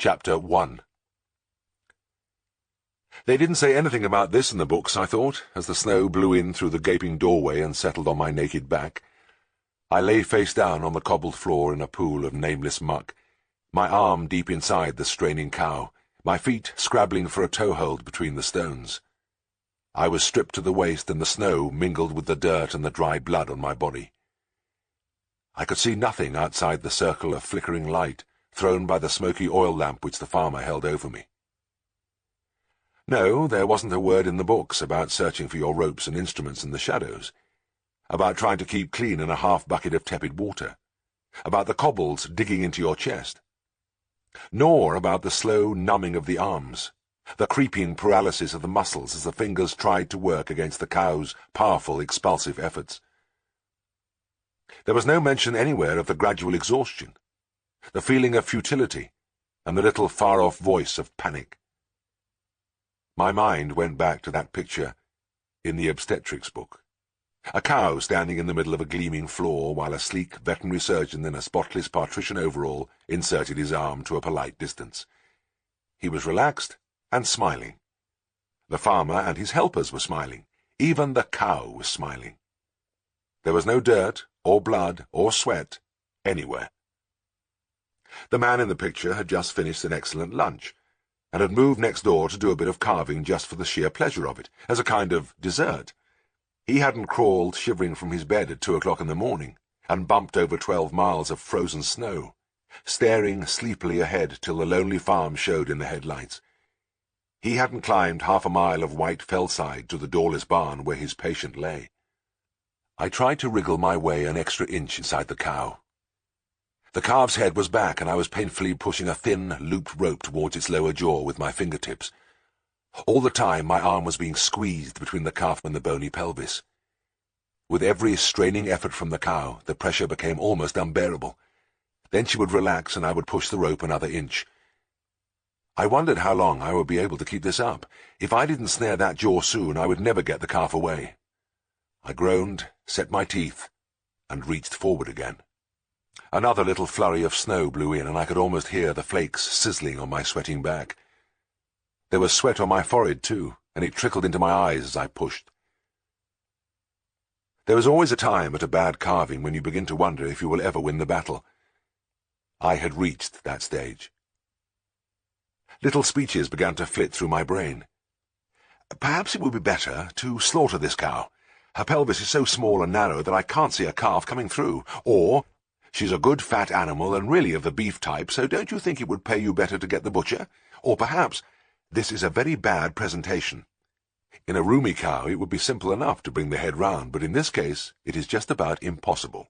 Chapter 1. They didn't say anything about this in the books, I thought, as the snow blew in through the gaping doorway and settled on my naked back. I lay face down on the cobbled floor in a pool of nameless muck, my arm deep inside the straining cow, my feet scrabbling for a toehold between the stones. I was stripped to the waist, and the snow mingled with the dirt and the dry blood on my body. I could see nothing outside the circle of flickering light thrown by the smoky oil lamp which the farmer held over me. No, there wasn't a word in the books about searching for your ropes and instruments in the shadows, about trying to keep clean in a half-bucket of tepid water, about the cobbles digging into your chest, nor about the slow numbing of the arms, the creeping paralysis of the muscles as the fingers tried to work against the cow's powerful, expulsive efforts. There was no mention anywhere of the gradual exhaustion, the feeling of futility, and the little far-off voice of panic. My mind went back to that picture in the obstetrics book. A cow standing in the middle of a gleaming floor while a sleek veterinary surgeon in a spotless patrician overall inserted his arm to a polite distance. He was relaxed and smiling. The farmer and his helpers were smiling. Even the cow was smiling. There was no dirt, or blood, or sweat anywhere. The man in the picture had just finished an excellent lunch, and had moved next door to do a bit of carving just for the sheer pleasure of it, as a kind of dessert. He hadn't crawled shivering from his bed at 2 o'clock in the morning, and bumped over 12 miles of frozen snow, staring sleepily ahead till the lonely farm showed in the headlights. He hadn't climbed half a mile of white fellside to the doorless barn where his patient lay. I tried to wriggle my way an extra inch inside the cow. The calf's head was back, and I was painfully pushing a thin, looped rope towards its lower jaw with my fingertips. All the time my arm was being squeezed between the calf and the bony pelvis. With every straining effort from the cow, the pressure became almost unbearable. Then she would relax, and I would push the rope another inch. I wondered how long I would be able to keep this up. If I didn't snare that jaw soon, I would never get the calf away. I groaned, set my teeth, and reached forward again. Another little flurry of snow blew in, and I could almost hear the flakes sizzling on my sweating back. There was sweat on my forehead, too, and it trickled into my eyes as I pushed. There is always a time at a bad carving when you begin to wonder if you will ever win the battle. I had reached that stage. Little speeches began to flit through my brain. Perhaps it would be better to slaughter this cow. Her pelvis is so small and narrow that I can't see a calf coming through. Or, she's a good fat animal and really of the beef type, so don't you think it would pay you better to get the butcher? Or perhaps, this is a very bad presentation. In a roomy cow it would be simple enough to bring the head round, but in this case it is just about impossible.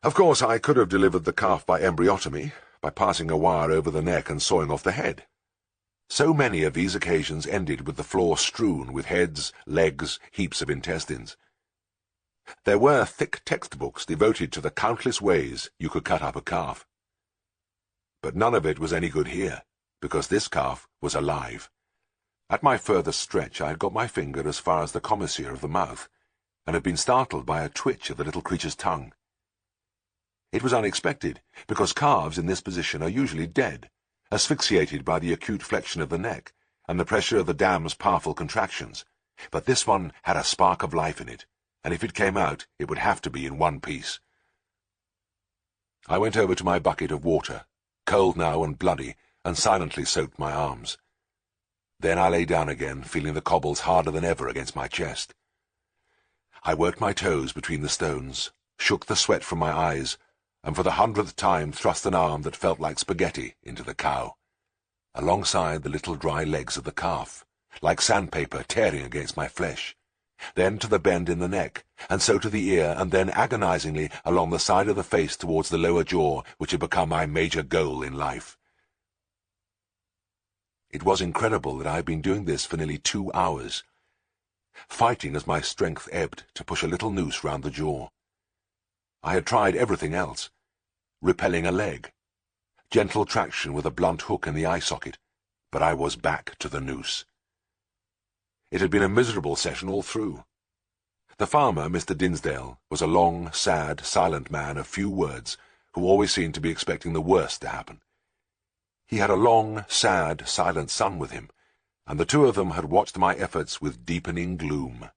Of course, I could have delivered the calf by embryotomy, by passing a wire over the neck and sawing off the head. So many of these occasions ended with the floor strewn with heads, legs, heaps of intestines. There were thick textbooks devoted to the countless ways you could cut up a calf. But none of it was any good here, because this calf was alive. At my furthest stretch I had got my finger as far as the commissure of the mouth, and had been startled by a twitch of the little creature's tongue. It was unexpected, because calves in this position are usually dead, asphyxiated by the acute flexion of the neck and the pressure of the dam's powerful contractions, but this one had a spark of life in it, and if it came out, it would have to be in one piece. I went over to my bucket of water, cold now and bloody, and silently soaked my arms. Then I lay down again, feeling the cobbles harder than ever against my chest. I worked my toes between the stones, shook the sweat from my eyes, and for the 100th time thrust an arm that felt like spaghetti into the cow, alongside the little dry legs of the calf, like sandpaper tearing against my flesh, then to the bend in the neck, and so to the ear, and then agonizingly along the side of the face towards the lower jaw, which had become my major goal in life. It was incredible that I had been doing this for nearly 2 hours, fighting as my strength ebbed to push a little noose round the jaw. I had tried everything else, repelling a leg, gentle traction with a blunt hook in the eye socket, but I was back to the noose. It had been a miserable session all through. The farmer, Mr. Dinsdale, was a long, sad, silent man of few words, who always seemed to be expecting the worst to happen. He had a long, sad, silent son with him, and the two of them had watched my efforts with deepening gloom.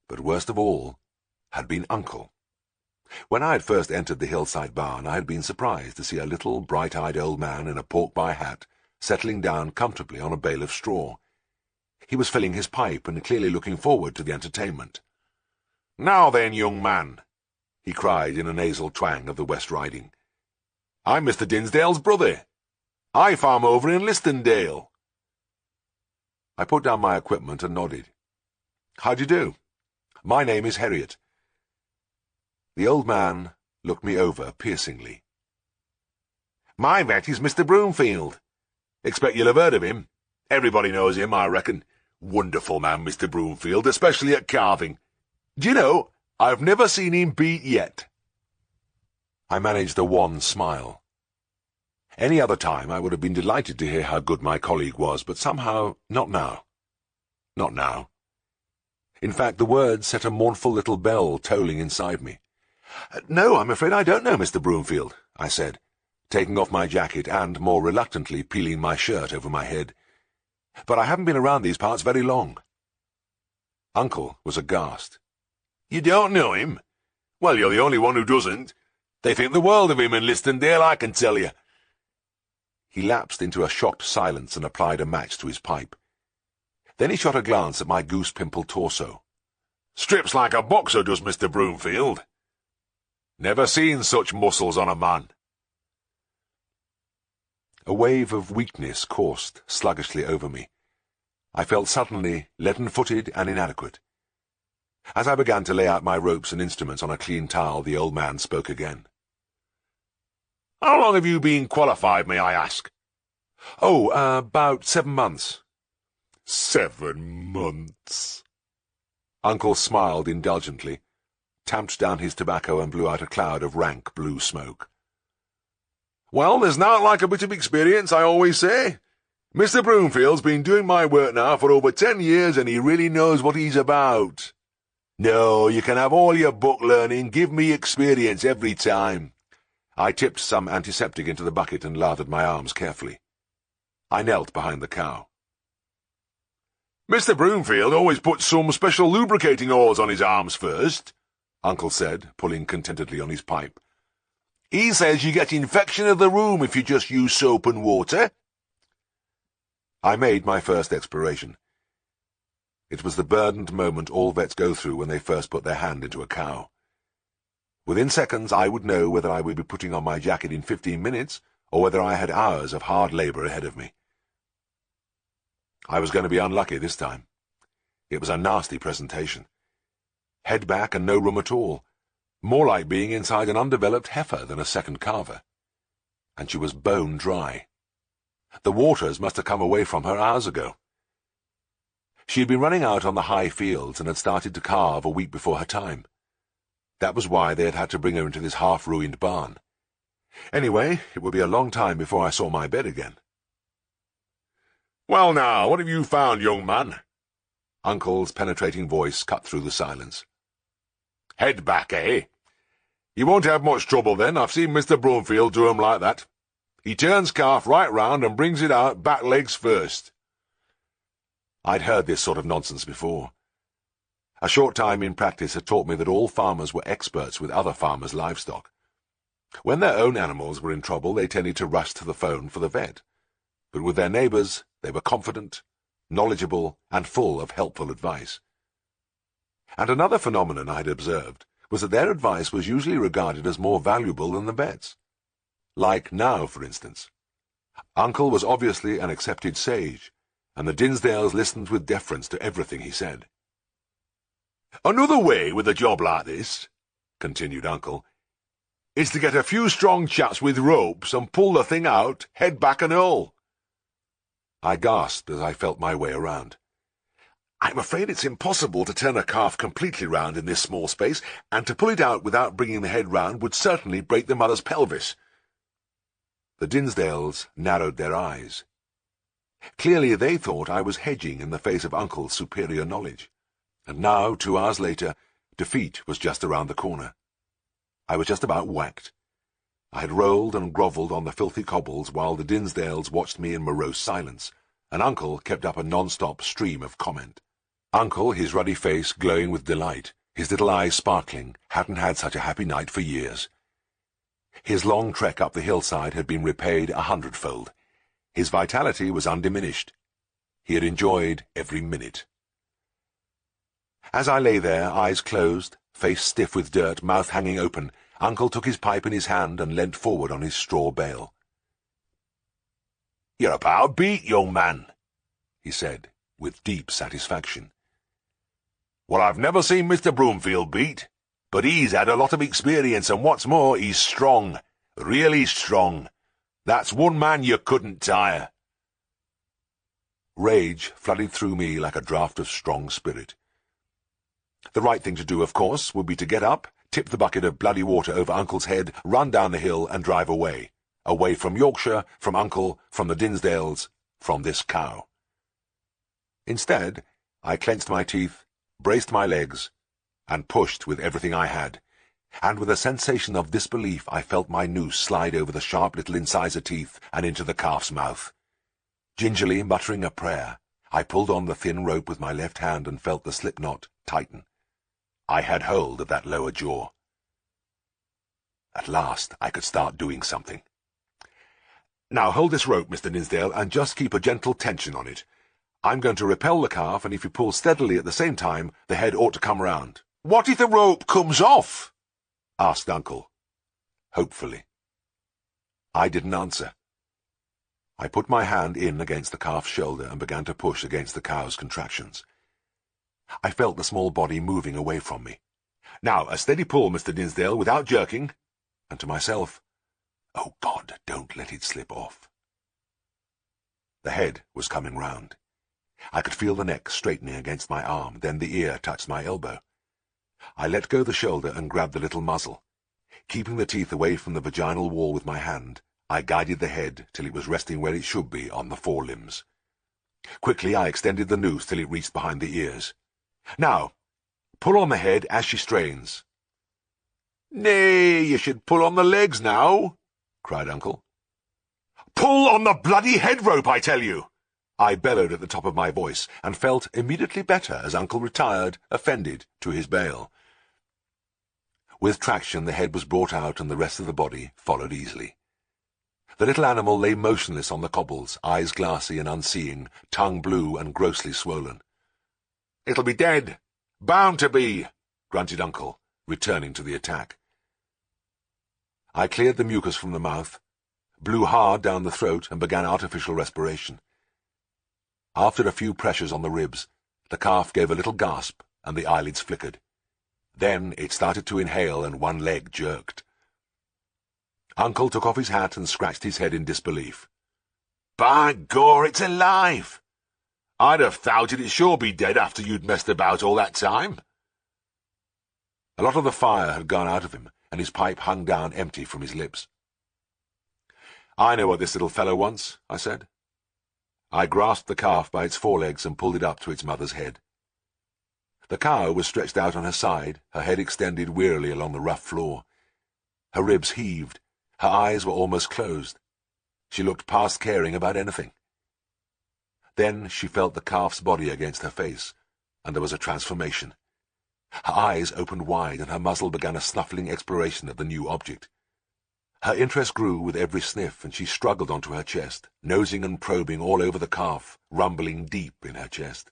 But worst of all had been Uncle. When I had first entered the hillside barn, I had been surprised to see a little, bright-eyed old man in a pork-pie hat settling down comfortably on a bale of straw. He was filling his pipe and clearly looking forward to the entertainment. "Now then, young man," he cried in a nasal twang of the West Riding. "I'm Mr. Dinsdale's brother. I farm over in Listondale." I put down my equipment and nodded. "How do you do? My name is Herriot." The old man looked me over piercingly. "My vet is Mr. Broomfield. Expect you'll have heard of him. Everybody knows him, I reckon. Wonderful man, Mr. Broomfield, especially at calving. Do you know, I've never seen him beat yet." I managed a wan smile. Any other time I would have been delighted to hear how good my colleague was, but somehow not now. Not now. In fact, the words set a mournful little bell tolling inside me. "No, I'm afraid I don't know Mr. Broomfield," I said, taking off my jacket and, more reluctantly, peeling my shirt over my head. "But I haven't been around these parts very long." Uncle was aghast. "You don't know him? Well, you're the only one who doesn't. They think the world of him in Listondale, I can tell you." He lapsed into a shocked silence and applied a match to his pipe. Then he shot a glance at my goose-pimpled torso. "Strips like a boxer, does Mr. Broomfield. Never seen such muscles on a man." A wave of weakness coursed sluggishly over me. I felt suddenly leaden-footed and inadequate. As I began to lay out my ropes and instruments on a clean towel, the old man spoke again. "How long have you been qualified, may I ask?" "Oh, about 7 months." 7 months. Uncle smiled indulgently, tamped down his tobacco and blew out a cloud of rank blue smoke. "Well, there's not like a bit of experience, I always say. Mr. Broomfield's been doing my work now for over 10 years, and he really knows what he's about. No, you can have all your book learning, give me experience every time." I tipped some antiseptic into the bucket and lathered my arms carefully. I knelt behind the cow. "Mr. Broomfield always puts some special lubricating oils on his arms first," Uncle said, pulling contentedly on his pipe. "He says you get infection of the room if you just use soap and water." I made my first exploration. It was the burdened moment all vets go through when they first put their hand into a cow. Within seconds I would know whether I would be putting on my jacket in 15 minutes or whether I had hours of hard labour ahead of me. I was going to be unlucky this time. It was a nasty presentation. Head back and no room at all. More like being inside an undeveloped heifer than a second calver. And she was bone dry. The waters must have come away from her hours ago. She had been running out on the high fields and had started to calve a week before her time. That was why they had had to bring her into this half-ruined barn. Anyway, it would be a long time before I saw my bed again. "Well now, what have you found, young man?" Uncle's penetrating voice cut through the silence. "Head back, eh? You won't have much trouble then. I've seen Mr. Broomfield do 'em like that. He turns calf right round and brings it out back legs first." I'd heard this sort of nonsense before. A short time in practice had taught me that all farmers were experts with other farmers' livestock. When their own animals were in trouble, they tended to rush to the phone for the vet. But with their neighbours, they were confident, knowledgeable, and full of helpful advice. And another phenomenon I had observed was that their advice was usually regarded as more valuable than the vet's. Like now, for instance. Uncle was obviously an accepted sage, and the Dinsdales listened with deference to everything he said. "Another way with a job like this," continued Uncle, "is to get a few strong chaps with ropes and pull the thing out, head back and all." I gasped as I felt my way around. "I'm afraid it's impossible to turn a calf completely round in this small space, and to pull it out without bringing the head round would certainly break the mother's pelvis." The Dinsdales narrowed their eyes. Clearly they thought I was hedging in the face of Uncle's superior knowledge. And now, 2 hours later, defeat was just around the corner. I was just about whacked. I had rolled and grovelled on the filthy cobbles while the Dinsdales watched me in morose silence, and Uncle kept up a non-stop stream of comment. Uncle, his ruddy face glowing with delight, his little eyes sparkling, hadn't had such a happy night for years. His long trek up the hillside had been repaid 100-fold. His vitality was undiminished. He had enjoyed every minute. As I lay there, eyes closed, face stiff with dirt, mouth hanging open, Uncle took his pipe in his hand and leant forward on his straw bale. "You're about beat, young man," he said, with deep satisfaction. "Well, I've never seen Mr. Broomfield beat, but he's had a lot of experience, and what's more, he's strong, really strong. That's one man you couldn't tire." Rage flooded through me like a draught of strong spirit. The right thing to do, of course, would be to get up, tip the bucket of bloody water over Uncle's head, run down the hill, and drive away. Away from Yorkshire, from Uncle, from the Dinsdales, from this cow. Instead, I clenched my teeth, braced my legs, and pushed with everything I had. And with a sensation of disbelief I felt my noose slide over the sharp little incisor teeth and into the calf's mouth. Gingerly muttering a prayer, I pulled on the thin rope with my left hand and felt the slip knot tighten. I had hold of that lower jaw. At last I could start doing something. "Now hold this rope, Mr. Dinsdale, and just keep a gentle tension on it. I'm going to repel the calf, and if you pull steadily at the same time, the head ought to come round." "What if the rope comes off?" asked Uncle, hopefully. I didn't answer. I put my hand in against the calf's shoulder and began to push against the cow's contractions. I felt the small body moving away from me. "Now, a steady pull, Mr. Dinsdale, without jerking." And to myself, "Oh, God, don't let it slip off." The head was coming round. I could feel the neck straightening against my arm, then the ear touched my elbow. I let go the shoulder and grabbed the little muzzle. Keeping the teeth away from the vaginal wall with my hand, I guided the head till it was resting where it should be on the forelimbs. Quickly I extended the noose till it reached behind the ears. "Now, pull on the head as she strains." "Nay, you should pull on the legs now," cried Uncle. "Pull on the bloody head rope, I tell you!" I bellowed at the top of my voice, and felt immediately better as Uncle retired, offended, to his bale. With traction the head was brought out and the rest of the body followed easily. The little animal lay motionless on the cobbles, eyes glassy and unseeing, tongue blue and grossly swollen. "It'll be dead. Bound to be," grunted Uncle, returning to the attack. I cleared the mucus from the mouth, blew hard down the throat, and began artificial respiration. After a few pressures on the ribs, the calf gave a little gasp, and the eyelids flickered. Then it started to inhale, and one leg jerked. Uncle took off his hat and scratched his head in disbelief. "By Gor, it's alive! I'd have thought it'd sure be dead after you'd messed about all that time." A lot of the fire had gone out of him, and his pipe hung down empty from his lips. "I know what this little fellow wants," I said. I grasped the calf by its forelegs and pulled it up to its mother's head. The cow was stretched out on her side, her head extended wearily along the rough floor. Her ribs heaved, her eyes were almost closed. She looked past caring about anything. Then she felt the calf's body against her face, and there was a transformation. Her eyes opened wide, and her muzzle began a snuffling exploration of the new object. Her interest grew with every sniff, and she struggled onto her chest, nosing and probing all over the calf, rumbling deep in her chest.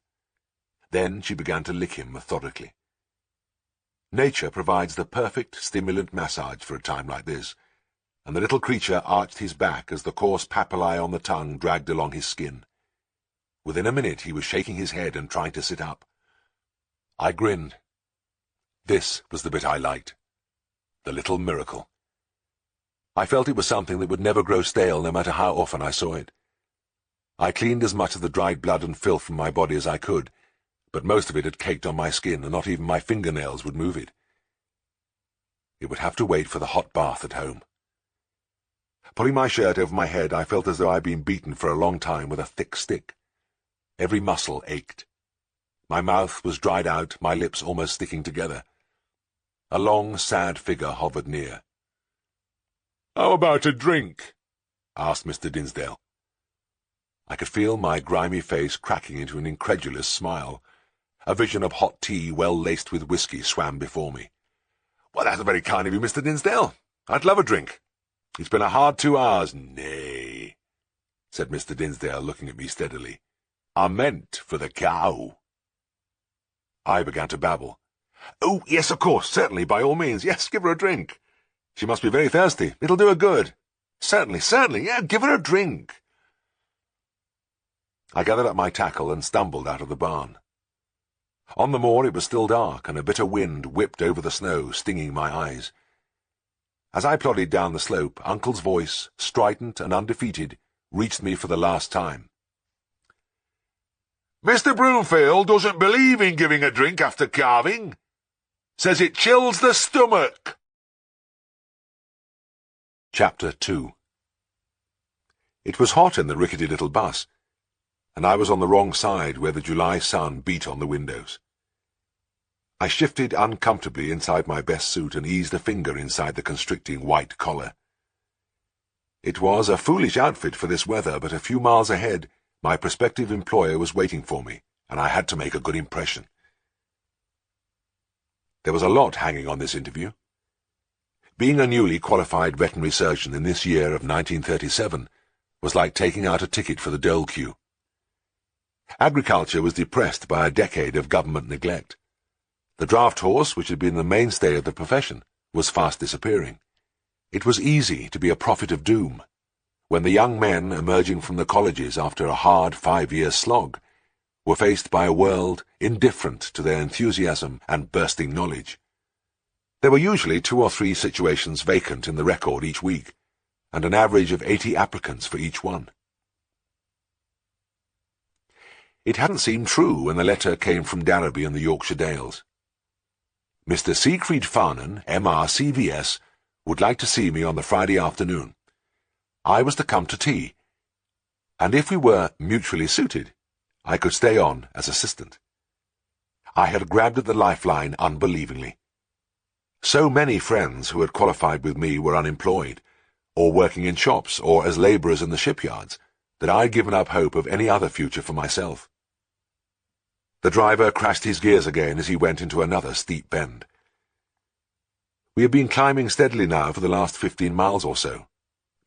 Then she began to lick him methodically. Nature provides the perfect stimulant massage for a time like this, and the little creature arched his back as the coarse papillae on the tongue dragged along his skin. Within a minute he was shaking his head and trying to sit up. I grinned. This was the bit I liked. The little miracle. I felt it was something that would never grow stale no matter how often I saw it. I cleaned as much of the dried blood and filth from my body as I could, but most of it had caked on my skin, and not even my fingernails would move it. It would have to wait for the hot bath at home. Pulling my shirt over my head, I felt as though I had been beaten for a long time with a thick stick. Every muscle ached. My mouth was dried out, my lips almost sticking together. A long, sad figure hovered near. "How about a drink?" asked Mr. Dinsdale. I could feel my grimy face cracking into an incredulous smile. A vision of hot tea well laced with whiskey swam before me. "Well, that's very kind of you, Mr. Dinsdale. I'd love a drink. It's been a hard 2 hours." "Nay," said Mr. Dinsdale, looking at me steadily. "I meant for the cow." I began to babble. "Oh, yes, of course, certainly, by all means. Yes, give her a drink. She must be very thirsty. It'll do her good. Certainly, yeah, give her a drink." I gathered up my tackle and stumbled out of the barn. On the moor it was still dark, and a bitter wind whipped over the snow, stinging my eyes. As I plodded down the slope, Uncle's voice, strident and undefeated, reached me for the last time. "Mr. Broomfield doesn't believe in giving a drink after calving. Says it chills the stomach." Chapter 2. It was hot in the rickety little bus, and I was on the wrong side where the July sun beat on the windows. I shifted uncomfortably inside my best suit and eased a finger inside the constricting white collar. It was a foolish outfit for this weather, but a few miles ahead my prospective employer was waiting for me, and I had to make a good impression. There was a lot hanging on this interview. Being a newly qualified veterinary surgeon in this year of 1937 was like taking out a ticket for the dole queue. Agriculture was depressed by a decade of government neglect. The draft horse, which had been the mainstay of the profession, was fast disappearing. It was easy to be a prophet of doom when the young men emerging from the colleges after a hard 5-year slog were faced by a world indifferent to their enthusiasm and bursting knowledge. There were usually 2 or 3 situations vacant in the record each week, and an average of 80 applicants for each one. It hadn't seemed true when the letter came from Darrowby in the Yorkshire Dales. "Mr. Siegfried Farnan, M.R. CVS, would like to see me on the Friday afternoon. I was to come to tea, and if we were mutually suited, I could stay on as assistant." I had grabbed at the lifeline unbelievingly. So many friends who had qualified with me were unemployed, or working in shops, or as labourers in the shipyards, that I had given up hope of any other future for myself. The driver crashed his gears again as he went into another steep bend. We had been climbing steadily now for the last 15 miles or so,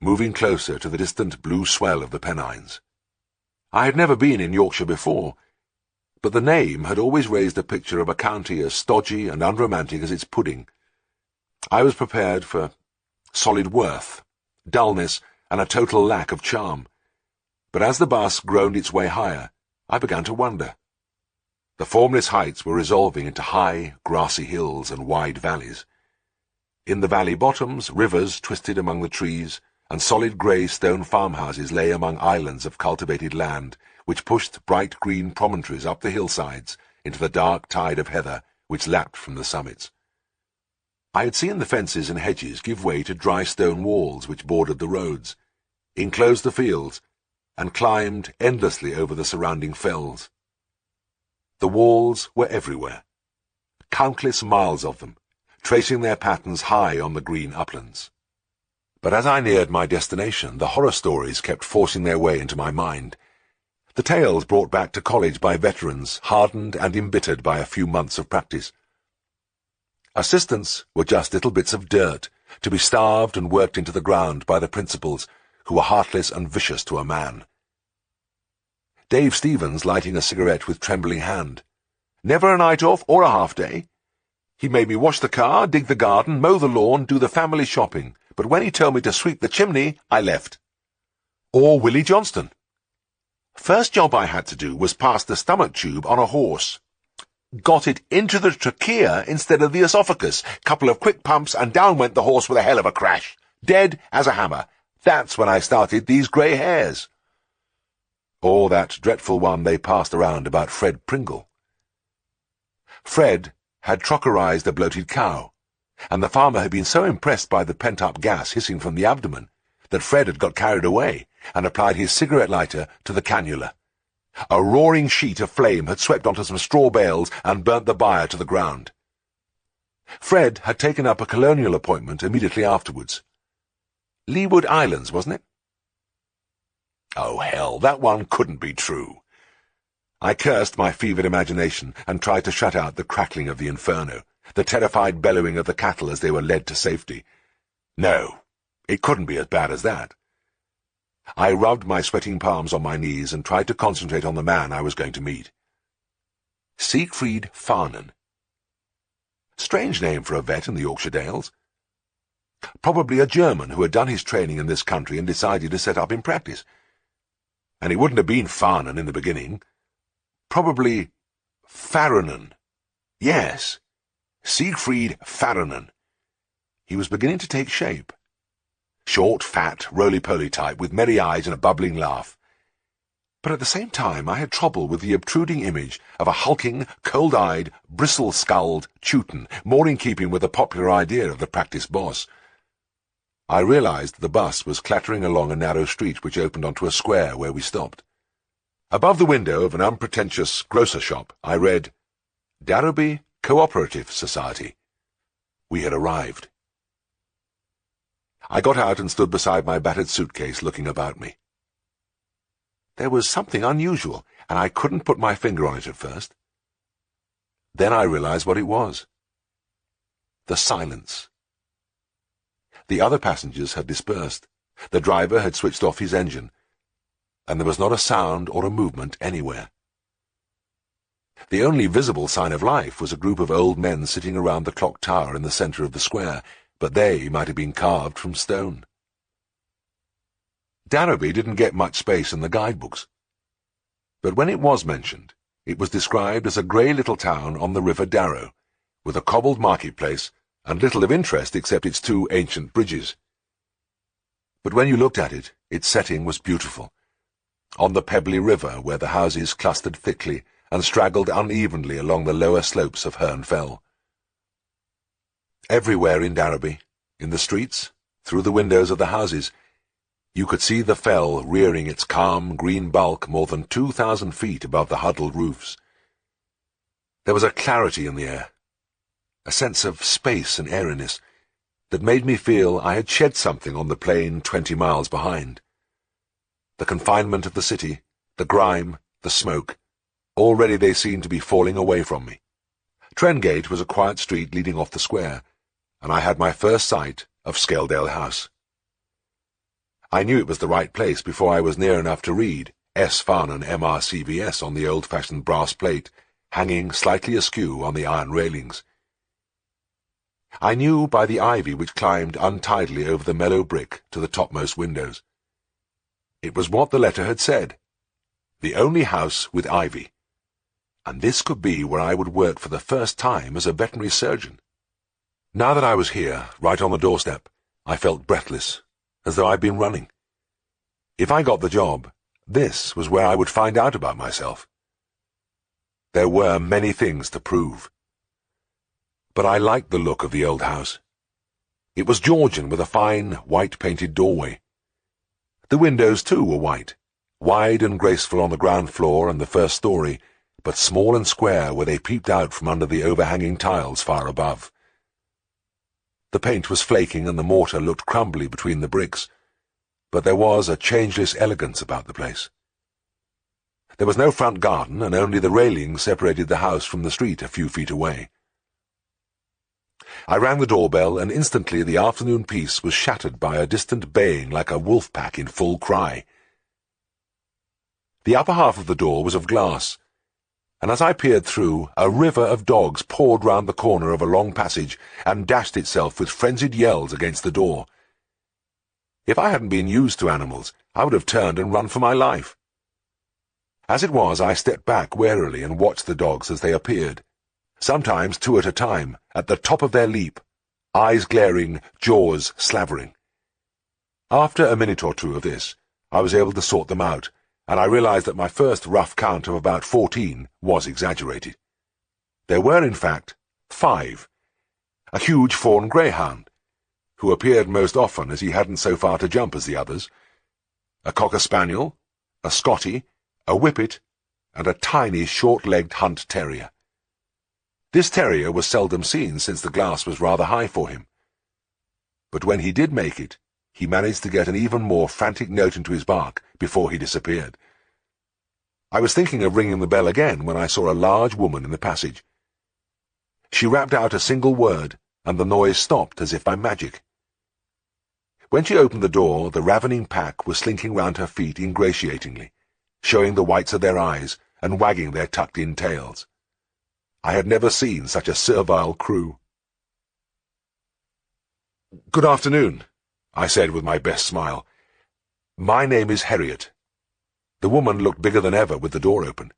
moving closer to the distant blue swell of the Pennines. I had never been in Yorkshire before, but the name had always raised a picture of a county as stodgy and unromantic as its pudding. I was prepared for solid worth, dullness, and a total lack of charm, but as the bus groaned its way higher, I began to wonder. The formless heights were resolving into high, grassy hills and wide valleys. In the valley bottoms, rivers twisted among the trees, and solid grey stone farmhouses lay among islands of cultivated land, which pushed bright green promontories up the hillsides into the dark tide of heather which lapped from the summits. I had seen the fences and hedges give way to dry stone walls which bordered the roads, enclosed the fields, and climbed endlessly over the surrounding fells. The walls were everywhere, countless miles of them, tracing their patterns high on the green uplands. But as I neared my destination, the horror stories kept forcing their way into my mind. The tales brought back to college by veterans, hardened and embittered by a few months of practice. Assistants were just little bits of dirt, to be starved and worked into the ground by the principals, who were heartless and vicious to a man. Dave Stevens lighting a cigarette with trembling hand. Never a night off or a half-day. He made me wash the car, dig the garden, mow the lawn, do the family shopping, but when he told me to sweep the chimney, I left. Or Willie Johnston. First job I had to do was pass the stomach tube on a horse. Got it into the trachea instead of the esophagus. Couple of quick pumps, and down went the horse with a hell of a crash. Dead as a hammer. That's when I started these grey hairs. Or that dreadful one they passed around about Fred Pringle. Fred had trockerized a bloated cow, and the farmer had been so impressed by the pent-up gas hissing from the abdomen that Fred had got carried away and applied his cigarette lighter to the cannula. A roaring sheet of flame had swept onto some straw bales and burnt the byre to the ground. Fred had taken up a colonial appointment immediately afterwards. Leeward Islands, wasn't it? Oh, hell, that one couldn't be true. I cursed my fevered imagination and tried to shut out the crackling of the inferno, the terrified bellowing of the cattle as they were led to safety. No, it couldn't be as bad as that. I rubbed my sweating palms on my knees and tried to concentrate on the man I was going to meet. Siegfried Farnen. Strange name for a vet in the Yorkshire Dales. Probably a German who had done his training in this country and decided to set up in practice. And it wouldn't have been Farnen in the beginning. Probably Farinen. Yes, Siegfried Farinen. He was beginning to take shape. Short, fat, roly-poly type with merry eyes and a bubbling laugh. But at the same time I had trouble with the obtruding image of a hulking, cold-eyed, bristle-skulled Teuton, more in keeping with the popular idea of the practice boss. I realized the bus was clattering along a narrow street which opened onto a square where we stopped. Above the window of an unpretentious grocer shop I read, Darrowby Cooperative Society. We had arrived. I got out and stood beside my battered suitcase looking about me. There was something unusual, and I couldn't put my finger on it at first. Then I realized what it was. The silence. The other passengers had dispersed. The driver had switched off his engine, and there was not a sound or a movement anywhere. The only visible sign of life was a group of old men sitting around the clock tower in the centre of the square, but they might have been carved from stone. Darrowby didn't get much space in the guidebooks, but when it was mentioned, it was described as a grey little town on the River Darrow, with a cobbled marketplace and little of interest except its 2 ancient bridges. But when you looked at it, its setting was beautiful. On the pebbly river where the houses clustered thickly and straggled unevenly along the lower slopes of Herne Fell. Everywhere in Darrowby, in the streets, through the windows of the houses, you could see the fell rearing its calm green bulk more than 2,000 feet above the huddled roofs. There was a clarity in the air, a sense of space and airiness, that made me feel I had shed something on the plain 20 miles behind. The confinement of the city, the grime, the smoke, already they seemed to be falling away from me. Trengate was a quiet street leading off the square, and I had my first sight of Scaledale House. I knew it was the right place before I was near enough to read S. Farnen, M.R.C.V.S. on the old-fashioned brass plate, hanging slightly askew on the iron railings. I knew by the ivy which climbed untidily over the mellow brick to the topmost windows. It was what the letter had said, the only house with ivy, and this could be where I would work for the first time as a veterinary surgeon. Now that I was here, right on the doorstep, I felt breathless, as though I'd been running. If I got the job, this was where I would find out about myself. There were many things to prove. But I liked the look of the old house. It was Georgian with a fine, white-painted doorway. The windows, too, were white, wide and graceful on the ground floor and the first story, but small and square where they peeped out from under the overhanging tiles far above. The paint was flaking and the mortar looked crumbly between the bricks, but there was a changeless elegance about the place. There was no front garden, and only the railing separated the house from the street a few feet away. I rang the doorbell, and instantly the afternoon peace was shattered by a distant baying like a wolf pack in full cry. The upper half of the door was of glass, and as I peered through, a river of dogs poured round the corner of a long passage and dashed itself with frenzied yells against the door. If I hadn't been used to animals, I would have turned and run for my life. As it was, I stepped back warily and watched the dogs as they appeared, sometimes 2 at a time, at the top of their leap, eyes glaring, jaws slavering. After a minute or 2 of this, I was able to sort them out, and I realized that my first rough count of about 14 was exaggerated. There were, in fact, 5. A huge fawn greyhound, who appeared most often as he hadn't so far to jump as the others, a cocker spaniel, a Scottie, a whippet, and a tiny short-legged hunt terrier. This terrier was seldom seen since the glass was rather high for him. But when he did make it, he managed to get an even more frantic note into his bark before he disappeared. I was thinking of ringing the bell again when I saw a large woman in the passage. She rapped out a single word, and the noise stopped as if by magic. When she opened the door, the ravening pack was slinking round her feet ingratiatingly, showing the whites of their eyes and wagging their tucked-in tails. I had never seen such a servile crew. "Good afternoon," I said with my best smile. "My name is Herriot." The woman looked bigger than ever with the door open.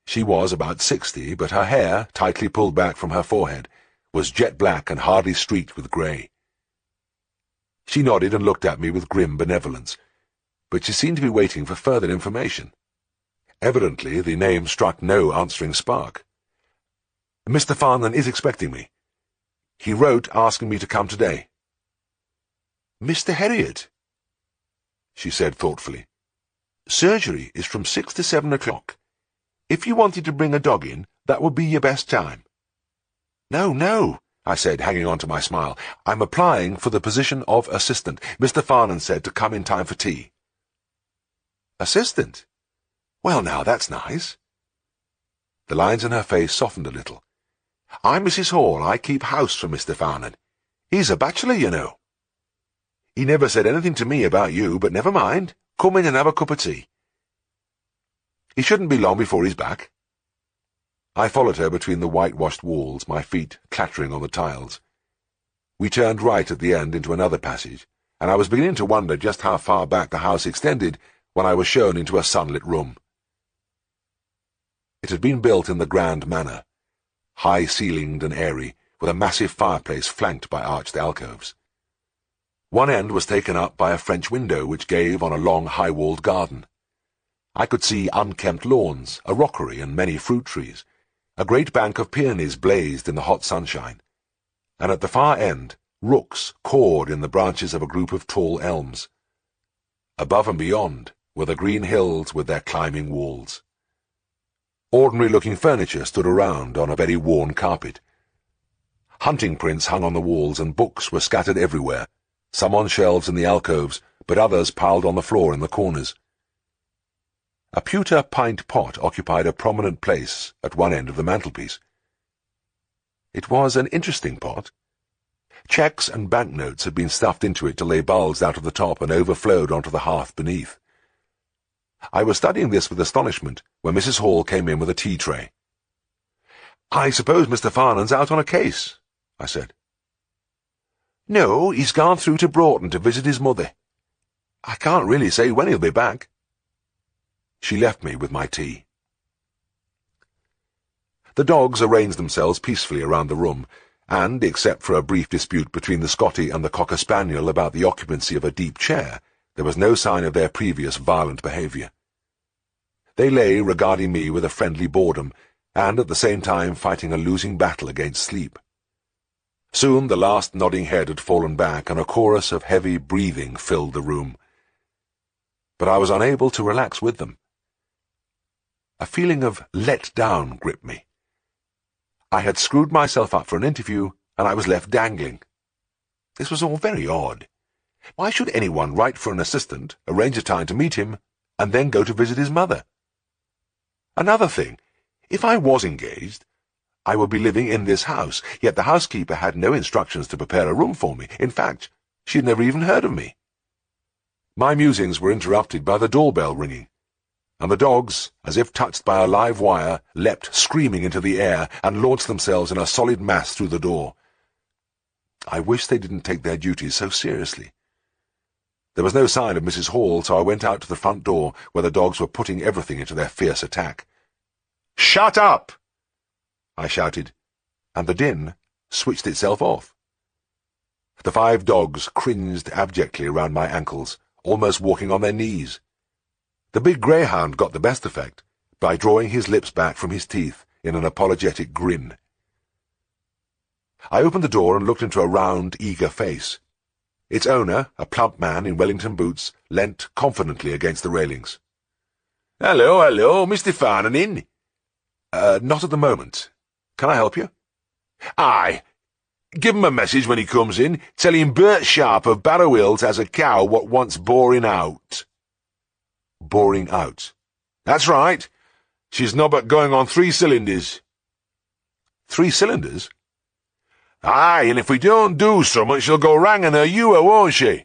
She was about 60, but her hair, tightly pulled back from her forehead, was jet black and hardly streaked with grey. She nodded and looked at me with grim benevolence, but she seemed to be waiting for further information. Evidently, the name struck no answering spark. "Mr. Farnan is expecting me. He wrote asking me to come today." "Mr. Herriot," she said thoughtfully, "surgery is from 6 to 7 o'clock. If you wanted to bring a dog in, that would be your best time." No, I said, hanging on to my smile. "I'm applying for the position of assistant. Mr. Farnan said to come in time for tea." "Assistant? Well, now, that's nice." The lines in her face softened a little. "I'm Mrs. Hall. I keep house for Mr. Farnan. He's a bachelor, you know." "He never said anything to me about you, but never mind. Come in and have a cup of tea." "He shouldn't be long before he's back." I followed her between the whitewashed walls, my feet clattering on the tiles. We turned right at the end into another passage, and I was beginning to wonder just how far back the house extended when I was shown into a sunlit room. It had been built in the grand manner, high-ceilinged and airy, with a massive fireplace flanked by arched alcoves. One end was taken up by a French window which gave on a long high-walled garden. I could see unkempt lawns, a rockery, and many fruit trees. A great bank of peonies blazed in the hot sunshine, and at the far end rooks cawed in the branches of a group of tall elms. Above and beyond were the green hills with their climbing walls. Ordinary-looking furniture stood around on a very worn carpet. Hunting prints hung on the walls, and books were scattered everywhere, some on shelves in the alcoves, but others piled on the floor in the corners. A pewter pint pot occupied a prominent place at one end of the mantelpiece. It was an interesting pot. Cheques and banknotes had been stuffed into it till they bulged out of the top and overflowed onto the hearth beneath. I was studying this with astonishment when Mrs. Hall came in with a tea tray. "I suppose Mr. Farnan's out on a case," I said. "No, he's gone through to Broughton to visit his mother. I can't really say when he'll be back." She left me with my tea. The dogs arranged themselves peacefully around the room, and, except for a brief dispute between the Scottie and the Cocker-Spaniel about the occupancy of a deep chair, there was no sign of their previous violent behaviour. They lay regarding me with a friendly boredom, and at the same time fighting a losing battle against sleep. Soon the last nodding head had fallen back, and a chorus of heavy breathing filled the room. But I was unable to relax with them. A feeling of let down gripped me. I had screwed myself up for an interview, and I was left dangling. This was all very odd. Why should anyone write for an assistant, arrange a time to meet him, and then go to visit his mother? Another thing, if I was engaged, I would be living in this house, yet the housekeeper had no instructions to prepare a room for me. In fact, she had never even heard of me. My musings were interrupted by the doorbell ringing, and the dogs, as if touched by a live wire, leapt screaming into the air and launched themselves in a solid mass through the door. I wished they didn't take their duties so seriously. There was no sign of Mrs. Hall, so I went out to the front door, where the dogs were putting everything into their fierce attack. "Shut up!" I shouted, and the din switched itself off. The 5 dogs cringed abjectly around my ankles, almost walking on their knees. The big greyhound got the best effect, by drawing his lips back from his teeth in an apologetic grin. I opened the door and looked into a round, eager face. Its owner, a plump man in Wellington boots, leant confidently against the railings. Hello, Mr. Farnan in?" Not at the moment. Can I help you?" "Aye. Give him a message when he comes in. Tell him Bert Sharp of Barrow Hills has a cow what wants boring out. Boring out. That's right. She's nobbut going on 3 cylinders. 3 cylinders? Aye, and if we don't do something, she'll go wrang in her ewer, won't she?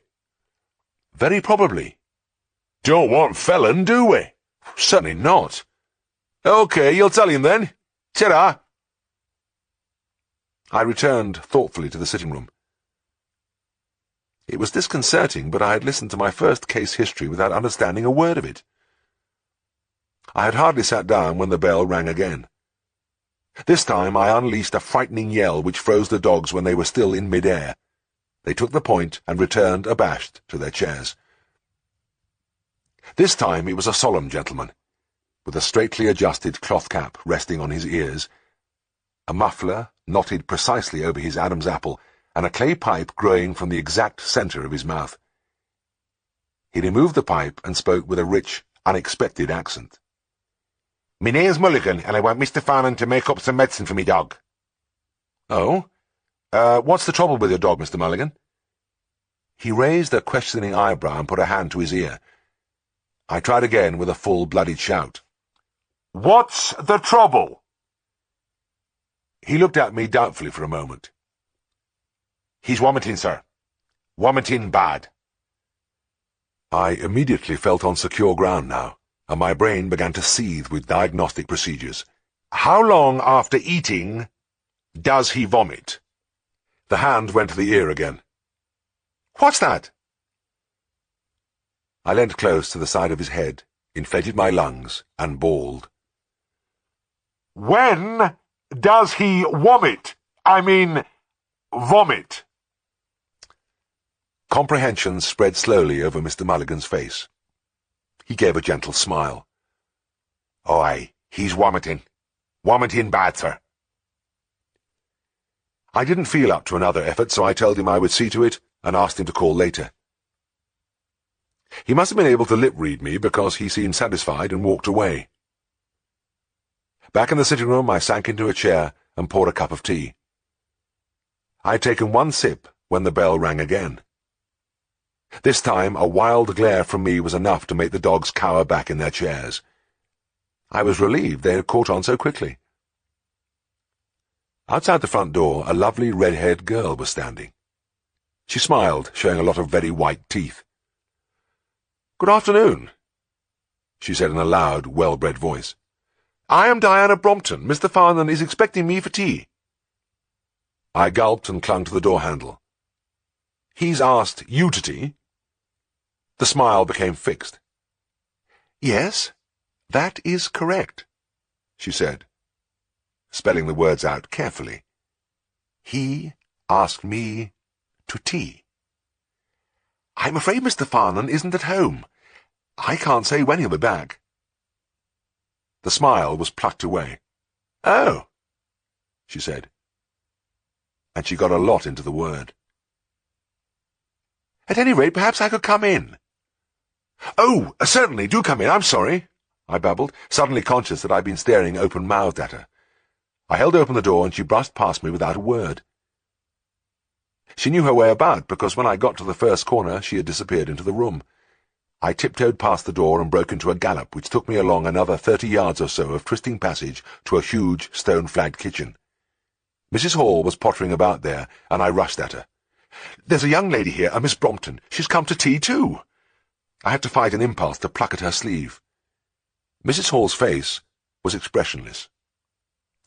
Very probably. Don't want felon, do we? Certainly not. OK, you'll tell him then. Ta-ra. I returned thoughtfully to the sitting-room. It was disconcerting, but I had listened to my first case history without understanding a word of it. I had hardly sat down when the bell rang again. This time I unleashed a frightening yell which froze the dogs when they were still in mid-air. They took the point and returned abashed to their chairs. This time it was a solemn gentleman, with a straightly adjusted cloth cap resting on his ears, a muffler knotted precisely over his Adam's apple, and a clay pipe growing from the exact centre of his mouth. He removed the pipe and spoke with a rich, unexpected accent. "Me name's Mulligan, and I want Mr. Farnan to make up some medicine for me dog." "Oh? What's the trouble with your dog, Mr. Mulligan?" He raised a questioning eyebrow and put a hand to his ear. I tried again with a full-blooded shout. "What's the trouble?" He looked at me doubtfully for a moment. "He's vomiting, sir. Vomiting bad." I immediately felt on secure ground now, and my brain began to seethe with diagnostic procedures. "How long after eating does he vomit?" The hand went to the ear again. "What's that?" I leant close to the side of his head, inflated my lungs, and bawled. "When does he vomit? I mean, vomit." Comprehension spread slowly over Mr. Mulligan's face. He gave a gentle smile. "Oh, aye, he's vomiting. Vomiting bad, sir." I didn't feel up to another effort, so I told him I would see to it and asked him to call later. He must have been able to lip-read me because he seemed satisfied and walked away. Back in the sitting-room, I sank into a chair and poured a cup of tea. I had taken one sip when the bell rang again. This time, a wild glare from me was enough to make the dogs cower back in their chairs. I was relieved they had caught on so quickly. Outside the front door, a lovely red-haired girl was standing. She smiled, showing a lot of very white teeth. "Good afternoon," she said in a loud, well-bred voice. "I am Diana Brompton. Mr. Farnan is expecting me for tea." I gulped and clung to the door handle. "He's asked you to tea?" The smile became fixed. "Yes, that is correct," she said, spelling the words out carefully. "He asked me to tea. I'm afraid Mr. Farnan isn't at home. I can't say when he'll be back." The smile was plucked away. "Oh," she said, and she got a lot into the word. "At any rate, perhaps I could come in." "Oh, certainly, do come in, I'm sorry," I babbled, suddenly conscious that I'd been staring open-mouthed at her. I held open the door and she brushed past me without a word. She knew her way about, because when I got to the first corner she had disappeared into the room. I tiptoed past the door and broke into a gallop which took me along another 30 yards or so of twisting passage to a huge stone-flagged kitchen. Mrs. Hall was pottering about there, and I rushed at her. "There's a young lady here, a Miss Brompton. She's come to tea, too." I had to fight an impulse to pluck at her sleeve. Mrs. Hall's face was expressionless.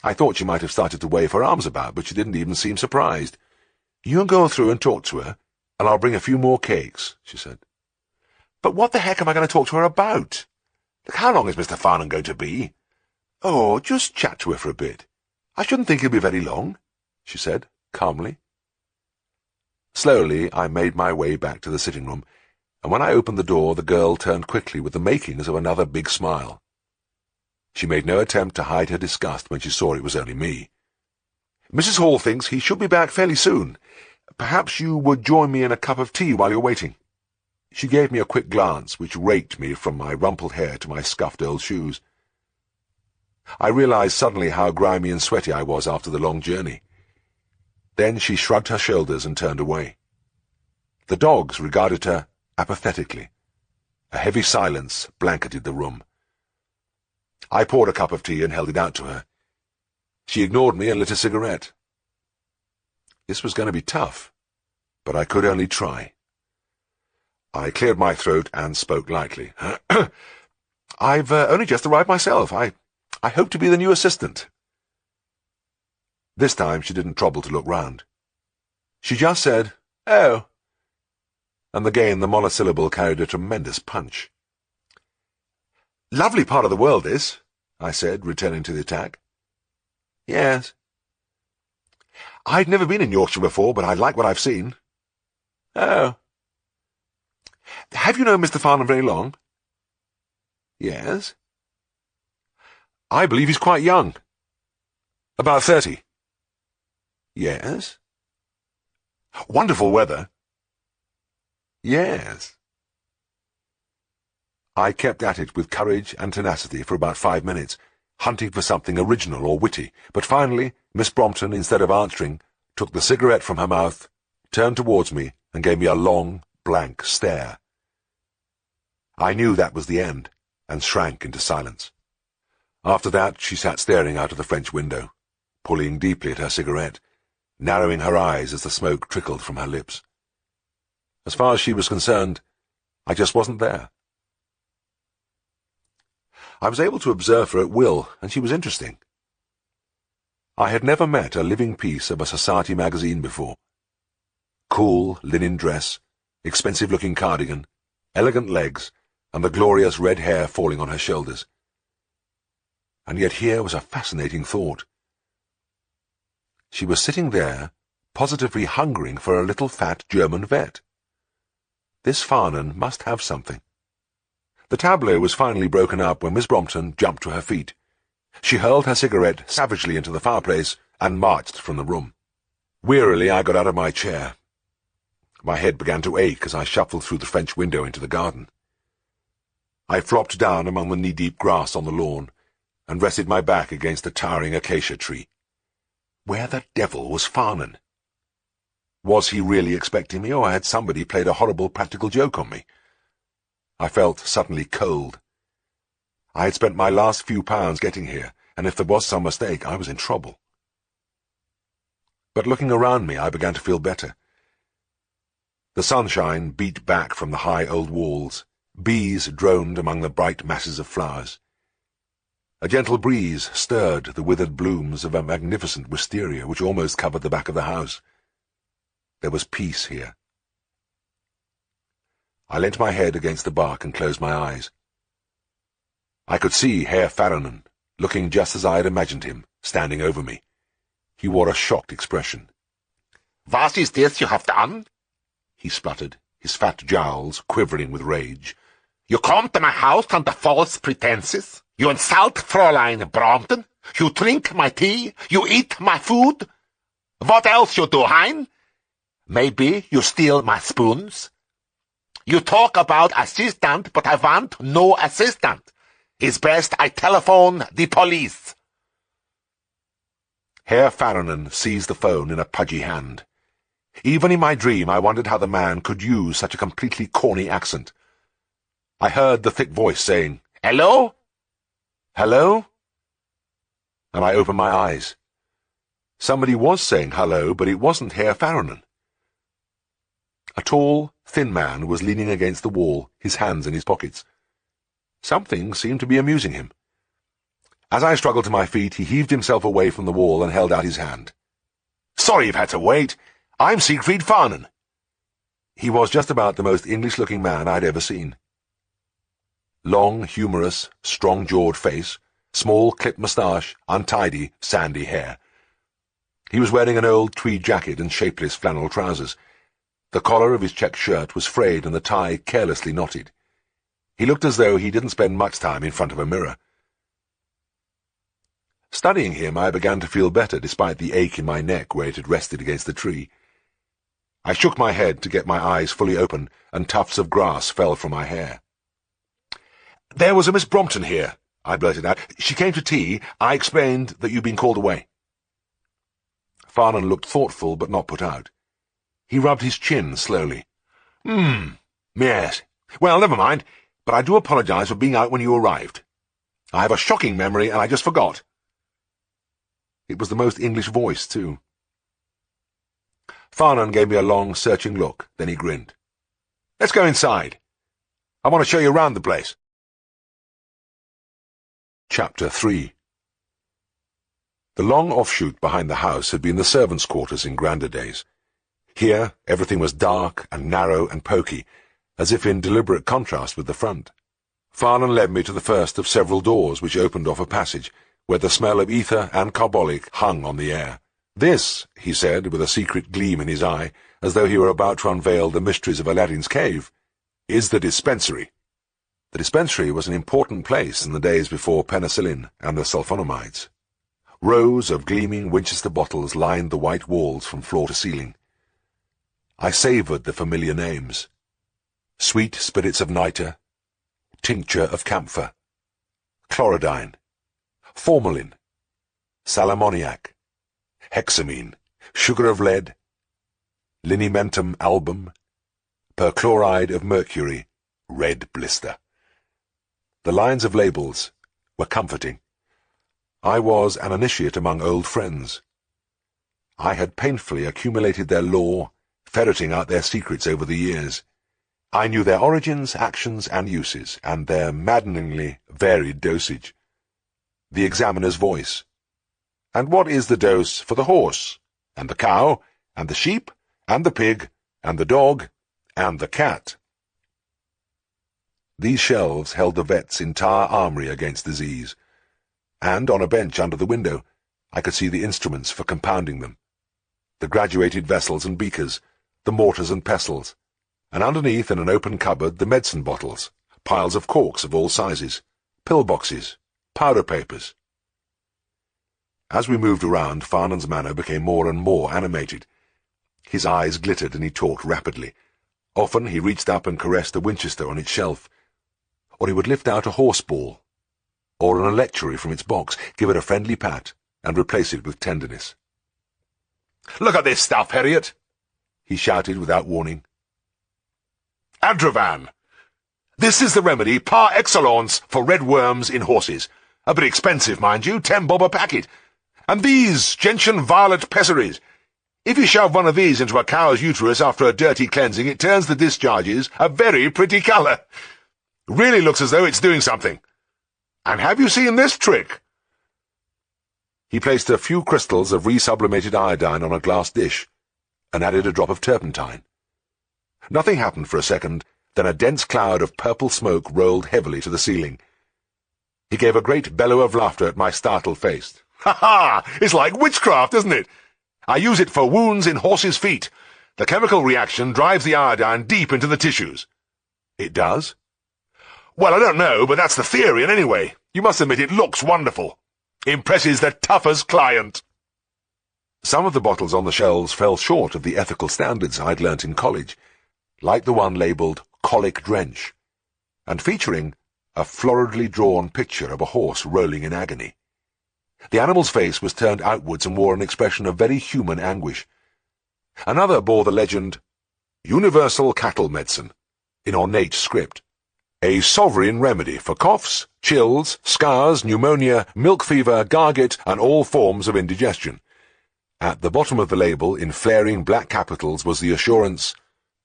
I thought she might have started to wave her arms about, but she didn't even seem surprised. "You go through and talk to her, and I'll bring a few more cakes," she said. "But what the heck am I going to talk to her about? How long is Mr. Farnan going to be?" "Oh, just chat to her for a bit. I shouldn't think he'll be very long," she said, calmly. Slowly I made my way back to the sitting-room, and when I opened the door the girl turned quickly with the makings of another big smile. She made no attempt to hide her disgust when she saw it was only me. "Mrs. Hall thinks he should be back fairly soon. Perhaps you would join me in a cup of tea while you're waiting." She gave me a quick glance which raked me from my rumpled hair to my scuffed old shoes. I realized suddenly how grimy and sweaty I was after the long journey. Then she shrugged her shoulders and turned away. The dogs regarded her apathetically. A heavy silence blanketed the room. I poured a cup of tea and held it out to her. She ignored me and lit a cigarette. This was going to be tough, but I could only try. I cleared my throat and spoke lightly. I've only just arrived myself. I hope to be the new assistant. This time she didn't trouble to look round. She just said, "Oh," and again the monosyllable carried a tremendous punch. "Lovely part of the world, this," I said, returning to the attack. "Yes." "I'd never been in Yorkshire before, but I like what I've seen." "Oh." "Have you known Mr. Farnham very long?" "Yes." "I believe he's quite young." "About 30. "Yes." "Wonderful weather." "Yes." I kept at it with courage and tenacity for about 5 minutes, hunting for something original or witty, but finally Miss Brompton, instead of answering, took the cigarette from her mouth, turned towards me, and gave me a long, blank stare. I knew that was the end, and shrank into silence. After that she sat staring out of the French window, pulling deeply at her cigarette, narrowing her eyes as the smoke trickled from her lips. As far as she was concerned, I just wasn't there. I was able to observe her at will, and she was interesting. I had never met a living piece of a society magazine before. Cool linen dress, expensive-looking cardigan, elegant legs, and the glorious red hair falling on her shoulders. And yet here was a fascinating thought. She was sitting there, positively hungering for a little fat German vet. This Farnham must have something. The tableau was finally broken up when Miss Brompton jumped to her feet. She hurled her cigarette savagely into the fireplace and marched from the room. Wearily I got out of my chair. My head began to ache as I shuffled through the French window into the garden. I flopped down among the knee-deep grass on the lawn and rested my back against a towering acacia tree. Where the devil was Farnham? Was he really expecting me, or had somebody played a horrible practical joke on me? I felt suddenly cold. I had spent my last few pounds getting here, and if there was some mistake, I was in trouble. But looking around me, I began to feel better. The sunshine beat back from the high old walls. Bees droned among the bright masses of flowers. A gentle breeze stirred the withered blooms of a magnificent wisteria which almost covered the back of the house. There was peace here. I leant my head against the bark and closed my eyes. I could see Herr Farnham, looking just as I had imagined him, standing over me. He wore a shocked expression. "What is this you have done?" he spluttered, his fat jowls quivering with rage. "You come to my house under false pretenses. You insult Fräulein Brompton. You drink my tea. You eat my food. What else you do, hein? Maybe you steal my spoons. You talk about assistant, but I want no assistant. It's best I telephone the police." Herr Farnham seized the phone in a pudgy hand. Even in my dream I wondered how the man could use such a completely corny accent. I heard the thick voice saying, "Hello? Hello?" And I opened my eyes. Somebody was saying hello, but it wasn't Herr Farnham. A tall, thin man was leaning against the wall, his hands in his pockets. Something seemed to be amusing him. As I struggled to my feet, he heaved himself away from the wall and held out his hand. "Sorry you've had to wait. I'm Siegfried Farnham." He was just about the most English-looking man I'd ever seen. Long, humorous, strong-jawed face, small clipped moustache, untidy, sandy hair. He was wearing an old tweed jacket and shapeless flannel trousers. The collar of his checked shirt was frayed and the tie carelessly knotted. He looked as though he didn't spend much time in front of a mirror. Studying him, I began to feel better despite the ache in my neck where it had rested against the tree. I shook my head to get my eyes fully open, and tufts of grass fell from my hair. "There was a Miss Brompton here," I blurted out. "She came to tea. I explained that you'd been called away." Farnan looked thoughtful but not put out. He rubbed his chin slowly. Yes. Well, never mind, but I do apologize for being out when you arrived. I have a shocking memory, and I just forgot. It was the most English voice, too. Farnan gave me a long, searching look, then he grinned. Let's go inside. I want to show you around the place. Chapter 3. The long offshoot behind the house had been the servants' quarters in grander days. Here, everything was dark and narrow and poky, as if in deliberate contrast with the front. Farnan led me to the first of several doors which opened off a passage, where the smell of ether and carbolic hung on the air. This, he said, with a secret gleam in his eye, as though he were about to unveil the mysteries of Aladdin's cave, is the dispensary. The dispensary was an important place in the days before penicillin and the sulfonamides. Rows of gleaming Winchester bottles lined the white walls from floor to ceiling. I savoured the familiar names. Sweet spirits of nitre, tincture of camphor, chlorodyne, formalin, salammoniac, hexamine, sugar of lead, liniment album, perchloride of mercury, red blister. The lines of labels were comforting. I was an initiate among old friends. I had painfully accumulated their lore, ferreting out their secrets over the years. I knew their origins, actions, and uses, and their maddeningly varied dosage. The examiner's voice. And what is the dose for the horse, and the cow, and the sheep, and the pig, and the dog, and the cat? These shelves held the vet's entire armoury against disease, and on a bench under the window I could see the instruments for compounding them, the graduated vessels and beakers, the mortars and pestles, and underneath in an open cupboard the medicine bottles, piles of corks of all sizes, pill-boxes, powder papers. As we moved around, Farnan's manner became more and more animated. His eyes glittered and he talked rapidly. Often he reached up and caressed a Winchester on its shelf, or he would lift out a horseball, or an electuary from its box, give it a friendly pat, and replace it with tenderness. "Look at this stuff, Herriot!" he shouted without warning. "Adravan! This is the remedy par excellence for red worms in horses. A bit expensive, mind you, 10 bob a packet. And these gentian violet pessaries. If you shove one of these into a cow's uterus after a dirty cleansing, it turns the discharges a very pretty colour. Really looks as though it's doing something. And have you seen this trick?" He placed a few crystals of resublimated iodine on a glass dish, and added a drop of turpentine. Nothing happened for a second, then a dense cloud of purple smoke rolled heavily to the ceiling. He gave a great bellow of laughter at my startled face. "Ha-ha! It's like witchcraft, isn't it? I use it for wounds in horses' feet. The chemical reaction drives the iodine deep into the tissues." "It does?" "Well, I don't know, but that's the theory, and anyway, you must admit it looks wonderful. Impresses the toughest client." Some of the bottles on the shelves fell short of the ethical standards I'd learnt in college, like the one labelled Colic Drench, and featuring a floridly drawn picture of a horse rolling in agony. The animal's face was turned outwards and wore an expression of very human anguish. Another bore the legend, Universal Cattle Medicine, in ornate script. A sovereign remedy for coughs, chills, scars, pneumonia, milk fever, gargit, and all forms of indigestion. At the bottom of the label, in flaring black capitals, was the assurance,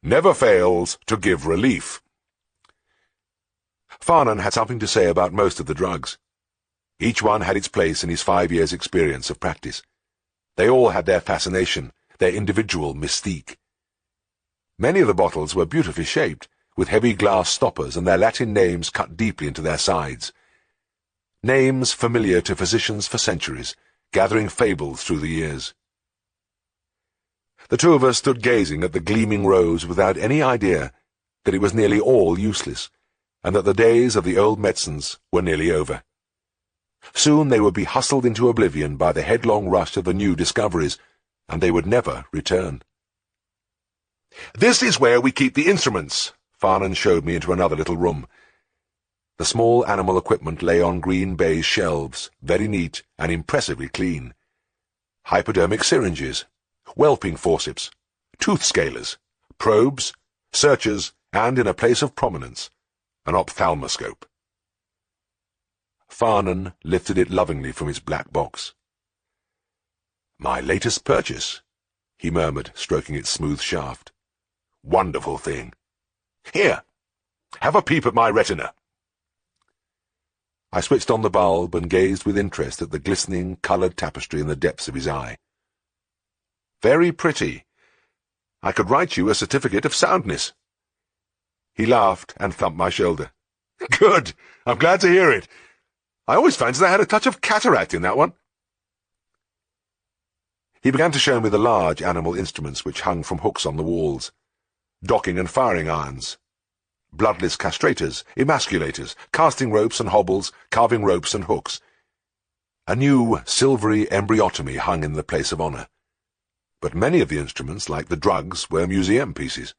"Never fails to give relief." Farnan had something to say about most of the drugs. Each one had its place in his 5 years' experience of practice. They all had their fascination, their individual mystique. Many of the bottles were beautifully shaped, with heavy glass stoppers and their Latin names cut deeply into their sides. Names familiar to physicians for centuries, gathering fables through the years. The two of us stood gazing at the gleaming rows without any idea that it was nearly all useless, and that the days of the old medicines were nearly over. Soon they would be hustled into oblivion by the headlong rush of the new discoveries, and they would never return. "This is where we keep the instruments." Farnan showed me into another little room. The small animal equipment lay on green baize shelves, very neat and impressively clean. hypodermic syringes, whelping forceps, tooth scalers, probes, searchers, and, in a place of prominence, an ophthalmoscope. Farnan lifted it lovingly from its black box. "My latest purchase," he murmured, stroking its smooth shaft. "Wonderful thing. Here, have a peep at my retina." I switched on the bulb and gazed with interest at the glistening, coloured tapestry in the depths of his eye. "Very pretty. I could write you a certificate of soundness." He laughed and thumped my shoulder. "Good! I'm glad to hear it. I always fancied I had a touch of cataract in that one." He began to show me the large animal instruments which hung from hooks on the walls. Docking and firing irons, bloodless castrators, emasculators, casting ropes and hobbles, carving ropes and hooks. A new silvery embryotomy hung in the place of honour. But many of the instruments, like the drugs, were museum pieces.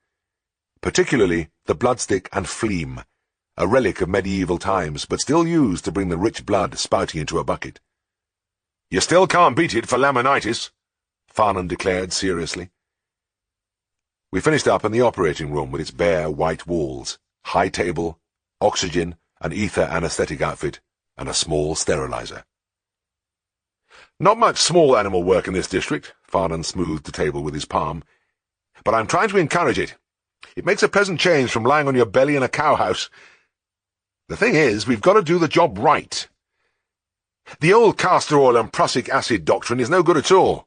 Particularly the bloodstick and phlegm, a relic of medieval times, but still used to bring the rich blood spouting into a bucket. "You still can't beat it for laminitis," Farnan declared seriously. We finished up in the operating room with its bare white walls, high table, oxygen, an ether anesthetic outfit, and a small sterilizer. "Not much small animal work in this district," Farnan smoothed the table with his palm, "but I'm trying to encourage it. It makes a pleasant change from lying on your belly in a cowhouse. The thing is, we've got to do the job right. The old castor oil and prussic acid doctrine is no good at all.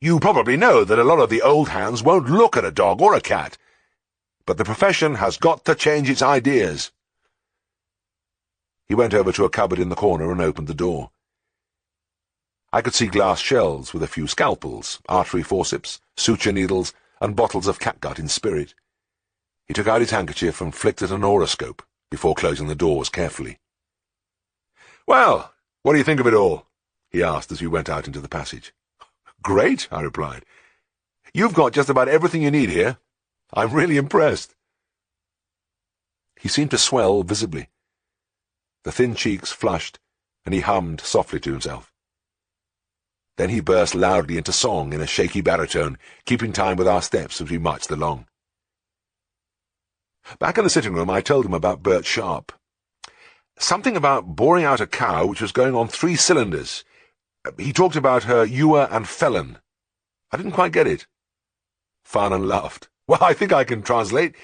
You probably know that a lot of the old hands won't look at a dog or a cat, but the profession has got to change its ideas." He went over to a cupboard in the corner and opened the door. I could see glass shelves with a few scalpels, artery forceps, suture needles, and bottles of catgut in spirit. He took out his handkerchief and flicked at an oroscope before closing the doors carefully. "Well, what do you think of it all?" he asked as we went out into the passage. "Great," I replied. "You've got just about everything you need here. I'm really impressed." He seemed to swell visibly. The thin cheeks flushed, and he hummed softly to himself. Then he burst loudly into song in a shaky baritone, keeping time with our steps as we marched along. Back in the sitting room, I told him about Bert Sharp. Something about boring out a cow which was going on 3 cylinders. He talked about her ewer and felon. I didn't quite get it. Farnan laughed. "Well, I think I can translate.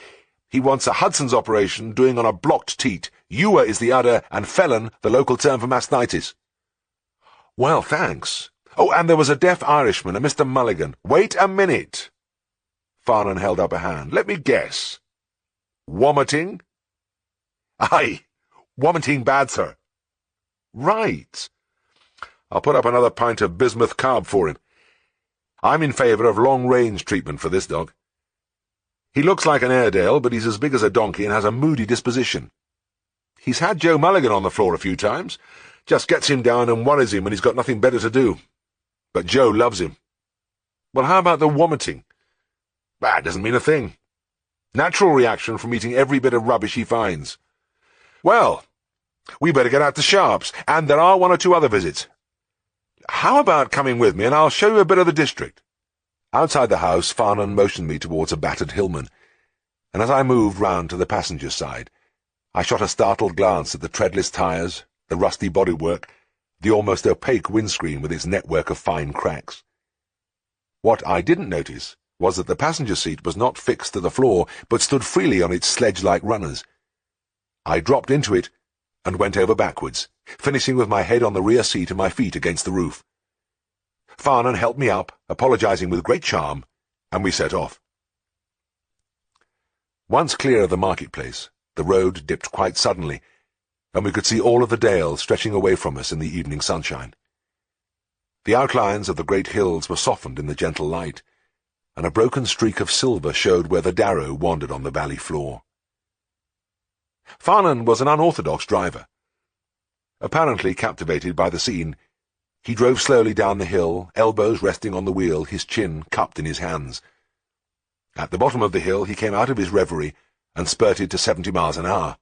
He wants a Hudson's operation doing on a blocked teat. Ewer is the udder, and felon the local term for mastitis." "Well, thanks. Oh, and there was a deaf Irishman, a Mr. Mulligan." "Wait a minute." Farnan held up a hand. "Let me guess. Vomiting?" "Aye, vomiting bad, sir." "Right. I'll put up another pint of bismuth carb for him. I'm in favour of long-range treatment for this dog. He looks like an Airedale, but he's as big as a donkey and has a moody disposition. He's had Joe Mulligan on the floor a few times. Just gets him down and worries him when he's got nothing better to do. But Joe loves him." "Well, how about the vomiting?" "That doesn't mean a thing. Natural reaction from eating every bit of rubbish he finds." "Well, we better get out to Sharp's, and there are 1 or 2 other visits. How about coming with me, and I'll show you a bit of the district?" Outside the house, Farnan motioned me towards a battered hillman, and as I moved round to the passenger's side, I shot a startled glance at the treadless tyres, the rusty bodywork, the almost opaque windscreen with its network of fine cracks. What I didn't notice was that the passenger seat was not fixed to the floor, but stood freely on its sledge-like runners. I dropped into it and went over backwards, finishing with my head on the rear seat and my feet against the roof. Farnan helped me up, apologizing with great charm, and we set off. Once clear of the marketplace, the road dipped quite suddenly, and we could see all of the dale stretching away from us in the evening sunshine. The outlines of the great hills were softened in the gentle light, and a broken streak of silver showed where the Darrow wandered on the valley floor. Farnan was an unorthodox driver. Apparently captivated by the scene, he drove slowly down the hill, elbows resting on the wheel, his chin cupped in his hands. At the bottom of the hill he came out of his reverie and spurted to 70 miles an hour.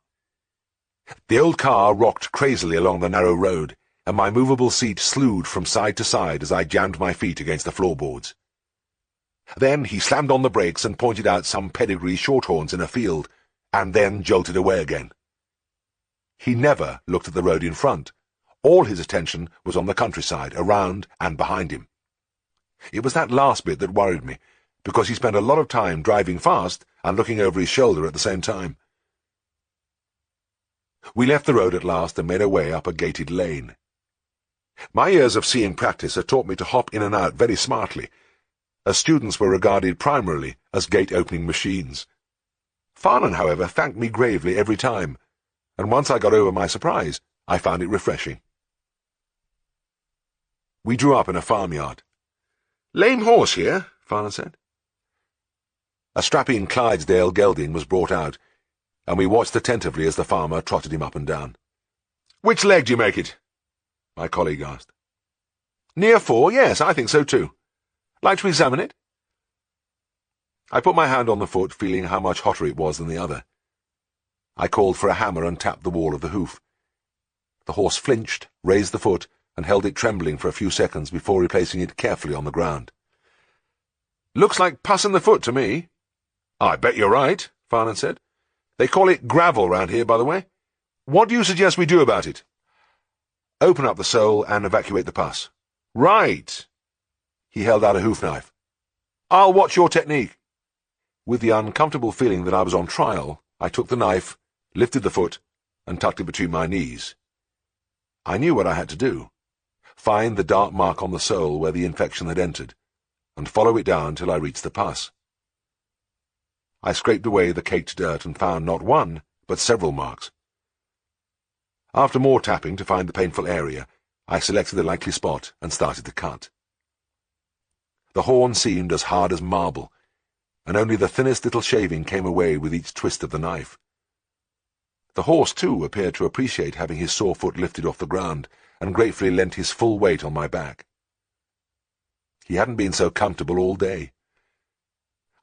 The old car rocked crazily along the narrow road, and my movable seat slewed from side to side as I jammed my feet against the floorboards. Then he slammed on the brakes and pointed out some pedigree shorthorns in a field, and then jolted away again. He never looked at the road in front. All his attention was on the countryside, around and behind him. It was that last bit that worried me, because he spent a lot of time driving fast and looking over his shoulder at the same time. We left the road at last and made our way up a gated lane. My years of seeing practice had taught me to hop in and out very smartly, as students were regarded primarily as gate-opening machines. Farnan, however, thanked me gravely every time, and once I got over my surprise, I found it refreshing. We drew up in a farmyard. "Lame horse here," Farnan said. A strapping Clydesdale gelding was brought out, and we watched attentively as the farmer trotted him up and down. "Which leg do you make it?" my colleague asked. "Near 4, yes, I think so too. Like to examine it?" I put my hand on the foot, feeling how much hotter it was than the other. I called for a hammer and tapped the wall of the hoof. The horse flinched, raised the foot, and held it trembling for a few seconds before replacing it carefully on the ground. "Looks like pus in the foot to me." "I bet you're right," Farnan said. "They call it gravel round here, by the way. What do you suggest we do about it?" "Open up the sole and evacuate the pus." "Right." He held out a hoof knife. "I'll watch your technique." With the uncomfortable feeling that I was on trial, I took the knife, lifted the foot, and tucked it between my knees. I knew what I had to do. Find the dark mark on the sole where the infection had entered, and follow it down till I reached the pus. I scraped away the caked dirt and found not one, but several marks. After more tapping to find the painful area, I selected the likely spot and started to cut. The horn seemed as hard as marble, and only the thinnest little shaving came away with each twist of the knife. The horse, too, appeared to appreciate having his sore foot lifted off the ground, and gratefully lent his full weight on my back. He hadn't been so comfortable all day.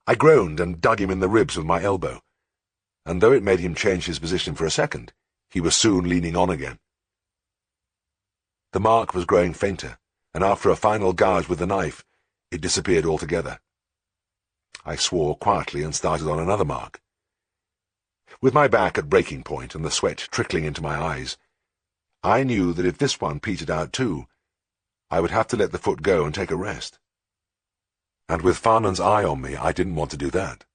I groaned and dug him in the ribs with my elbow, and though it made him change his position for a second, he was soon leaning on again. The mark was growing fainter, and after a final gouge with the knife, it disappeared altogether. I swore quietly and started on another mark. With my back at breaking point and the sweat trickling into my eyes, I knew that if this one petered out too, I would have to let the foot go and take a rest. And with Farnan's eye on me, I didn't want to do that.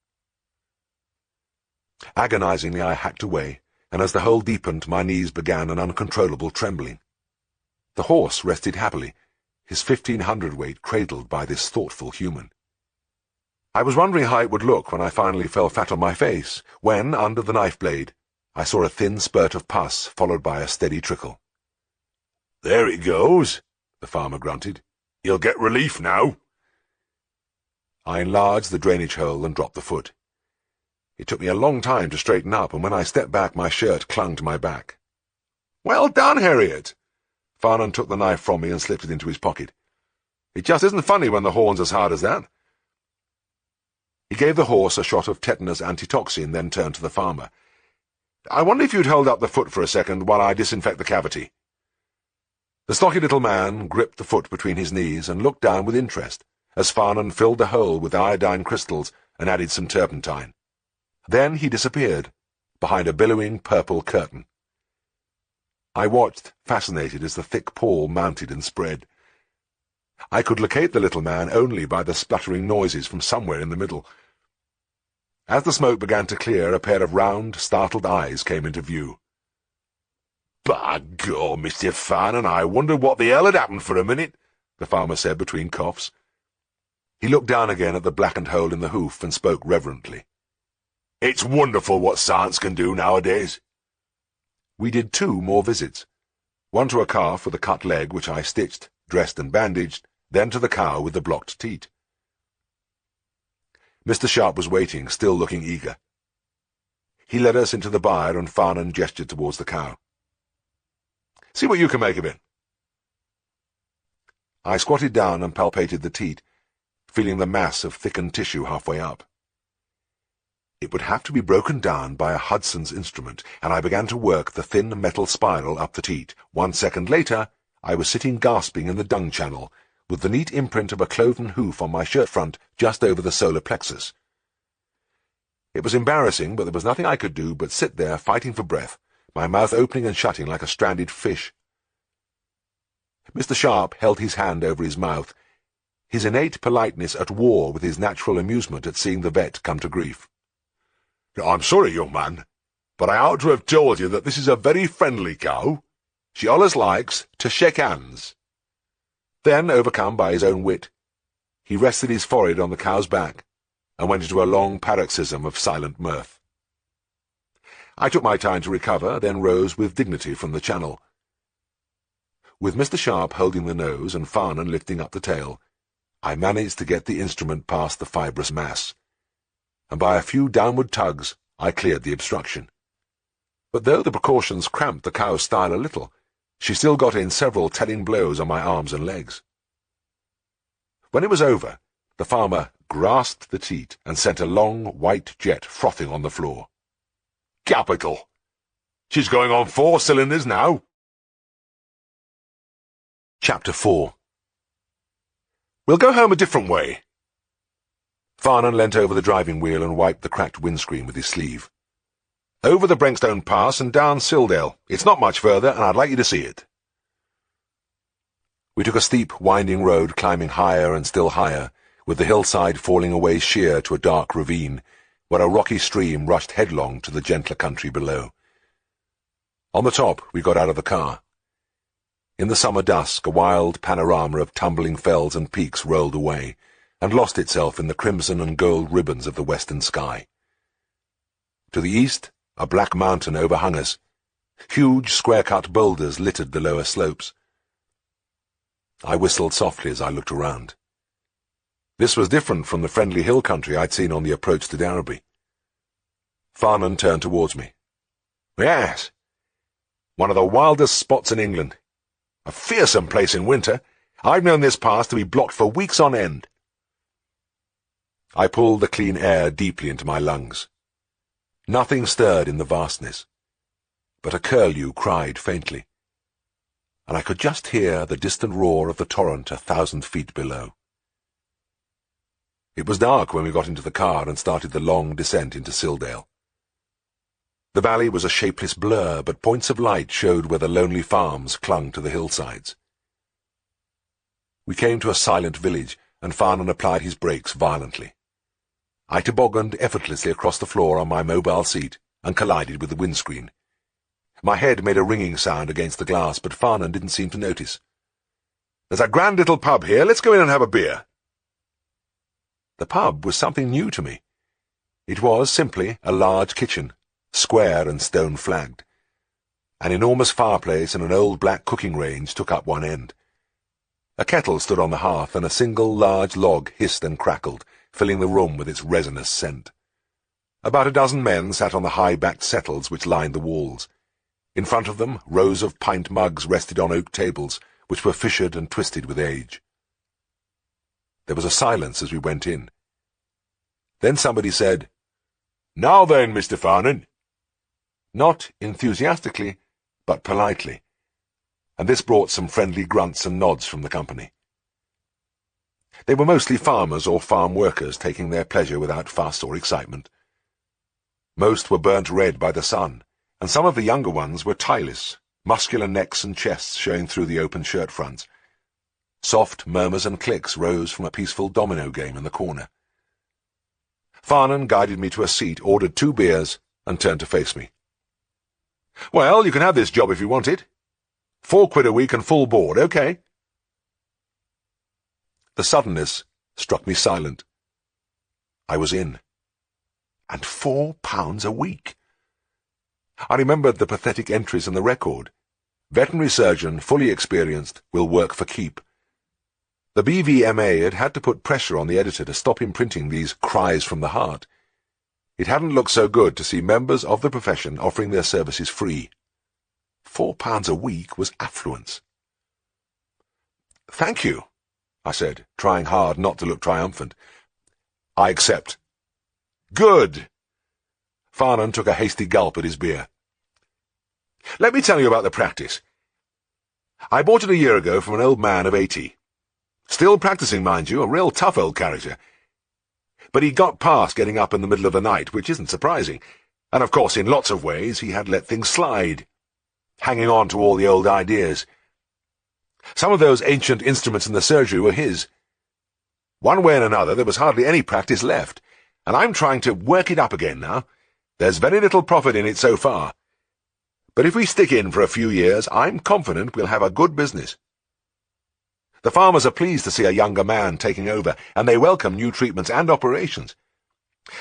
Agonizingly, I hacked away, and as the hole deepened, my knees began an uncontrollable trembling. The horse rested happily, his 1,500 weight cradled by this thoughtful human. I was wondering how it would look when I finally fell flat on my face, when, under the knife blade, I saw a thin spurt of pus followed by a steady trickle. "There it goes," the farmer grunted. "You'll get relief now." I enlarged the drainage hole and dropped the foot. It took me a long time to straighten up, and when I stepped back, my shirt clung to my back. "Well done, Herriot!" Farnan took the knife from me and slipped it into his pocket. "It just isn't funny when the horn's as hard as that." He gave the horse a shot of tetanus antitoxin, then turned to the farmer. "I wonder if you'd hold up the foot for a second while I disinfect the cavity." The stocky little man gripped the foot between his knees and looked down with interest as Farnan filled the hole with iodine crystals and added some turpentine. Then he disappeared, behind a billowing purple curtain. I watched, fascinated, as the thick pall mounted and spread. I could locate the little man only by the spluttering noises from somewhere in the middle. As the smoke began to clear, a pair of round, startled eyes came into view. "By God, Mr. Farnan, I wondered what the hell had happened for a minute," the farmer said between coughs. He looked down again at the blackened hole in the hoof and spoke reverently. "It's wonderful what science can do nowadays." We did 2 more visits, one to a calf with a cut leg, which I stitched, dressed and bandaged, then to the cow with the blocked teat. Mr. Sharp was waiting, still looking eager. He led us into the byre, and Farnan gestured towards the cow. "See what you can make of it." I squatted down and palpated the teat, feeling the mass of thickened tissue halfway up. It would have to be broken down by a Hudson's instrument, and I began to work the thin metal spiral up the teat. 1 second later, I was sitting gasping in the dung channel, with the neat imprint of a cloven hoof on my shirt front just over the solar plexus. It was embarrassing, but there was nothing I could do but sit there fighting for breath, my mouth opening and shutting like a stranded fish. Mr. Sharp held his hand over his mouth, his innate politeness at war with his natural amusement at seeing the vet come to grief. "I'm sorry, young man, but I ought to have told you that this is a very friendly cow. She allus likes to shake hands." Then, overcome by his own wit, he rested his forehead on the cow's back and went into a long paroxysm of silent mirth. I took my time to recover, then rose with dignity from the channel. With Mr. Sharp holding the nose and Farnan lifting up the tail, I managed to get the instrument past the fibrous mass, and by a few downward tugs I cleared the obstruction. But though the precautions cramped the cow's style a little, she still got in several telling blows on my arms and legs. When it was over, the farmer grasped the teat and sent a long white jet frothing on the floor. "Capital! She's going on 4 cylinders now." Chapter 4. "We'll go home a different way." Farnan leant over the driving wheel and wiped the cracked windscreen with his sleeve. "Over the Brenkstone Pass and down Silldale. It's not much further, and I'd like you to see it." We took a steep, winding road climbing higher and still higher, with the hillside falling away sheer to a dark ravine, where a rocky stream rushed headlong to the gentler country below. On the top we got out of the car. In the summer dusk a wild panorama of tumbling fells and peaks rolled away, and lost itself in the crimson and gold ribbons of the western sky. To the east a black mountain overhung us. Huge square-cut boulders littered the lower slopes. I whistled softly as I looked around. This was different from the friendly hill country I'd seen on the approach to Darrowby. Farnan turned towards me. "Yes, one of the wildest spots in England. A fearsome place in winter. I've known this pass to be blocked for weeks on end." I pulled the clean air deeply into my lungs. Nothing stirred in the vastness, but a curlew cried faintly, and I could just hear the distant roar of the torrent 1,000 feet below. It was dark when we got into the car and started the long descent into Silldale. The valley was a shapeless blur, but points of light showed where the lonely farms clung to the hillsides. We came to a silent village, and Farnan applied his brakes violently. I tobogganed effortlessly across the floor on my mobile seat and collided with the windscreen. My head made a ringing sound against the glass, but Farnan didn't seem to notice. "There's a grand little pub here. Let's go in and have a beer." The pub was something new to me. It was simply a large kitchen, square and stone-flagged. An enormous fireplace and an old black cooking range took up one end. A kettle stood on the hearth, and a single large log hissed and crackled, filling the room with its resinous scent. About a dozen men sat on the high-backed settles which lined the walls. In front of them, rows of pint mugs rested on oak tables, which were fissured and twisted with age. There was a silence as we went in. Then somebody said, "Now then, Mr. Farnan." Not enthusiastically, but politely, and this brought some friendly grunts and nods from the company. They were mostly farmers or farm workers taking their pleasure without fuss or excitement. Most were burnt red by the sun, and some of the younger ones were tieless, muscular necks and chests showing through the open shirt fronts. Soft murmurs and clicks rose from a peaceful domino game in the corner. Farnan guided me to a seat, ordered 2 beers, and turned to face me. "Well, you can have this job if you want it. £4 a week and full board, okay?" The suddenness struck me silent. I was in. And £4 a week! I remembered the pathetic entries in the record. Veterinary surgeon, fully experienced, will work for keep. The BVMA had had to put pressure on the editor to stop him printing these cries from the heart. It hadn't looked so good to see members of the profession offering their services free. £4 a week was affluence. "Thank you," I said, trying hard not to look triumphant. "I accept." "Good." Farnan took a hasty gulp at his beer. "Let me tell you about the practice. I bought it a year ago from an old man of 80. Still practicing, mind you, a real tough old character. But he got past getting up in the middle of the night, which isn't surprising. And of course, in lots of ways, he had let things slide, hanging on to all the old ideas. Some of those ancient instruments in the surgery were his. One way and another, there was hardly any practice left, and I'm trying to work it up again now. There's very little profit in it so far. But if we stick in for a few years, I'm confident we'll have a good business. The farmers are pleased to see a younger man taking over, and they welcome new treatments and operations.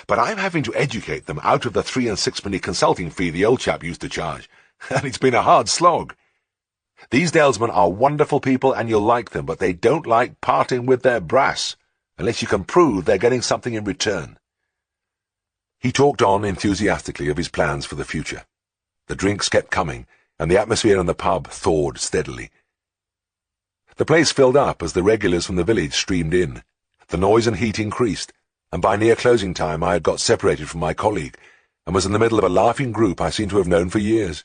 But I'm having to educate them out of the 3 and 6penny consulting fee the old chap used to charge, and it's been a hard slog. These Dalesmen are wonderful people, and you'll like them, but they don't like parting with their brass, unless you can prove they're getting something in return. He talked on enthusiastically of his plans for the future. The drinks kept coming, and the atmosphere in the pub thawed steadily. The place filled up as the regulars from the village streamed in. The noise and heat increased, and by near closing time I had got separated from my colleague, and was in the middle of a laughing group I seemed to have known for years.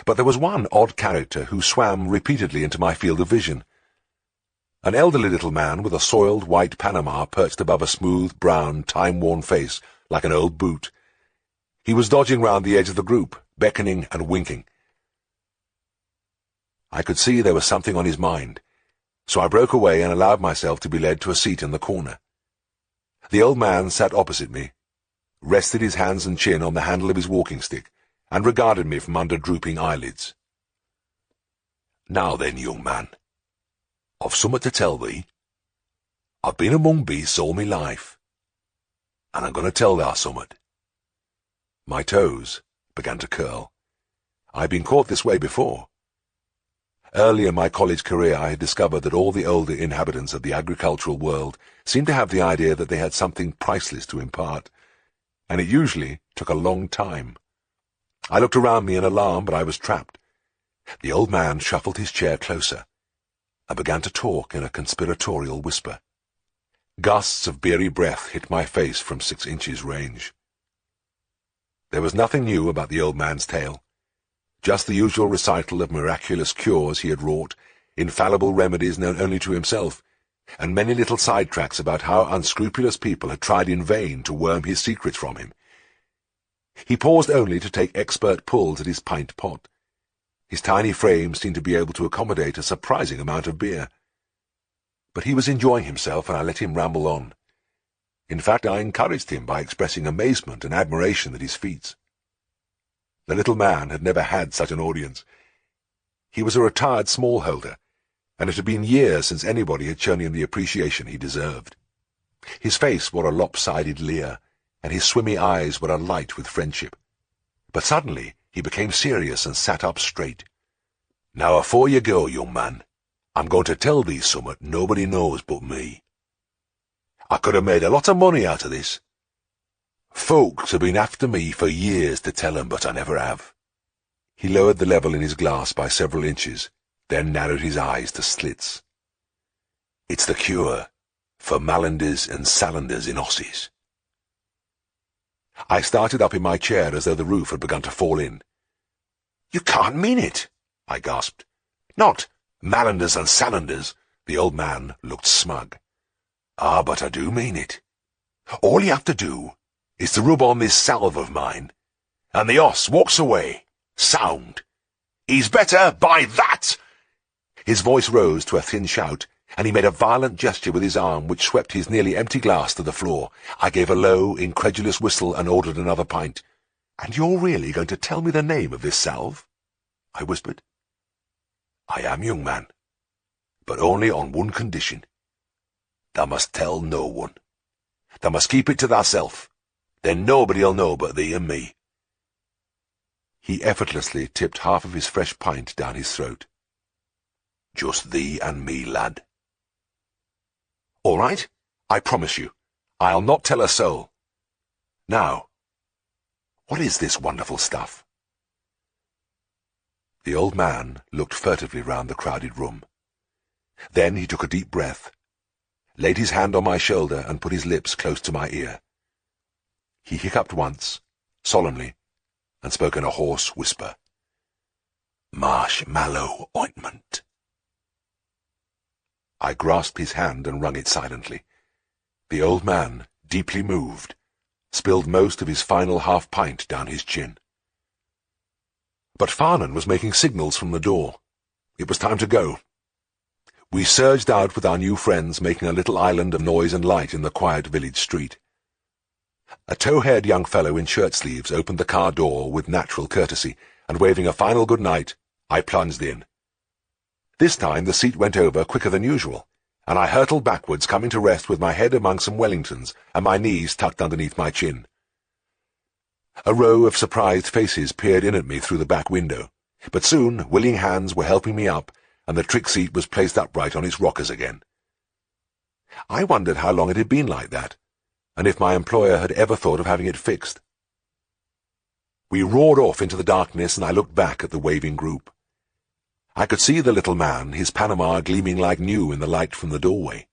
But there was one odd character who swam repeatedly into my field of vision. An elderly little man with a soiled white Panama perched above a smooth, brown, time-worn face like an old boot. He was dodging round the edge of the group, beckoning and winking. I could see there was something on his mind, so I broke away and allowed myself to be led to a seat in the corner. The old man sat opposite me, rested his hands and chin on the handle of his walking-stick, and regarded me from under drooping eyelids. "Now then, young man, I've summat to tell thee. I've been among beasts all my life, and I'm going to tell thou summat." My toes began to curl. I'd been caught this way before. Early in my college career I had discovered that all the older inhabitants of the agricultural world seemed to have the idea that they had something priceless to impart, and it usually took a long time. I looked around me in alarm, but I was trapped. The old man shuffled his chair closer, and began to talk in a conspiratorial whisper. Gusts of beery breath hit my face from 6 inches range. There was nothing new about the old man's tale, just the usual recital of miraculous cures he had wrought, infallible remedies known only to himself, and many little sidetracks about how unscrupulous people had tried in vain to worm his secrets from him. He paused only to take expert pulls at his pint pot. His tiny frame seemed to be able to accommodate a surprising amount of beer. But he was enjoying himself, and I let him ramble on. In fact, I encouraged him by expressing amazement and admiration at his feats. The little man had never had such an audience. He was a retired smallholder, and it had been years since anybody had shown him the appreciation he deserved. His face wore a lopsided leer, and his swimmy eyes were alight with friendship. But suddenly he became serious and sat up straight. "Now, afore you go, young man, I'm going to tell thee summat nobody knows but me. I could have made a lot of money out of this. Folks have been after me for years to tell 'em, but I never have." He lowered the level in his glass by several inches, then narrowed his eyes to slits. "It's the cure for malanders and salanders in 'osses." I started up in my chair as though the roof had begun to fall in. "You can't mean it," I gasped. "Not malanders and salanders." The old man looked smug. "Ah, but I do mean it. All you have to do is to rub on this salve of mine, and the 'oss walks away, sound. He's better by that!" His voice rose to a thin shout, and he made a violent gesture with his arm which swept his nearly empty glass to the floor. I gave a low, incredulous whistle and ordered another pint. "And you're really going to tell me the name of this salve?" I whispered. "I am, young man, but only on one condition. Thou must tell no one. Thou must keep it to thyself. Then nobody'll know but thee and me." He effortlessly tipped half of his fresh pint down his throat. "Just thee and me, lad." "All right, I promise you. I'll not tell a soul. Now, what is this wonderful stuff?" The old man looked furtively round the crowded room. Then he took a deep breath, laid his hand on my shoulder, and put his lips close to my ear. He hiccuped once, solemnly, and spoke in a hoarse whisper. Marshmallow ointment. I grasped his hand and wrung it silently. The old man, deeply moved, spilled most of his final half-pint down his chin. But Farnan was making signals from the door. It was time to go. We surged out with our new friends, making a little island of noise and light in the quiet village street. A tow-haired young fellow in shirt-sleeves opened the car door with natural courtesy, and waving a final good night, I plunged in. This time the seat went over quicker than usual, and I hurtled backwards, coming to rest with my head among some Wellingtons and my knees tucked underneath my chin. A row of surprised faces peered in at me through the back window, but soon willing hands were helping me up, and the trick seat was placed upright on its rockers again. I wondered how long it had been like that, and if my employer had ever thought of having it fixed. We roared off into the darkness, and I looked back at the waving group. I could see the little man, his Panama gleaming like new in the light from the doorway.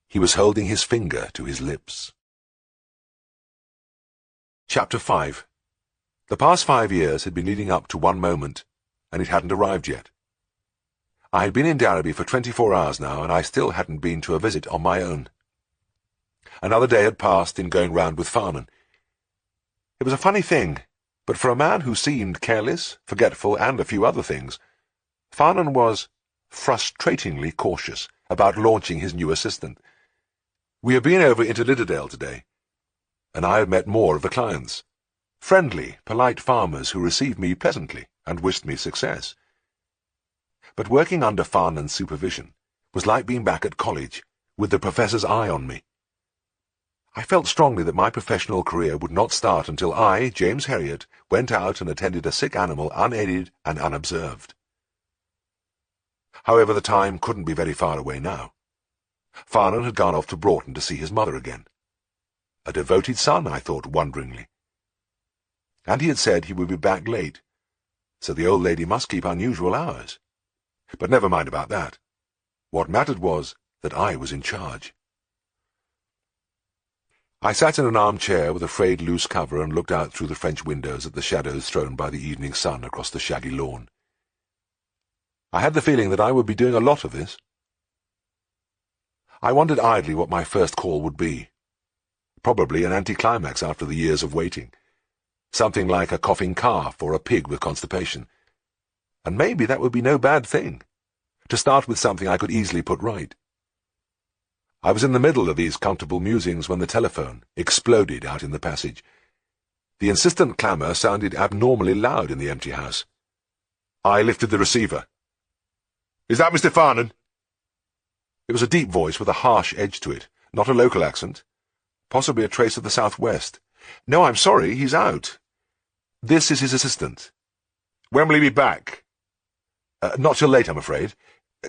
He was holding his finger to his lips. Chapter 5. The past 5 years had been leading up to one moment, and it hadn't arrived yet. I had been in Darrowby for 24 hours now, and I still hadn't been to a visit on my own. Another day had passed in going round with Farnan. It was a funny thing, but for a man who seemed careless, forgetful, and a few other things, Farnan was frustratingly cautious about launching his new assistant. We had been over into Lidderdale today, and I had met more of the clients. Friendly, polite farmers who received me pleasantly and wished me success. But working under Farnan's supervision was like being back at college, with the professor's eye on me. I felt strongly that my professional career would not start until I, James Herriot, went out and attended a sick animal unaided and unobserved. However, the time couldn't be very far away now. Farnan had gone off to Broughton to see his mother again. A devoted son, I thought wonderingly. And he had said he would be back late, so the old lady must keep unusual hours. But never mind about that. What mattered was that I was in charge. I sat in an armchair with a frayed loose cover and looked out through the French windows at the shadows thrown by the evening sun across the shaggy lawn. I had the feeling that I would be doing a lot of this. I wondered idly what my first call would be. Probably an anticlimax after the years of waiting. Something like a coughing calf or a pig with constipation. And maybe that would be no bad thing, to start with something I could easily put right. I was in the middle of these comfortable musings when the telephone exploded out in the passage. The insistent clamour sounded abnormally loud in the empty house. I lifted the receiver. "Is that Mr. Farnan?" It was a deep voice with a harsh edge to it, not a local accent. Possibly a trace of the southwest. "No, I'm sorry, he's out. This is his assistant." "When will he be back?" Not till late, I'm afraid.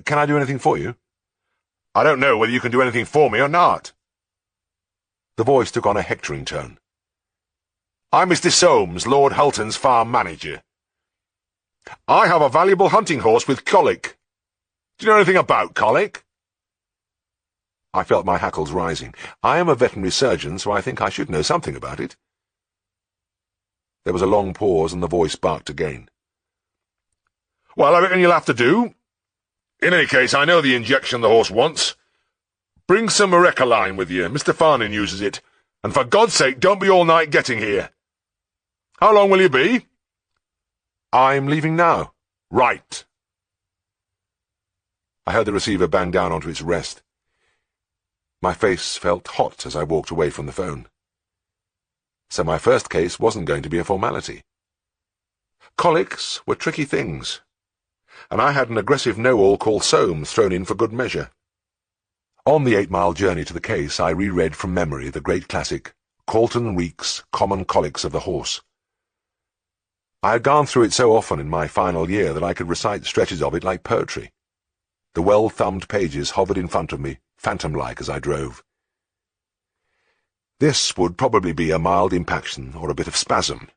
Can I do anything for you?" "I don't know whether you can do anything for me or not." The voice took on a hectoring tone. "I'm Mr. Soames, Lord Hulton's farm manager. I have a valuable hunting horse with colic. Do you know anything about colic?" I felt my hackles rising. I am a veterinary surgeon, so I think I should know something about it. There was a long pause, and the voice barked again. "Well, I reckon you'll have to do. In any case, I know the injection the horse wants. Bring some Arecaline with you. Mr. Farnan uses it. And for God's sake, don't be all night getting here. How long will you be?" "I'm leaving now." "Right." I heard the receiver bang down onto its rest. My face felt hot as I walked away from the phone. So my first case wasn't going to be a formality. Colics were tricky things, and I had an aggressive know-all called Soames thrown in for good measure. On the 8-mile journey to the case, I reread from memory the great classic, Calton Week's Common Colics of the Horse. I had gone through it so often in my final year that I could recite stretches of it like poetry. The well-thumbed pages hovered in front of me, phantom-like, as I drove. This would probably be a mild impaction or a bit of spasm.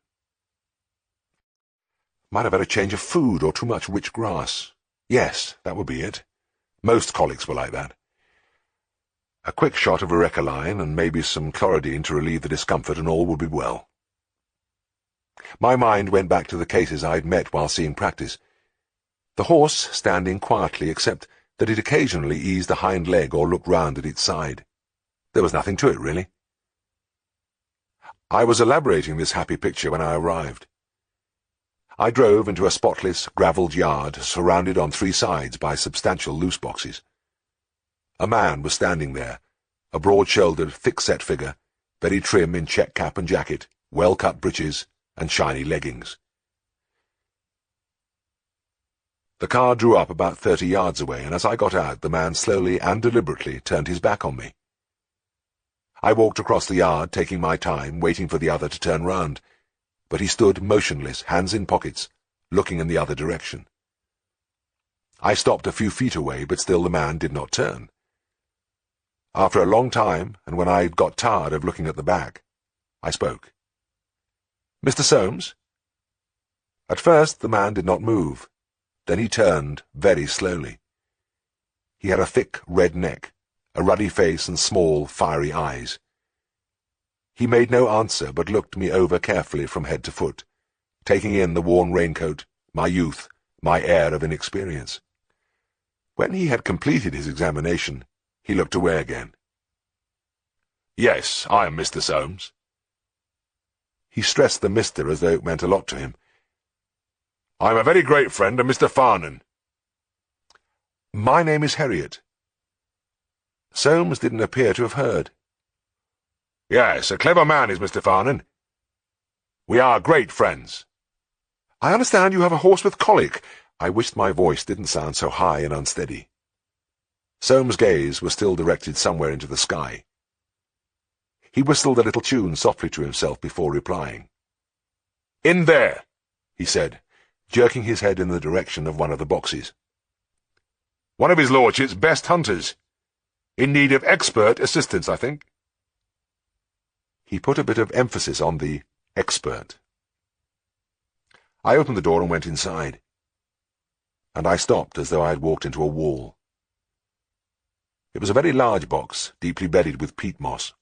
Might have had a change of food or too much rich grass. Yes, that would be it. Most colics were like that. A quick shot of Arecaline and maybe some chlorodyne to relieve the discomfort, and all would be well. My mind went back to the cases I had met while seeing practice, the horse standing quietly except that it occasionally eased a hind leg or looked round at its side. There was nothing to it, really. I was elaborating this happy picture when I arrived. I drove into a spotless, gravelled yard surrounded on three sides by substantial loose boxes. A man was standing there, a broad-shouldered, thick-set figure, very trim in check cap and jacket, well-cut breeches, and shiny leggings. The car drew up about 30 yards away, and as I got out, the man slowly and deliberately turned his back on me. I walked across the yard, taking my time, waiting for the other to turn round, but he stood motionless, hands in pockets, looking in the other direction. I stopped a few feet away, but still the man did not turn. After a long time, and when I got tired of looking at the back, I spoke. "Mr. Soames?" At first the man did not move. Then he turned very slowly. He had a thick red neck, a ruddy face and small, fiery eyes. He made no answer, but looked me over carefully from head to foot, taking in the worn raincoat, my youth, my air of inexperience. When he had completed his examination, he looked away again. "Yes, I am Mr. Soames." He stressed the Mr. as though it meant a lot to him. "I am a very great friend of Mr. Farnan." "My name is Herriot." Soames didn't appear to have heard. "Yes, a clever man is Mr. Farnan. We are great friends." "I understand you have a horse with colic." I wished my voice didn't sound so high and unsteady. Soames' gaze was still directed somewhere into the sky. He whistled a little tune softly to himself before replying. "In there," he said, jerking his head in the direction of one of the boxes. "One of his lordship's best hunters. In need of expert assistance, I think." He put a bit of emphasis on the expert. I opened the door and went inside. And I stopped as though I had walked into a wall. It was a very large box, deeply bedded with peat moss.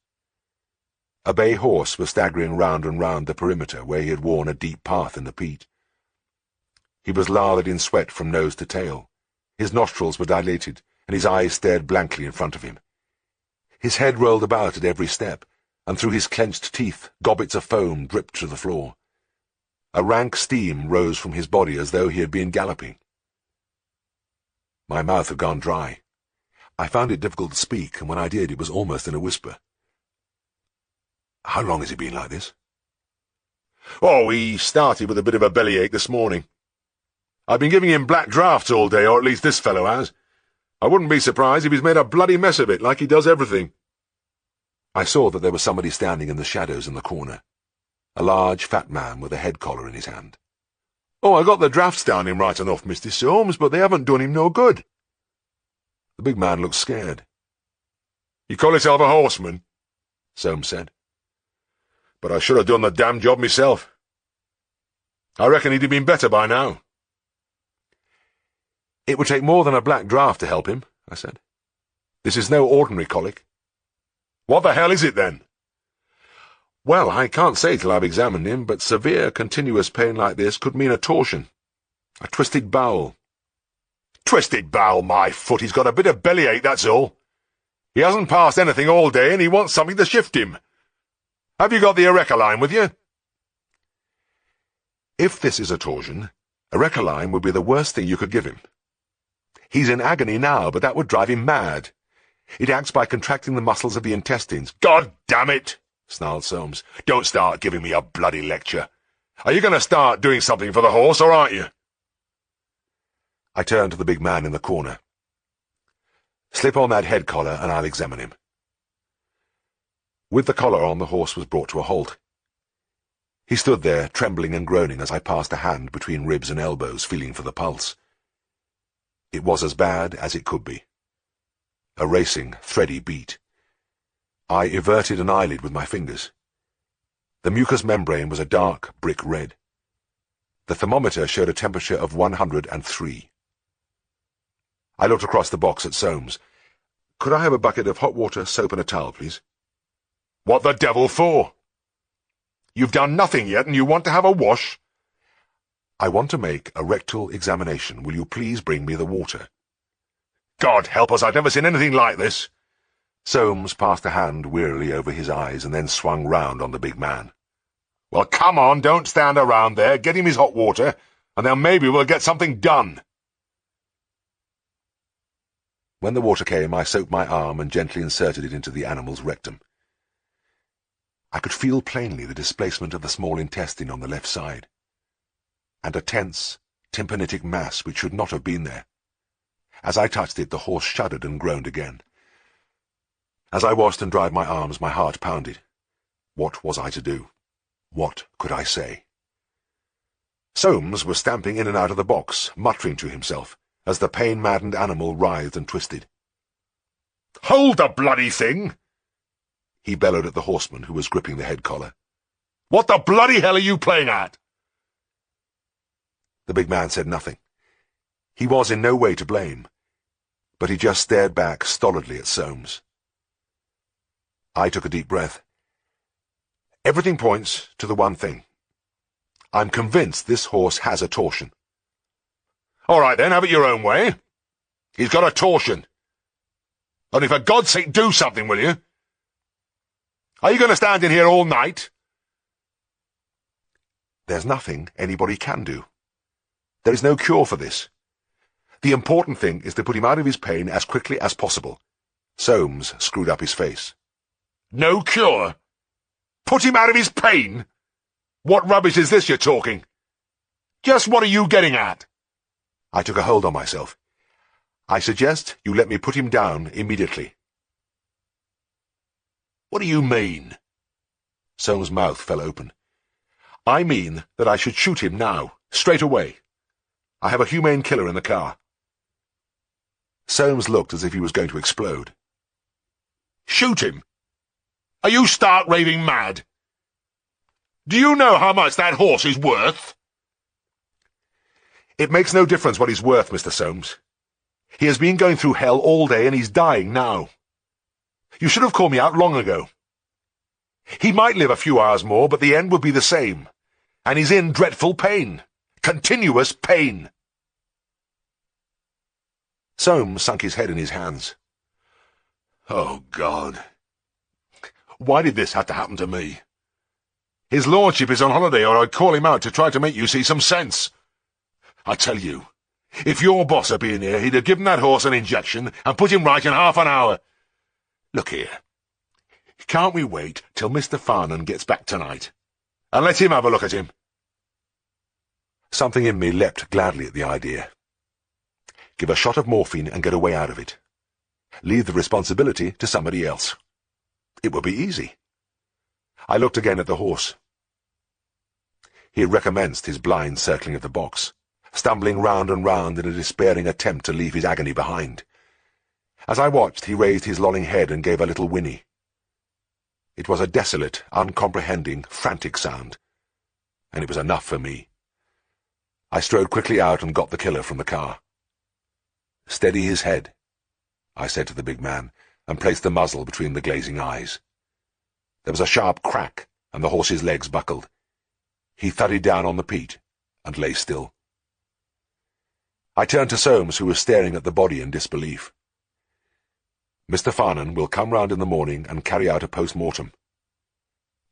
A bay horse was staggering round and round the perimeter where he had worn a deep path in the peat. He was lathered in sweat from nose to tail. His nostrils were dilated, and his eyes stared blankly in front of him. His head rolled about at every step, and through his clenched teeth gobbets of foam dripped to the floor. A rank steam rose from his body as though he had been galloping. My mouth had gone dry. I found it difficult to speak, and when I did, it was almost in a whisper. "How long has he been like this?" "Oh, he started with a bit of a bellyache this morning. I've been giving him black draughts all day, or at least this fellow has. I wouldn't be surprised if he's made a bloody mess of it, like he does everything." I saw that there was somebody standing in the shadows in the corner. A large, fat man with a head collar in his hand. "Oh, I got the draughts down him right enough, Mr. Soames, but they haven't done him no good." The big man looked scared. "You call yourself a horseman?" Soames said. "But I should have done the damn job myself. I reckon he'd have been better by now." "It would take more than a black draught to help him," I said. "This is no ordinary colic." "What the hell is it, then?" "Well, I can't say till I've examined him, but severe, continuous pain like this could mean a torsion. A twisted bowel." "Twisted bowel, my foot! He's got a bit of bellyache, that's all. He hasn't passed anything all day, and he wants something to shift him. Have you got the Arecaline with you?" "If this is a torsion, Arecaline would be the worst thing you could give him. He's in agony now, but that would drive him mad. It acts by contracting the muscles of the intestines." "God damn it!" snarled Soames. "Don't start giving me a bloody lecture. Are you going to start doing something for the horse, or aren't you?" I turned to the big man in the corner. "Slip on that head collar, and I'll examine him." With the collar on, the horse was brought to a halt. He stood there, trembling and groaning as I passed a hand between ribs and elbows, feeling for the pulse. It was as bad as it could be. A racing, thready beat. I everted an eyelid with my fingers. The mucous membrane was a dark brick red. The thermometer showed a temperature of 103. I looked across the box at Soames. "Could I have a bucket of hot water, soap, and a towel, please?" "What the devil for? You've done nothing yet, and you want to have a wash?" I want to make a rectal examination. Will you please bring me the water? God help us, I've never seen anything like this. Soames passed a hand wearily over his eyes and then swung round on the big man. Well, come on, don't stand around there. Get him his hot water, and then maybe we'll get something done. When the water came, I soaked my arm and gently inserted it into the animal's rectum. I could feel plainly the displacement of the small intestine on the left side, and a tense, tympanitic mass which should not have been there. As I touched it, the horse shuddered and groaned again. As I washed and dried my arms, my heart pounded. What was I to do? What could I say? Soames was stamping in and out of the box, muttering to himself, as the pain-maddened animal writhed and twisted. "Hold the bloody thing!" he bellowed at the horseman, who was gripping the head collar. "What the bloody hell are you playing at?" The big man said nothing. He was in no way to blame, but he just stared back stolidly at Soames. I took a deep breath. Everything points to the one thing. I'm convinced this horse has a torsion. All right then, have it your own way. He's got a torsion. Only for God's sake, do something, will you? Are you going to stand in here all night? There's nothing anybody can do. There is no cure for this. The important thing is to put him out of his pain as quickly as possible. Soames screwed up his face. No cure? Put him out of his pain? What rubbish is this you're talking? Just what are you getting at? I took a hold on myself. I suggest you let me put him down immediately. What do you mean? Soames' mouth fell open. I mean that I should shoot him now, straight away. I have a humane killer in the car. Soames looked as if he was going to explode. Shoot him? Are you stark raving mad? Do you know how much that horse is worth? It makes no difference what he's worth, Mr. Soames. He has been going through hell all day and he's dying now. You should have called me out long ago. He might live a few hours more, but the end would be the same. And he's in dreadful pain. Continuous pain. Soames sunk his head in his hands. Oh, God. Why did this have to happen to me? His lordship is on holiday, or I'd call him out to try to make you see some sense. I tell you, if your boss had been here, he'd have given that horse an injection and put him right in half an hour. Look here. Can't we wait till Mr. Farnan gets back tonight? And let him have a look at him. Something in me leapt gladly at the idea. Give a shot of morphine and get a way out of it. Leave the responsibility to somebody else. It would be easy. I looked again at the horse. He had recommenced his blind circling of the box, stumbling round and round in a despairing attempt to leave his agony behind. As I watched, he raised his lolling head and gave a little whinny. It was a desolate, uncomprehending, frantic sound, and it was enough for me. I strode quickly out and got the killer from the car. Steady his head, I said to the big man, and placed the muzzle between the glazing eyes. There was a sharp crack, and the horse's legs buckled. He thudded down on the peat, and lay still. I turned to Soames, who was staring at the body in disbelief. Mr. Farnan will come round in the morning and carry out a post-mortem.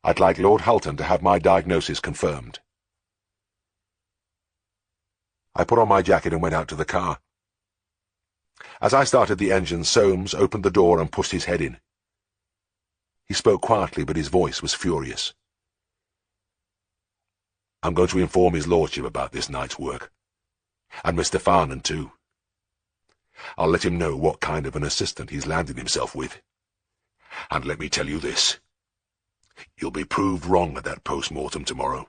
I'd like Lord Hulton to have my diagnosis confirmed. I put on my jacket and went out to the car. As I started the engine, Soames opened the door and pushed his head in. He spoke quietly, but his voice was furious. I'm going to inform his lordship about this night's work. And Mr. Farnan, too. I'll let him know what kind of an assistant he's landed himself with. And let me tell you this. You'll be proved wrong at that post-mortem tomorrow.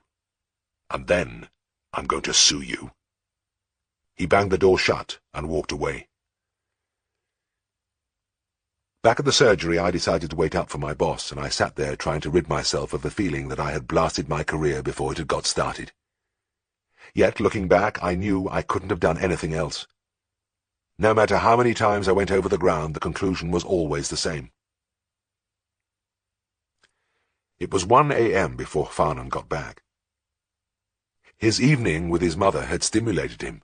And then I'm going to sue you. He banged the door shut and walked away. Back at the surgery, I decided to wait up for my boss, and I sat there trying to rid myself of the feeling that I had blasted my career before it had got started. Yet, looking back, I knew I couldn't have done anything else. No matter how many times I went over the ground, the conclusion was always the same. It was 1 a.m. before Farnan got back. His evening with his mother had stimulated him.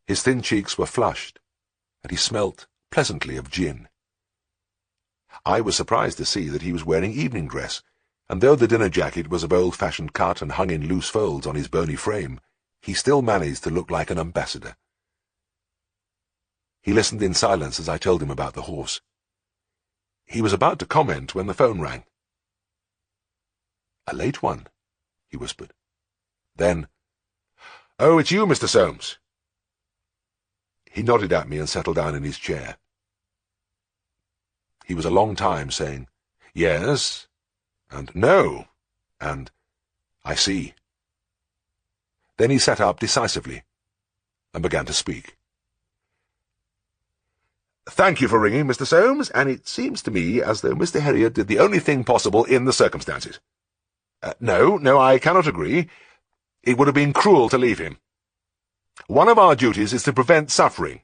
His thin cheeks were flushed, and he smelt pleasantly of gin. I was surprised to see that he was wearing evening dress, and though the dinner jacket was of old-fashioned cut and hung in loose folds on his bony frame, he still managed to look like an ambassador. He listened in silence as I told him about the horse. He was about to comment when the phone rang. "A late one," he whispered. Then, "Oh, it's you, Mr. Soames." He nodded at me and settled down in his chair. He was a long time saying, "Yes," and "No," and "I see." Then he sat up decisively and began to speak. "Thank you for ringing, Mr. Soames, and it seems to me as though Mr. Herriot did the only thing possible in the circumstances. No, I cannot agree. It would have been cruel to leave him. One of our duties is to prevent suffering.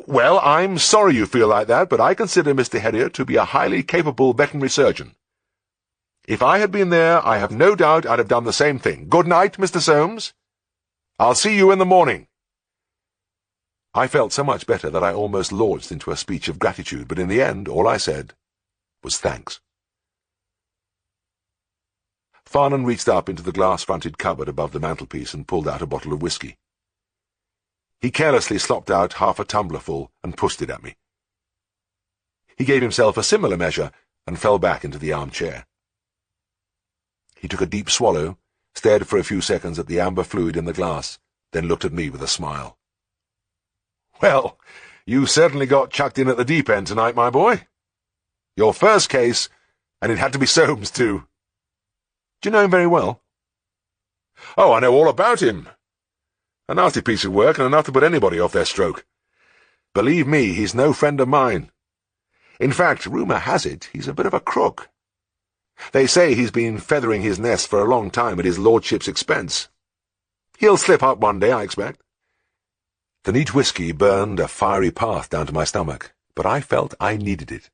Well, I'm sorry you feel like that, but I consider Mr. Herriot to be a highly capable veterinary surgeon. If I had been there, I have no doubt I'd have done the same thing. Good night, Mr. Soames. I'll see you in the morning." I felt so much better that I almost launched into a speech of gratitude, but in the end all I said was thanks. Farnan reached up into the glass-fronted cupboard above the mantelpiece and pulled out a bottle of whisky. He carelessly slopped out half a tumblerful and pushed it at me. He gave himself a similar measure and fell back into the armchair. He took a deep swallow, stared for a few seconds at the amber fluid in the glass, then looked at me with a smile. "Well, you certainly got chucked in at the deep end tonight, my boy. Your first case, and it had to be Soames, too." "Do you know him very well?" "Oh, I know all about him. A nasty piece of work and enough to put anybody off their stroke. Believe me, he's no friend of mine. In fact, rumour has it he's a bit of a crook. They say he's been feathering his nest for a long time at his lordship's expense. He'll slip up one day, I expect." The neat whisky burned a fiery path down to my stomach, but I felt I needed it.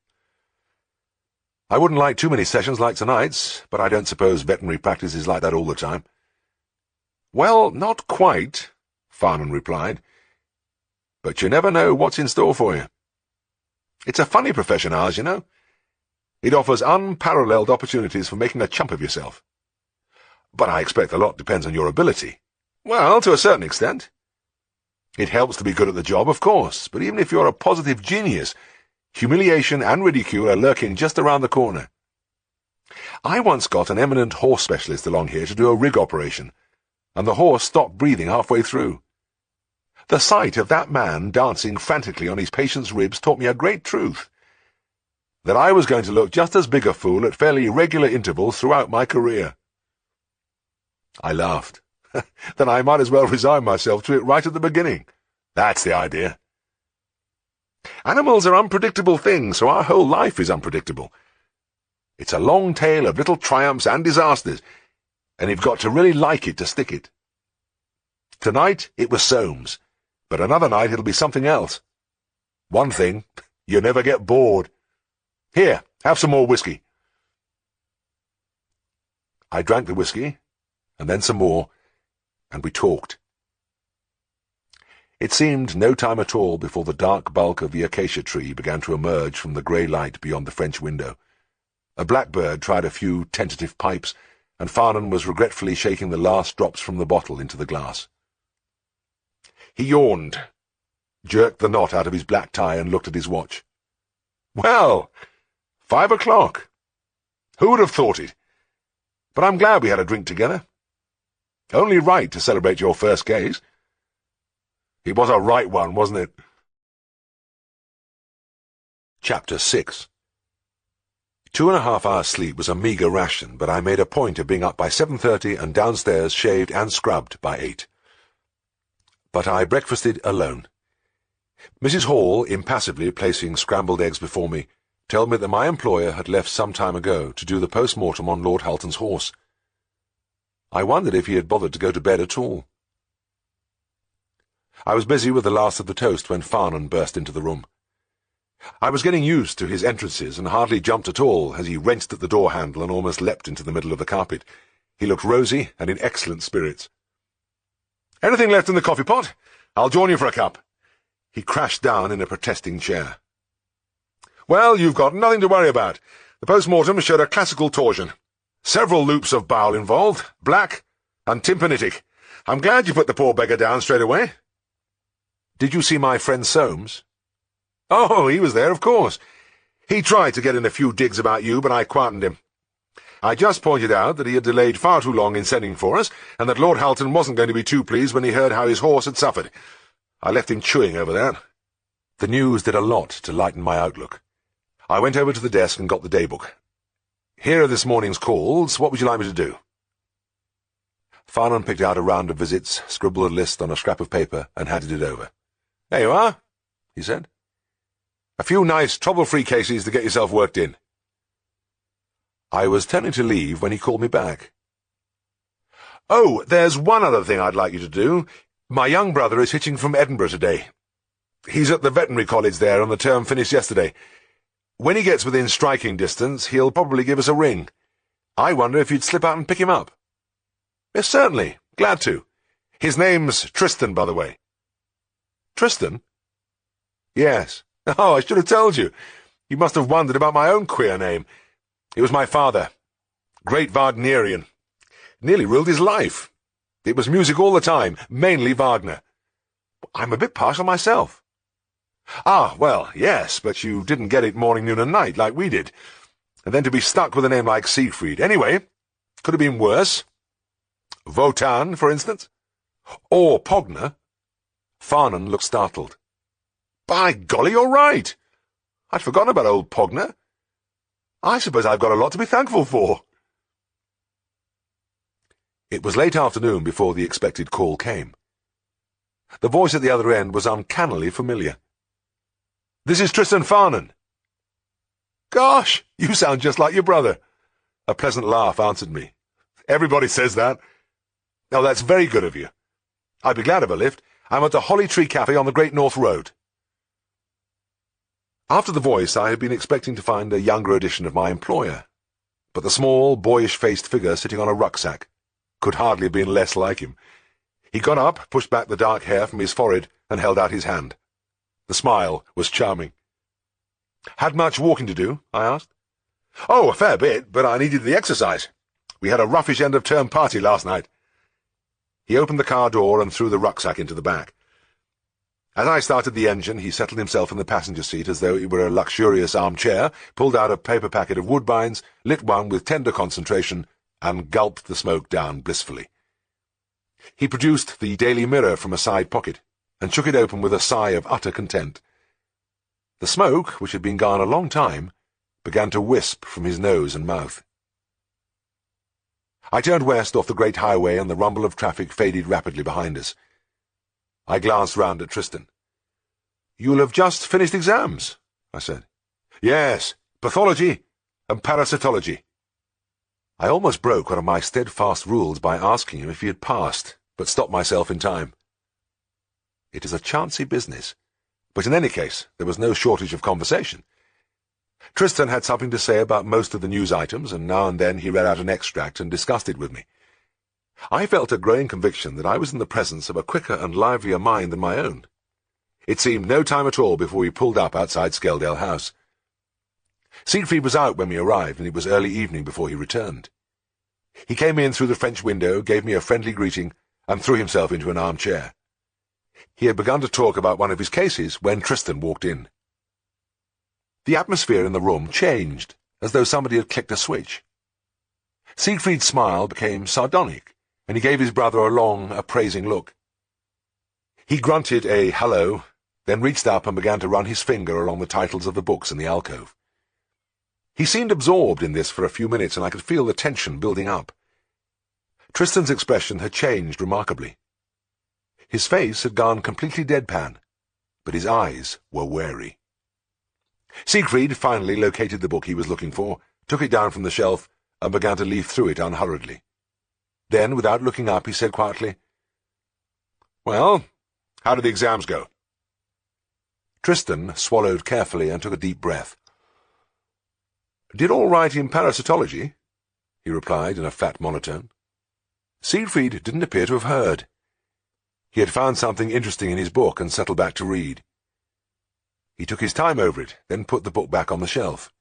I wouldn't like too many sessions like tonight's, but I don't suppose veterinary practice is like that all the time. "Well, not quite," Farnan replied, "but you never know what's in store for you. It's a funny profession, ours, you know. It offers unparalleled opportunities for making a chump of yourself. But I expect a lot depends on your ability. Well, to a certain extent. It helps to be good at the job, of course, but even if you're a positive genius, humiliation and ridicule are lurking just around the corner. I once got an eminent horse specialist along here to do a rig operation, and the horse stopped breathing halfway through. The sight of that man dancing frantically on his patient's ribs taught me a great truth, that I was going to look just as big a fool at fairly regular intervals throughout my career. I laughed. Then I might as well resign myself to it right at the beginning. That's the idea. Animals are unpredictable things, so our whole life is unpredictable. It's a long tale of little triumphs and disasters, and you've got to really like it to stick it. Tonight it was Soames, but another night it'll be something else. One thing, you never get bored. Here, have some more whisky." I drank the whisky, and then some more, and we talked. It seemed no time at all before the dark bulk of the acacia tree began to emerge from the grey light beyond the French window. A blackbird tried a few tentative pipes, and Farnan was regretfully shaking the last drops from the bottle into the glass. He yawned, jerked the knot out of his black tie, and looked at his watch. "Well, 5 o'clock. Who would have thought it? But I'm glad we had a drink together. Only right to celebrate your first case. It was a right one, wasn't it?" Chapter 6. 2.5 hours sleep was a meagre ration, but I made a point of being up by 7:30 and downstairs shaved and scrubbed by 8. But I breakfasted alone. Mrs. Hall, impassively placing scrambled eggs before me, told me that my employer had left some time ago to do the post-mortem on Lord Hulton's horse. I wondered if he had bothered to go to bed at all. I was busy with the last of the toast when Farnan burst into the room. I was getting used to his entrances and hardly jumped at all as he wrenched at the door handle and almost leapt into the middle of the carpet. He looked rosy and in excellent spirits. "Anything left in the coffee pot? I'll join you for a cup." He crashed down in a protesting chair. "Well, you've got nothing to worry about. The post-mortem showed a classical torsion. Several loops of bowel involved, black and tympanitic. I'm glad you put the poor beggar down straight away." "Did you see my friend Soames?" "Oh, he was there, of course. He tried to get in a few digs about you, but I quietened him. I just pointed out that he had delayed far too long in sending for us, and that Lord Halton wasn't going to be too pleased when he heard how his horse had suffered. I left him chewing over that." The news did a lot to lighten my outlook. I went over to the desk and got the daybook. "Here are this morning's calls. What would you like me to do?" Farnan picked out a round of visits, scribbled a list on a scrap of paper, and handed it over. "There you are," he said. "A few nice, trouble-free cases to get yourself worked in." I was turning to leave when he called me back. "Oh, there's one other thing I'd like you to do. My young brother is hitching from Edinburgh today. He's at the veterinary college there, and the term finished yesterday. When he gets within striking distance, he'll probably give us a ring. I wonder if you'd slip out and pick him up." "Yes, certainly. Glad to. His name's Tristan, by the way." "Tristan?" "Yes. Oh, I should have told you. You must have wondered about my own queer name. It was my father. Great Wagnerian. Nearly ruled his life. It was music all the time, mainly Wagner. I'm a bit partial myself." "Ah, well, yes, but you didn't get it morning, noon, and night, like we did. And then to be stuck with a name like Siegfried. Anyway, could have been worse. Wotan, for instance. Or Pogner." Farnan looked startled. "By golly, you're right. I'd forgotten about old Pogner. I suppose I've got a lot to be thankful for." It was late afternoon before the expected call came. The voice at the other end was uncannily familiar. "This is Tristan Farnan." "Gosh, you sound just like your brother." A pleasant laugh answered me. "Everybody says that." "Oh, that's very good of you. I'd be glad of a lift. I'm at the Holly Tree Cafe on the Great North Road." After the voice, I had been expecting to find a younger edition of my employer, but the small, boyish-faced figure sitting on a rucksack could hardly have been less like him. He got up, pushed back the dark hair from his forehead, and held out his hand. The smile was charming. "Had much walking to do?" I asked. "Oh, a fair bit, but I needed the exercise. We had a roughish end-of-term party last night." He opened the car door and threw the rucksack into the back. As I started the engine, he settled himself in the passenger seat as though it were a luxurious armchair, pulled out a paper packet of Woodbines, lit one with tender concentration, and gulped the smoke down blissfully. He produced the Daily Mirror from a side pocket, and shook it open with a sigh of utter content. The smoke, which had been gone a long time, began to wisp from his nose and mouth. I turned west off the great highway, and the rumble of traffic faded rapidly behind us. I glanced round at Tristan. "You'll have just finished exams," I said. "Yes, pathology and parasitology." I almost broke one of my steadfast rules by asking him if he had passed, but stopped myself in time. It is a chancy business, but in any case there was no shortage of conversation. Tristan had something to say about most of the news items, and now and then he read out an extract and discussed it with me. I felt a growing conviction that I was in the presence of a quicker and livelier mind than my own. It seemed no time at all before we pulled up outside Skeldale House. Siegfried was out when we arrived, and it was early evening before he returned. He came in through the French window, gave me a friendly greeting, and threw himself into an armchair. He had begun to talk about one of his cases when Tristan walked in. The atmosphere in the room changed, as though somebody had clicked a switch. Siegfried's smile became sardonic, and he gave his brother a long, appraising look. He grunted a hello, then reached up and began to run his finger along the titles of the books in the alcove. He seemed absorbed in this for a few minutes, and I could feel the tension building up. Tristan's expression had changed remarkably. His face had gone completely deadpan, but his eyes were wary. Siegfried finally located the book he was looking for, took it down from the shelf, and began to leaf through it unhurriedly. Then, without looking up, he said quietly, "Well, how did the exams go?" Tristan swallowed carefully and took a deep breath. "Did all right in parasitology," he replied in a fat monotone. Siegfried didn't appear to have heard. He had found something interesting in his book and settled back to read. He took his time over it, then put the book back on the shelf.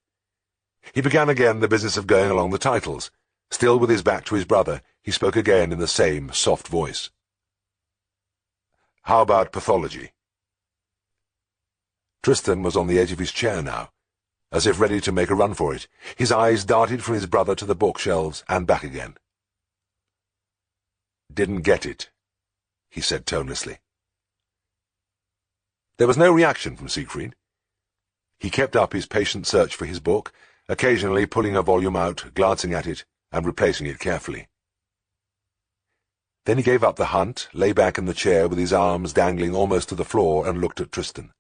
He began again the business of going along the titles. Still with his back to his brother, he spoke again in the same soft voice. "How about pathology?" Tristan was on the edge of his chair now, as if ready to make a run for it. His eyes darted from his brother to the bookshelves and back again. "Didn't get it," he said tonelessly. There was no reaction from Siegfried. He kept up his patient search for his book, occasionally pulling a volume out, glancing at it, and replacing it carefully. Then he gave up the hunt, lay back in the chair with his arms dangling almost to the floor, and looked at Tristan.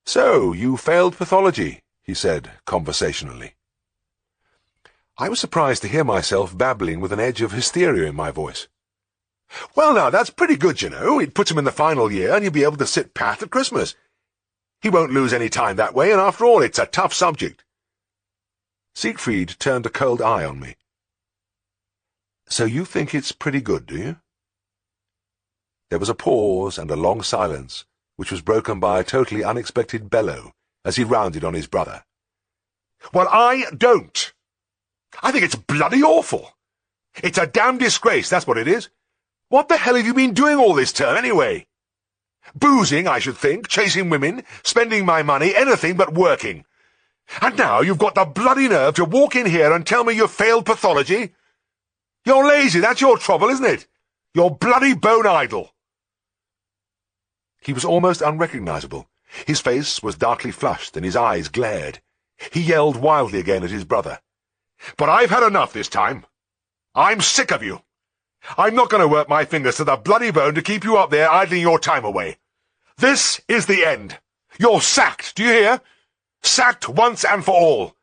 "So, you failed pathology," he said conversationally. I was surprised to hear myself babbling with an edge of hysteria in my voice. "Well, now, that's pretty good, you know. It puts him in the final year, and he'll be able to sit pat at Christmas. He won't lose any time that way, and after all, it's a tough subject." Siegfried turned a cold eye on me. "So you think it's pretty good, do you?" There was a pause and a long silence, which was broken by a totally unexpected bellow as he rounded on his brother. "Well, I don't. I think it's bloody awful. It's a damn disgrace, that's what it is. What the hell have you been doing all this term, anyway? Boozing, I should think, chasing women, spending my money, anything but working. And now you've got the bloody nerve to walk in here and tell me you've failed pathology? You're lazy, that's your trouble, isn't it? You're bloody bone idle." He was almost unrecognizable. His face was darkly flushed and his eyes glared. He yelled wildly again at his brother. "But I've had enough this time. I'm sick of you. I'm not going to work my fingers to the bloody bone to keep you up there idling your time away. This is the end. You're sacked, do you hear? Sacked once and for all.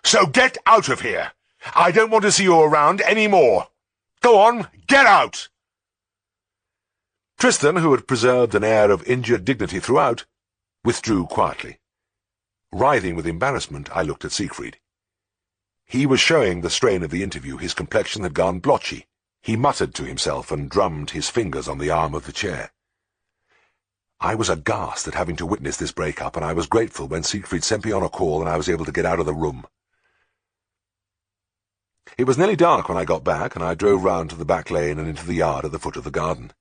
So get out of here. I don't want to see you around any more. Go on, get out!" Tristan, who had preserved an air of injured dignity throughout, withdrew quietly. Writhing with embarrassment, I looked at Siegfried. He was showing the strain of the interview. His complexion had gone blotchy. He muttered to himself and drummed his fingers on the arm of the chair. I was aghast at having to witness this break-up, and I was grateful when Siegfried sent me on a call and I was able to get out of the room. It was nearly dark when I got back, and I drove round to the back lane and into the yard at the foot of the garden.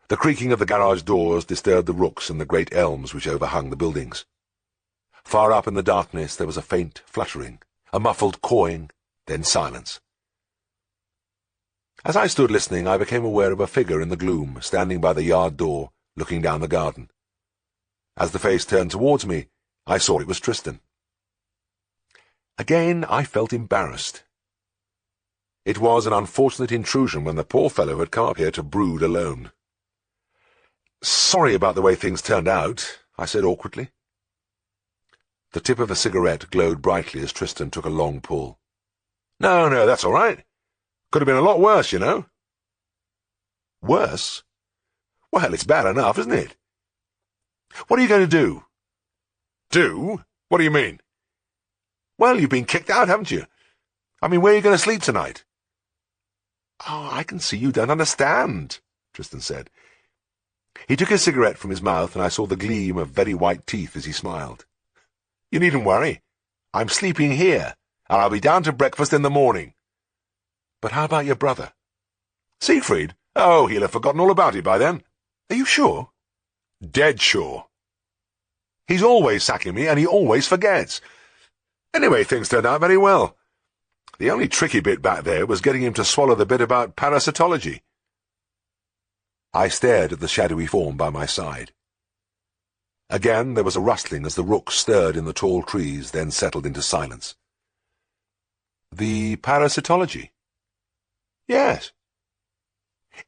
The creaking of the garage doors disturbed the rooks and the great elms which overhung the buildings. Far up in the darkness there was a faint fluttering, a muffled cawing, then silence. As I stood listening, I became aware of a figure in the gloom, standing by the yard door, looking down the garden. As the face turned towards me, I saw it was Tristan. Again I felt embarrassed. It was an unfortunate intrusion when the poor fellow had come up here to brood alone. "Sorry about the way things turned out," I said awkwardly. The tip of a cigarette glowed brightly as Tristan took a long pull. No, that's all right. Could have been a lot worse, you know." "Worse? Well, it's bad enough, isn't it?" "What are you going to do?" "Do? What do you mean?" "Well, you've been kicked out, haven't you? I mean, where are you going to sleep tonight?" "Oh, I can see you don't understand," Tristan said. He took his cigarette from his mouth, and I saw the gleam of very white teeth as he smiled. "You needn't worry. I'm sleeping here, and I'll be down to breakfast in the morning." "But how about your brother?" "Siegfried? Oh, he'll have forgotten all about it by then." "Are you sure?" "Dead sure. He's always sacking me, and he always forgets. Anyway, things turned out very well. The only tricky bit back there was getting him to swallow the bit about parasitology." I stared at the shadowy form by my side. Again there was a rustling as the rooks stirred in the tall trees, then settled into silence. "The parasitology?" "Yes.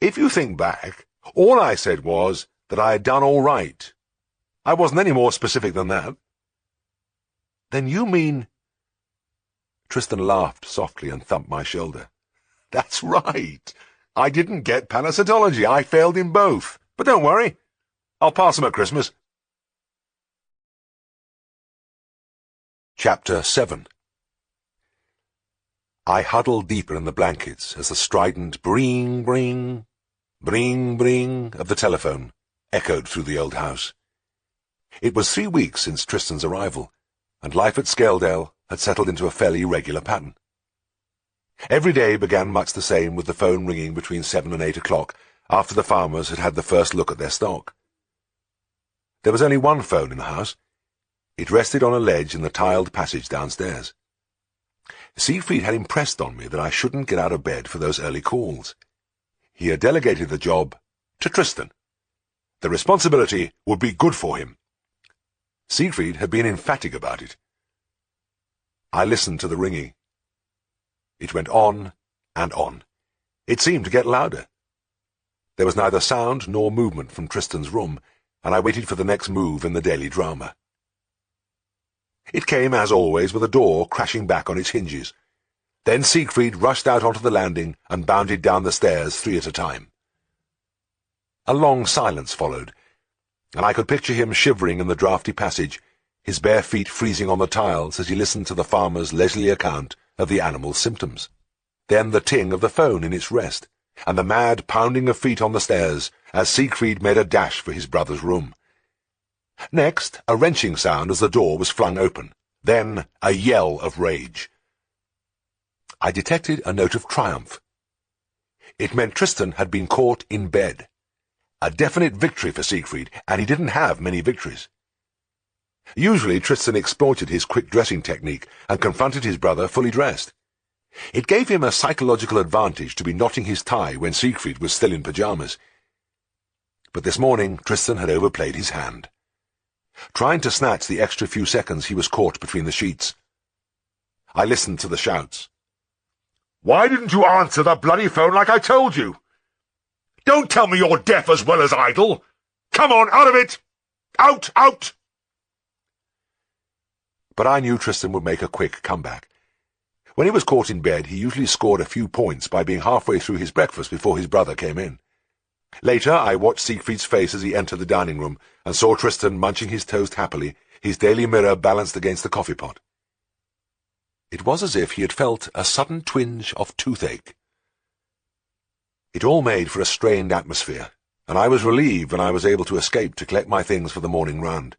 If you think back, all I said was that I had done all right. I wasn't any more specific than that." "Then you mean—" Tristan laughed softly and thumped my shoulder. "That's right. I didn't get parasitology. I failed in both. But don't worry. I'll pass them at Christmas." Chapter 7. I huddled deeper in the blankets as the strident bring, bring, bring, bring of the telephone echoed through the old house. It was 3 weeks since Tristan's arrival, and life at Scaledale had settled into a fairly regular pattern. Every day began much the same, with the phone ringing between 7 and 8 o'clock after the farmers had had the first look at their stock. There was only one phone in the house. It rested on a ledge in the tiled passage downstairs. Siegfried had impressed on me that I shouldn't get out of bed for those early calls. He had delegated the job to Tristan. The responsibility would be good for him. Siegfried had been emphatic about it. I listened to the ringing. It went on and on. It seemed to get louder. There was neither sound nor movement from Tristan's room, and I waited for the next move in the daily drama. It came, as always, with a door crashing back on its hinges. Then Siegfried rushed out onto the landing and bounded down the stairs 3 at a time. A long silence followed, and I could picture him shivering in the draughty passage, his bare feet freezing on the tiles as he listened to the farmer's leisurely account of the animal's symptoms. Then the ting of the phone in its rest, and the mad pounding of feet on the stairs as Siegfried made a dash for his brother's room. Next, a wrenching sound as the door was flung open. Then a yell of rage. I detected a note of triumph. It meant Tristan had been caught in bed. A definite victory for Siegfried, and he didn't have many victories. Usually Tristan exploited his quick dressing technique and confronted his brother fully dressed. It gave him a psychological advantage to be knotting his tie when Siegfried was still in pyjamas. But this morning Tristan had overplayed his hand. Trying to snatch the extra few seconds he was caught between the sheets. I listened to the shouts. "Why didn't you answer the bloody phone like I told you? Don't tell me you're deaf as well as idle! Come on, out of it! Out, out!" But I knew Tristan would make a quick comeback. When he was caught in bed, he usually scored a few points by being halfway through his breakfast before his brother came in. Later, I watched Siegfried's face as he entered the dining room and saw Tristan munching his toast happily, his Daily Mirror balanced against the coffee pot. It was as if he had felt a sudden twinge of toothache. It all made for a strained atmosphere, and I was relieved when I was able to escape to collect my things for the morning round.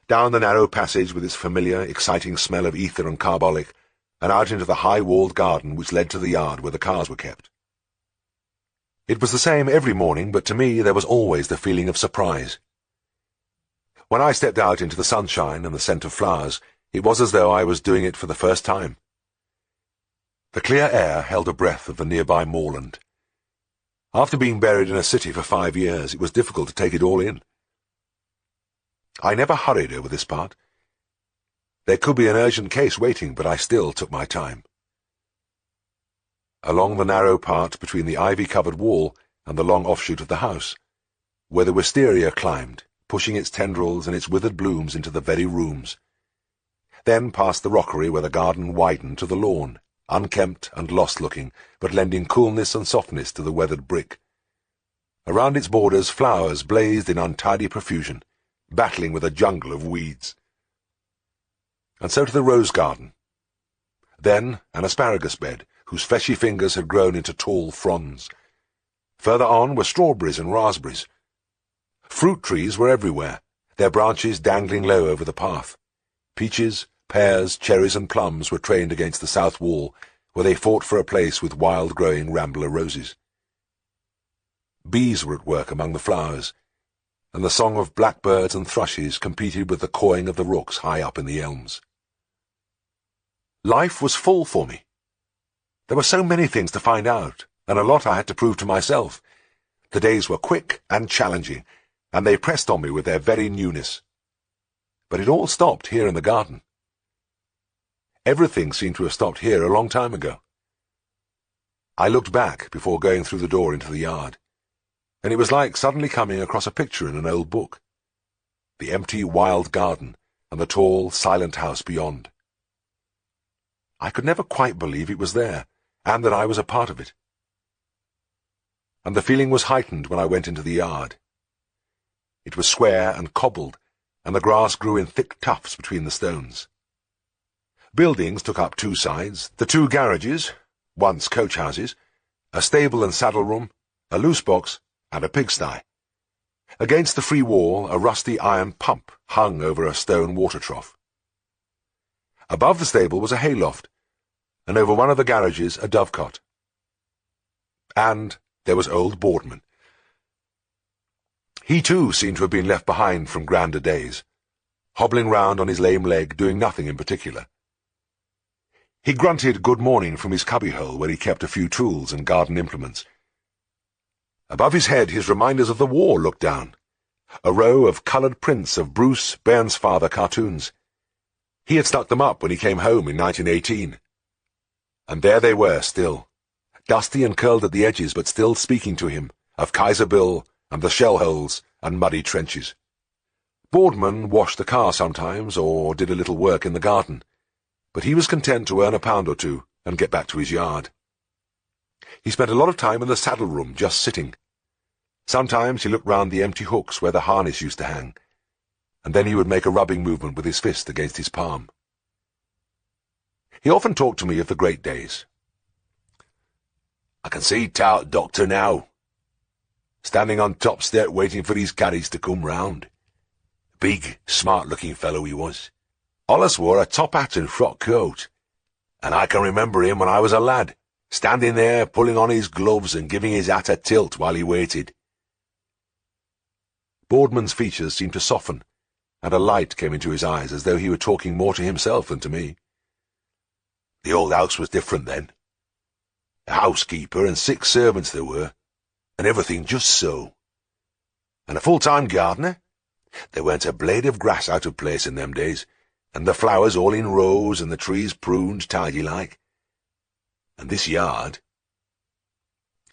Down the narrow passage with its familiar, exciting smell of ether and carbolic, and out into the high-walled garden which led to the yard where the cars were kept. It was the same every morning, but to me there was always the feeling of surprise. When I stepped out into the sunshine and the scent of flowers, it was as though I was doing it for the first time. The clear air held a breath of the nearby moorland. After being buried in a city for 5 years, it was difficult to take it all in. I never hurried over this part. There could be an urgent case waiting, but I still took my time. Along the narrow part between the ivy-covered wall and the long offshoot of the house, where the wisteria climbed, pushing its tendrils and its withered blooms into the very rooms. Then past the rockery where the garden widened to the lawn, unkempt and lost-looking, but lending coolness and softness to the weathered brick. Around its borders flowers blazed in untidy profusion, battling with a jungle of weeds. And so to the rose garden. Then an asparagus bed, whose fleshy fingers had grown into tall fronds. Further on were strawberries and raspberries. Fruit trees were everywhere, their branches dangling low over the path. Peaches, pears, cherries and plums were trained against the south wall, where they fought for a place with wild-growing rambler roses. Bees were at work among the flowers, and the song of blackbirds and thrushes competed with the cawing of the rooks high up in the elms. Life was full for me. There were so many things to find out, and a lot I had to prove to myself. The days were quick and challenging, and they pressed on me with their very newness. But it all stopped here in the garden. Everything seemed to have stopped here a long time ago. I looked back before going through the door into the yard, and it was like suddenly coming across a picture in an old book. The empty, wild garden, and the tall, silent house beyond. I could never quite believe it was there, and that I was a part of it. And the feeling was heightened when I went into the yard. It was square and cobbled, and the grass grew in thick tufts between the stones. Buildings took up two sides, the two garages, once coach houses, a stable and saddle room, a loose box, and a pigsty. Against the free wall, a rusty iron pump hung over a stone water trough. Above the stable was a hayloft, and over one of the garages a dovecot. And there was old Boardman. He too seemed to have been left behind from grander days, hobbling round on his lame leg, doing nothing in particular. He grunted good morning from his cubbyhole where he kept a few tools and garden implements. Above his head his reminders of the war looked down, a row of coloured prints of Bruce Bairnsfather cartoons. He had stuck them up when he came home in 1918. And there they were still, dusty and curled at the edges, but still speaking to him, of Kaiser Bill and the shell holes and muddy trenches. Boardman washed the car sometimes, or did a little work in the garden, but he was content to earn £1 or two and get back to his yard. He spent a lot of time in the saddle room, just sitting. Sometimes he looked round the empty hooks where the harness used to hang, and then he would make a rubbing movement with his fist against his palm. He often talked to me of the great days. "I can see tout Doctor now, standing on top step waiting for his caddies to come round. Big, smart-looking fellow he was. Allus wore a top hat and frock coat, and I can remember him when I was a lad, standing there pulling on his gloves and giving his hat a tilt while he waited." Boardman's features seemed to soften, and a light came into his eyes as though he were talking more to himself than to me. "The old house was different then. A housekeeper and 6 servants there were, and everything just so. And a full-time gardener. There weren't a blade of grass out of place in them days, and the flowers all in rows and the trees pruned tidy-like. And this yard,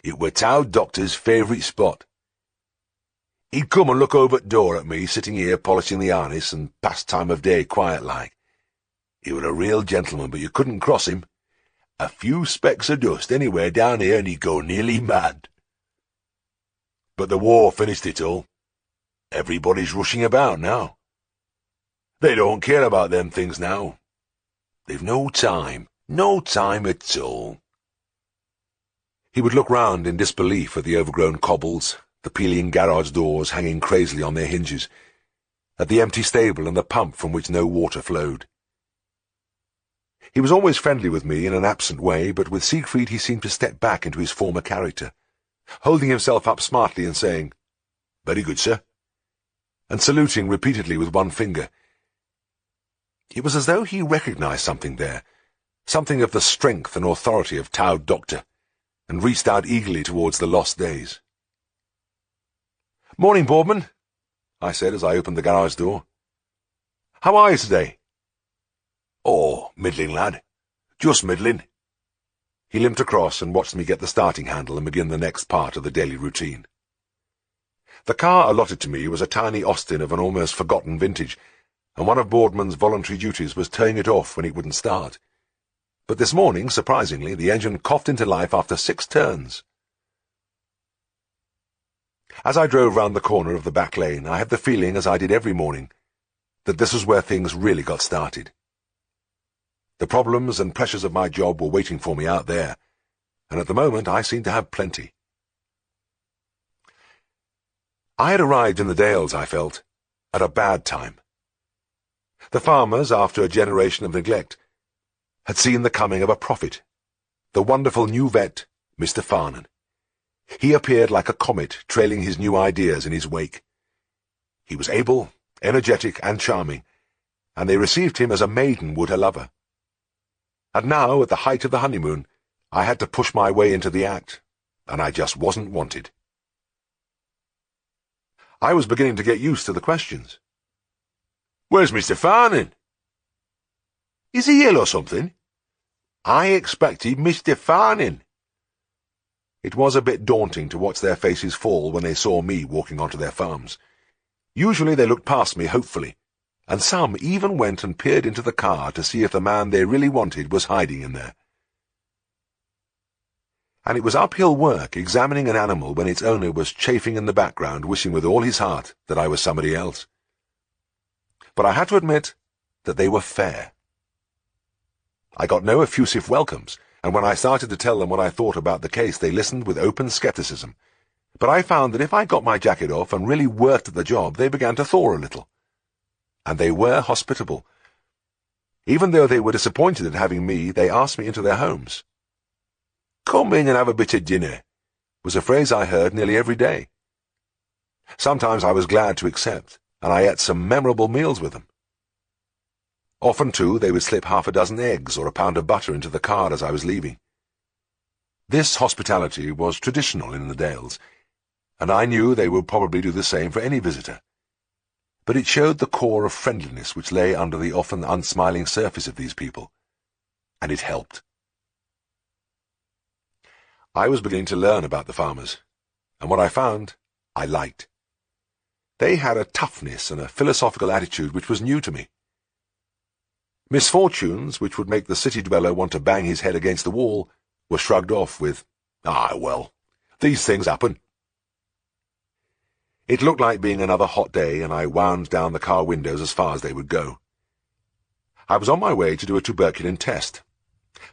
it were tout Doctor's favourite spot. He'd come and look over at door at me, sitting here polishing the harness, and pass time of day quiet-like. He were a real gentleman, but you couldn't cross him. A few specks of dust anywhere down here and he'd go nearly mad. But the war finished it all. Everybody's rushing about now. They don't care about them things now. They've no time at all." He would look round in disbelief at the overgrown cobbles, the peeling garage doors hanging crazily on their hinges, at the empty stable and the pump from which no water flowed. He was always friendly with me in an absent way, but with Siegfried he seemed to step back into his former character, holding himself up smartly and saying, "Very good, sir," and saluting repeatedly with one finger. It was as though he recognized something there, something of the strength and authority of tout Doctor, and reached out eagerly towards the lost days. "Morning, Boardman," I said as I opened the garage door. "How are you today?" "Oh, middling, lad. Just middling." He limped across and watched me get the starting handle and begin the next part of the daily routine. The car allotted to me was a tiny Austin of an almost forgotten vintage, and one of Boardman's voluntary duties was turning it off when it wouldn't start. But this morning, surprisingly, the engine coughed into life after 6 turns. As I drove round the corner of the back lane, I had the feeling, as I did every morning, that this was where things really got started. The problems and pressures of my job were waiting for me out there, and at the moment I seemed to have plenty. I had arrived in the Dales, I felt, at a bad time. The farmers, after a generation of neglect, had seen the coming of a prophet, the wonderful new vet, Mr. Farnan. He appeared like a comet, trailing his new ideas in his wake. He was able, energetic, and charming, and they received him as a maiden would her lover. And now, at the height of the honeymoon, I had to push my way into the act, and I just wasn't wanted. I was beginning to get used to the questions. "Where's Mr. Farnan?" "Is he ill or something?" "I expected Mr. Farnan." It was a bit daunting to watch their faces fall when they saw me walking onto their farms. Usually they looked past me hopefully, and some even went and peered into the car to see if the man they really wanted was hiding in there. And it was uphill work examining an animal when its owner was chafing in the background, wishing with all his heart that I was somebody else. But I had to admit that they were fair. I got no effusive welcomes, and when I started to tell them what I thought about the case, they listened with open skepticism. But I found that if I got my jacket off and really worked at the job, they began to thaw a little. And they were hospitable. Even though they were disappointed at having me, they asked me into their homes. "Come in and have a bit of dinner," was a phrase I heard nearly every day. Sometimes I was glad to accept, and I ate some memorable meals with them. Often, too, they would slip half a dozen eggs or a pound of butter into the car as I was leaving. This hospitality was traditional in the Dales, and I knew they would probably do the same for any visitor. But it showed the core of friendliness which lay under the often unsmiling surface of these people, and it helped. I was beginning to learn about the farmers, and what I found, I liked. They had a toughness and a philosophical attitude which was new to me. Misfortunes, which would make the city dweller want to bang his head against the wall, were shrugged off with, "Ah, well, these things happen." It looked like being another hot day, and I wound down the car windows as far as they would go. I was on my way to do a tuberculin test.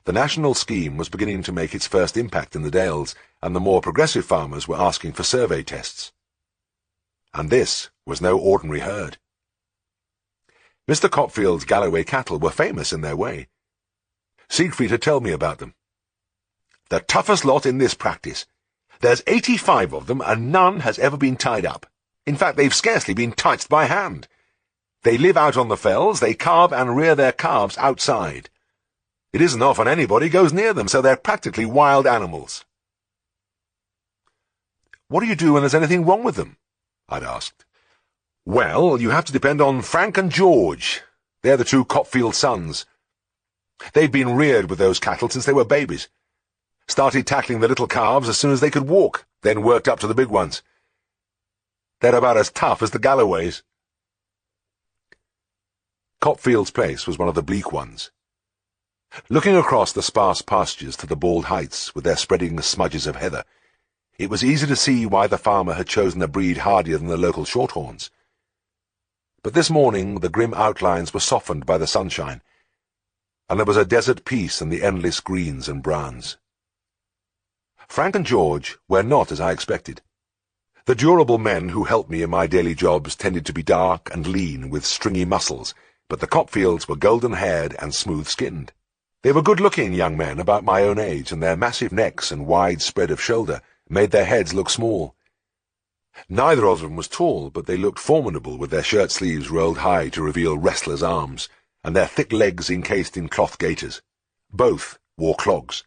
The national scheme was beginning to make its first impact in the Dales, and the more progressive farmers were asking for survey tests. And this was no ordinary herd. Mr. Copfield's Galloway cattle were famous in their way. Siegfried had told me about them. "The toughest lot in this practice. There's 85 of them, and none has ever been tied up. In fact, they've scarcely been touched by hand. They live out on the fells, they calve and rear their calves outside. It isn't often anybody goes near them, so they're practically wild animals." "What do you do when there's anything wrong with them?" I'd asked. "Well, you have to depend on Frank and George. They're the two Copfield sons. They've been reared with those cattle since they were babies. Started tackling the little calves as soon as they could walk, then worked up to the big ones. They're about as tough as the Galloways." Copfield's place was one of the bleak ones. Looking across the sparse pastures to the bald heights with their spreading smudges of heather, it was easy to see why the farmer had chosen a breed hardier than the local shorthorns. But this morning the grim outlines were softened by the sunshine, and there was a desert peace in the endless greens and browns. Frank and George were not as I expected. The durable men who helped me in my daily jobs tended to be dark and lean with stringy muscles, but the Copfields were golden-haired and smooth-skinned. They were good-looking young men about my own age, and their massive necks and wide spread of shoulder made their heads look small. Neither of them was tall, but they looked formidable with their shirt sleeves rolled high to reveal wrestlers' arms, and their thick legs encased in cloth gaiters. Both wore clogs.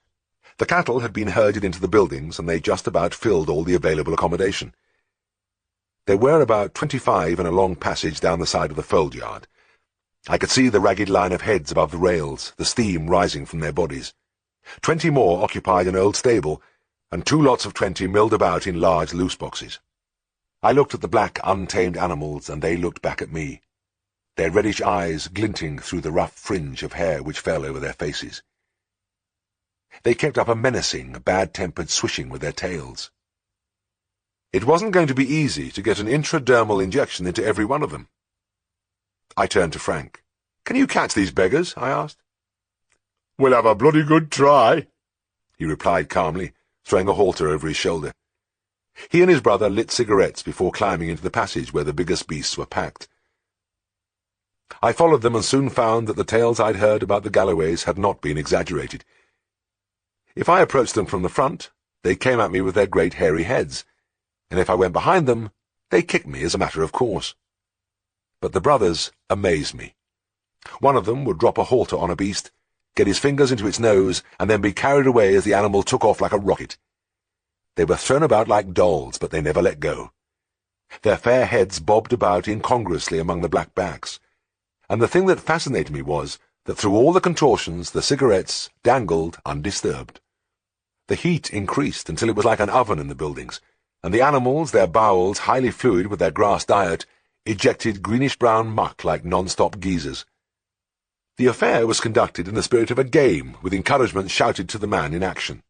The cattle had been herded into the buildings, and they just about filled all the available accommodation. There were about 25 in a long passage down the side of the fold yard. I could see the ragged line of heads above the rails, the steam rising from their bodies. 20 more occupied an old stable, and 2 lots of 20 milled about in large loose boxes. I looked at the black, untamed animals, and they looked back at me, their reddish eyes glinting through the rough fringe of hair which fell over their faces. They kept up a menacing, bad-tempered swishing with their tails. It wasn't going to be easy to get an intradermal injection into every one of them. I turned to Frank. "Can you catch these beggars?" I asked. "We'll have a bloody good try," he replied calmly, throwing a halter over his shoulder. He and his brother lit cigarettes before climbing into the passage where the biggest beasts were packed. I followed them and soon found that the tales I'd heard about the Galloways had not been exaggerated. If I approached them from the front, they came at me with their great hairy heads, and if I went behind them, they kicked me as a matter of course. But the brothers amazed me. One of them would drop a halter on a beast, get his fingers into its nose, and then be carried away as the animal took off like a rocket. They were thrown about like dolls, but they never let go. Their fair heads bobbed about incongruously among the black backs, and the thing that fascinated me was that through all the contortions the cigarettes dangled undisturbed. The heat increased until it was like an oven in the buildings, and the animals, their bowels highly fluid with their grass diet, ejected greenish-brown muck like non-stop geysers. The affair was conducted in the spirit of a game, with encouragement shouted to the man in action.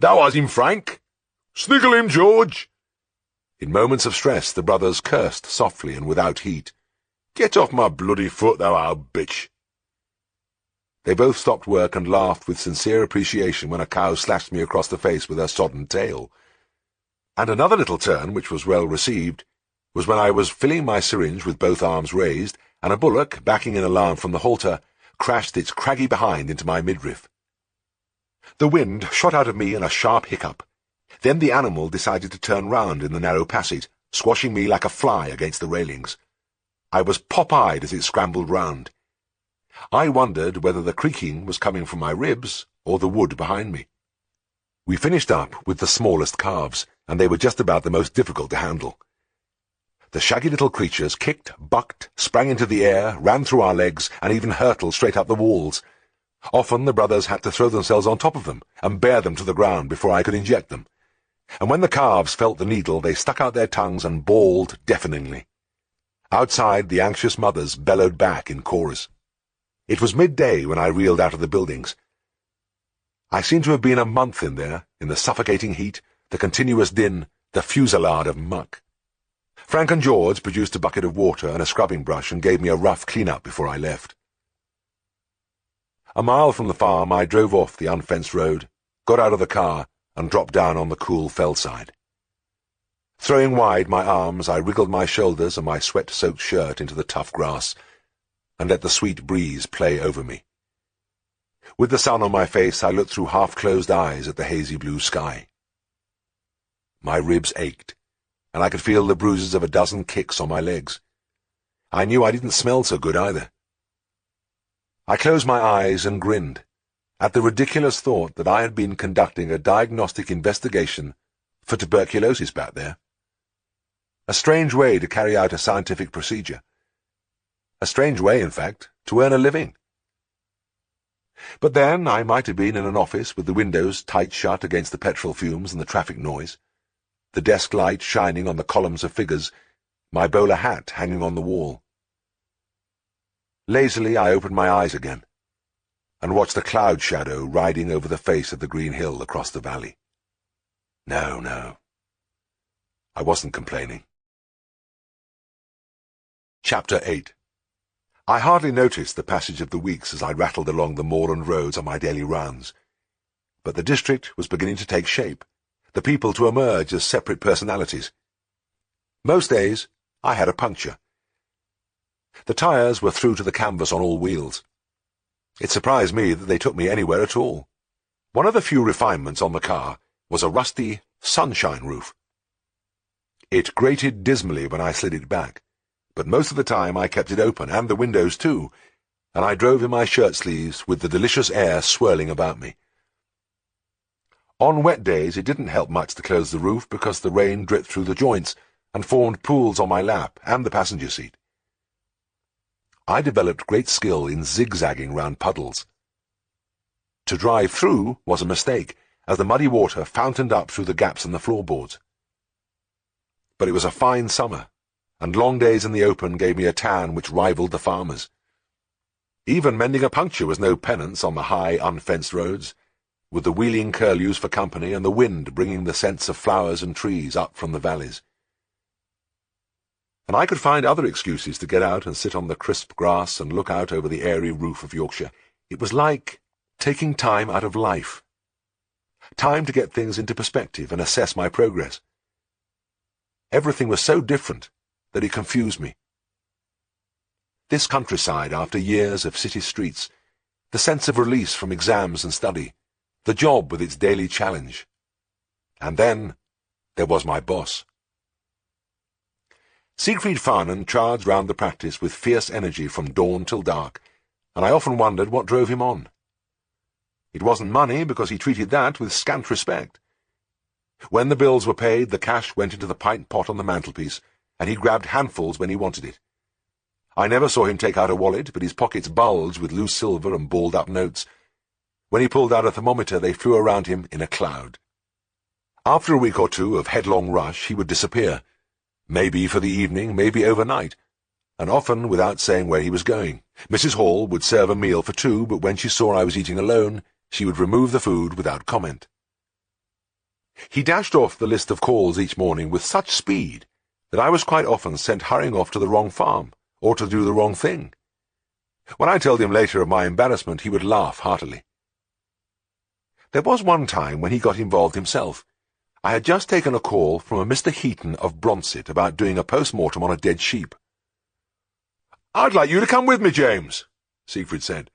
"That was him, Frank! Sniggle him, George!" In moments of stress the brothers cursed softly and without heat. "Get off my bloody foot, thou old bitch!" They both stopped work and laughed with sincere appreciation when a cow slashed me across the face with her sodden tail. And another little turn, which was well received, was when I was filling my syringe with both arms raised, and a bullock, backing in alarm from the halter, crashed its craggy behind into my midriff. The wind shot out of me in a sharp hiccup. Then the animal decided to turn round in the narrow passage, squashing me like a fly against the railings. I was pop-eyed as it scrambled round. I wondered whether the creaking was coming from my ribs or the wood behind me. We finished up with the smallest calves, and they were just about the most difficult to handle. The shaggy little creatures kicked, bucked, sprang into the air, ran through our legs, and even hurtled straight up the walls. Often the brothers had to throw themselves on top of them and bear them to the ground before I could inject them. And when the calves felt the needle, they stuck out their tongues and bawled deafeningly. Outside, the anxious mothers bellowed back in chorus. It was midday when I reeled out of the buildings. I seemed to have been a month in there, in the suffocating heat, the continuous din, the fusillade of muck. Frank and George produced a bucket of water and a scrubbing brush and gave me a rough clean-up before I left. A mile from the farm, I drove off the unfenced road, got out of the car, and dropped down on the cool fellside. Throwing wide my arms, I wriggled my shoulders and my sweat-soaked shirt into the tough grass, and let the sweet breeze play over me. With the sun on my face, I looked through half-closed eyes at the hazy blue sky. My ribs ached, and I could feel the bruises of a dozen kicks on my legs. I knew I didn't smell so good either. I closed my eyes and grinned at the ridiculous thought that I had been conducting a diagnostic investigation for tuberculosis back there. A strange way to carry out a scientific procedure. A strange way, in fact, to earn a living. But then I might have been in an office with the windows tight shut against the petrol fumes and the traffic noise, the desk light shining on the columns of figures, my bowler hat hanging on the wall. Lazily I opened my eyes again, and watched the cloud shadow riding over the face of the green hill across the valley. No, I wasn't complaining. Chapter 8. I hardly noticed the passage of the weeks as I rattled along the moorland roads on my daily rounds. But the district was beginning to take shape, the people to emerge as separate personalities. Most days, I had a puncture. The tyres were through to the canvas on all wheels. It surprised me that they took me anywhere at all. One of the few refinements on the car was a rusty sunshine roof. It grated dismally when I slid it back, but most of the time I kept it open, and the windows too, and I drove in my shirt-sleeves with the delicious air swirling about me. On wet days it didn't help much to close the roof because the rain dripped through the joints and formed pools on my lap and the passenger seat. I developed great skill in zigzagging round puddles. To drive through was a mistake, as the muddy water fountained up through the gaps in the floorboards. But it was a fine summer, and long days in the open gave me a tan which rivaled the farmer's. Even mending a puncture was no penance on the high, unfenced roads, with the wheeling curlews for company and the wind bringing the scents of flowers and trees up from the valleys. And I could find other excuses to get out and sit on the crisp grass and look out over the airy roof of Yorkshire. It was like taking time out of life. Time to get things into perspective and assess my progress. Everything was so different that it confused me. This countryside, after years of city streets, the sense of release from exams and study, the job with its daily challenge. And then there was my boss. Siegfried Farnan charged round the practice with fierce energy from dawn till dark, and I often wondered what drove him on. It wasn't money, because he treated that with scant respect. When the bills were paid, the cash went into the pint pot on the mantelpiece, and he grabbed handfuls when he wanted it. I never saw him take out a wallet, but his pockets bulged with loose silver and balled-up notes. When he pulled out a thermometer, they flew around him in a cloud. After a week or two of headlong rush, he would disappear. Maybe for the evening, maybe overnight, and often without saying where he was going. Mrs. Hall would serve a meal for two, but when she saw I was eating alone, she would remove the food without comment. He dashed off the list of calls each morning with such speed that I was quite often sent hurrying off to the wrong farm, or to do the wrong thing. When I told him later of my embarrassment, he would laugh heartily. There was one time when he got involved himself. I had just taken a call from a Mr. Heaton of Bronsett about doing a post-mortem on a dead sheep. "I'd like you to come with me, James," Siegfried said.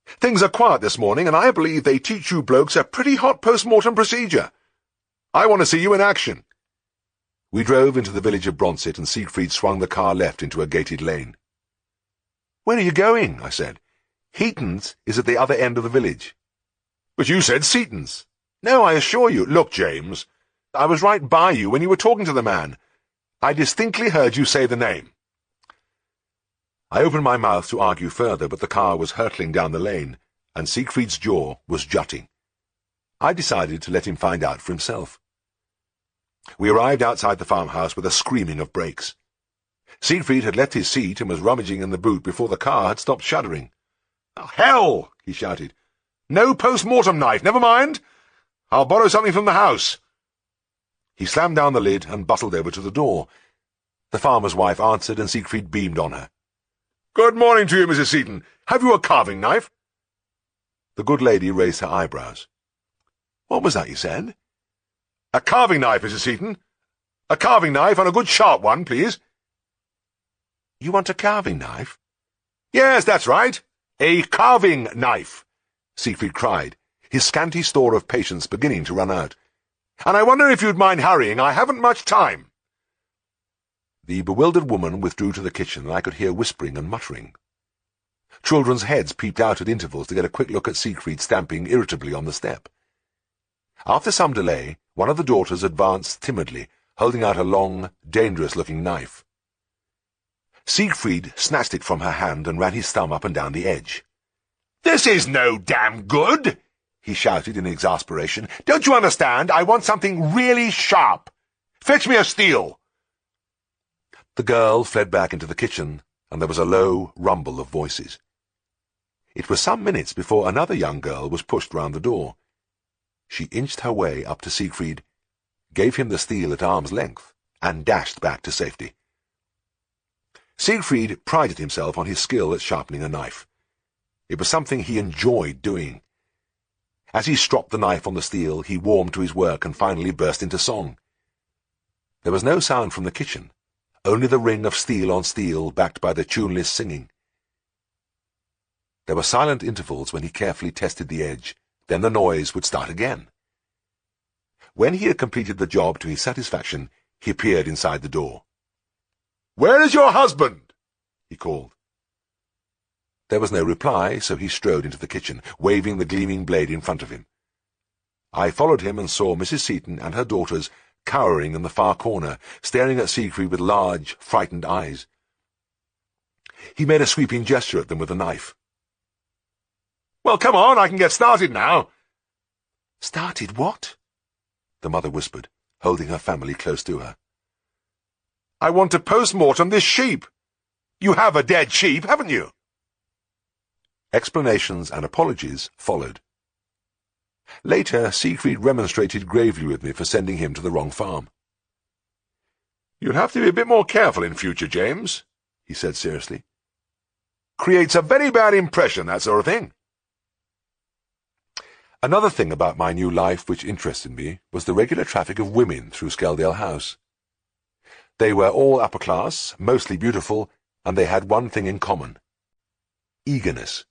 "Things are quiet this morning, and I believe they teach you blokes a pretty hot post-mortem procedure. I want to see you in action." We drove into the village of Bronsett, and Siegfried swung the car left into a gated lane. "Where are you going?" I said. "Heaton's is at the other end of the village." "But you said Seaton's." "No, I assure you. Look, James, I was right by you when you were talking to the man. I distinctly heard you say the name." I opened my mouth to argue further, but the car was hurtling down the lane, and Siegfried's jaw was jutting. I decided to let him find out for himself. We arrived outside the farmhouse with a screaming of brakes. Siegfried had left his seat and was rummaging in the boot before the car had stopped shuddering. "Oh, hell!" he shouted. "No post-mortem knife, never mind. I'll borrow something from the house." He slammed down the lid and bustled over to the door. The farmer's wife answered, and Siegfried beamed on her. "Good morning to you, Mrs. Seaton. Have you a carving knife?" The good lady raised her eyebrows. "What was that you said?" "A carving knife, Mrs. Seaton. A carving knife, and a good sharp one, please." "You want a carving knife?" "Yes, that's right. A carving knife," Siegfried cried, his scanty store of patience beginning to run out. "And I wonder if you'd mind hurrying. I haven't much time." The bewildered woman withdrew to the kitchen, and I could hear whispering and muttering. Children's heads peeped out at intervals to get a quick look at Siegfried stamping irritably on the step. After some delay, one of the daughters advanced timidly, holding out a long, dangerous-looking knife. Siegfried snatched it from her hand and ran his thumb up and down the edge. "This is no damn good!" he shouted in exasperation. "Don't you understand? I want something really sharp. Fetch me a steel." The girl fled back into the kitchen, and there was a low rumble of voices. It was some minutes before another young girl was pushed round the door. She inched her way up to Siegfried, gave him the steel at arm's length, and dashed back to safety. Siegfried prided himself on his skill at sharpening a knife. It was something he enjoyed doing. As he stropped the knife on the steel, he warmed to his work and finally burst into song. There was no sound from the kitchen, only the ring of steel on steel backed by the tuneless singing. There were silent intervals when he carefully tested the edge, then the noise would start again. When he had completed the job to his satisfaction, he appeared inside the door. "Where is your husband?" he called. There was no reply, so he strode into the kitchen, waving the gleaming blade in front of him. I followed him and saw Mrs. Seaton and her daughters cowering in the far corner, staring at Siegfried with large, frightened eyes. He made a sweeping gesture at them with a knife. "Well, come on, I can get started now." "Started what?" the mother whispered, holding her family close to her. "I want to post-mortem this sheep. You have a dead sheep, haven't you?" Explanations and apologies followed. Later, Siegfried remonstrated gravely with me for sending him to the wrong farm. "You'd have to be a bit more careful in future, James," he said seriously. "Creates a very bad impression, that sort of thing." Another thing about my new life which interested me was the regular traffic of women through Skeldale House. They were all upper class, mostly beautiful, and they had one thing in common: eagerness.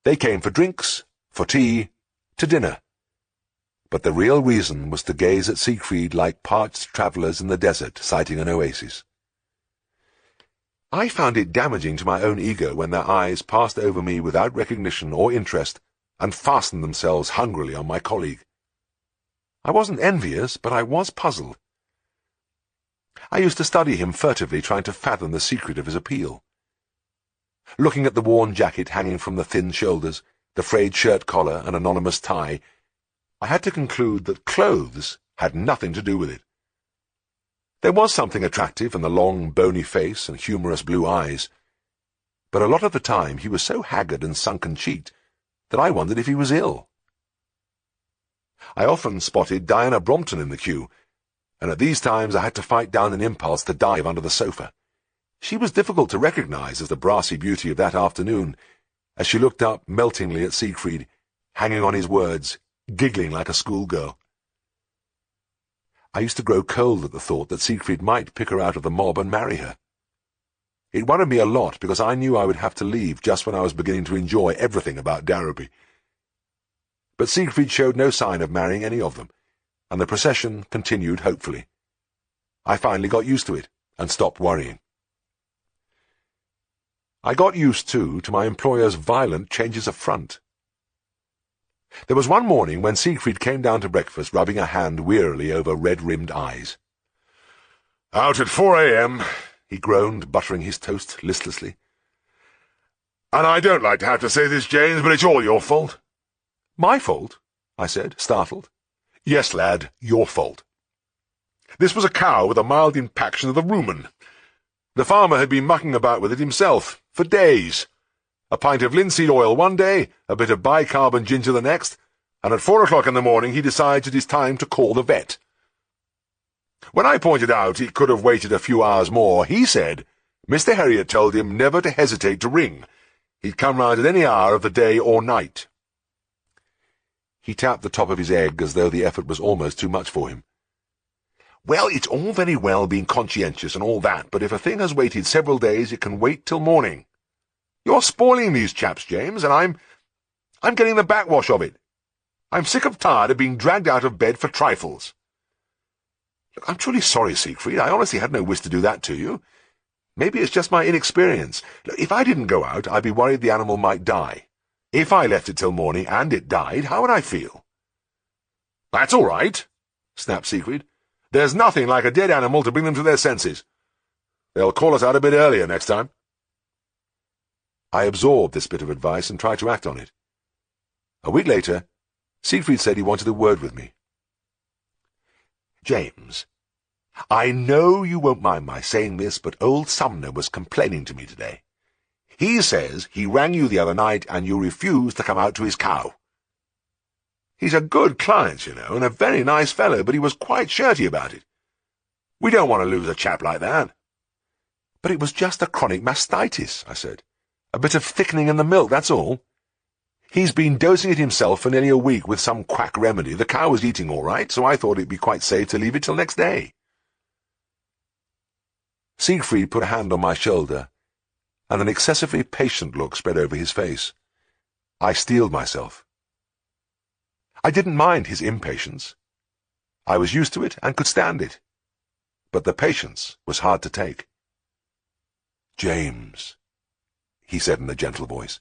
They came for drinks, for tea, to dinner. But the real reason was to gaze at Siegfried like parched travellers in the desert sighting an oasis. I found it damaging to my own ego when their eyes passed over me without recognition or interest and fastened themselves hungrily on my colleague. I wasn't envious, but I was puzzled. I used to study him furtively, trying to fathom the secret of his appeal. Looking at the worn jacket hanging from the thin shoulders, the frayed shirt collar and anonymous tie, I had to conclude that clothes had nothing to do with it. There was something attractive in the long, bony face and humorous blue eyes, but a lot of the time he was so haggard and sunken-cheeked that I wondered if he was ill. I often spotted Diana Brompton in the queue, and at these times I had to fight down an impulse to dive under the sofa. She was difficult to recognize as the brassy beauty of that afternoon, as she looked up meltingly at Siegfried, hanging on his words, giggling like a schoolgirl. I used to grow cold at the thought that Siegfried might pick her out of the mob and marry her. It worried me a lot because I knew I would have to leave just when I was beginning to enjoy everything about Darrowby. But Siegfried showed no sign of marrying any of them, and the procession continued hopefully. I finally got used to it and stopped worrying. I got used, too, to my employer's violent changes of front. There was one morning when Siegfried came down to breakfast rubbing a hand wearily over red-rimmed eyes. "Out at 4 a.m., he groaned, buttering his toast listlessly. "And I don't like to have to say this, James, but it's all your fault." "My fault?" I said, startled. "Yes, lad, your fault. This was a cow with a mild impaction of the rumen. The farmer had been mucking about with it himself, for days. A pint of linseed oil one day, a bit of bicarb and ginger the next, and at 4 o'clock in the morning he decides it is time to call the vet. When I pointed out he could have waited a few hours more, he said Mr. Herriot told him never to hesitate to ring. He'd come round at any hour of the day or night." He tapped the top of his egg as though the effort was almost too much for him. "Well, it's all very well being conscientious and all that, but if a thing has waited several days, it can wait till morning. You're spoiling these chaps, James, and I'm getting the backwash of it. I'm sick of tired of being dragged out of bed for trifles." "Look, I'm truly sorry, Siegfried. I honestly had no wish to do that to you. Maybe it's just my inexperience. Look, if I didn't go out, I'd be worried the animal might die. If I left it till morning and it died, how would I feel?" "That's all right," snapped Siegfried. "There's nothing like a dead animal to bring them to their senses. They'll call us out a bit earlier next time." I absorbed this bit of advice and tried to act on it. A week later, Siegfried said he wanted a word with me. "James, I know you won't mind my saying this, but old Sumner was complaining to me today. He says he rang you the other night and you refused to come out to his cow. He's a good client, you know, and a very nice fellow, but he was quite shirty about it. We don't want to lose a chap like that." "But it was just a chronic mastitis," I said. "A bit of thickening in the milk, that's all. He's been dosing it himself for nearly a week with some quack remedy. The cow was eating all right, so I thought it'd be quite safe to leave it till next day." Siegfried put a hand on my shoulder, and an excessively patient look spread over his face. I steeled myself. I didn't mind his impatience. I was used to it and could stand it. But the patience was hard to take. "James," he said in a gentle voice,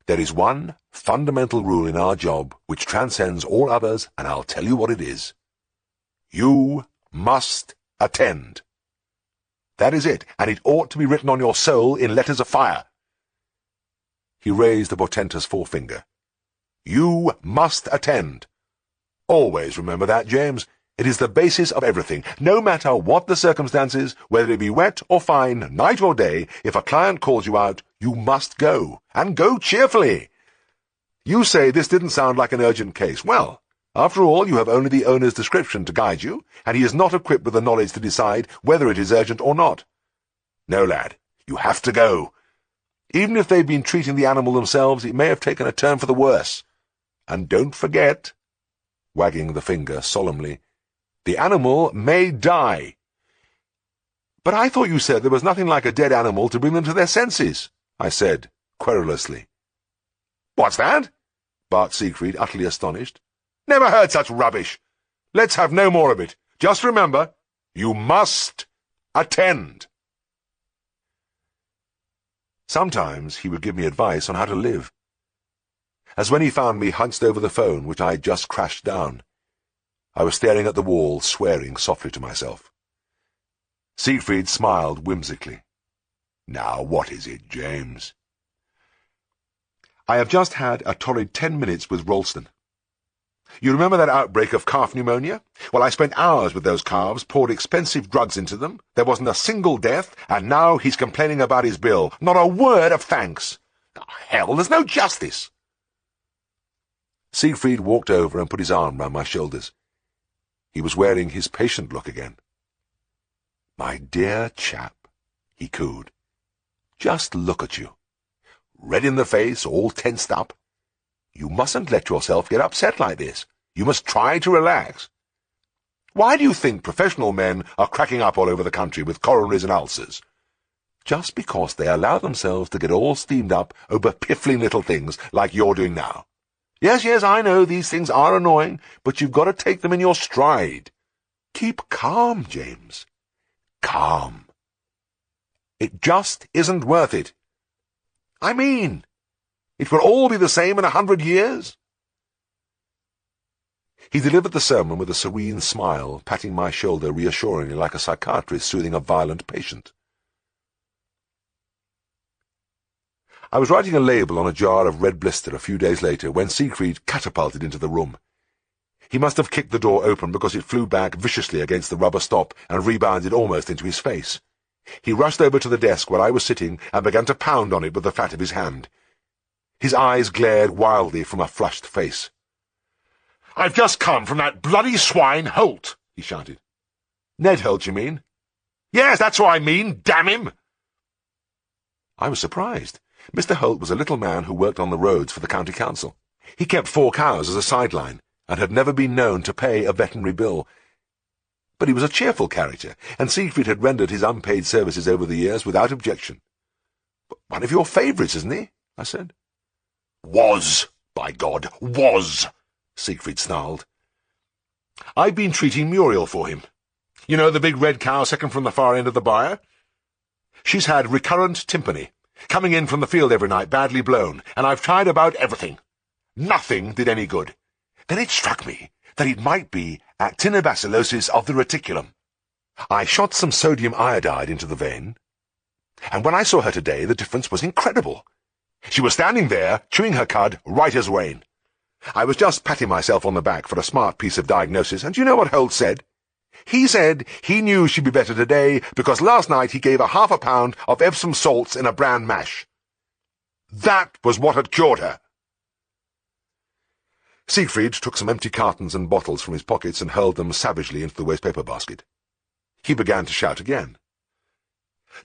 "there is one fundamental rule in our job which transcends all others, and I'll tell you what it is. You must attend. That is it, and it ought to be written on your soul in letters of fire." He raised a portentous forefinger. "You must attend. Always remember that, James. It is the basis of everything. No matter what the circumstances, whether it be wet or fine, night or day, if a client calls you out, you must go, and go cheerfully. You say this didn't sound like an urgent case. Well, after all, you have only the owner's description to guide you, and he is not equipped with the knowledge to decide whether it is urgent or not. No, lad, you have to go. Even if they've been treating the animal themselves, it may have taken a turn for the worse. And don't forget," wagging the finger solemnly, "the animal may die." "But I thought you said there was nothing like a dead animal to bring them to their senses," I said, querulously. "What's that?" barked Siegfried, utterly astonished. "Never heard such rubbish. Let's have no more of it. Just remember, you must attend." Sometimes he would give me advice on how to live. As when he found me hunched over the phone, which I had just crashed down. I was staring at the wall, swearing softly to myself. Siegfried smiled whimsically. "Now, what is it, James?" "I have just had a torrid 10 minutes with Ralston. You remember that outbreak of calf pneumonia? Well, I spent hours with those calves, poured expensive drugs into them. There wasn't a single death, and now he's complaining about his bill. Not a word of thanks. Oh, hell, there's no justice." Siegfried walked over and put his arm round my shoulders. He was wearing his patient look again. "My dear chap," he cooed. "Just look at you. Red in the face, all tensed up. You mustn't let yourself get upset like this. You must try to relax. Why do you think professional men are cracking up all over the country with coronaries and ulcers? Just because they allow themselves to get all steamed up over piffling little things like you're doing now. Yes, I know these things are annoying, but you've got to take them in your stride. Keep calm, James. Calm. It just isn't worth it. I mean, it will all be the same in 100 years." He delivered the sermon with a serene smile, patting my shoulder reassuringly like a psychiatrist soothing a violent patient. I was writing a label on a jar of red blister a few days later when Siegfried catapulted into the room. He must have kicked the door open because it flew back viciously against the rubber stop and rebounded almost into his face. He rushed over to the desk where I was sitting and began to pound on it with the flat of his hand. His eyes glared wildly from a flushed face. "I've just come from that bloody swine Holt," he shouted. "Ned Holt, you mean?" "Yes, that's what I mean, damn him!" I was surprised. Mr. Holt was a little man who worked on the roads for the county council. He kept 4 cows as a sideline, and had never been known to pay a veterinary bill. But he was a cheerful character, and Siegfried had rendered his unpaid services over the years without objection. "But one of your favourites, isn't he?" I said. "Was, by God, was!" Siegfried snarled. "I've been treating Muriel for him. You know, the big red cow second from the far end of the byre? She's had recurrent tympany, coming in from the field every night badly blown, and I've tried about everything. Nothing did any good. Then it struck me that it might be actinobacillosis of the reticulum. I shot some sodium iodide into the vein, and when I saw her today the difference was incredible. She was standing there, chewing her cud, right as rain. I was just patting myself on the back for a smart piece of diagnosis, and do you know what Holt said? He said he knew she'd be better today because last night he gave her 1/2 pound of Epsom salts in a bran mash. That was what had cured her." Siegfried took some empty cartons and bottles from his pockets and hurled them savagely into the wastepaper basket. He began to shout again.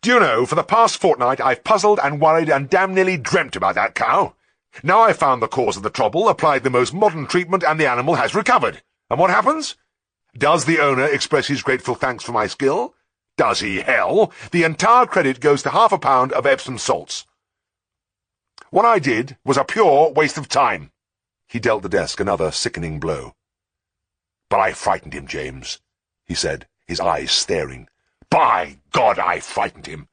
"Do you know, for the past fortnight I've puzzled and worried and damn nearly dreamt about that cow. Now I've found the cause of the trouble, applied the most modern treatment, and the animal has recovered. And what happens? Does the owner express his grateful thanks for my skill? Does he, hell? The entire credit goes to 1/2 pound of Epsom salts. What I did was a pure waste of time." He dealt the desk another sickening blow. "But I frightened him, James," he said, his eyes staring. "By God, I frightened him.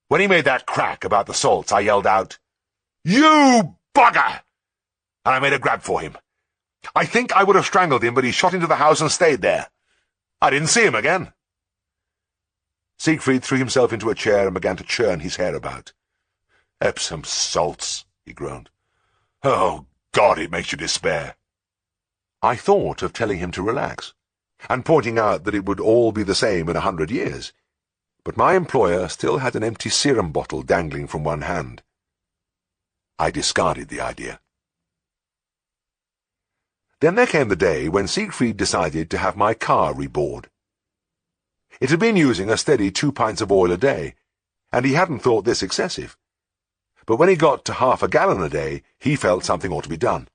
When he made that crack about the salts, I yelled out, 'You bugger!' and I made a grab for him. I think I would have strangled him, but he shot into the house and stayed there. I didn't see him again." Siegfried threw himself into a chair and began to churn his hair about. "Epsom salts," he groaned. "Oh, God, it makes you despair." I thought of telling him to relax, and pointing out that it would all be the same in 100 years, but my employer still had an empty serum bottle dangling from one hand. I discarded the idea. Then there came the day when Siegfried decided to have my car rebored. It had been using a steady 2 pints of oil a day, and he hadn't thought this excessive. But when he got to 1/2 gallon a day, he felt something ought to be done.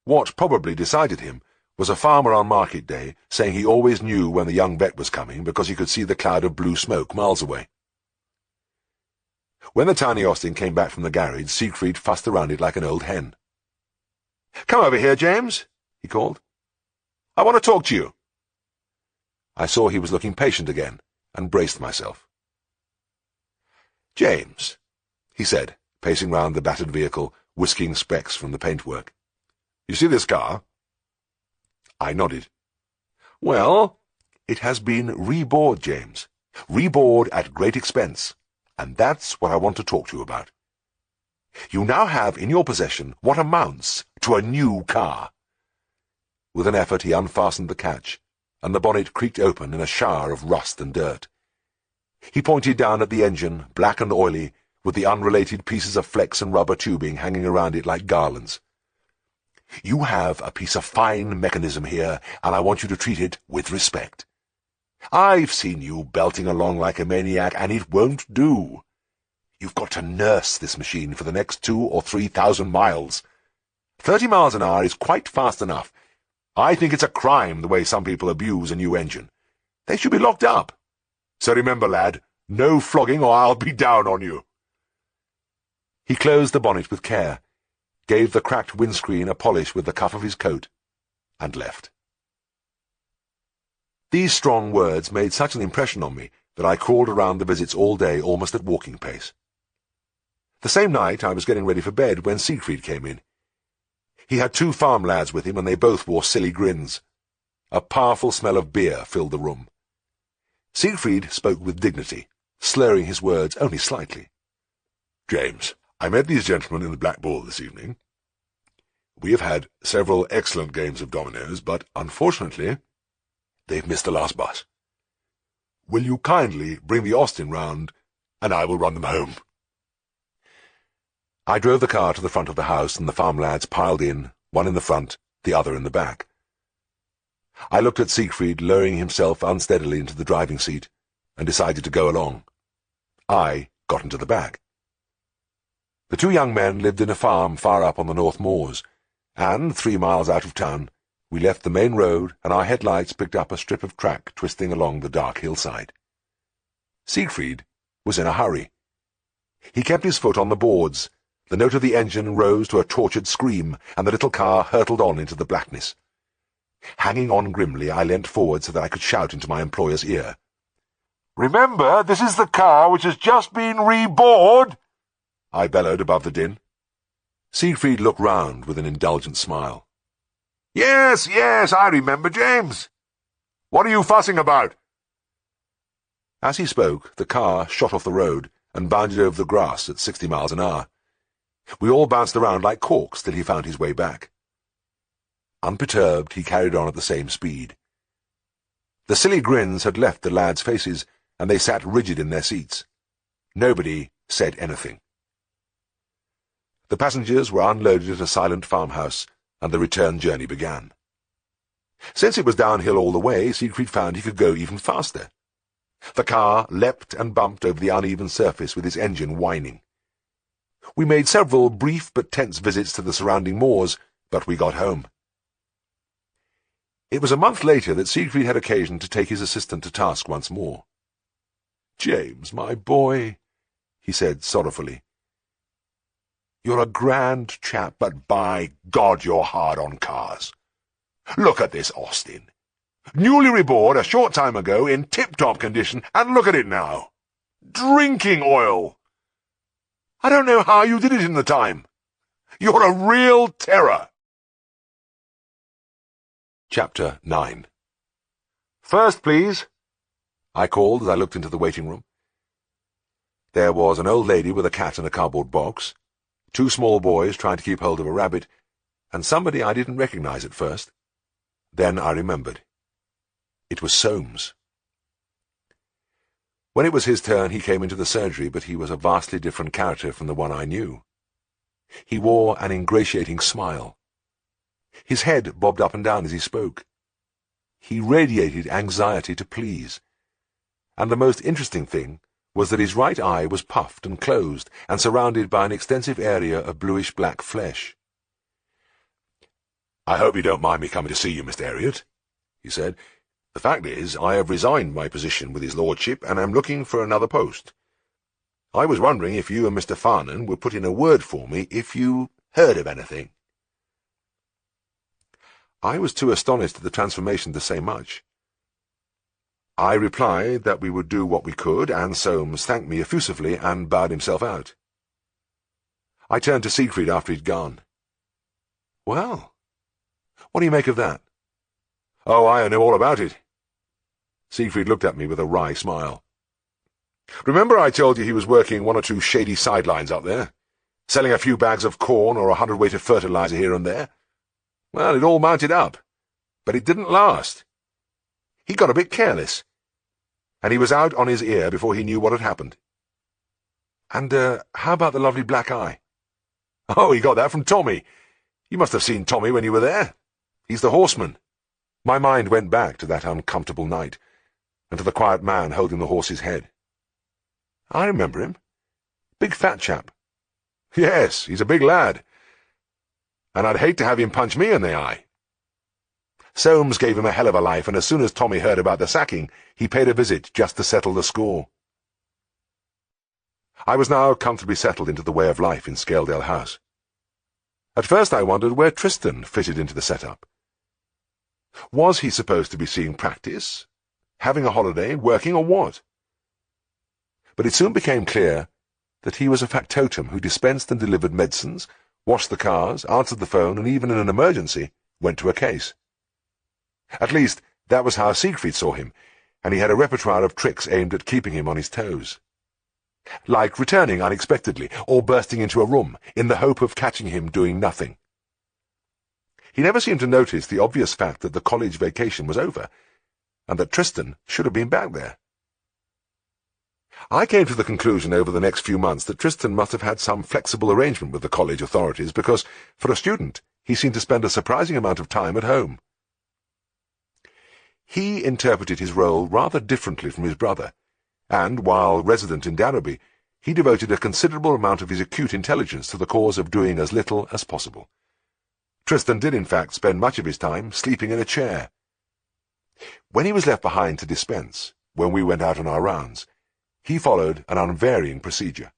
What probably decided him was a farmer on market day saying he always knew when the young vet was coming because he could see the cloud of blue smoke miles away. When the tiny Austin came back from the garage, Siegfried fussed around it like an old hen. "Come over here, James," he called. "I want to talk to you." I saw he was looking patient again, and braced myself. "James," he said, pacing round the battered vehicle, whisking specks from the paintwork. "You see this car?" I nodded. "Well, it has been rebored, James. Rebored at great expense, and that's what I want to talk to you about. You now have in your possession what amounts to a new car." With an effort he unfastened the catch, and the bonnet creaked open in a shower of rust and dirt. He pointed down at the engine, black and oily, with the unrelated pieces of flex and rubber tubing hanging around it like garlands. "You have a piece of fine mechanism here, and I want you to treat it with respect. I've seen you belting along like a maniac, and it won't do. You've got to nurse this machine for the next 2,000 or 3,000 miles. 30 miles an hour is quite fast enough. I think it's a crime the way some people abuse a new engine. They should be locked up. So remember, lad, no flogging or I'll be down on you." He closed the bonnet with care, gave the cracked windscreen a polish with the cuff of his coat, and left. These strong words made such an impression on me that I crawled around the visits all day almost at walking pace. The same night I was getting ready for bed when Siegfried came in. He had 2 farm lads with him, and they both wore silly grins. A powerful smell of beer filled the room. Siegfried spoke with dignity, slurring his words only slightly. "James, I met these gentlemen in the Black Bull this evening. We have had several excellent games of dominoes, but, unfortunately, they've missed the last bus. Will you kindly bring the Austin round, and I will run them home?" I drove the car to the front of the house, and the farm lads piled in, one in the front, the other in the back. I looked at Siegfried lowering himself unsteadily into the driving seat, and decided to go along. I got into the back. The 2 young men lived in a farm far up on the North Moors, and, 3 miles out of town, we left the main road, and our headlights picked up a strip of track twisting along the dark hillside. Siegfried was in a hurry. He kept his foot on the boards. The note of the engine rose to a tortured scream, and the little car hurtled on into the blackness. Hanging on grimly, I leant forward so that I could shout into my employer's ear. "Remember, this is the car which has just been rebored," I bellowed above the din. Siegfried looked round with an indulgent smile. Yes, I remember, James. What are you fussing about?" As he spoke, the car shot off the road and bounded over the grass at 60 miles an hour. We all bounced around like corks till he found his way back. Unperturbed, he carried on at the same speed. The silly grins had left the lads' faces, and they sat rigid in their seats. Nobody said anything. The passengers were unloaded at a silent farmhouse, and the return journey began. Since it was downhill all the way, Siegfried found he could go even faster. The car leapt and bumped over the uneven surface with its engine whining. We made several brief but tense visits to the surrounding moors, but we got home. It was a month later that Siegfried had occasion to take his assistant to task once more. "James, my boy," he said sorrowfully, "you're a grand chap, but by God you're hard on cars. Look at this Austin. Newly rebored a short time ago in tip-top condition, and look at it now. Drinking oil. I don't know how you did it in the time. You're a real terror." Chapter 9. "First, please," I called as I looked into the waiting room. There was an old lady with a cat in a cardboard box, 2 small boys trying to keep hold of a rabbit, and somebody I didn't recognize at first. Then I remembered. It was Soames. When it was his turn, he came into the surgery, but he was a vastly different character from the one I knew. He wore an ingratiating smile. His head bobbed up and down as he spoke. He radiated anxiety to please. And the most interesting thing was that his right eye was puffed and closed, and surrounded by an extensive area of bluish-black flesh. "I hope you don't mind me coming to see you, Mr. Herriot," he said. "The fact is, I have resigned my position with his lordship, and am looking for another post. I was wondering if you and Mr. Farnan would put in a word for me if you heard of anything." I was too astonished at the transformation to say much. I replied that we would do what we could, and Soames thanked me effusively and bowed himself out. I turned to Siegfried after he'd gone. "Well, what do you make of that?" "Oh, I know all about it." Siegfried looked at me with a wry smile. "Remember I told you he was working 1 or 2 shady sidelines up there, selling a few bags of corn or 100 weight of fertilizer here and there? Well, it all mounted up, but it didn't last. He got a bit careless, and he was out on his ear before he knew what had happened." "And, how about the lovely black eye?" "Oh, he got that from Tommy. You must have seen Tommy when you were there. He's the horseman." My mind went back to that uncomfortable night. and to the quiet man holding the horse's head. "I remember him. Big fat chap." "Yes, he's a big lad. And I'd hate to have him punch me in the eye." Soames gave him a hell of a life, and as soon as Tommy heard about the sacking, he paid a visit just to settle the score. I was now comfortably settled into the way of life in Scaledale House. At first I wondered where Tristan fitted into the setup. Was he supposed to be seeing practice, having a holiday, working, or what? But it soon became clear that he was a factotum who dispensed and delivered medicines, washed the cars, answered the phone, and even in an emergency went to a case. At least, that was how Siegfried saw him, and he had a repertoire of tricks aimed at keeping him on his toes. Like returning unexpectedly, or bursting into a room, in the hope of catching him doing nothing. He never seemed to notice the obvious fact that the college vacation was over, and that Tristan should have been back there. I came to the conclusion over the next few months that Tristan must have had some flexible arrangement with the college authorities, because, for a student, he seemed to spend a surprising amount of time at home. He interpreted his role rather differently from his brother, and, while resident in Danby, he devoted a considerable amount of his acute intelligence to the cause of doing as little as possible. Tristan did, in fact, spend much of his time sleeping in a chair. When he was left behind to dispense, when we went out on our rounds, he followed an unvarying procedure.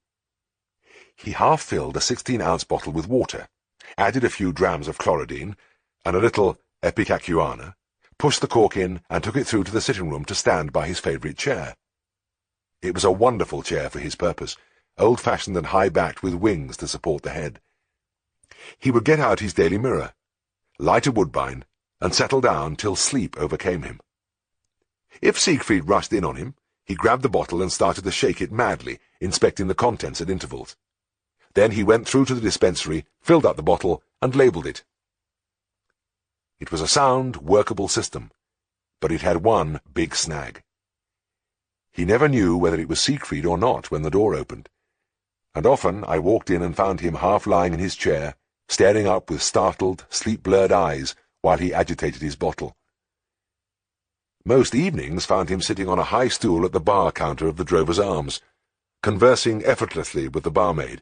He half-filled a 16-ounce bottle with water, added a few drams of chloridine, and a little ipecacuanha, pushed the cork in, and took it through to the sitting-room to stand by his favourite chair. It was a wonderful chair for his purpose, old-fashioned and high-backed with wings to support the head. He would get out his Daily Mirror, light a woodbine, and settle down till sleep overcame him. If Siegfried rushed in on him, he grabbed the bottle and started to shake it madly, inspecting the contents at intervals. Then he went through to the dispensary, filled up the bottle, and labelled it. It was a sound, workable system, but it had one big snag. He never knew whether it was Siegfried or not when the door opened, and often I walked in and found him half lying in his chair, staring up with startled, sleep-blurred eyes while he agitated his bottle. Most evenings found him sitting on a high stool at the bar counter of the Drover's Arms, conversing effortlessly with the barmaid.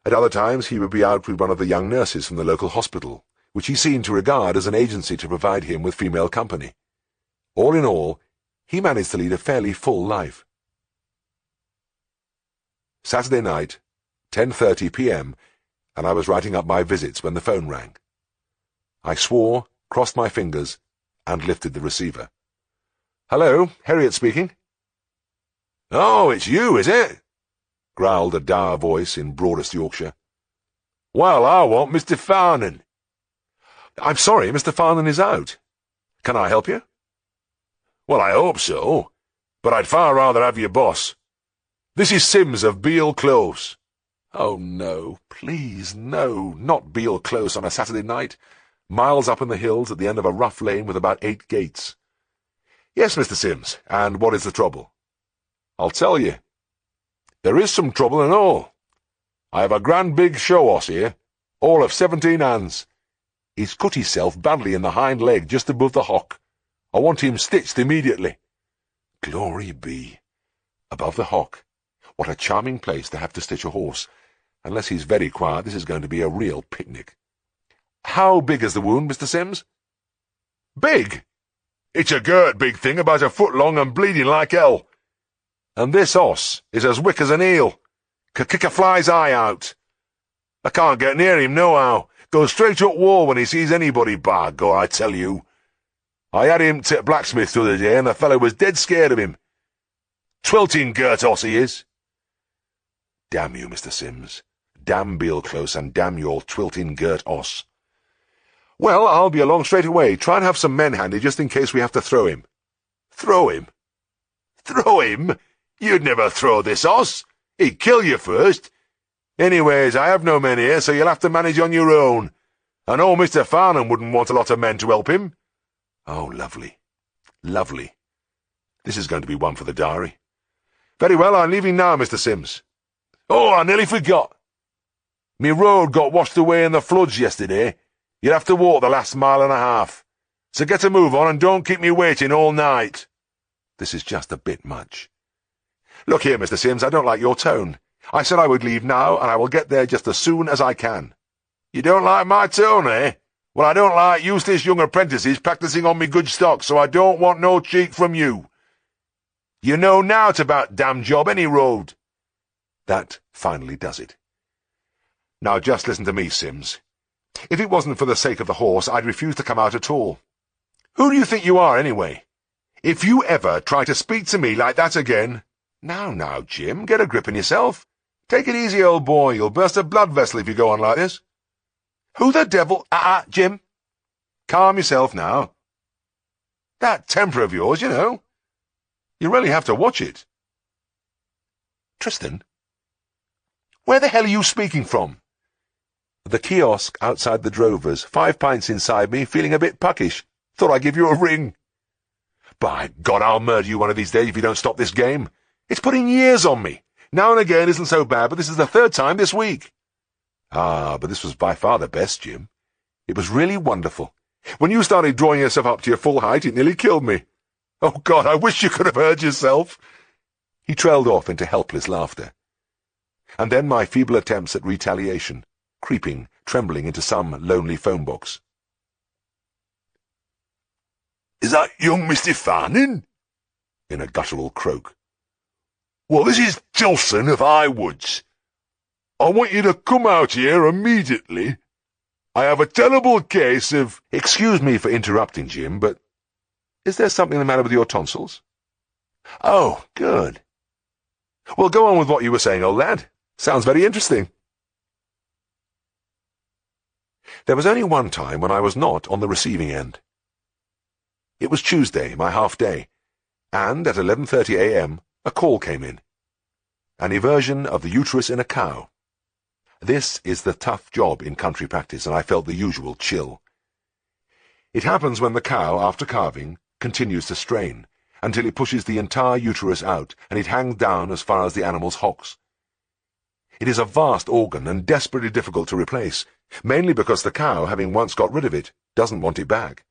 At other times he would be out with one of the young nurses from the local hospital, which he seemed to regard as an agency to provide him with female company. All in all, he managed to lead a fairly full life. Saturday night, 10:30 p.m., and I was writing up my visits when the phone rang. I swore, crossed my fingers, and lifted the receiver. "Hello, Herriot speaking." "Oh, it's you, is it?" growled a dour voice in broadest Yorkshire. "Well, I want Mr. Farnan." "I'm sorry, Mr. Farnan is out. Can I help you?" "Well, I hope so, but I'd far rather have your boss. This is Sims of Beale Close." "Oh, no, please, no, not Beale Close on a Saturday night, miles up in the hills at the end of a rough lane with about 8 gates. "Yes, Mr. Sims, and what is the trouble?" "I'll tell you. There is some trouble and all. I have a grand big show-horse here, all of 17 hands. He's cut himself badly in the hind leg just above the hock. I want him stitched immediately." Glory be. Above the hock. What a charming place to have to stitch a horse. Unless he's very quiet, this is going to be a real picnic. "How big is the wound, Mr. Sims?" "Big? It's a girt big thing about a foot long and bleeding like hell. And this hoss is as wick as an eel. Could kick a fly's eye out. I can't get near him nohow. Goes straight up wall when he sees anybody, by God, I tell you. I had him to blacksmith the other day, and the fellow was dead scared of him. Twilting girt hoss he is." Damn you, Mr. Sims. Damn Beale Close, and damn your twilting girt hoss. "Well, I'll be along straight away. Try and have some men handy just in case we have to throw him." "Throw him? Throw him? You'd never throw this hoss. He'd kill you first. Anyways, I have no men here, so you'll have to manage on your own. And old Mr. Farnham wouldn't want a lot of men to help him." Oh, lovely. Lovely. This is going to be one for the diary. "Very well, I'm leaving now, Mr. Sims." "Oh, I nearly forgot. Me road got washed away in the floods yesterday. You'd have to walk the last 1.5 miles. So get a move on and don't keep me waiting all night." This is just a bit much. Look here, Mr. Sims, I don't like your tone. I said I would leave now, and I will get there just as soon as I can. You don't like my tone, eh? Well, I don't like useless young apprentices practising on me good stock, so I don't want no cheek from you. You know nowt about damn job any road. That finally does it. Now just listen to me, Sims. If it wasn't for the sake of the horse, I'd refuse to come out at all. Who do you think you are, anyway? If you ever try to speak to me like that again— Now, Jim, get a grip on yourself. Take it easy, old boy. You'll burst a blood vessel if you go on like this. Who the devil— Jim. Calm yourself now. That temper of yours, you know. You really have to watch it. Tristan? Where the hell are you speaking from? The kiosk outside the Drovers, 5 pints inside me, feeling a bit puckish. Thought I'd give you a ring. By God, I'll murder you one of these days if you don't stop this game. It's putting years on me. Now and again isn't so bad, but this is the 3rd time this week. But this was by far the best, Jim. It was really wonderful. When you started drawing yourself up to your full height, it nearly killed me. Oh, God, I wish you could have heard yourself. He trailed off into helpless laughter. And then my feeble attempts at retaliation, creeping, trembling into some lonely phone box. Is that young Mr. Fanning? In a guttural croak. Well, this is Tilson of Highwoods. I want you to come out here immediately. I have a terrible case of— Excuse me for interrupting, Jim, but is there something the matter with your tonsils? Oh, good. Well, go on with what you were saying, old lad. Sounds very interesting. There was only one time when I was not on the receiving end. It was Tuesday, my half-day, and at 11:30 a.m. a call came in. An eversion of the uterus in a cow. This is the tough job in country practice, and I felt the usual chill. It happens when the cow, after calving, continues to strain, until it pushes the entire uterus out, and it hangs down as far as the animal's hocks. It is a vast organ and desperately difficult to replace, mainly because the cow, having once got rid of it, doesn't want it back.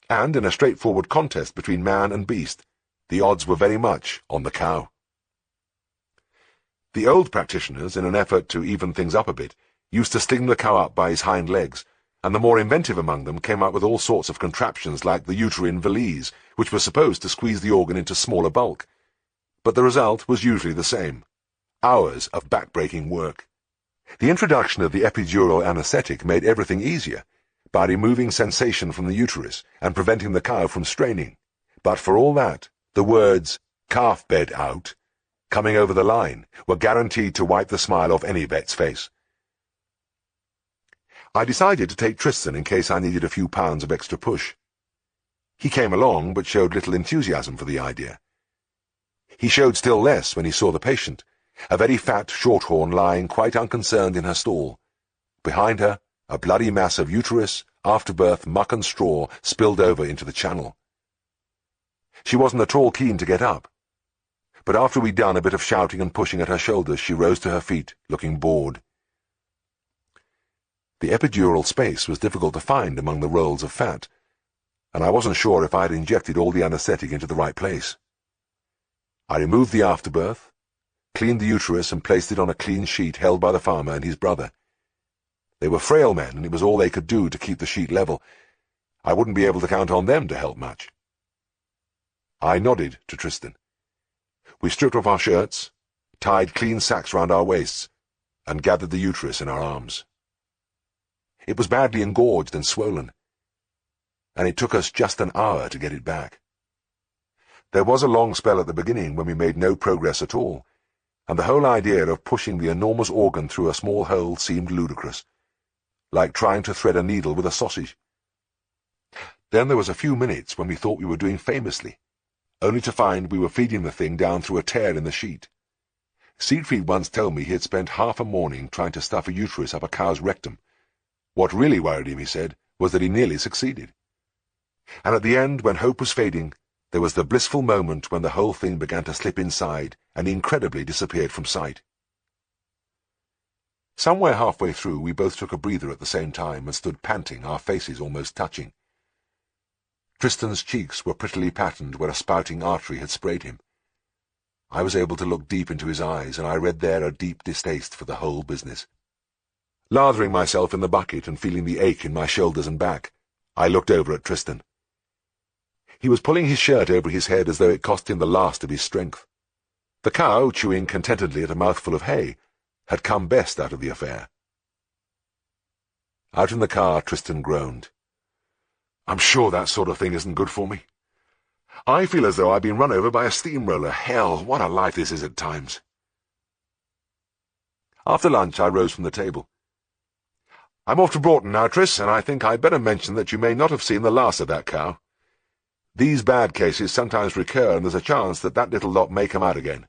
And in a straightforward contest between man and beast, the odds were very much on the cow. The old practitioners, in an effort to even things up a bit, used to sting the cow up by his hind legs, and the more inventive among them came up with all sorts of contraptions like the uterine valise, which was supposed to squeeze the organ into smaller bulk. But the result was usually the same: hours of back-breaking work. The introduction of the epidural anesthetic made everything easier, by removing sensation from the uterus and preventing the cow from straining. But for all that, the words, "calf bed out," coming over the line, were guaranteed to wipe the smile off any vet's face. I decided to take Tristan in case I needed a few pounds of extra push. He came along, but showed little enthusiasm for the idea. He showed still less when he saw the patient, a very fat shorthorn lying quite unconcerned in her stall. Behind her, a bloody mass of uterus, afterbirth muck and straw spilled over into the channel. She wasn't at all keen to get up, but after we'd done a bit of shouting and pushing at her shoulders, she rose to her feet, looking bored. The epidural space was difficult to find among the rolls of fat, and I wasn't sure if I had injected all the anesthetic into the right place. I removed the afterbirth, cleaned the uterus and placed it on a clean sheet held by the farmer and his brother. They were frail men, and it was all they could do to keep the sheet level. I wouldn't be able to count on them to help much. I nodded to Tristan. We stripped off our shirts, tied clean sacks round our waists, and gathered the uterus in our arms. It was badly engorged and swollen, and it took us just an hour to get it back. There was a long spell at the beginning when we made no progress at all, and the whole idea of pushing the enormous organ through a small hole seemed ludicrous, like trying to thread a needle with a sausage. Then there was a few minutes when we thought we were doing famously, only to find we were feeding the thing down through a tear in the sheet. Siegfried once told me he had spent half a morning trying to stuff a uterus up a cow's rectum. What really worried him, he said, was that he nearly succeeded. And at the end, when hope was fading, there was the blissful moment when the whole thing began to slip inside and incredibly disappeared from sight. Somewhere halfway through, we both took a breather at the same time and stood panting, our faces almost touching. Tristan's cheeks were prettily patterned where a spouting artery had sprayed him. I was able to look deep into his eyes, and I read there a deep distaste for the whole business. Lathering myself in the bucket and feeling the ache in my shoulders and back, I looked over at Tristan. He was pulling his shirt over his head as though it cost him the last of his strength. The cow, chewing contentedly at a mouthful of hay, had come best out of the affair. Out in the car, Tristan groaned. "I'm sure that sort of thing isn't good for me. I feel as though I've been run over by a steamroller. Hell, what a life this is at times." After lunch, I rose from the table. "I'm off to Broughton now, Tris, and I think I'd better mention that you may not have seen the last of that cow. These bad cases sometimes recur, and there's a chance that that little lot may come out again.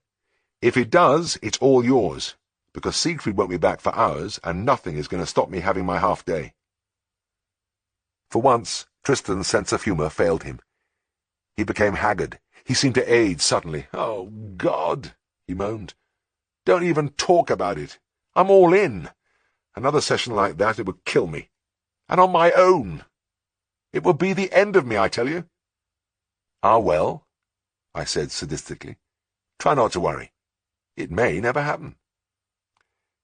If it does, it's all yours, because Siegfried won't be back for hours, and nothing is going to stop me having my half-day." For once, Tristan's sense of humour failed him. He became haggard. He seemed to age suddenly. "Oh, God," he moaned. "Don't even talk about it. I'm all in. Another session like that, it would kill me. And on my own. It would be the end of me, I tell you." "Ah, well," I said sadistically. "Try not to worry. It may never happen."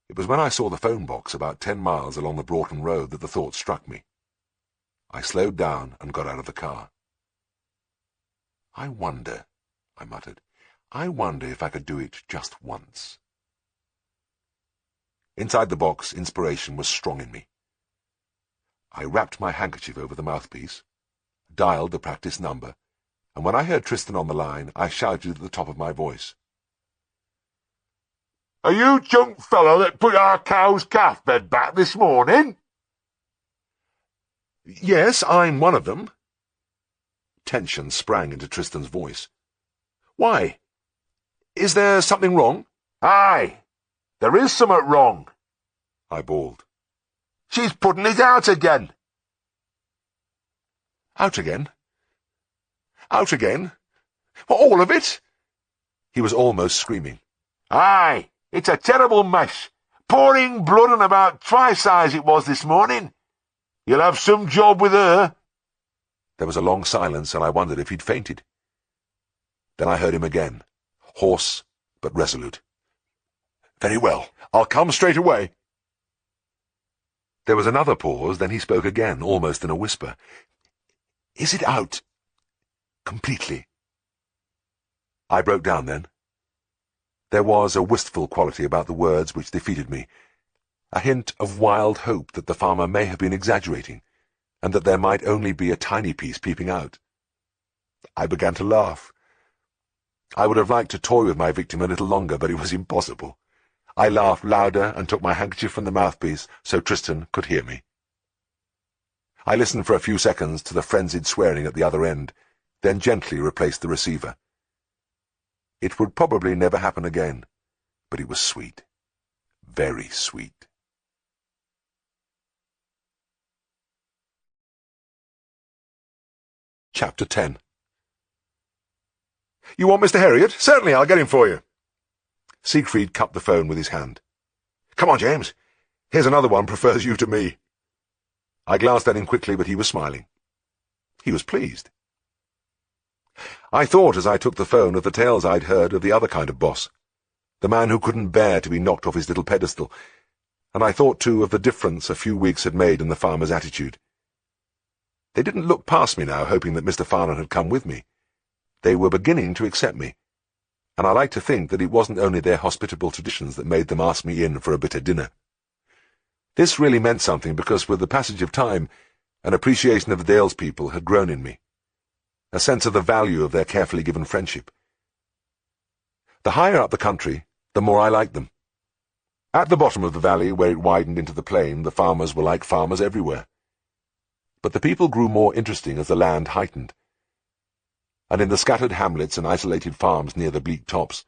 It was when I saw the phone box about 10 miles along the Broughton Road that the thought struck me. I slowed down and got out of the car. "I wonder," I muttered, "I wonder if I could do it just once." Inside the box, inspiration was strong in me. I wrapped my handkerchief over the mouthpiece, dialed the practice number, and when I heard Tristan on the line, I shouted at the top of my voice. "Are you junk fellow that put our cow's calf bed back this morning?" "Yes, I'm one of them." Tension sprang into Tristan's voice. "Why? Is there something wrong?" "Aye, there is something wrong," I bawled. "She's putting it out again." "Out again? Out again? All of it?" He was almost screaming. "Aye, it's a terrible mess. Pouring blood and about twice size it was this morning. You'll have some job with her." There was a long silence, and I wondered if he'd fainted. Then I heard him again, hoarse but resolute. "Very well, I'll come straight away." There was another pause, then he spoke again, almost in a whisper. "Is it out? Completely?" I broke down then. There was a wistful quality about the words which defeated me, a hint of wild hope that the farmer may have been exaggerating, and that there might only be a tiny piece peeping out. I began to laugh. I would have liked to toy with my victim a little longer, but it was impossible. I laughed louder and took my handkerchief from the mouthpiece so Tristan could hear me. I listened for a few seconds to the frenzied swearing at the other end, then gently replaced the receiver. It would probably never happen again, but it was sweet. Very sweet. Chapter 10. "You want Mr. Herriot? Certainly, I'll get him for you." Siegfried cupped the phone with his hand. "Come on, James. Here's another one prefers you to me." I glanced at him quickly, but he was smiling. He was pleased. I thought, as I took the phone, of the tales I'd heard of the other kind of boss, the man who couldn't bear to be knocked off his little pedestal, and I thought, too, of the difference a few weeks had made in the farmer's attitude. They didn't look past me now, hoping that Mr. Farnham had come with me. They were beginning to accept me, and I like to think that it wasn't only their hospitable traditions that made them ask me in for a bit of dinner. This really meant something, because with the passage of time, an appreciation of the Dales people had grown in me, a sense of the value of their carefully given friendship. The higher up the country, the more I liked them. At the bottom of the valley, where it widened into the plain, the farmers were like farmers everywhere. But the people grew more interesting as the land heightened, and in the scattered hamlets and isolated farms near the bleak tops,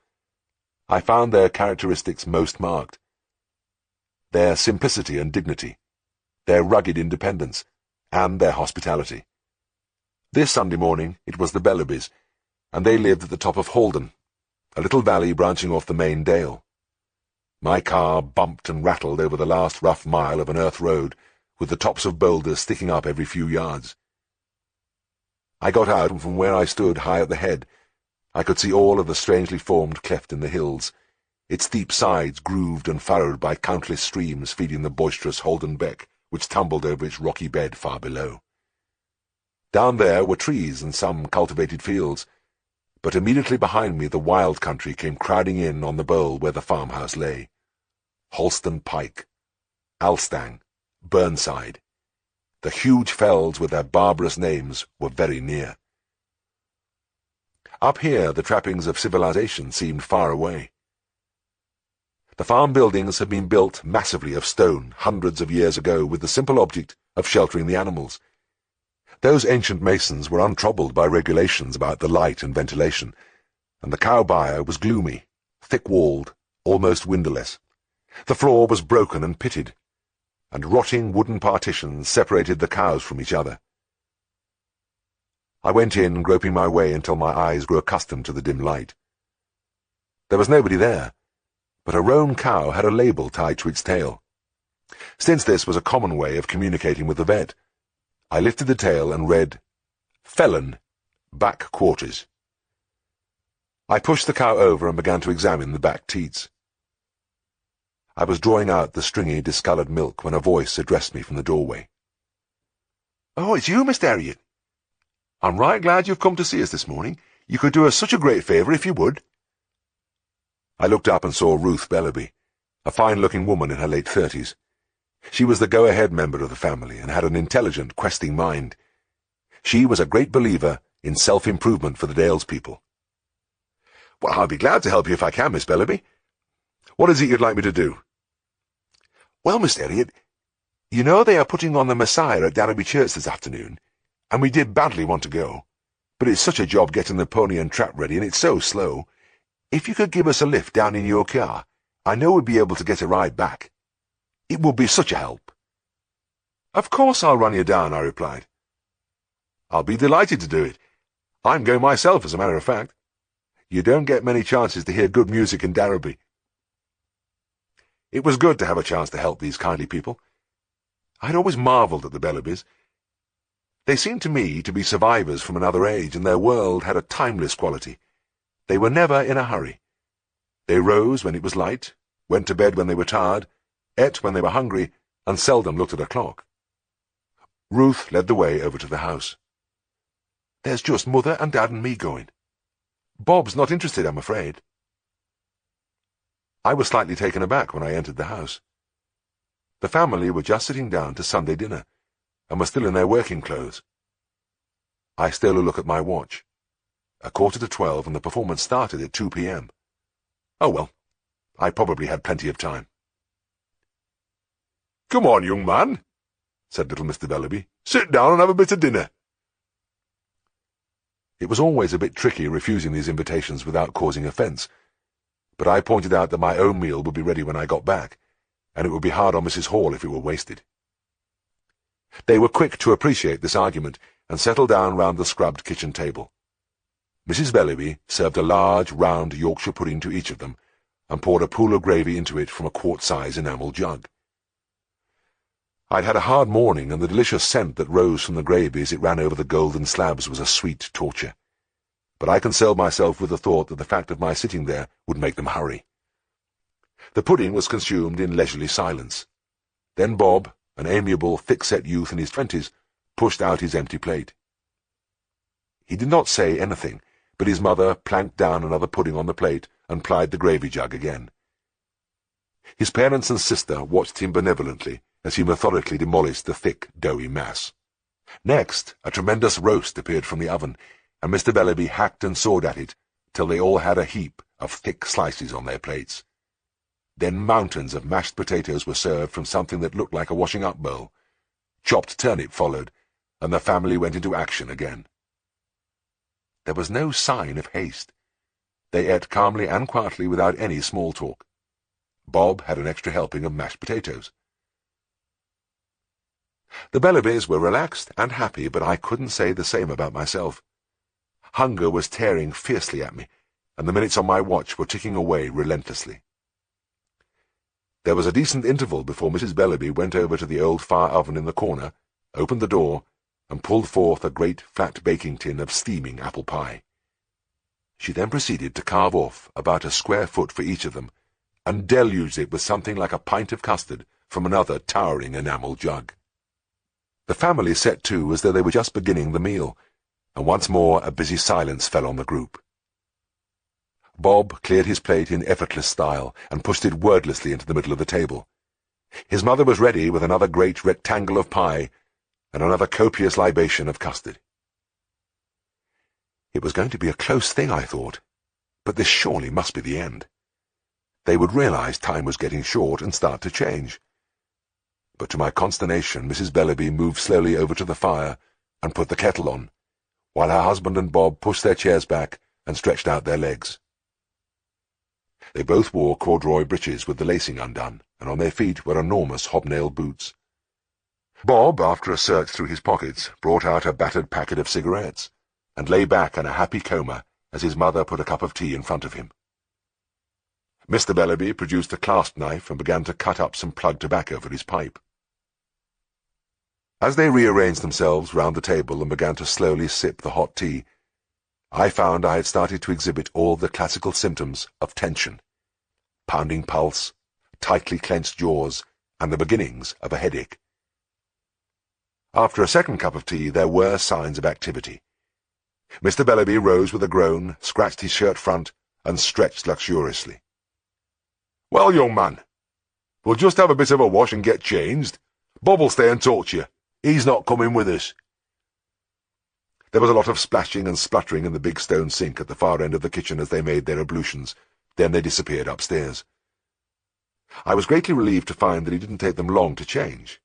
I found their characteristics most marked. Their simplicity and dignity, their rugged independence, and their hospitality. This Sunday morning it was the Bellabys, and they lived at the top of Haldon, a little valley branching off the main dale. My car bumped and rattled over the last rough mile of an earth road, with the tops of boulders sticking up every few yards. I got out, and from where I stood high at the head, I could see all of the strangely formed cleft in the hills, its steep sides grooved and furrowed by countless streams feeding the boisterous Holden Beck, which tumbled over its rocky bed far below. Down there were trees and some cultivated fields, but immediately behind me the wild country came crowding in on the bowl where the farmhouse lay. Holston Pike, Alstang, Burnside. The huge fells with their barbarous names were very near. Up here the trappings of civilization seemed far away. The farm buildings had been built massively of stone hundreds of years ago with the simple object of sheltering the animals. Those ancient masons were untroubled by regulations about the light and ventilation, and the cow byre was gloomy, thick-walled, almost windowless. The floor was broken and pitted, and rotting wooden partitions separated the cows from each other. I went in, groping my way until my eyes grew accustomed to the dim light. There was nobody there, but a roan cow had a label tied to its tail. Since this was a common way of communicating with the vet, I lifted the tail and read, "Felon, back quarters." I pushed the cow over and began to examine the back teats. I was drawing out the stringy, discoloured milk when a voice addressed me from the doorway. "Oh, it's you, Mr. Herriot. I'm right glad you've come to see us this morning. You could do us such a great favour if you would." I looked up and saw Ruth Bellaby, a fine-looking woman in her late 30s. She was the go-ahead member of the family and had an intelligent, questing mind. She was a great believer in self-improvement for the Dales people. "Well, I'll be glad to help you if I can, Miss Bellaby. What is it you'd like me to do?" "Well, Mr. Herriot, you know they are putting on the Messiah at Darrowby Church this afternoon, and we did badly want to go, but it's such a job getting the pony and trap ready, and it's so slow. If you could give us a lift down in your car, I know we'd be able to get a ride back. It would be such a help." "Of course I'll run you down," I replied. "I'll be delighted to do it. I'm going myself, as a matter of fact. You don't get many chances to hear good music in Darrowby." It was good to have a chance to help these kindly people. I'd always marvelled at the Bellabys. They seemed to me to be survivors from another age, and their world had a timeless quality. They were never in a hurry. They rose when it was light, went to bed when they were tired, ate when they were hungry, and seldom looked at a clock. Ruth led the way over to the house. "There's just Mother and Dad and me going. Bob's not interested, I'm afraid." I was slightly taken aback when I entered the house. The family were just sitting down to Sunday dinner, and were still in their working clothes. I stole a look at my watch. 11:45, and the performance started at 2 p.m. Oh well, I probably had plenty of time. "Come on, young man," said little Mr. Bellaby. "Sit down and have a bit of dinner." It was always a bit tricky refusing these invitations without causing offence, but I pointed out that my own meal would be ready when I got back, and it would be hard on Mrs. Hall if it were wasted. They were quick to appreciate this argument, and settled down round the scrubbed kitchen table. Mrs. Bellaby served a large, round Yorkshire pudding to each of them, and poured a pool of gravy into it from a quart-size enamel jug. I'd had a hard morning, and the delicious scent that rose from the gravy as it ran over the golden slabs was a sweet torture. But I consoled myself with the thought that the fact of my sitting there would make them hurry. The pudding was consumed in leisurely silence. Then Bob, an amiable, thick-set youth in his 20s, pushed out his empty plate. He did not say anything, but his mother planked down another pudding on the plate and plied the gravy jug again. His parents and sister watched him benevolently as he methodically demolished the thick, doughy mass. Next, a tremendous roast appeared from the oven, and Mr. Bellaby hacked and sawed at it till they all had a heap of thick slices on their plates. Then mountains of mashed potatoes were served from something that looked like a washing-up bowl. Chopped turnip followed, and the family went into action again. There was no sign of haste. They ate calmly and quietly without any small talk. Bob had an extra helping of mashed potatoes. The Bellabys were relaxed and happy, but I couldn't say the same about myself. Hunger was tearing fiercely at me, and the minutes on my watch were ticking away relentlessly. There was a decent interval before Mrs. Bellaby went over to the old fire oven in the corner, opened the door, and pulled forth a great flat baking tin of steaming apple pie. She then proceeded to carve off about a square foot for each of them, and deluged it with something like a pint of custard from another towering enamel jug. The family set to as though they were just beginning the meal, and once more a busy silence fell on the group. Bob cleared his plate in effortless style and pushed it wordlessly into the middle of the table. His mother was ready with another great rectangle of pie and another copious libation of custard. It was going to be a close thing, I thought, but this surely must be the end. They would realize time was getting short and start to change. But to my consternation, Mrs. Bellaby moved slowly over to the fire and put the kettle on, while her husband and Bob pushed their chairs back and stretched out their legs. They both wore corduroy breeches with the lacing undone, and on their feet were enormous hobnailed boots. Bob, after a search through his pockets, brought out a battered packet of cigarettes, and lay back in a happy coma as his mother put a cup of tea in front of him. Mr. Bellaby produced a clasp knife and began to cut up some plug tobacco for his pipe. As they rearranged themselves round the table and began to slowly sip the hot tea, I found I had started to exhibit all the classical symptoms of tension: pounding pulse, tightly clenched jaws, and the beginnings of a headache. After a second cup of tea, there were signs of activity. Mr. Bellaby rose with a groan, scratched his shirt front, and stretched luxuriously. "Well, young man, we'll just have a bit of a wash and get changed. Bob'll stay and talk to you. He's not coming with us." There was a lot of splashing and spluttering in the big stone sink at the far end of the kitchen as they made their ablutions. Then they disappeared upstairs. I was greatly relieved to find that he didn't take them long to change.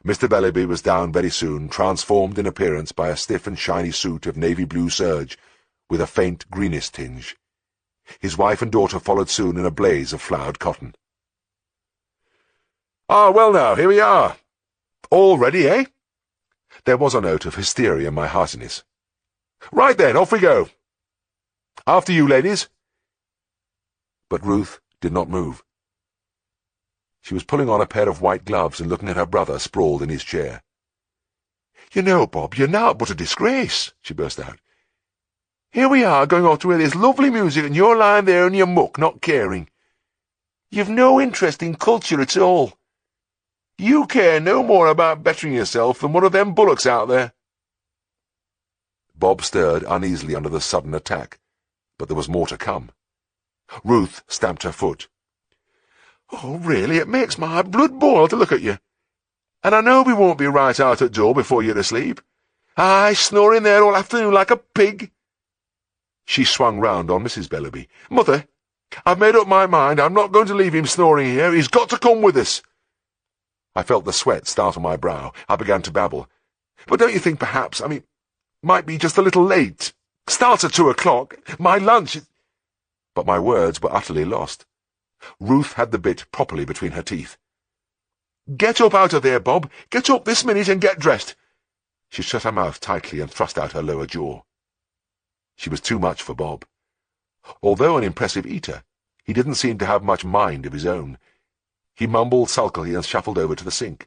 Mr. Bellaby was down very soon, transformed in appearance by a stiff and shiny suit of navy blue serge, with a faint greenish tinge. His wife and daughter followed soon in a blaze of flowered cotton. "Ah, well now, here we are. All ready, eh?" There was a note of hysteria in my heartiness. "Right then, off we go. After you, ladies." But Ruth did not move. She was pulling on a pair of white gloves and looking at her brother sprawled in his chair. "You know, Bob, you're naught but a disgrace," she burst out. "Here we are, going off to hear this lovely music, and you're lying there in your muck, not caring. You've no interest in culture at all. You care no more about bettering yourself than one of them bullocks out there." Bob stirred uneasily under the sudden attack, but there was more to come. Ruth stamped her foot. "Oh, really, it makes my blood boil to look at you. And I know we won't be right out at door before you're asleep. Aye, snoring there all afternoon like a pig." She swung round on Mrs. Bellaby. "Mother, I've made up my mind. I'm not going to leave him snoring here. He's got to come with us." I felt the sweat start on my brow. I began to babble. "But don't you think perhaps, might be just a little late. Starts at 2 o'clock. My lunch—" But my words were utterly lost. Ruth had the bit properly between her teeth. "Get up out of there, Bob. Get up this minute and get dressed." She shut her mouth tightly and thrust out her lower jaw. She was too much for Bob. Although an impressive eater, he didn't seem to have much mind of his own. He mumbled sulkily and shuffled over to the sink.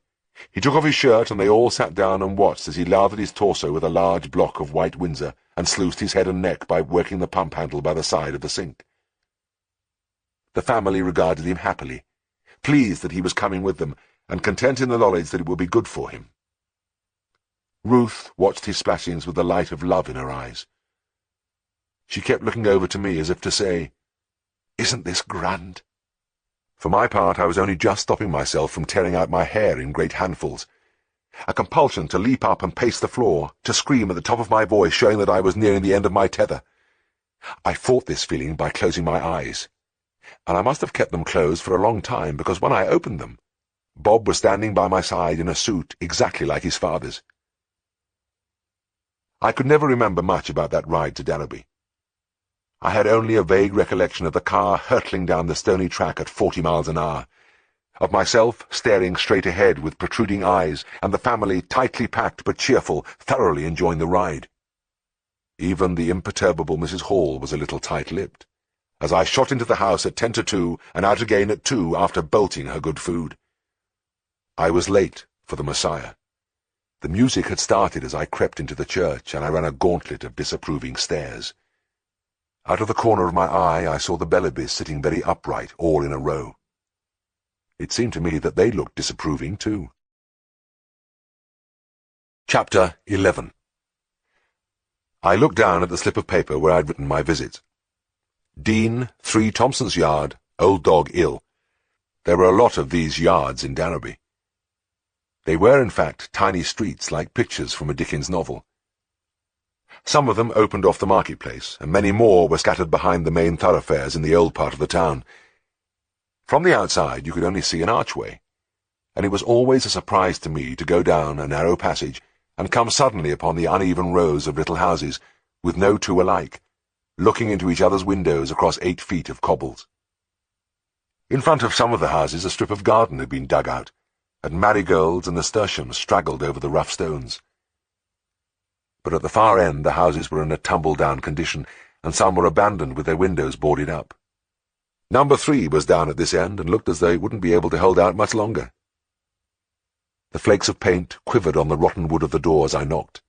He took off his shirt, and they all sat down and watched as he lathered his torso with a large block of white Windsor and sluiced his head and neck by working the pump handle by the side of the sink. The family regarded him happily, pleased that he was coming with them, and content in the knowledge that it would be good for him. Ruth watched his splashings with the light of love in her eyes. She kept looking over to me as if to say, "Isn't this grand?" For my part, I was only just stopping myself from tearing out my hair in great handfuls. A compulsion to leap up and pace the floor, to scream at the top of my voice, showing that I was nearing the end of my tether. I fought this feeling by closing my eyes, and I must have kept them closed for a long time, because when I opened them, Bob was standing by my side in a suit exactly like his father's. I could never remember much about that ride to Derby. I had only a vague recollection of the car hurtling down the stony track at 40 miles an hour, of myself staring straight ahead with protruding eyes, and the family, tightly packed but cheerful, thoroughly enjoying the ride. Even the imperturbable Mrs. Hall was a little tight-lipped, as I shot into the house at 10 to 2 and out again at 2 after bolting her good food. I was late for the Messiah. The music had started as I crept into the church, and I ran a gauntlet of disapproving stares. Out of the corner of my eye I saw the Bellabys sitting very upright, all in a row. It seemed to me that they looked disapproving too. Chapter 11. I looked down at the slip of paper where I'd written my visit. Dean, 3 Thompson's Yard, old dog ill. There were a lot of these yards in Darrowby. They were, in fact, tiny streets like pictures from a Dickens novel. Some of them opened off the marketplace, and many more were scattered behind the main thoroughfares in the old part of the town. From the outside you could only see an archway, and it was always a surprise to me to go down a narrow passage and come suddenly upon the uneven rows of little houses, with no two alike, looking into each other's windows across 8 feet of cobbles. In front of some of the houses a strip of garden had been dug out, and marigolds and nasturtiums straggled over the rough stones. But at the far end the houses were in a tumble-down condition, and some were abandoned with their windows boarded up. Number 3 was down at this end, and looked as though it wouldn't be able to hold out much longer. The flakes of paint quivered on the rotten wood of the door as I knocked.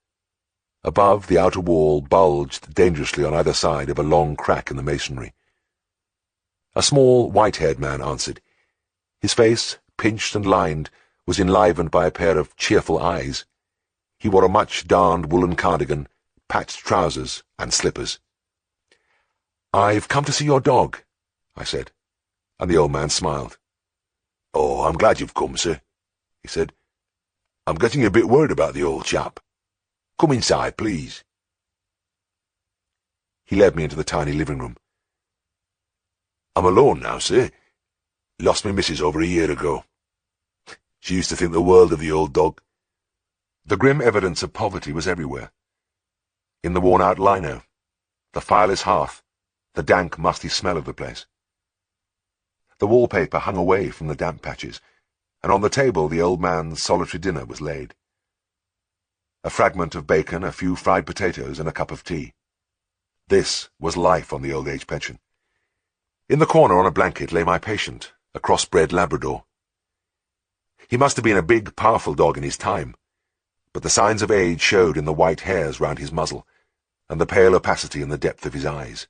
Above, the outer wall bulged dangerously on either side of a long crack in the masonry. A small, white-haired man answered. His face, pinched and lined, was enlivened by a pair of cheerful eyes. He wore a much-darned woolen cardigan, patched trousers, and slippers. "I've come to see your dog," I said, and the old man smiled. "Oh, I'm glad you've come, sir," he said. "I'm getting a bit worried about the old chap. Come inside, please." He led me into the tiny living room. "I'm alone now, sir. Lost my missus over a year ago. She used to think the world of the old dog." The grim evidence of poverty was everywhere. In the worn-out lino, the fireless hearth, the dank, musty smell of the place. The wallpaper hung away from the damp patches, and on the table the old man's solitary dinner was laid. A fragment of bacon, a few fried potatoes, and a cup of tea. This was life on the old age pension. In the corner on a blanket lay my patient, a crossbred Labrador. He must have been a big, powerful dog in his time, but the signs of age showed in the white hairs round his muzzle, and the pale opacity in the depth of his eyes.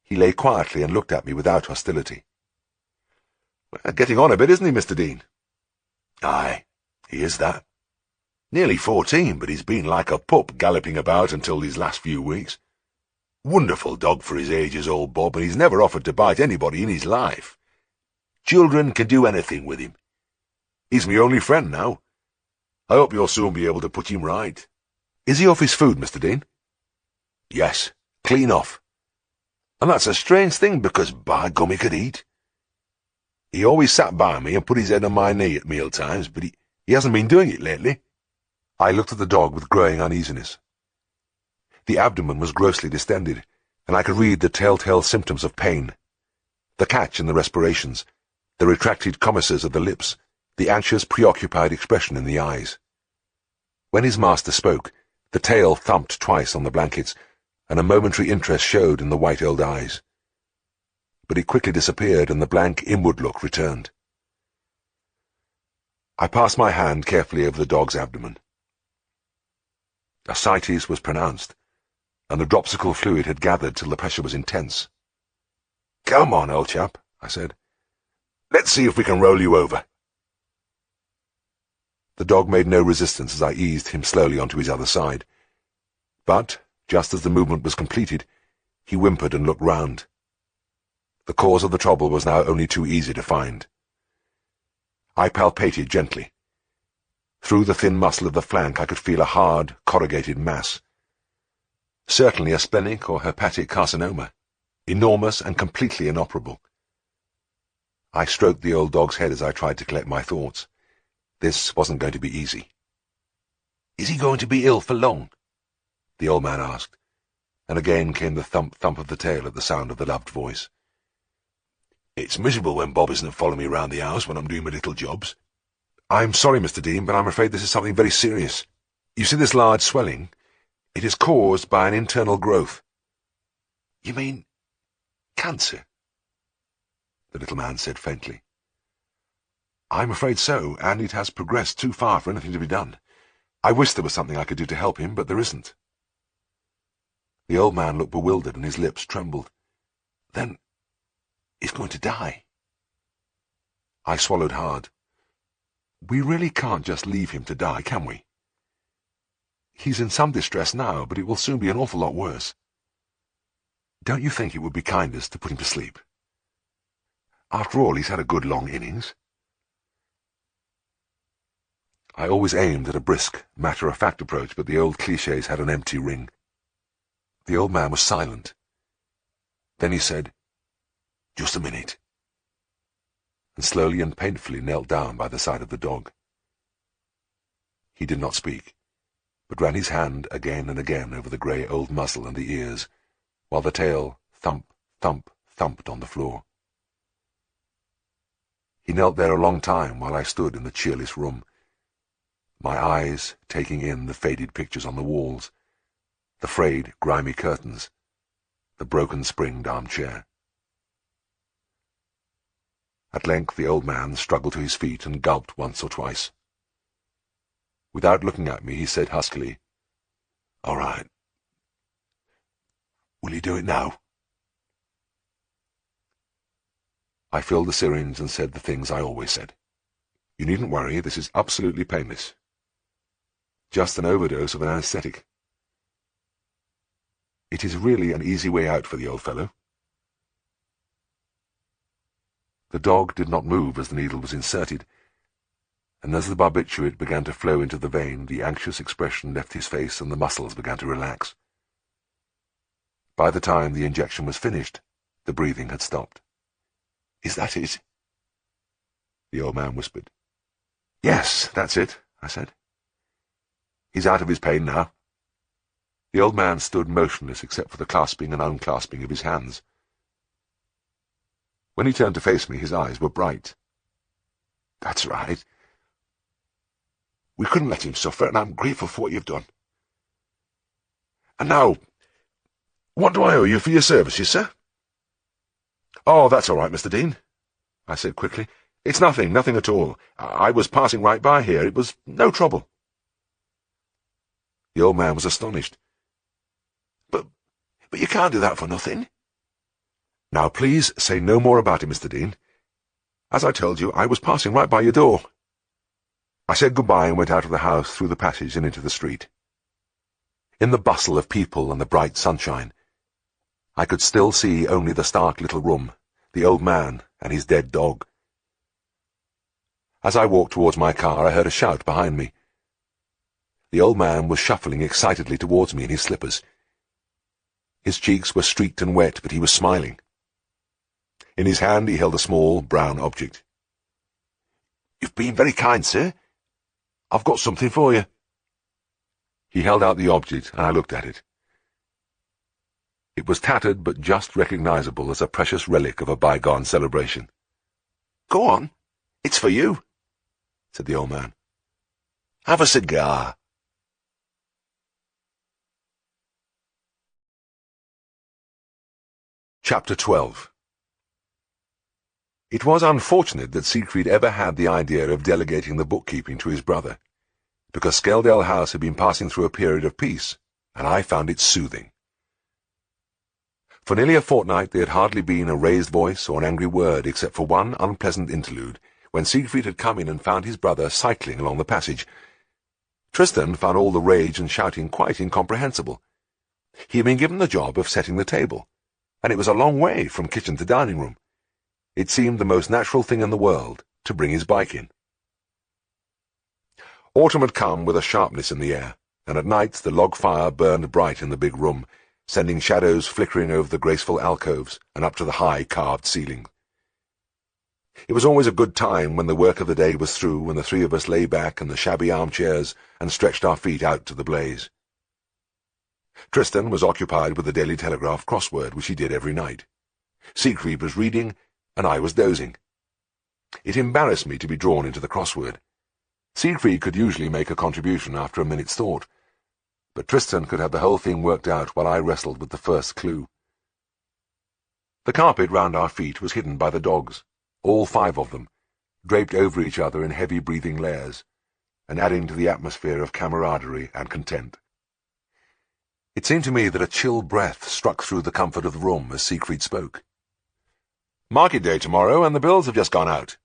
He lay quietly and looked at me without hostility. "Well, getting on a bit, isn't he, Mr. Dean?" "Aye, he is that. Nearly 14, but he's been like a pup galloping about until these last few weeks. Wonderful dog for his age as old Bob, and he's never offered to bite anybody in his life. Children can do anything with him. He's my only friend now. I hope you'll soon be able to put him right." "Is he off his food, Mr. Dean?" "Yes, clean off. And that's a strange thing, because by gum he could eat. He always sat by me and put his head on my knee at meal times, but he hasn't been doing it lately." I looked at the dog with growing uneasiness. The abdomen was grossly distended, and I could read the telltale symptoms of pain. The catch in the respirations, the retracted commissures of the lips, the anxious, preoccupied expression in the eyes. When his master spoke, the tail thumped twice on the blankets, and a momentary interest showed in the white old eyes. But it quickly disappeared, and the blank inward look returned. I passed my hand carefully over the dog's abdomen. Ascites was pronounced, and the dropsical fluid had gathered till the pressure was intense. "Come on, old chap," I said. "Let's see if we can roll you over." The dog made no resistance as I eased him slowly onto his other side. But, just as the movement was completed, he whimpered and looked round. The cause of the trouble was now only too easy to find. I palpated gently. Through the thin muscle of the flank I could feel a hard, corrugated mass. Certainly a splenic or hepatic carcinoma, enormous and completely inoperable. I stroked the old dog's head as I tried to collect my thoughts. This wasn't going to be easy. "Is he going to be ill for long?" the old man asked, and again came the thump-thump of the tail at the sound of the loved voice. "It's miserable when Bob isn't following me round the house when I'm doing my little jobs." "I'm sorry, Mr. Dean, but I'm afraid this is something very serious. You see this large swelling? It is caused by an internal growth." "You mean cancer?" the little man said faintly. "I'm afraid so, and it has progressed too far for anything to be done. I wish there was something I could do to help him, but there isn't. The old man looked bewildered and his lips trembled. Then he's going to die. I swallowed hard. We really can't just leave him to die, can we? He's in some distress now, but it will soon be an awful lot worse. Don't you think it would be kindest to put him to sleep? After all, he's had a good long innings. I always aimed at a brisk, matter-of-fact approach, but the old clichés had an empty ring. The old man was silent. Then he said, "Just a minute," and slowly and painfully knelt down by the side of the dog. He did not speak, but ran his hand again and again over the grey old muzzle and the ears, while the tail thump, thump, thumped on the floor. He knelt there a long time while I stood in the cheerless room, my eyes taking in the faded pictures on the walls, the frayed, grimy curtains, the broken-springed armchair. At length the old man struggled to his feet and gulped once or twice. Without looking at me, he said huskily, "All right. Will you do it now?" I filled the syringe and said the things I always said. "You needn't worry, this is absolutely painless. Just an overdose of an anesthetic. It is really an easy way out for the old fellow." The dog did not move as the needle was inserted, and as the barbiturate began to flow into the vein, the anxious expression left his face and the muscles began to relax. By the time the injection was finished, the breathing had stopped. "Is that it?" the old man whispered. "Yes, that's it," I said. "He's out of his pain now." The old man stood motionless except for the clasping and unclasping of his hands. When he turned to face me, his eyes were bright. "That's right. We couldn't let him suffer, and I'm grateful for what you've done. And now, what do I owe you for your services, sir?" "Oh, that's all right, Mr. Dean," I said quickly. "It's nothing at all. I was passing right by here. It was no trouble." The old man was astonished. But you can't do that for nothing." "Now, please say no more about it, Mr. Dean. As I told you, I was passing right by your door." I said goodbye and went out of the house through the passage and into the street. In the bustle of people and the bright sunshine, I could still see only the stark little room, the old man and his dead dog. As I walked towards my car, I heard a shout behind me. The old man was shuffling excitedly towards me in his slippers. His cheeks were streaked and wet, but he was smiling. In his hand he held a small, brown object. "You've been very kind, sir. I've got something for you." He held out the object, and I looked at it. It was tattered but just recognizable as a precious relic of a bygone celebration. "Go on, it's for you," said the old man. "Have a cigar." Chapter 12. It was unfortunate that Siegfried ever had the idea of delegating the bookkeeping to his brother, because Skeldale House had been passing through a period of peace, and I found it soothing. For nearly a fortnight there had hardly been a raised voice or an angry word, except for one unpleasant interlude, when Siegfried had come in and found his brother cycling along the passage. Tristan found all the rage and shouting quite incomprehensible. He had been given the job of setting the table, and it was a long way from kitchen to dining room. It seemed the most natural thing in the world to bring his bike in. Autumn had come with a sharpness in the air, and at night the log fire burned bright in the big room, sending shadows flickering over the graceful alcoves and up to the high carved ceiling. It was always a good time when the work of the day was through and the three of us lay back in the shabby armchairs and stretched our feet out to the blaze. Tristan was occupied with the Daily Telegraph crossword, which he did every night. Siegfried was reading, and I was dozing. It embarrassed me to be drawn into the crossword. Siegfried could usually make a contribution after a minute's thought, but Tristan could have the whole thing worked out while I wrestled with the first clue. The carpet round our feet was hidden by the dogs, all 5 of them, draped over each other in heavy-breathing layers, and adding to the atmosphere of camaraderie and content. It seemed to me that a chill breath struck through the comfort of the room as Siegfried spoke. "Market day tomorrow, and the bills have just gone out.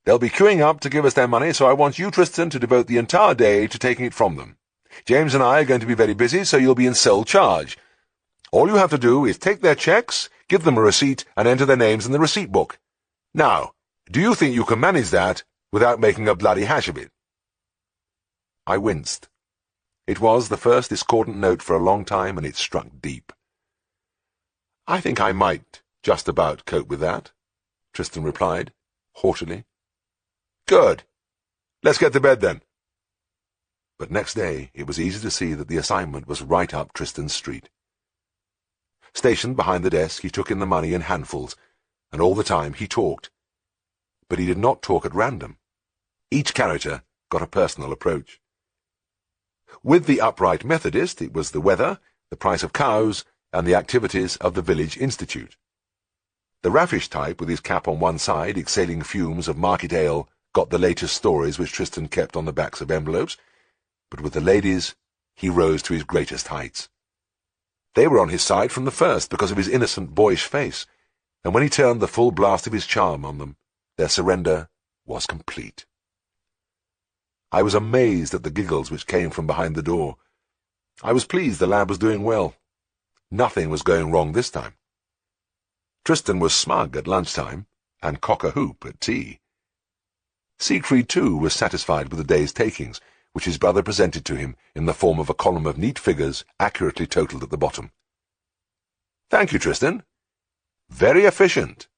They'll be queuing up to give us their money, so I want you, Tristan, to devote the entire day to taking it from them. James and I are going to be very busy, so you'll be in sole charge. All you have to do is take their checks, give them a receipt, and enter their names in the receipt book. Now, do you think you can manage that without making a bloody hash of it?" I winced. It was the first discordant note for a long time, and it struck deep. "I think I might just about cope with that," Tristan replied, haughtily. "Good. Let's get to bed, then." But next day it was easy to see that the assignment was right up Tristan's street. Stationed behind the desk, he took in the money in handfuls, and all the time he talked. But he did not talk at random. Each character got a personal approach. With the upright Methodist, it was the weather, the price of cows, and the activities of the village institute. The raffish type, with his cap on one side, exhaling fumes of market ale, got the latest stories which Tristan kept on the backs of envelopes, but with the ladies he rose to his greatest heights. They were on his side from the first because of his innocent, boyish face, and when he turned the full blast of his charm on them, their surrender was complete. I was amazed at the giggles which came from behind the door. I was pleased the lad was doing well. Nothing was going wrong this time. Tristan was smug at lunchtime, and cock-a-hoop at tea. Siegfried, too, was satisfied with the day's takings, which his brother presented to him in the form of a column of neat figures accurately totalled at the bottom. "Thank you, Tristan. Very efficient."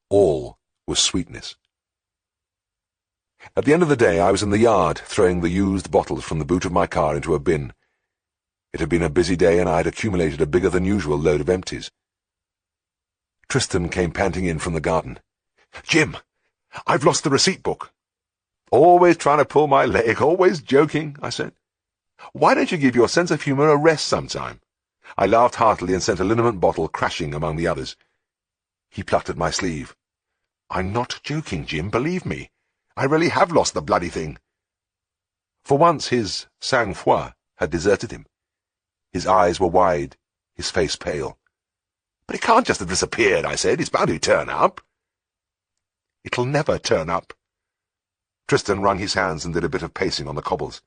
All was sweetness. At the end of the day I was in the yard, throwing the used bottles from the boot of my car into a bin. It had been a busy day, and I had accumulated a bigger than usual load of empties. Tristan came panting in from the garden. "Jim, I've lost the receipt book." "Always trying to pull my leg, always joking," I said. "Why don't you give your sense of humour a rest sometime?" I laughed heartily and sent a liniment bottle crashing among the others. He plucked at my sleeve. "I'm not joking, Jim, believe me. I really have lost the bloody thing." For once his sang-froid had deserted him. His eyes were wide, his face pale. "But it can't just have disappeared," I said. "It's bound to turn up." "It'll never turn up." Tristan wrung his hands and did a bit of pacing on the cobbles.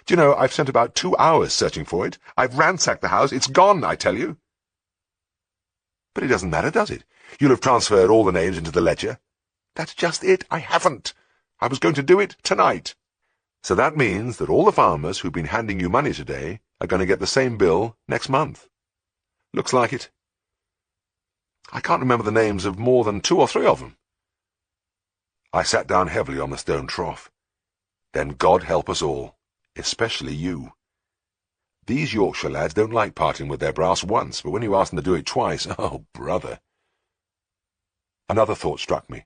"Do you know, I've spent about 2 hours searching for it. I've ransacked the house. It's gone, I tell you." "But it doesn't matter, does it? You'll have transferred all the names into the ledger." "That's just it. I haven't. I was going to do it tonight." "So that means that all the farmers who've been handing you money today are going to get the same bill next month." "Looks like it." "I can't remember the names of more than 2 or 3 of them." I sat down heavily on the stone trough. "Then God help us all, especially you. These Yorkshire lads don't like parting with their brass once, but when you ask them to do it twice, oh, brother." Another thought struck me,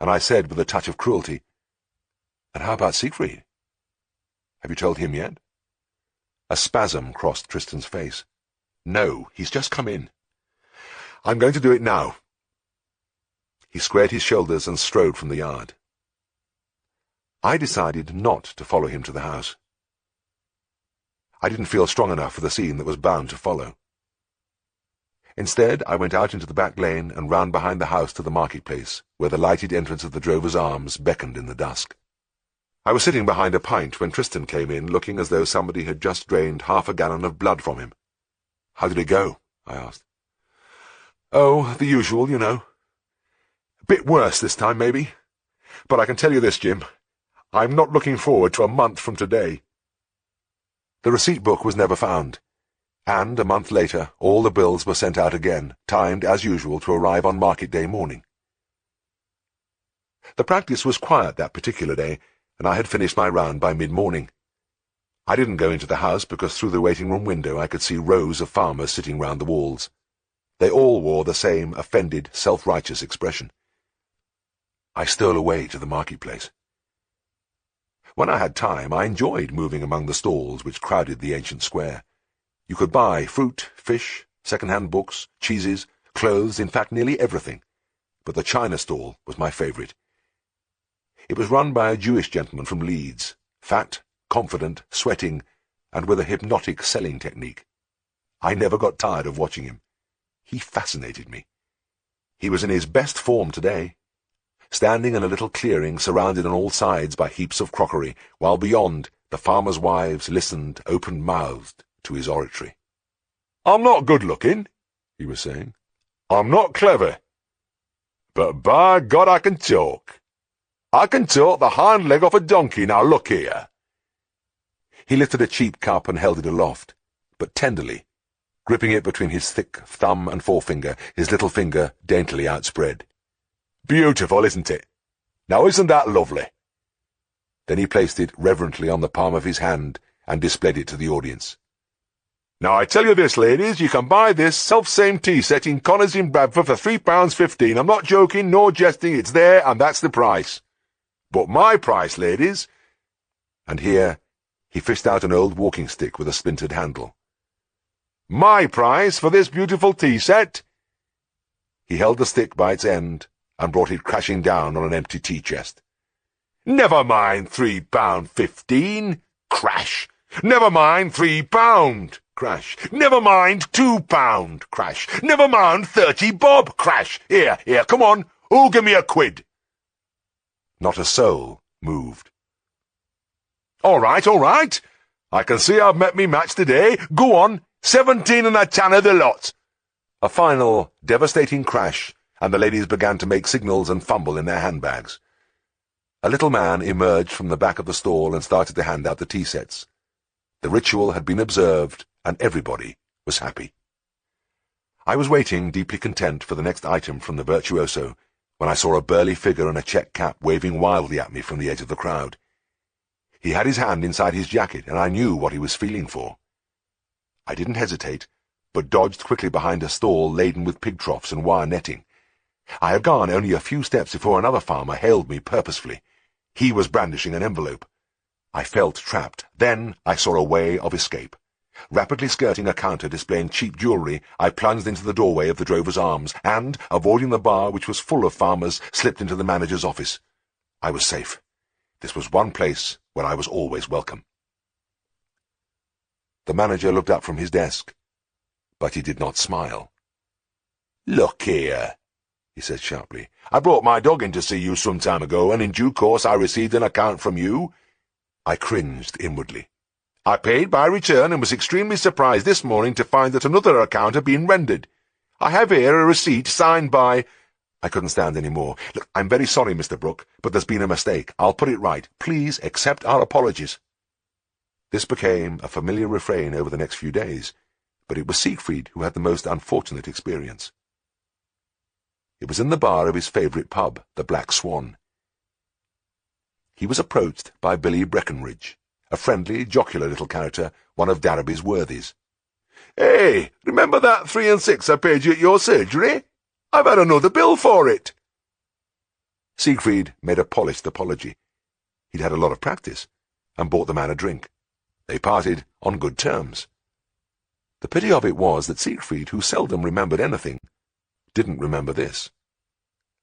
and I said with a touch of cruelty, "And how about Siegfried? Have you told him yet?" A spasm crossed Tristan's face. "No, he's just come in. I'm going to do it now." He squared his shoulders and strode from the yard. I decided not to follow him to the house. I didn't feel strong enough for the scene that was bound to follow. Instead, I went out into the back lane and round behind the house to the marketplace, where the lighted entrance of the Drover's Arms beckoned in the dusk. I was sitting behind a pint when Tristan came in, looking as though somebody had just drained half a gallon of blood from him. "How did it go?" I asked. "Oh, the usual, you know. A bit worse this time, maybe. But I can tell you this, Jim. I'm not looking forward to a month from today." The receipt book was never found, and a month later all the bills were sent out again, timed as usual to arrive on market day morning. The practice was quiet that particular day, and I had finished my round by mid-morning. I didn't go into the house because through the waiting-room window I could see rows of farmers sitting round the walls. They all wore the same offended, self-righteous expression. I stole away to the marketplace. When I had time, I enjoyed moving among the stalls which crowded the ancient square. You could buy fruit, fish, second-hand books, cheeses, clothes, in fact nearly everything. But the china stall was my favourite. It was run by a Jewish gentleman from Leeds, Fat, confident, sweating, and with a hypnotic selling technique. I never got tired of watching him. He fascinated me. He was in his best form today, standing in a little clearing surrounded on all sides by heaps of crockery, while beyond the farmers' wives listened open-mouthed to his oratory. "I'm not good-looking," he was saying. "I'm not clever. But by God I can talk. I can talk the hind leg off a donkey, now look here." He lifted a cheap cup and held it aloft, but tenderly, gripping it between his thick thumb and forefinger, his little finger daintily outspread. "Beautiful, isn't it? Now isn't that lovely?" Then he placed it reverently on the palm of his hand and displayed it to the audience. "Now I tell you this, ladies, you can buy this self-same tea set in Connors in Bradford for £3.15. I'm not joking nor jesting, it's there and that's the price. But my price, ladies—" And here he fished out an old walking stick with a splintered handle. "My price for this beautiful tea set—" He held the stick by its end and brought it crashing down on an empty tea chest. "Never mind £3.15, crash! Never mind £3, crash! Never mind £2, crash! Never mind 30 bob, crash! Here, come on, who'll give me a quid?" Not a soul moved. All right. I can see I've met me match today. Go on, 17 and a tanner the lot." A final, devastating crash, and the ladies began to make signals and fumble in their handbags. A little man emerged from the back of the stall and started to hand out the tea sets. The ritual had been observed, and everybody was happy. I was waiting, deeply content, for the next item from the virtuoso, when I saw a burly figure in a check cap waving wildly at me from the edge of the crowd. He had his hand inside his jacket, and I knew what he was feeling for. I didn't hesitate, but dodged quickly behind a stall laden with pig troughs and wire netting. I had gone only a few steps before another farmer hailed me purposefully. He was brandishing an envelope. I felt trapped. Then I saw a way of escape. Rapidly skirting a counter displaying cheap jewellery, I plunged into the doorway of the Drover's Arms, and, avoiding the bar which was full of farmers, slipped into the manager's office. I was safe. This was one place where I was always welcome. The manager looked up from his desk, but he did not smile. "Look here," he said sharply. "I brought my dog in to see you some time ago, and in due course I received an account from you." I cringed inwardly. "I paid by return and was extremely surprised this morning to find that another account had been rendered. I have here a receipt signed by—" I couldn't stand any more. "Look, I'm very sorry, Mr. Brooke, but there's been a mistake. I'll put it right. Please accept our apologies." This became a familiar refrain over the next few days, but it was Siegfried who had the most unfortunate experience. It was in the bar of his favourite pub, the Black Swan. He was approached by Billy Breckenridge, a friendly, jocular little character, one of Darby's worthies. "Hey, remember that 3 and 6 I paid you at your surgery? I've had another bill for it." Siegfried made a polished apology. He'd had a lot of practice, and bought the man a drink. They parted on good terms. The pity of it was that Siegfried, who seldom remembered anything, didn't remember this.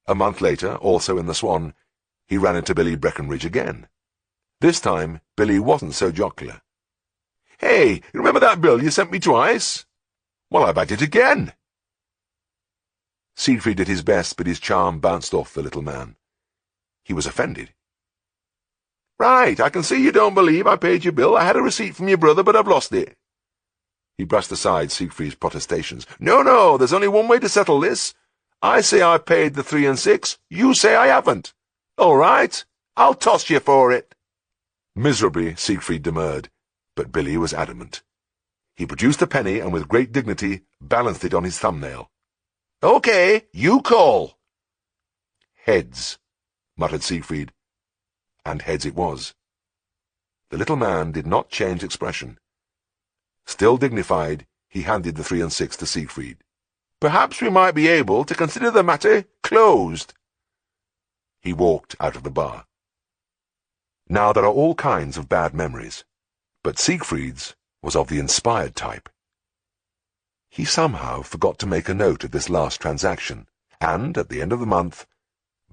A month later, also in the Swan, he ran into Billy Breckenridge again. This time, Billy wasn't so jocular. "Hey, remember that bill you sent me twice? Well, I've had it again." Siegfried did his best, but his charm bounced off the little man. He was offended. "Right, I can see you don't believe I paid your bill. I had a receipt from your brother, but I've lost it." He brushed aside Siegfried's protestations. No, there's only one way to settle this. I say I paid the 3 and 6. You say I haven't. All right, I'll toss you for it." Miserably, Siegfried demurred, but Billy was adamant. He produced a penny and with great dignity balanced it on his thumbnail. "Okay, you call." "Heads," muttered Siegfried, and heads it was. The little man did not change expression. Still dignified, he handed the 3 and 6 to Siegfried. "Perhaps we might be able to consider the matter closed." He walked out of the bar. Now there are all kinds of bad memories, but Siegfried's was of the inspired type. He somehow forgot to make a note of this last transaction, and, at the end of the month,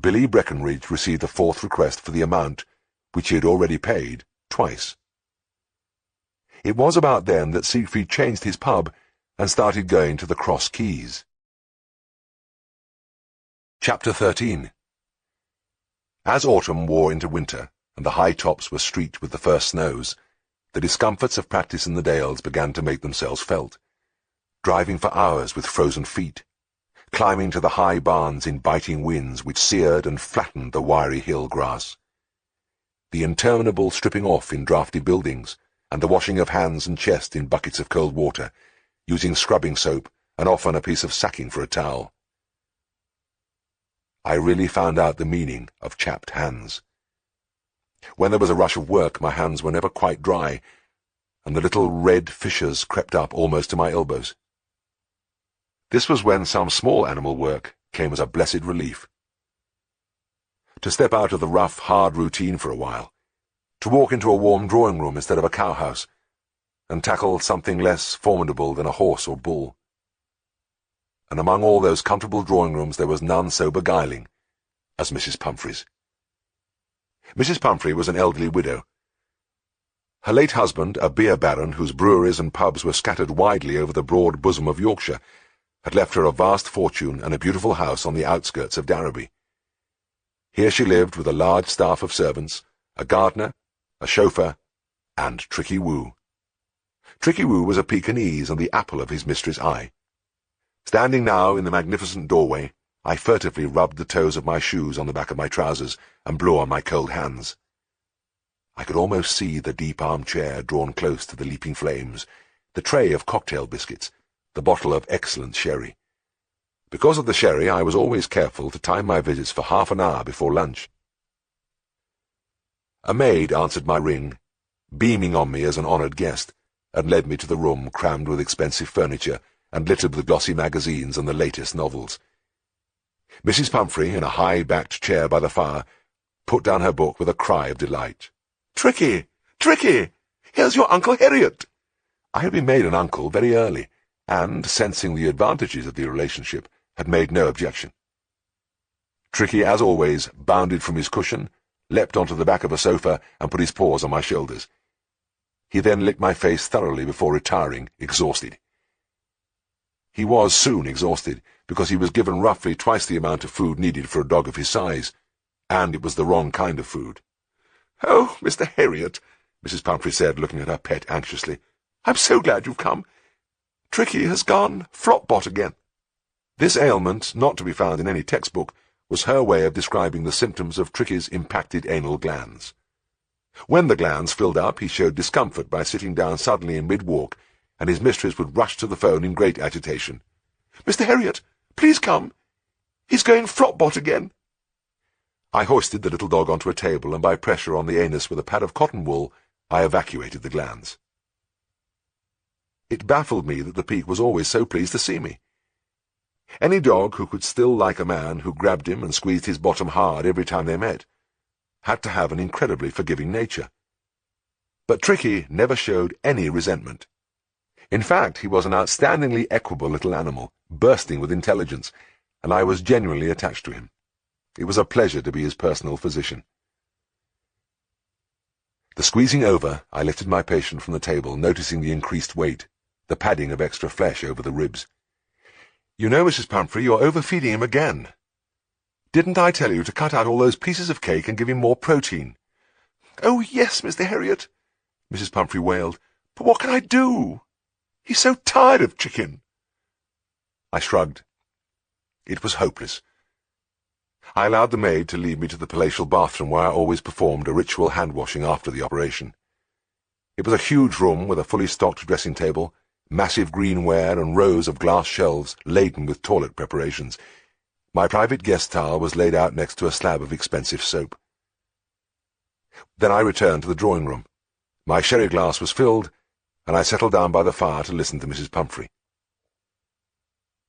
Billy Breckenridge received the 4th request for the amount, which he had already paid, twice. It was about then that Siegfried changed his pub and started going to the Cross Keys. Chapter 13. As autumn wore into winter, and the high tops were streaked with the first snows, the discomforts of practice in the dales began to make themselves felt. Driving for hours with frozen feet, climbing to the high barns in biting winds which seared and flattened the wiry hill grass. The interminable stripping off in draughty buildings, and the washing of hands and chest in buckets of cold water, using scrubbing soap and often a piece of sacking for a towel. I really found out the meaning of chapped hands. When there was a rush of work, my hands were never quite dry, and the little red fissures crept up almost to my elbows. This was when some small animal work came as a blessed relief. To step out of the rough, hard routine for a while, to walk into a warm drawing room instead of a cowhouse, and tackle something less formidable than a horse or bull. And among all those comfortable drawing rooms there was none so beguiling as Mrs. Pumphrey's. Mrs. Pumphrey was an elderly widow. Her late husband, a beer baron whose breweries and pubs were scattered widely over the broad bosom of Yorkshire, had left her a vast fortune and a beautiful house on the outskirts of Darrowby. Here she lived with a large staff of servants, a gardener, a chauffeur, and Tricky Woo. Tricky Woo was a Pekingese and the apple of his mistress' eye. Standing now in the magnificent doorway, I furtively rubbed the toes of my shoes on the back of my trousers and blew on my cold hands. I could almost see the deep armchair drawn close to the leaping flames, the tray of cocktail biscuits, the bottle of excellent sherry. Because of the sherry, I was always careful to time my visits for half an hour before lunch. A maid answered my ring, beaming on me as an honoured guest, and led me to the room crammed with expensive furniture and littered with glossy magazines and the latest novels. Mrs. Pumphrey, in a high-backed chair by the fire, put down her book with a cry of delight. "Tricky! Tricky! Here's your Uncle Herriot!" I had been made an uncle very early, and, sensing the advantages of the relationship, had made no objection. Tricky, as always, bounded from his cushion, leapt onto the back of a sofa, and put his paws on my shoulders. He then licked my face thoroughly before retiring, exhausted. He was soon exhausted, because he was given roughly twice the amount of food needed for a dog of his size, and it was the wrong kind of food. "Oh, Mr. Herriot," Mrs. Pumphrey said, looking at her pet anxiously, "I'm so glad you've come. Tricky has gone flop-bot again." This ailment, not to be found in any textbook, was her way of describing the symptoms of Tricky's impacted anal glands. When the glands filled up, he showed discomfort by sitting down suddenly in mid-walk, and his mistress would rush to the phone in great agitation. "Mr. Herriot, please come. He's going flop-bot again." I hoisted the little dog onto a table, and by pressure on the anus with a pad of cotton wool, I evacuated the glands. It baffled me that the Peak was always so pleased to see me. Any dog who could still like a man who grabbed him and squeezed his bottom hard every time they met had to have an incredibly forgiving nature. But Tricky never showed any resentment. In fact, he was an outstandingly equable little animal, bursting with intelligence, and I was genuinely attached to him. It was a pleasure to be his personal physician. The squeezing over, I lifted my patient from the table, noticing the increased weight, the padding of extra flesh over the ribs. "You know, Mrs. Pumphrey, you're overfeeding him again. Didn't I tell you to cut out all those pieces of cake and give him more protein?" "Oh, yes, Mr. Herriot," Mrs. Pumphrey wailed, "but what can I do? He's so tired of chicken." I shrugged. It was hopeless. I allowed the maid to lead me to the palatial bathroom where I always performed a ritual hand-washing after the operation. It was a huge room with a fully stocked dressing table, massive greenware, and rows of glass shelves laden with toilet preparations. My private guest towel was laid out next to a slab of expensive soap. Then I returned to the drawing-room. My sherry glass was filled, and I settled down by the fire to listen to Mrs. Pumphrey.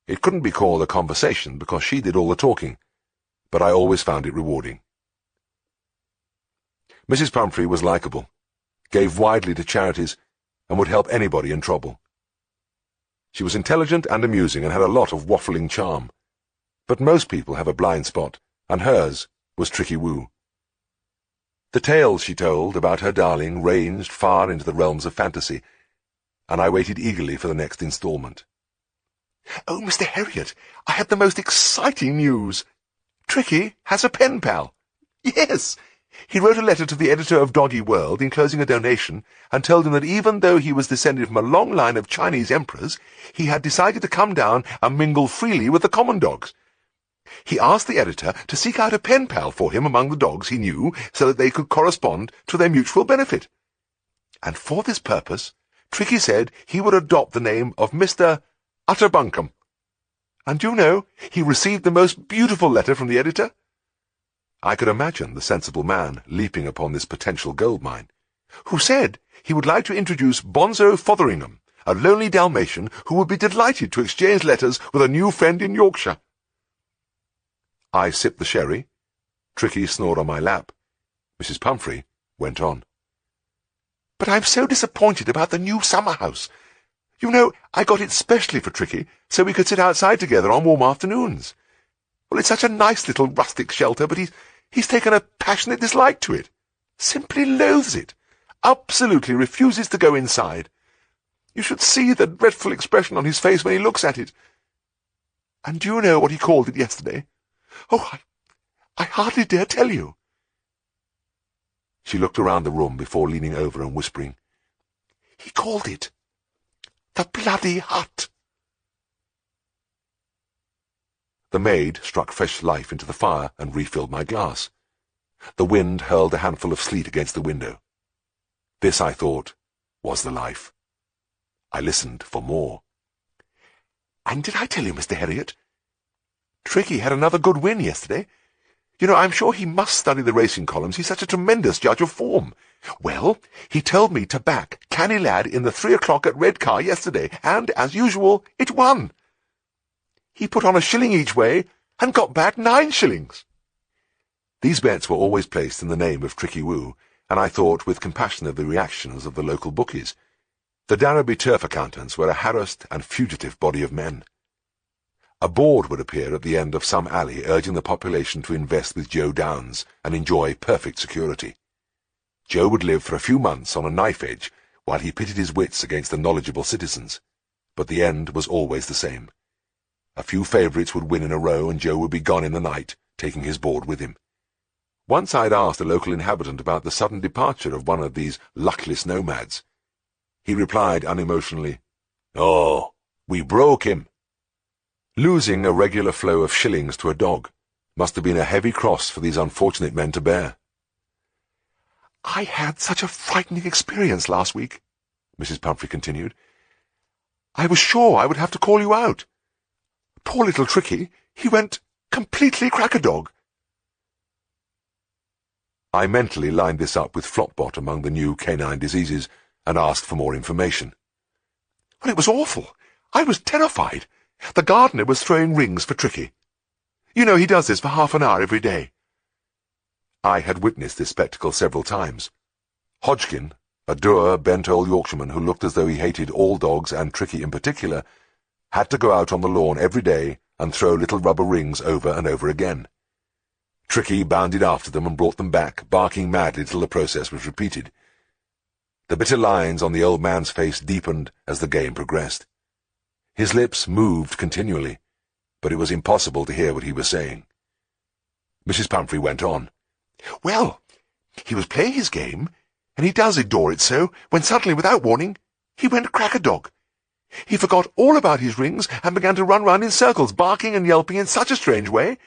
It couldn't be called a conversation because she did all the talking, but I always found it rewarding. Mrs. Pumphrey was likeable, gave widely to charities, and would help anybody in trouble. She was intelligent and amusing and had a lot of waffling charm. But most people have a blind spot, and hers was Tricky Woo. The tales she told about her darling ranged far into the realms of fantasy, and I waited eagerly for the next instalment. "Oh, Mr. Herriot, I had the most exciting news. Tricky has a pen pal. Yes! He wrote a letter to the editor of Doggy World enclosing a donation, and told him that even though he was descended from a long line of Chinese emperors, he had decided to come down and mingle freely with the common dogs. He asked the editor to seek out a pen pal for him among the dogs he knew, so that they could correspond to their mutual benefit. And for this purpose, Tricky said he would adopt the name of Mr. Utterbunkum. And do you know, he received the most beautiful letter from the editor?" I could imagine the sensible man leaping upon this potential gold mine, "who said he would like to introduce Bonzo Fotheringham, a lonely Dalmatian who would be delighted to exchange letters with a new friend in Yorkshire." I sipped the sherry. Tricky snored on my lap. Mrs. Pumphrey went on. "But I'm so disappointed about the new summer house. You know, I got it specially for Tricky, so we could sit outside together on warm afternoons. Well, it's such a nice little rustic shelter, but he's taken a passionate dislike to it. Simply loathes it. Absolutely refuses to go inside. You should see the dreadful expression on his face when he looks at it. And do you know what he called it yesterday? Oh, I hardly dare tell you." She looked around the room before leaning over and whispering, "He called it the bloody hut." The maid struck fresh life into the fire and refilled my glass. The wind hurled a handful of sleet against the window. This, I thought, was the life. I listened for more. "And did I tell you, Mr. Herriot? Tricky had another good win yesterday. You know, I'm sure he must study the racing columns. He's such a tremendous judge of form. Well, he told me to back Canny Lad in the 3 o'clock at Redcar yesterday, and, as usual, it won. He put on a shilling each way and got back 9 shillings. These bets were always placed in the name of Tricky Woo, and I thought with compassion of the reactions of the local bookies. The Darrowby turf accountants were a harassed and fugitive body of men. A board would appear at the end of some alley urging the population to invest with Joe Downs and enjoy perfect security. Joe would live for a few months on a knife edge while he pitted his wits against the knowledgeable citizens, but the end was always the same. A few favourites would win in a row and Joe would be gone in the night, taking his board with him. Once I'd asked a local inhabitant about the sudden departure of one of these luckless nomads. He replied unemotionally, "Oh, we broke him." Losing a regular flow of shillings to a dog must have been a heavy cross for these unfortunate men to bear. "I had such a frightening experience last week," Mrs. Pumphrey continued. "I was sure I would have to call you out. Poor little Tricky, he went completely crack-a-dog." I mentally lined this up with Flopbot among the new canine diseases and asked for more information. "Well, it was awful. I was terrified. The gardener was throwing rings for Tricky. You know, he does this for half an hour every day." I had witnessed this spectacle several times. Hodgkin, a dour, bent old Yorkshireman who looked as though he hated all dogs and Tricky in particular, had to go out on the lawn every day and throw little rubber rings over and over again. Tricky bounded after them and brought them back, barking madly till the process was repeated. The bitter lines on the old man's face deepened as the game progressed. His lips moved continually, but it was impossible to hear what he was saying. Mrs. Pumphrey went on. "Well, he was playing his game, and he does adore it so, when suddenly, without warning, he went crack-a-dog. He forgot all about his rings and began to run round in circles, barking and yelping in such a strange way.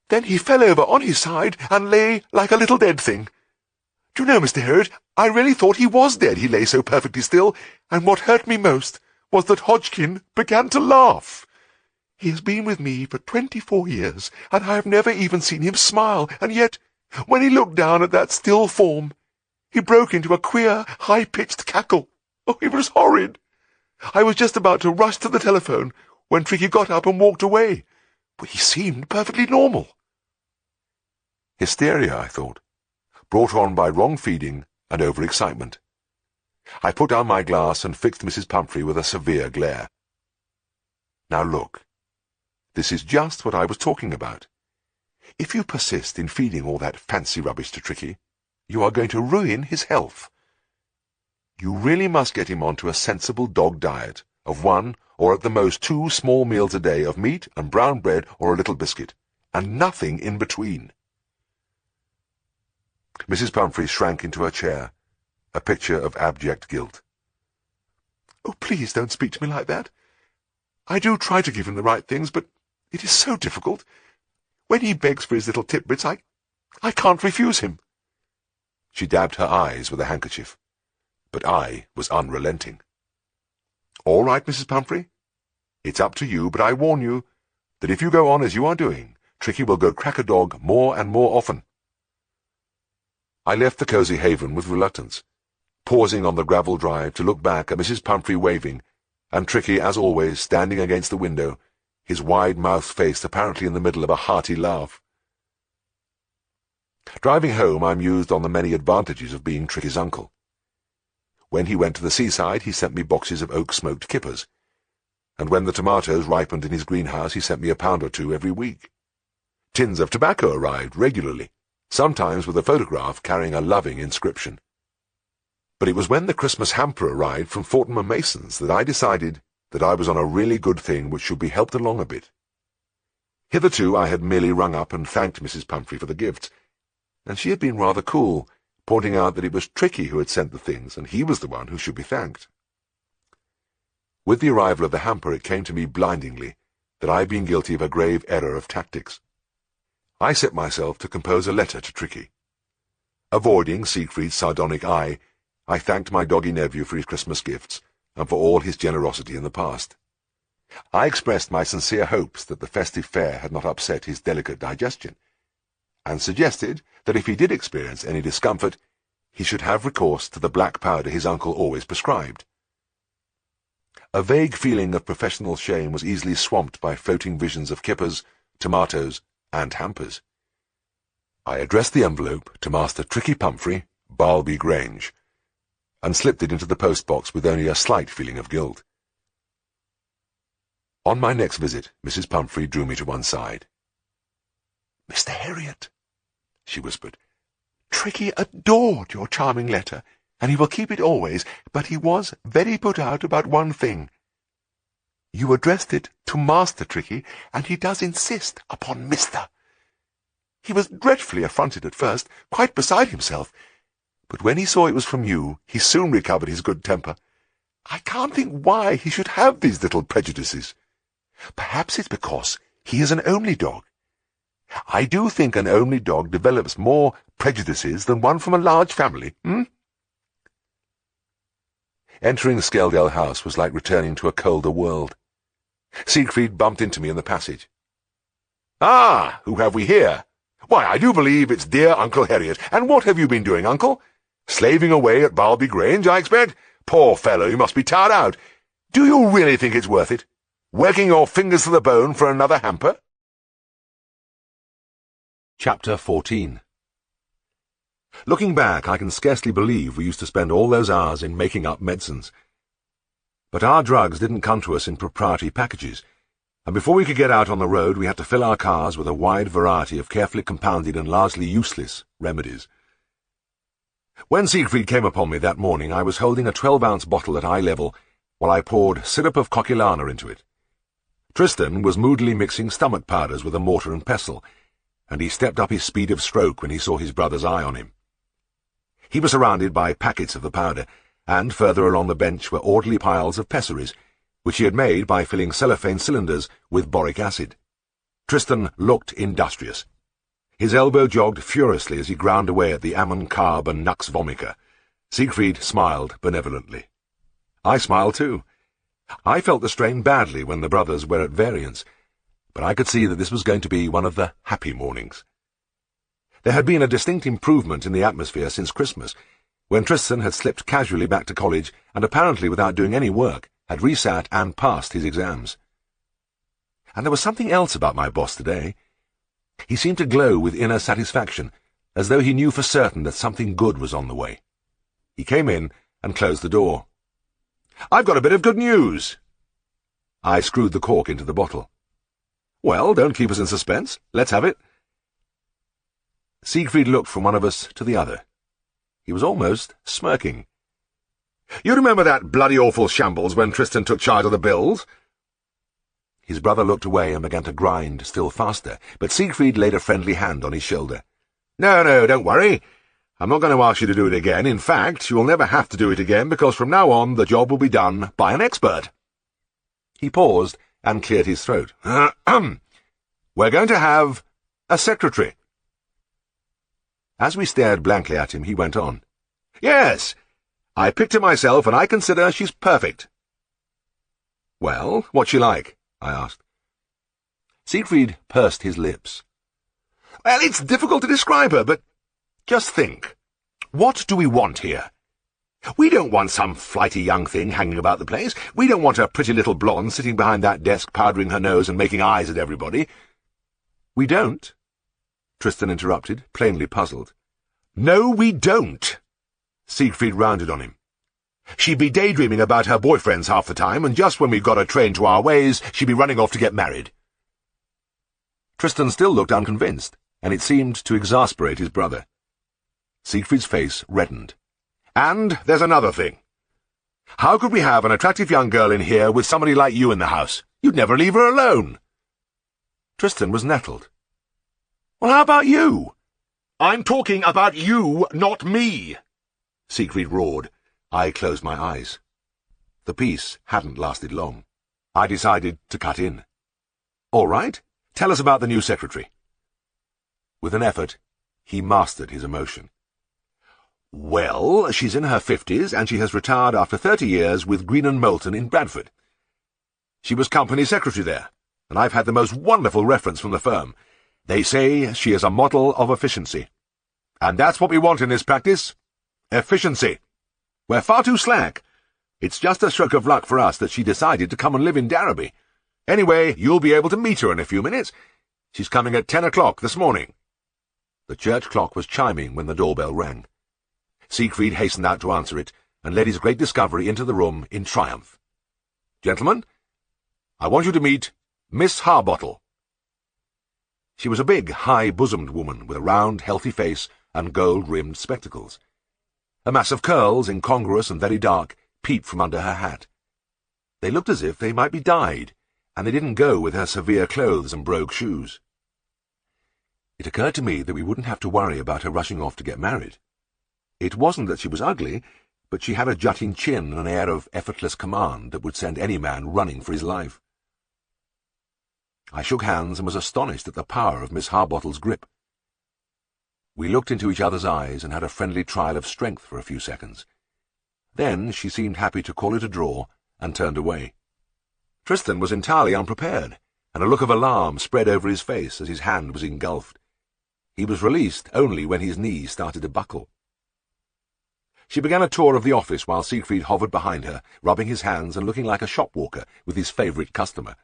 Then he fell over on his side and lay like a little dead thing. Do you know, Mr. Herriot, I really thought he was dead, he lay so perfectly still, and what hurt me most was that Hodgkin began to laugh. He has been with me for 24 years, and I have never even seen him smile, and yet, when he looked down at that still form, he broke into a queer, high-pitched cackle. Oh, it was horrid. I was just about to rush to the telephone when Tricky got up and walked away, but he seemed perfectly normal." Hysteria, I thought, brought on by wrong feeding and overexcitement. I put down my glass and fixed Mrs. Pumphrey with a severe glare. "Now look, this is just what I was talking about. If you persist in feeding all that fancy rubbish to Tricky, You are going to ruin his health. You really must get him onto a sensible dog diet of 1 or at the most 2 small meals a day of meat and brown bread or a little biscuit, and nothing in between." Mrs. Pumphrey shrank into her chair, a picture of abject guilt. "Oh, please don't speak to me like that. I do try to give him the right things, but it is so difficult. When he begs for his little titbits, I can't refuse him." She dabbed her eyes with a handkerchief, but I was unrelenting. "All right, Mrs. Pumphrey. It's up to you, but I warn you that if you go on as you are doing, Tricky will go crack-a-dog more and more often." I left the cosy haven with reluctance, pausing on the gravel drive to look back at Mrs. Pumphrey waving, and Tricky, as always, standing against the window, his wide-mouthed face apparently in the middle of a hearty laugh. Driving home, I mused on the many advantages of being Tricky's uncle. When he went to the seaside, he sent me boxes of oak-smoked kippers, and when the tomatoes ripened in his greenhouse, he sent me a pound or 2 every week. Tins of tobacco arrived regularly, sometimes with a photograph carrying a loving inscription. But it was when the Christmas hamper arrived from Fortnum & Mason's that I decided that I was on a really good thing which should be helped along a bit. Hitherto I had merely rung up and thanked Mrs. Pumphrey for the gifts, and she had been rather cool, pointing out that it was Tricky who had sent the things, and he was the one who should be thanked. With the arrival of the hamper, it came to me blindingly that I had been guilty of a grave error of tactics. I set myself to compose a letter to Tricky. Avoiding Siegfried's sardonic eye, I thanked my doggy nephew for his Christmas gifts, and for all his generosity in the past. I expressed my sincere hopes that the festive fare had not upset his delicate digestion, and suggested that if he did experience any discomfort, he should have recourse to the black powder his uncle always prescribed. A vague feeling of professional shame was easily swamped by floating visions of kippers, tomatoes, and hampers. I addressed the envelope to Master Tricky Pumphrey, Barlby Grange, and slipped it into the post-box with only a slight feeling of guilt. On my next visit, Mrs. Pumphrey drew me to one side. "Mr. Herriot," she whispered, "Tricky adored your charming letter, and he will keep it always, but he was very put out about one thing. You addressed it to Master Tricky, and he does insist upon Mr. He was dreadfully affronted at first, quite beside himself, but when he saw it was from you, he soon recovered his good temper. I can't think why he should have these little prejudices. Perhaps it's because he is an only dog. I do think an only dog develops more prejudices than one from a large family, Entering Skeldale House was like returning to a colder world. Siegfried bumped into me in the passage. "Ah, who have we here? Why, I do believe it's dear Uncle Herriot. And what have you been doing, Uncle? Slaving away at Barlby Grange, I expect? Poor fellow, you must be tired out. Do you really think it's worth it? Working your fingers to the bone for another hamper?" Chapter 14. Looking back, I can scarcely believe we used to spend all those hours in making up medicines. But our drugs didn't come to us in proprietary packages, and before we could get out on the road we had to fill our cars with a wide variety of carefully compounded and largely useless remedies. When Siegfried came upon me that morning, I was holding a 12-ounce bottle at eye level while I poured syrup of coquilana into it. Tristan was moodily mixing stomach powders with a mortar and pestle, and he stepped up his speed of stroke when he saw his brother's eye on him. He was surrounded by packets of the powder, and further along the bench were orderly piles of pessaries, which he had made by filling cellophane cylinders with boric acid. Tristan looked industrious. His elbow jogged furiously as he ground away at the Ammon carb and nux vomica. Siegfried smiled benevolently. I smiled too. I felt the strain badly when the brothers were at variance, but I could see that this was going to be one of the happy mornings. There had been a distinct improvement in the atmosphere since Christmas, when Tristan had slipped casually back to college and apparently without doing any work had resat and passed his exams. And there was something else about my boss today. He seemed to glow with inner satisfaction, as though he knew for certain that something good was on the way. He came in and closed the door. "I've got a bit of good news." I screwed the cork into the bottle. "Well, don't keep us in suspense. Let's have it." Siegfried looked from one of us to the other. He was almost smirking. "You remember that bloody awful shambles when Tristan took charge of the bills?" His brother looked away and began to grind still faster, but Siegfried laid a friendly hand on his shoulder. No, don't worry. I'm not going to ask you to do it again. In fact, you'll never have to do it again, because from now on the job will be done by an expert." He paused and cleared his throat. "We're going to have a secretary." As we stared blankly at him, he went on. "Yes, I picked her myself, and I consider she's perfect." "Well, what's she like?" I asked. Siegfried pursed his lips. "Well, it's difficult to describe her, but just think. What do we want here? We don't want some flighty young thing hanging about the place. We don't want a pretty little blonde sitting behind that desk powdering her nose and making eyes at everybody." "We don't?" Tristan interrupted, plainly puzzled. "No, we don't." Siegfried rounded on him. "She'd be daydreaming about her boyfriends half the time, and just when we've got her trained to our ways, she'd be running off to get married." Tristan still looked unconvinced, and it seemed to exasperate his brother. Siegfried's face reddened. "And there's another thing. How could we have an attractive young girl in here with somebody like you in the house? You'd never leave her alone." Tristan was nettled. "Well, how about you?" "I'm talking about you, not me," Siegfried roared. I closed my eyes. The peace hadn't lasted long. I decided to cut in. "All right, tell us about the new secretary." With an effort, he mastered his emotion. "Well, she's in her 50s, and she has retired after 30 years with Green & Moulton in Bradford. She was company secretary there, and I've had the most wonderful reference from the firm. They say she is a model of efficiency. And that's what we want in this practice. Efficiency. We're far too slack. It's just a stroke of luck for us that she decided to come and live in Darrowby. Anyway, you'll be able to meet her in a few minutes. She's coming at 10 o'clock this morning." The church clock was chiming when the doorbell rang. Siegfried hastened out to answer it, and led his great discovery into the room in triumph. "Gentlemen, I want you to meet Miss Harbottle." She was a big, high-bosomed woman with a round, healthy face and gold-rimmed spectacles. A mass of curls, incongruous and very dark, peeped from under her hat. They looked as if they might be dyed, and they didn't go with her severe clothes and brogue shoes. It occurred to me that we wouldn't have to worry about her rushing off to get married. It wasn't that she was ugly, but she had a jutting chin and an air of effortless command that would send any man running for his life. I shook hands and was astonished at the power of Miss Harbottle's grip. We looked into each other's eyes and had a friendly trial of strength for a few seconds. Then she seemed happy to call it a draw and turned away. Tristan was entirely unprepared, and a look of alarm spread over his face as his hand was engulfed. He was released only when his knees started to buckle. She began a tour of the office while Siegfried hovered behind her, rubbing his hands and looking like a shopwalker with his favourite customer.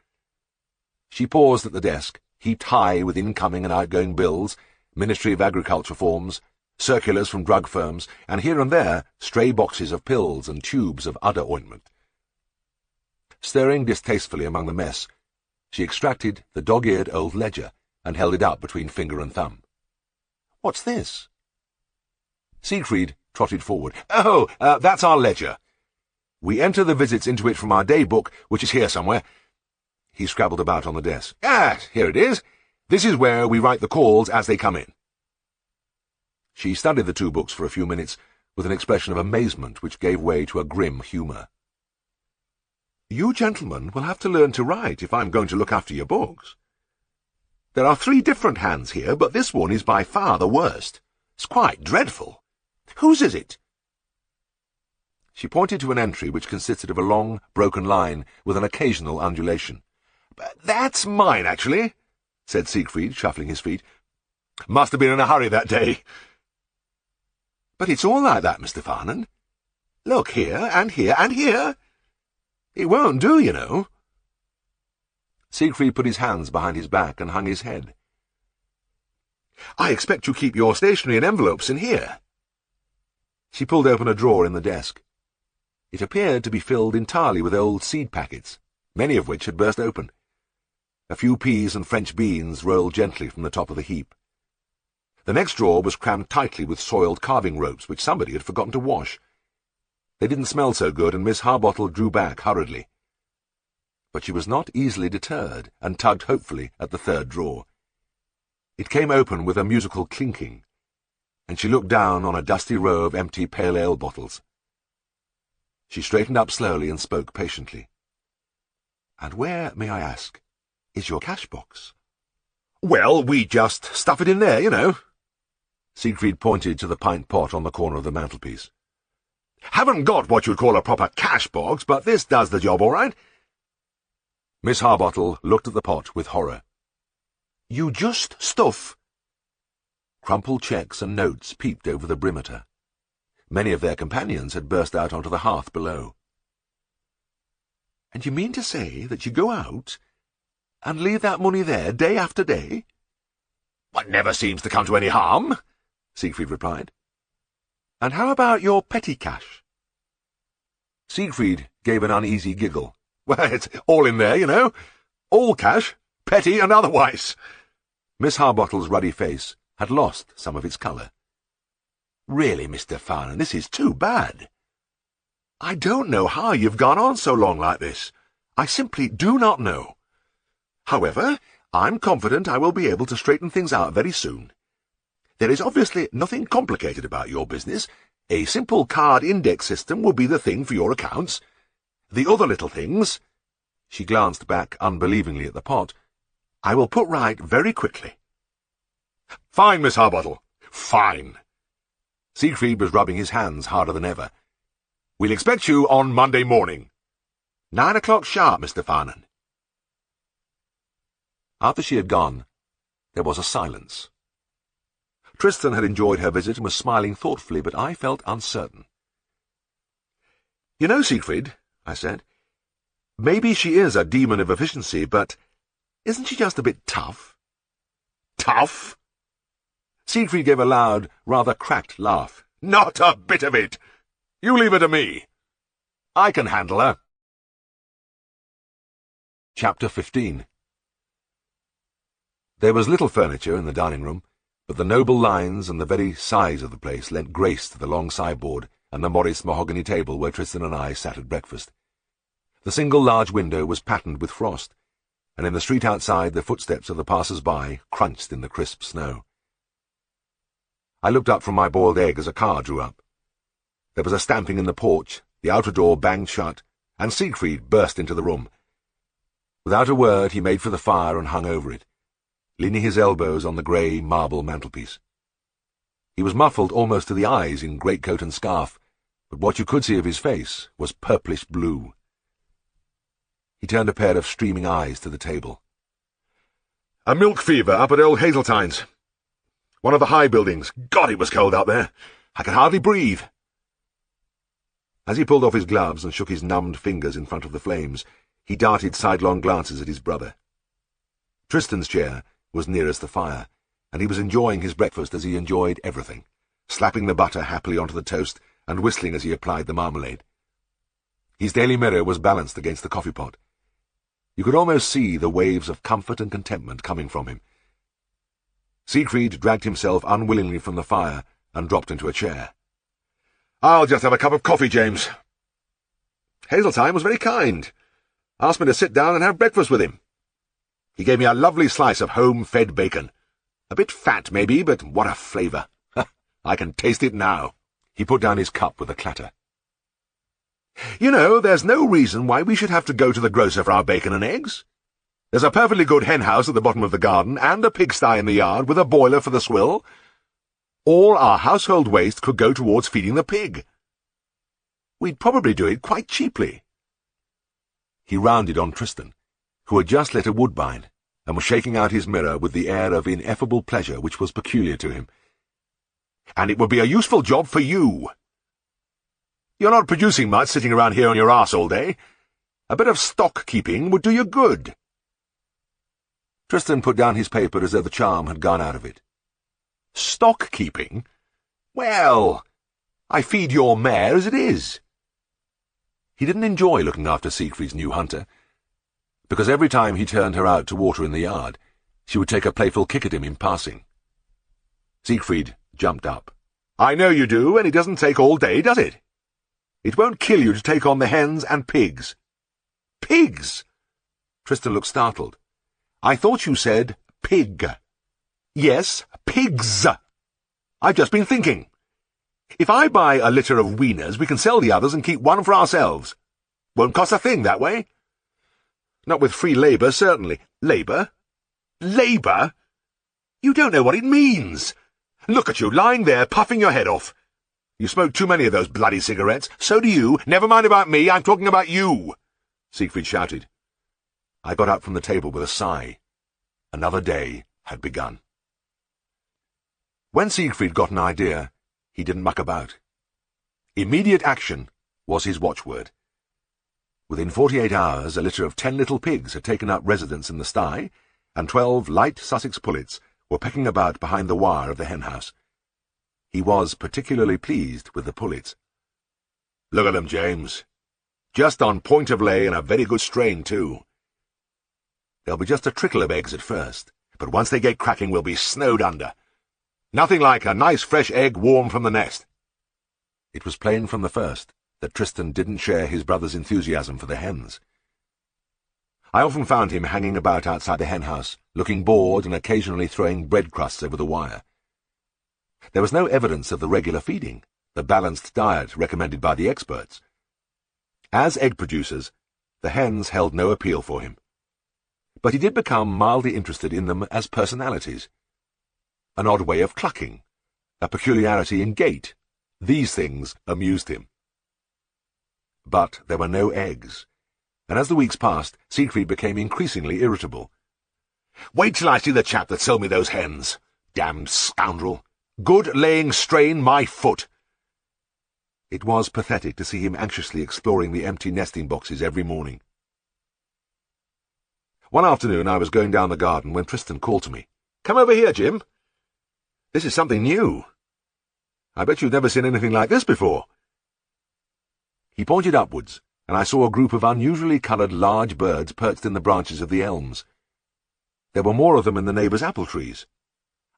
She paused at the desk, heaped high with incoming and outgoing bills, Ministry of Agriculture forms, circulars from drug firms, and here and there stray boxes of pills and tubes of udder ointment. Stirring distastefully among the mess, she extracted the dog-eared old ledger and held it up between finger and thumb. "What's this?" Siegfried trotted forward. "Oh, that's our ledger. We enter the visits into it from our day book, which is here somewhere." He scrabbled about on the desk. Here it is. This is where we write the calls as they come in." She studied the two books for a few minutes with an expression of amazement which gave way to a grim humour. "You gentlemen will have to learn to write if I'm going to look after your books. There are 3 different hands here, but this one is by far the worst. It's quite dreadful. Whose is it?" She pointed to an entry which consisted of a long, broken line with an occasional undulation. "That's mine, actually," said Siegfried, shuffling his feet. "Must have been in a hurry that day." "But it's all like that, Mr. Farnan. Look, here, and here, and here. It won't do, you know." Siegfried put his hands behind his back and hung his head. "I expect you keep your stationery and envelopes in here." She pulled open a drawer in the desk. It appeared to be filled entirely with old seed packets, many of which had burst open. A few peas and French beans rolled gently from the top of the heap. The next drawer was crammed tightly with soiled carving ropes which somebody had forgotten to wash. They didn't smell so good, and Miss Harbottle drew back hurriedly. But she was not easily deterred, and tugged hopefully at the third drawer. It came open with a musical clinking, and she looked down on a dusty row of empty pale ale bottles. She straightened up slowly and spoke patiently. "And where, may I ask, is your cash-box?" "Well, we just stuff it in there, you know." Siegfried pointed to the pint pot on the corner of the mantelpiece. "Haven't got what you'd call a proper cash-box, but this does the job all right." Miss Harbottle looked at the pot with horror. "You just stuff—" Crumpled cheques and notes peeped over the brim at her. Many of their companions had burst out onto the hearth below. "And you mean to say that you go out and leave that money there day after day?" "What never seems to come to any harm," Siegfried replied. "And how about your petty cash?" Siegfried gave an uneasy giggle. "Well, it's all in there, you know. All cash, petty and otherwise." Miss Harbottle's ruddy face had lost some of its colour. "Really, Mr. Farnan, this is too bad. I don't know how you've gone on so long like this. I simply do not know. However, I'm confident I will be able to straighten things out very soon. There is obviously nothing complicated about your business. A simple card index system will be the thing for your accounts. The other little things—" she glanced back unbelievingly at the pot— "I will put right very quickly." "Fine, Miss Harbottle, fine." Siegfried was rubbing his hands harder than ever. "We'll expect you on Monday morning. 9 o'clock sharp, Mr. Farnan." After she had gone, there was a silence. Tristan had enjoyed her visit and was smiling thoughtfully, but I felt uncertain. "You know, Siegfried," I said, "maybe she is a demon of efficiency, but isn't she just a bit tough?" "Tough?" Siegfried gave a loud, rather cracked laugh. "Not a bit of it! You leave her to me. I can handle her." Chapter 15. There was little furniture in the dining-room, but the noble lines and the very size of the place lent grace to the long sideboard and the Morris mahogany table where Tristan and I sat at breakfast. The single large window was patterned with frost, and in the street outside the footsteps of the passers-by crunched in the crisp snow. I looked up from my boiled egg as a car drew up. There was a stamping in the porch, the outer door banged shut, and Siegfried burst into the room. Without a word he made for the fire and hung over it, leaning his elbows on the grey marble mantelpiece. He was muffled almost to the eyes in greatcoat and scarf, but what you could see of his face was purplish blue. He turned a pair of streaming eyes to the table. "A milk fever up at old Hazeltine's. One of the high buildings. God, it was cold out there. I could hardly breathe." As he pulled off his gloves and shook his numbed fingers in front of the flames, he darted sidelong glances at his brother. Tristan's chair was nearest the fire, and he was enjoying his breakfast as he enjoyed everything, slapping the butter happily onto the toast and whistling as he applied the marmalade. His Daily Mirror was balanced against the coffee-pot. You could almost see the waves of comfort and contentment coming from him. Siegfried dragged himself unwillingly from the fire and dropped into a chair. "I'll just have a cup of coffee, James. Hazeltine was very kind. Asked me to sit down and have breakfast with him. He gave me a lovely slice of home-fed bacon. A bit fat, maybe, but what a flavour. I can taste it now." He put down his cup with a clatter. "You know, there's no reason why we should have to go to the grocer for our bacon and eggs. There's a perfectly good hen-house at the bottom of the garden, and a pigsty in the yard with a boiler for the swill. All our household waste could go towards feeding the pig. We'd probably do it quite cheaply." He rounded on Tristan, who had just lit a woodbine, and was shaking out his mirror with the air of ineffable pleasure which was peculiar to him. "And it would be a useful job for you. You're not producing much sitting around here on your arse all day. A bit of stock-keeping would do you good." Tristan put down his paper as though the charm had gone out of it. "Stock-keeping? Well, I feed your mare as it is." He didn't enjoy looking after Siegfried's new hunter, because every time he turned her out to water in the yard, she would take a playful kick at him in passing. Siegfried jumped up. "I know you do, and it doesn't take all day, does it? It won't kill you to take on the hens and pigs." "Pigs?" Tristan looked startled. "I thought you said pig." "Yes, pigs. I've just been thinking. If I buy a litter of wieners, we can sell the others and keep one for ourselves. Won't cost a thing that way." "Not with free labour, certainly." "Labour? Labour? You don't know what it means. Look at you, lying there, puffing your head off. You smoke too many of those bloody cigarettes. So do you. Never mind about me, I'm talking about you," Siegfried shouted. I got up from the table with a sigh. Another day had begun. When Siegfried got an idea, he didn't muck about. Immediate action was his watchword. Within 48 hours, a litter of 10 little pigs had taken up residence in the sty, and 12 light Sussex pullets were pecking about behind the wire of the henhouse. He was particularly pleased with the pullets. "Look at them, James. Just on point of lay, and a very good strain, too. There'll be just a trickle of eggs at first, but once they get cracking we'll be snowed under. Nothing like a nice fresh egg warm from the nest." It was plain from the first that Tristan didn't share his brother's enthusiasm for the hens. I often found him hanging about outside the henhouse, looking bored and occasionally throwing bread crusts over the wire. There was no evidence of the regular feeding, the balanced diet recommended by the experts. As egg producers, the hens held no appeal for him. But he did become mildly interested in them as personalities. An odd way of clucking, a peculiarity in gait, these things amused him. But there were no eggs, and as the weeks passed, Siegfried became increasingly irritable. "Wait till I see the chap that sold me those hens. Damned scoundrel! Good laying strain, my foot!" It was pathetic to see him anxiously exploring the empty nesting boxes every morning. One afternoon I was going down the garden when Tristan called to me. "Come over here, Jim. This is something new. I bet you've never seen anything like this before." He pointed upwards, and I saw a group of unusually coloured large birds perched in the branches of the elms. There were more of them in the neighbours' apple trees.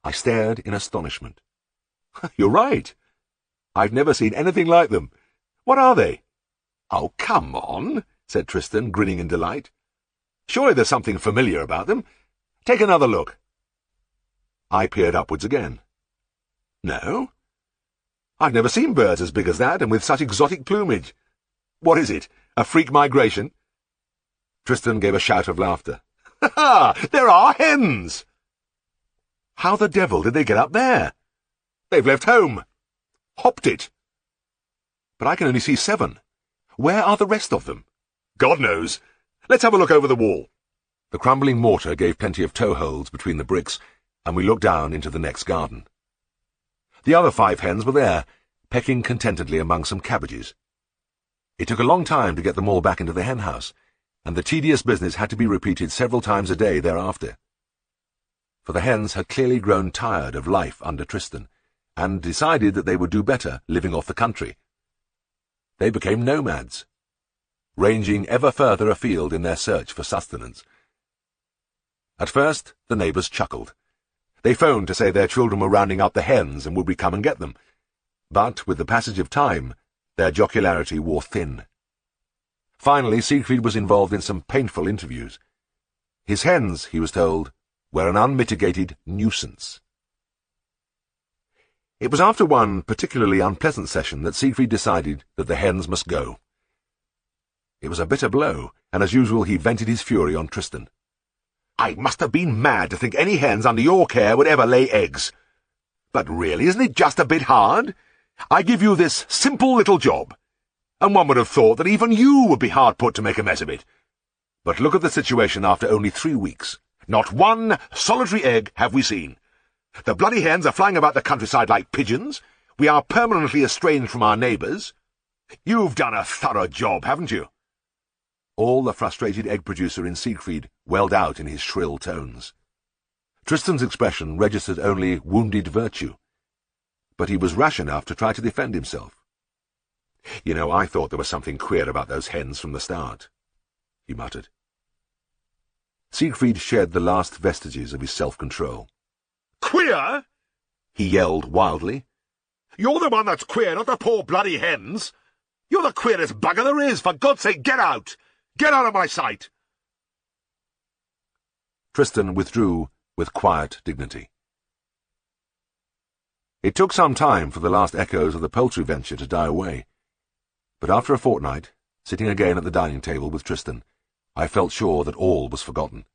I stared in astonishment. "You're right. I've never seen anything like them. What are they?" "Oh, come on," said Tristan, grinning in delight. "Surely there's something familiar about them. Take another look." I peered upwards again. "No. I've never seen birds as big as that, and with such exotic plumage. What is it, a freak migration?" Tristan gave a shout of laughter. "Ha ha! There are hens!" "How the devil did they get up there?" "They've left home. Hopped it." "But I can only see 7. Where are the rest of them?" "God knows. Let's have a look over the wall." The crumbling mortar gave plenty of toe holes between the bricks, and we looked down into the next garden. The other 5 hens were there, pecking contentedly among some cabbages. It took a long time to get them all back into the henhouse, and the tedious business had to be repeated several times a day thereafter. For the hens had clearly grown tired of life under Tristan, and decided that they would do better living off the country. They became nomads, ranging ever further afield in their search for sustenance. At first, the neighbours chuckled. They phoned to say their children were rounding up the hens and would we come and get them. But with the passage of time, their jocularity wore thin. Finally, Siegfried was involved in some painful interviews. His hens, he was told, were an unmitigated nuisance. It was after one particularly unpleasant session that Siegfried decided that the hens must go. It was a bitter blow, and as usual he vented his fury on Tristan. "I must have been mad to think any hens under your care would ever lay eggs. But really, isn't it just a bit hard? I give you this simple little job, and one would have thought that even you would be hard put to make a mess of it. But look at the situation after only 3 weeks. Not one solitary egg have we seen. The bloody hens are flying about the countryside like pigeons. We are permanently estranged from our neighbours. You've done a thorough job, haven't you?" All the frustrated egg producer in Siegfried welled out in his shrill tones. Tristan's expression registered only wounded virtue, but he was rash enough to try to defend himself. "You know, I thought there was something queer about those hens from the start," he muttered. Siegfried shed the last vestiges of his self-control. "Queer? he yelled wildly. "You're the one that's queer, not the poor bloody hens! You're the queerest bugger there is! For God's sake, get out! Get out of my sight!" Tristan withdrew with quiet dignity. It took some time for the last echoes of the poultry venture to die away, but after a fortnight, sitting again at the dining table with Tristan, I felt sure that all was forgotten.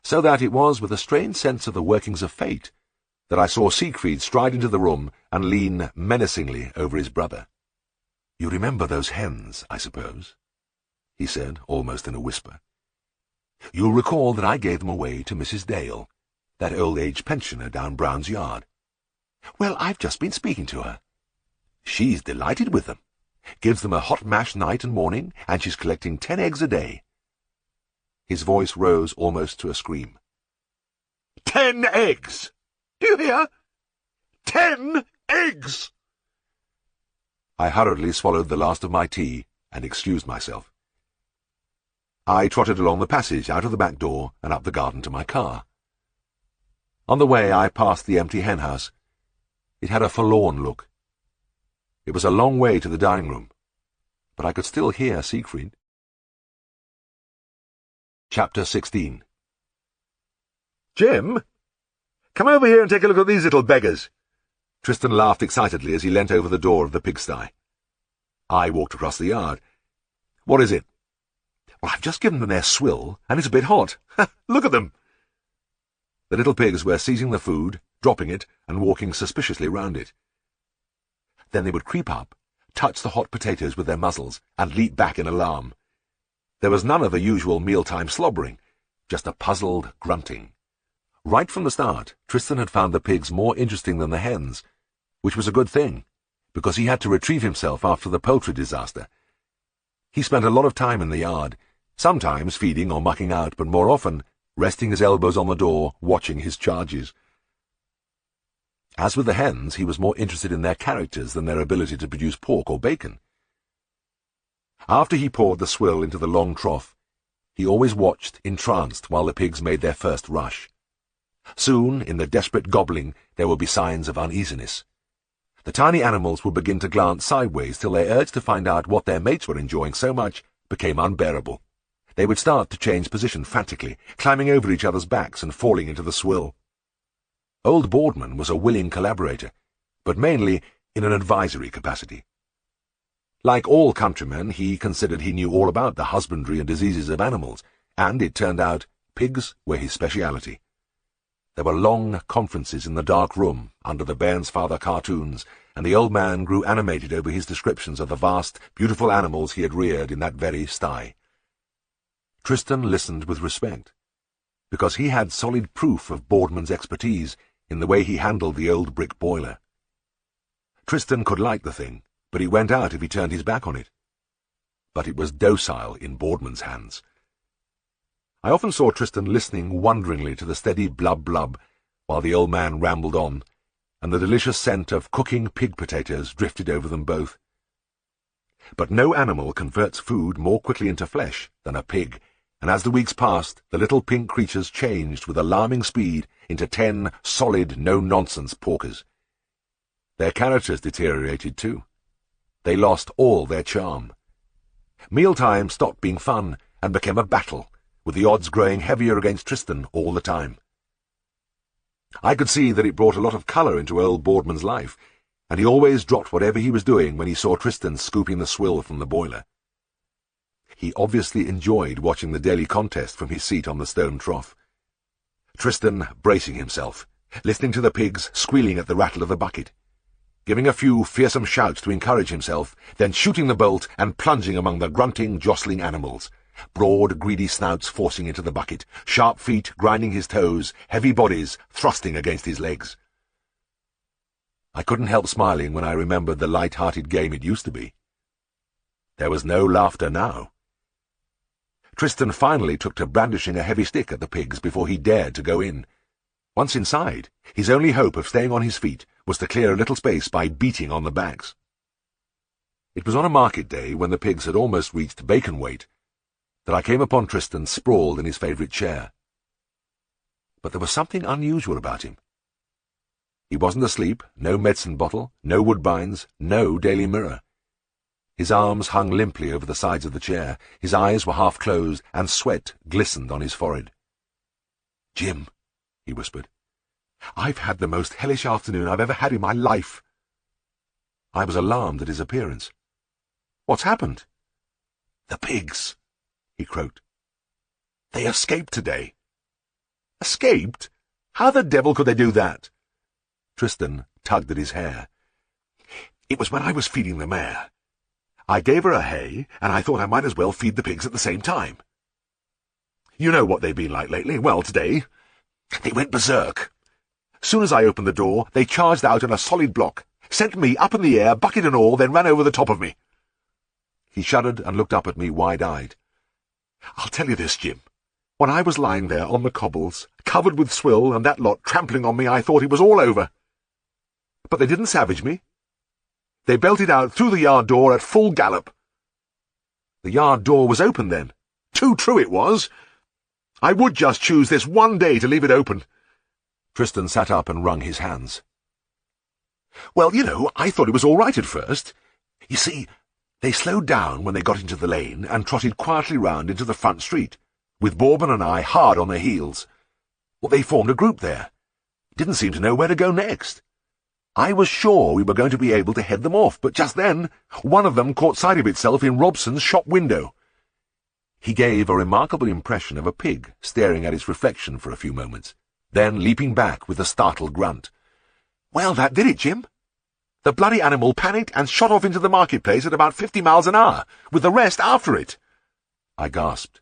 So that it was with a strange sense of the workings of fate that I saw Siegfried stride into the room and lean menacingly over his brother. "You remember those hens, I suppose?" he said, almost in a whisper. "You'll recall that I gave them away to Mrs. Dale, that old-age pensioner down Brown's Yard. Well, I've just been speaking to her. She's delighted with them, gives them a hot mash night and morning, and she's collecting 10 eggs a day." His voice rose almost to a scream. 10 eggs! Do you hear? 10 eggs! I hurriedly swallowed the last of my tea and excused myself. I trotted along the passage out of the back door and up the garden to my car. On the way I passed the empty henhouse. It had a forlorn look. It was a long way to the dining room, but I could still hear Siegfried. Chapter 16. "Jim, come over here and take a look at these little beggars." Tristan laughed excitedly as he leant over the door of the pigsty. I walked across the yard. "What is it?" "Well, I've just given them their swill, and it's a bit hot. Look at them." The little pigs were seizing the food, dropping it, and walking suspiciously round it. Then they would creep up, touch the hot potatoes with their muzzles, and leap back in alarm. There was none of the usual mealtime slobbering, just a puzzled grunting. Right from the start, Tristan had found the pigs more interesting than the hens, which was a good thing, because he had to retrieve himself after the poultry disaster. He spent a lot of time in the yard, sometimes feeding or mucking out, but more often resting his elbows on the door, watching his charges. As with the hens, he was more interested in their characters than their ability to produce pork or bacon. After he poured the swill into the long trough, he always watched, entranced, while the pigs made their first rush. Soon, in the desperate gobbling, there would be signs of uneasiness. The tiny animals would begin to glance sideways till their urge to find out what their mates were enjoying so much became unbearable. They would start to change position frantically, climbing over each other's backs and falling into the swill. Old Boardman was a willing collaborator, but mainly in an advisory capacity. Like all countrymen, he considered he knew all about the husbandry and diseases of animals, and it turned out pigs were his speciality. There were long conferences in the dark room under the Bairnsfather cartoons, and the old man grew animated over his descriptions of the vast, beautiful animals he had reared in that very sty. Tristan listened with respect, because he had solid proof of Boardman's expertise in the way he handled the old brick boiler. Tristan could like the thing, but he went out if he turned his back on it. But it was docile in Boardman's hands. I often saw Tristan listening wonderingly to the steady blub-blub while the old man rambled on, and the delicious scent of cooking pig potatoes drifted over them both. But no animal converts food more quickly into flesh than a pig, and as the weeks passed, the little pink creatures changed with alarming speed into 10 solid, no-nonsense porkers. Their characters deteriorated too. They lost all their charm. Mealtime stopped being fun and became a battle, with the odds growing heavier against Tristan all the time. I could see that it brought a lot of colour into old Boardman's life, and he always dropped whatever he was doing when he saw Tristan scooping the swill from the boiler. He obviously enjoyed watching the daily contest from his seat on the stone trough. Tristan bracing himself, listening to the pigs squealing at the rattle of the bucket, giving a few fearsome shouts to encourage himself, then shooting the bolt and plunging among the grunting, jostling animals, broad, greedy snouts forcing into the bucket, sharp feet grinding his toes, heavy bodies thrusting against his legs. I couldn't help smiling when I remembered the light-hearted game it used to be. There was no laughter now. Tristan finally took to brandishing a heavy stick at the pigs before he dared to go in. Once inside, his only hope of staying on his feet was to clear a little space by beating on the backs. It was on a market day, when the pigs had almost reached bacon weight, that I came upon Tristan sprawled in his favourite chair. But there was something unusual about him. He wasn't asleep, no medicine bottle, no woodbines, no Daily Mirror. His arms hung limply over the sides of the chair, his eyes were half closed, and sweat glistened on his forehead. "Jim," he whispered, "I've had the most hellish afternoon I've ever had in my life." I was alarmed at his appearance. "What's happened?" "The pigs," he croaked. "They escaped today." "Escaped? How the devil could they do that?" Tristan tugged at his hair. "It was when I was feeding the mare. I gave her a hay, and I thought I might as well feed the pigs at the same time. You know what they've been like lately. Well, today, they went berserk. Soon as I opened the door, they charged out in a solid block, sent me up in the air, bucket and all, then ran over the top of me." He shuddered and looked up at me wide-eyed. "I'll tell you this, Jim. When I was lying there on the cobbles, covered with swill and that lot trampling on me, I thought it was all over. But they didn't savage me. They belted out through the yard door at full gallop. The yard door was open then. Too true it was. I would just choose this one day to leave it open." Tristan sat up and wrung his hands. "Well, you know, I thought it was all right at first. You see, they slowed down when they got into the lane and trotted quietly round into the front street, with Bourbon and I hard on their heels. Well, they formed a group there. Didn't seem to know where to go next. I was sure we were going to be able to head them off, but just then one of them caught sight of itself in Robson's shop window." He gave a remarkable impression of a pig staring at its reflection for a few moments, then leaping back with a startled grunt. "Well, that did it, Jim. The bloody animal panicked and shot off into the marketplace at about 50 miles an hour, with the rest after it." I gasped.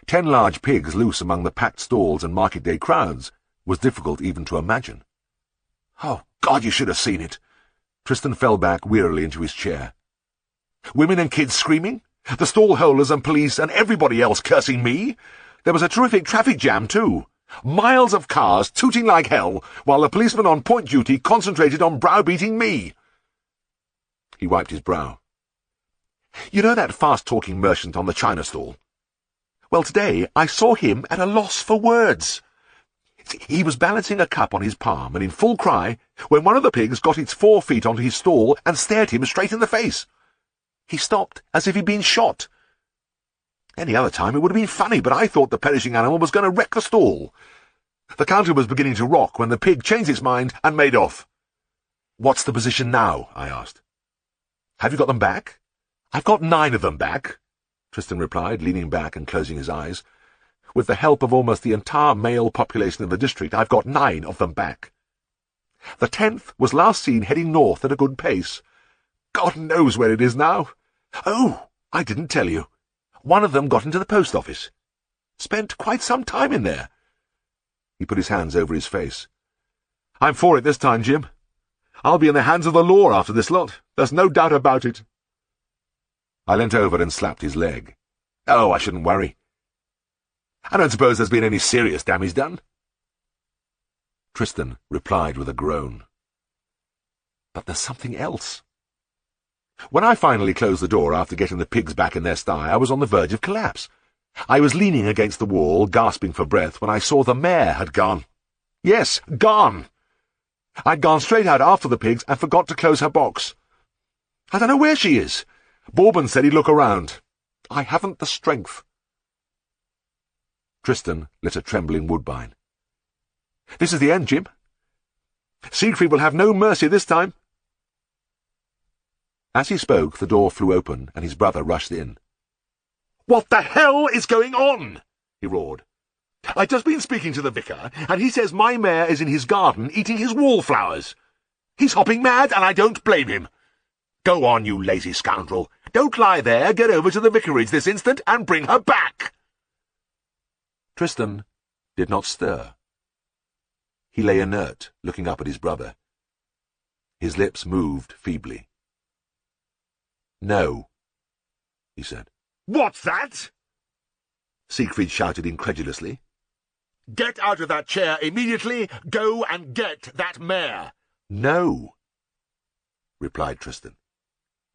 10 large pigs loose among the packed stalls and market day crowds was difficult even to imagine. "Oh, God, you should have seen it." Tristan fell back wearily into his chair. "Women and kids screaming, the stall holders and police and everybody else cursing me. There was a terrific traffic jam, too. Miles of cars tooting like hell, while the policeman on point duty concentrated on browbeating me." He wiped his brow. "You know that fast-talking merchant on the china stall? Well, today I saw him at a loss for words. He was balancing a cup on his palm and in full cry when one of the pigs got its 4 feet onto his stall and stared him straight in the face. He stopped as if he'd been shot. Any other time it would have been funny, but I thought the perishing animal was going to wreck the stall. The counter was beginning to rock when the pig changed its mind and made off." "What's the position now?" I asked. "Have you got them back?" "I've got 9 of them back," Tristan replied, leaning back and closing his eyes. "With the help of almost the entire male population of the district, I've got 9 of them back. The 10th was last seen heading north at a good pace. God knows where it is now. Oh, I didn't tell you. One of them got into the post office. Spent quite some time in there." He put his hands over his face. "I'm for it this time, Jim. I'll be in the hands of the law after this lot. There's no doubt about it." I leant over and slapped his leg. "Oh, I shouldn't worry. I don't suppose there's been any serious damage done." Tristan replied with a groan. "But there's something else." When I finally closed the door after getting the pigs back in their sty, I was on the verge of collapse. I was leaning against the wall, gasping for breath, when I saw the mare had gone. Yes, gone. I'd gone straight out after the pigs and forgot to close her box. I don't know where she is. Bourbon said he'd look around. I haven't the strength. Tristan lit a trembling woodbine. "This is the end, Jim. Siegfried will have no mercy this time." As he spoke, the door flew open, and his brother rushed in. "What the hell is going on?" he roared. "I've just been speaking to the vicar, and he says my mare is in his garden eating his wallflowers. He's hopping mad, and I don't blame him. Go on, you lazy scoundrel. Don't lie there. Get over to the vicarage this instant and bring her back." Tristan did not stir. He lay inert, looking up at his brother. His lips moved feebly. "No," he said. "What's that?" Siegfried shouted incredulously. "Get out of that chair immediately. Go and get that mare." "No," replied Tristan.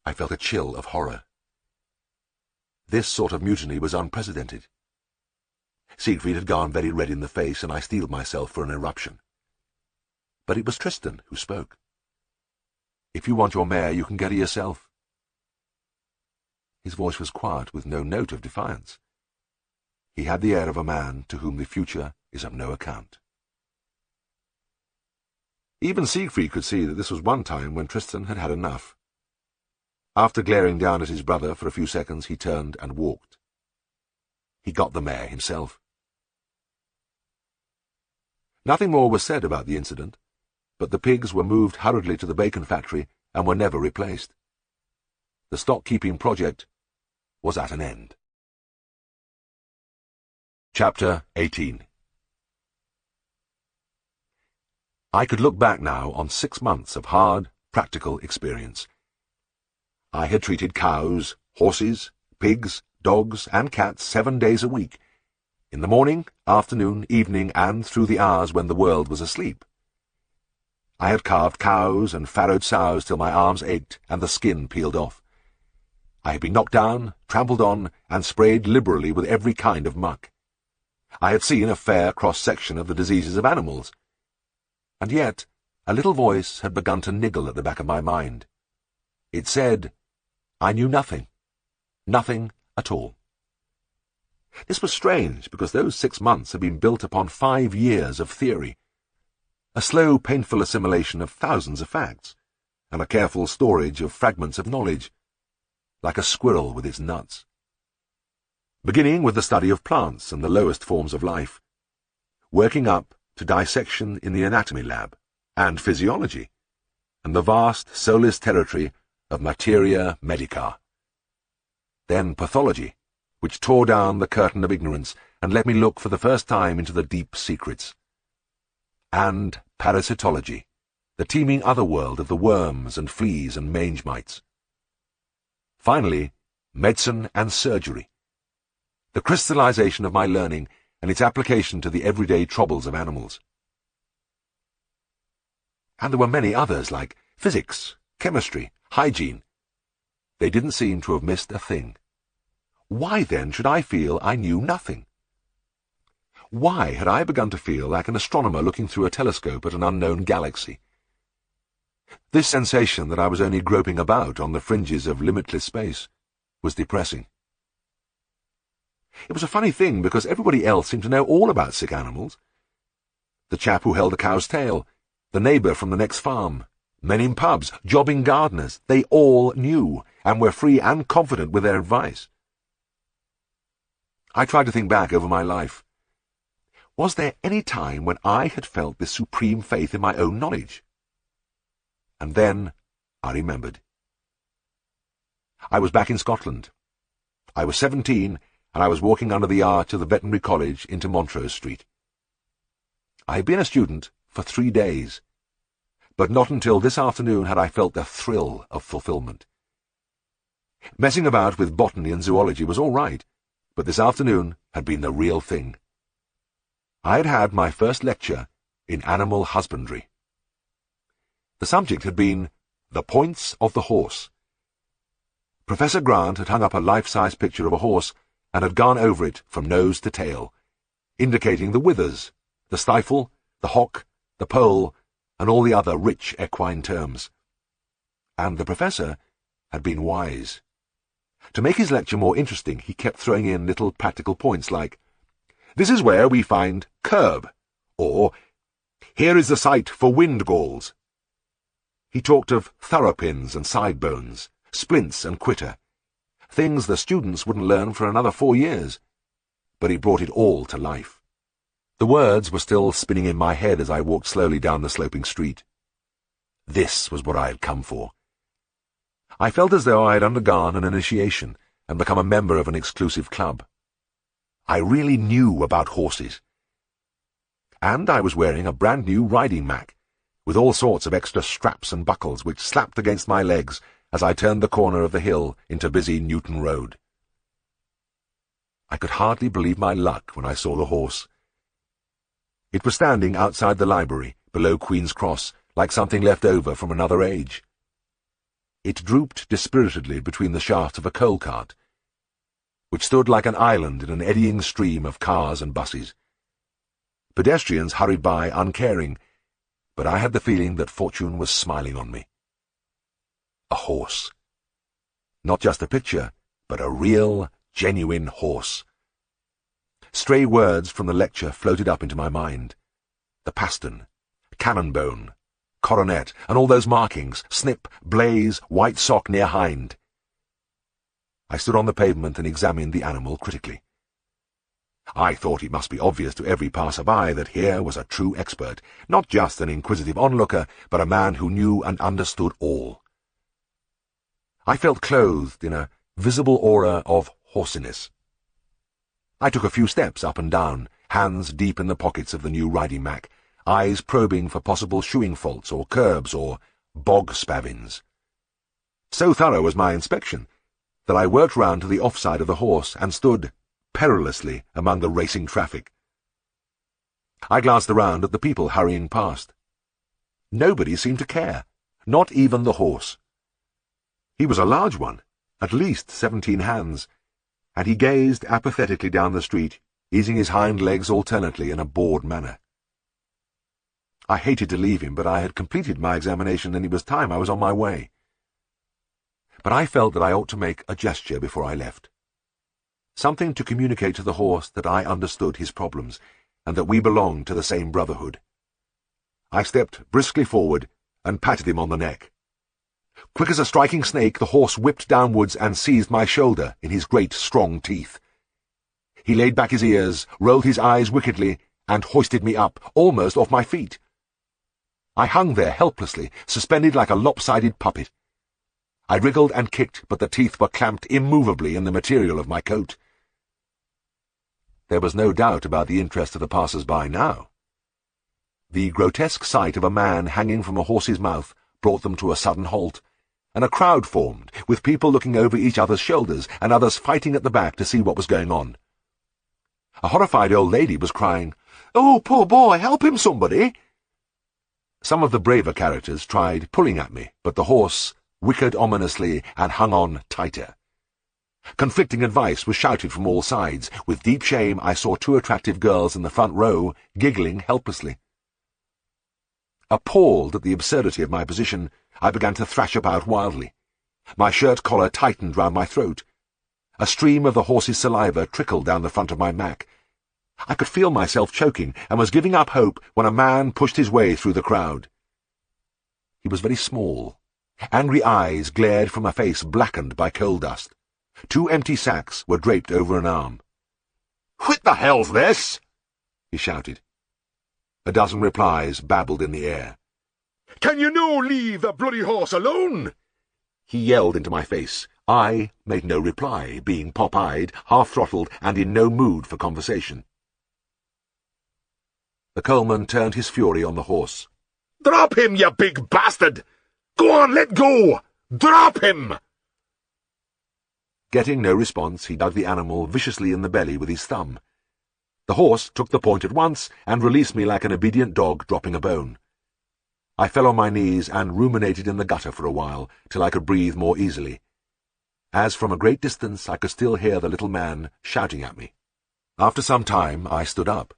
I felt a chill of horror. This sort of mutiny was unprecedented. Siegfried had gone very red in the face, and I steeled myself for an eruption. But it was Tristan who spoke. "If you want your mare, you can get her yourself." His voice was quiet, with no note of defiance. He had the air of a man to whom the future is of no account. Even Siegfried could see that this was one time when Tristan had had enough. After glaring down at his brother for a few seconds, he turned and walked. He got the mare himself. Nothing more was said about the incident, but the pigs were moved hurriedly to the bacon factory and were never replaced. The stock-keeping project was at an end. Chapter 18. I could look back now on 6 months of hard, practical experience. I had treated cows, horses, pigs, dogs, and cats 7 days a week, in the morning, afternoon, evening, and through the hours when the world was asleep. I had carved cows and farrowed sows till my arms ached and the skin peeled off. I had been knocked down, trampled on, and sprayed liberally with every kind of muck. I had seen a fair cross-section of the diseases of animals. And yet, a little voice had begun to niggle at the back of my mind. It said, I knew nothing. Nothing at all. This was strange, because those 6 months had been built upon 5 years of theory, a slow, painful assimilation of thousands of facts, and a careful storage of fragments of knowledge, like a squirrel with its nuts. Beginning with the study of plants and the lowest forms of life, working up to dissection in the anatomy lab, and physiology, and the vast soulless territory of materia medica. Then pathology, which tore down the curtain of ignorance and let me look for the first time into the deep secrets. And parasitology, the teeming otherworld of the worms and fleas and mange mites. Finally, medicine and surgery, the crystallization of my learning and its application to the everyday troubles of animals. And there were many others, like physics, chemistry, hygiene. They didn't seem to have missed a thing. Why, then, should I feel I knew nothing? Why had I begun to feel like an astronomer looking through a telescope at an unknown galaxy? This sensation that I was only groping about on the fringes of limitless space was depressing. It was a funny thing, because everybody else seemed to know all about sick animals. The chap who held a cow's tail, the neighbour from the next farm, men in pubs, jobbing gardeners, they all knew, and were free and confident with their advice. I tried to think back over my life. Was there any time when I had felt this supreme faith in my own knowledge? And then I remembered. I was back in Scotland. I was 17, and I was walking under the arch of the veterinary college into Montrose Street. I had been a student for 3 days, but not until this afternoon had I felt the thrill of fulfillment. Messing about with botany and zoology was all right, but this afternoon had been the real thing. I had had my first lecture in animal husbandry. The subject had been the points of the horse. Professor Grant had hung up a life-size picture of a horse and had gone over it from nose to tail, indicating the withers, the stifle, the hock, the pole, and all the other rich equine terms. And the professor had been wise. To make his lecture more interesting, he kept throwing in little practical points like, "This is where we find curb," or "Here is the site for wind galls." He talked of thoroughpins and side bones, splints and quitter, things the students wouldn't learn for another 4 years, but he brought it all to life. The words were still spinning in my head as I walked slowly down the sloping street. This was what I had come for. I felt as though I had undergone an initiation and become a member of an exclusive club. I really knew about horses. And I was wearing a brand-new riding mac, with all sorts of extra straps and buckles which slapped against my legs as I turned the corner of the hill into busy Newton Road. I could hardly believe my luck when I saw the horse. It was standing outside the library, below Queen's Cross, like something left over from another age. It drooped dispiritedly between the shafts of a coal cart, which stood like an island in an eddying stream of cars and buses. Pedestrians hurried by uncaring, but I had the feeling that fortune was smiling on me. A horse. Not just a picture, but a real, genuine horse. Stray words from the lecture floated up into my mind. The pastern, cannonbone, coronet, and all those markings, snip, blaze, white sock near hind. I stood on the pavement and examined the animal critically. I thought it must be obvious to every passer-by that here was a true expert, not just an inquisitive onlooker, but a man who knew and understood all. I felt clothed in a visible aura of horsiness. I took a few steps up and down, hands deep in the pockets of the new riding mac, eyes probing for possible shoeing faults or curbs or bog spavins. So thorough was my inspection that I worked round to the offside of the horse and stood perilously among the racing traffic. I glanced around at the people hurrying past. Nobody seemed to care, not even the horse. He was a large one, at least 17 hands, and he gazed apathetically down the street, easing his hind legs alternately in a bored manner. I hated to leave him, but I had completed my examination and it was time I was on my way. But I felt that I ought to make a gesture before I left. Something to communicate to the horse that I understood his problems, and that we belonged to the same brotherhood. I stepped briskly forward and patted him on the neck. Quick as a striking snake, the horse whipped downwards and seized my shoulder in his great, strong teeth. He laid back his ears, rolled his eyes wickedly, and hoisted me up, almost off my feet. I hung there helplessly, suspended like a lopsided puppet. I wriggled and kicked, but the teeth were clamped immovably in the material of my coat. There was no doubt about the interest of the passers-by now. The grotesque sight of a man hanging from a horse's mouth brought them to a sudden halt, and a crowd formed, with people looking over each other's shoulders and others fighting at the back to see what was going on. A horrified old lady was crying, "Oh, poor boy, help him, somebody!" Some of the braver characters tried pulling at me, but the horse whickered ominously and hung on tighter. Conflicting advice was shouted from all sides. With deep shame I saw 2 attractive girls in the front row, giggling helplessly. Appalled at the absurdity of my position, I began to thrash about wildly. My shirt collar tightened round my throat. A stream of the horse's saliva trickled down the front of my mac. I could feel myself choking, and was giving up hope when a man pushed his way through the crowd. He was very small. Angry eyes glared from a face blackened by coal dust. 2 empty sacks were draped over an arm. "What the hell's this?" he shouted. A dozen replies babbled in the air. "Can you no leave the bloody horse alone?" he yelled into my face. I made no reply, being pop-eyed, half-throttled, and in no mood for conversation. The coalman turned his fury on the horse. "Drop him, you big bastard! Go on, let go! Drop him!" Getting no response, he dug the animal viciously in the belly with his thumb. The horse took the point at once and released me like an obedient dog dropping a bone. I fell on my knees and ruminated in the gutter for a while, till I could breathe more easily. As from a great distance I could still hear the little man shouting at me. After some time I stood up.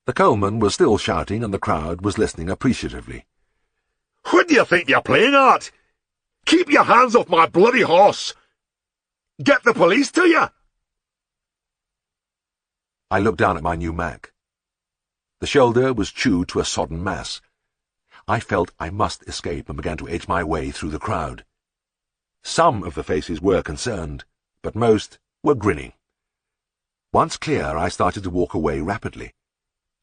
The coalman was still shouting, and the crowd was listening appreciatively. "What do you think you're playing at? Keep your hands off my bloody horse! Get the police to you!" I looked down at my new Mac. The shoulder was chewed to a sodden mass. I felt I must escape and began to edge my way through the crowd. Some of the faces were concerned, but most were grinning. Once clear, I started to walk away rapidly,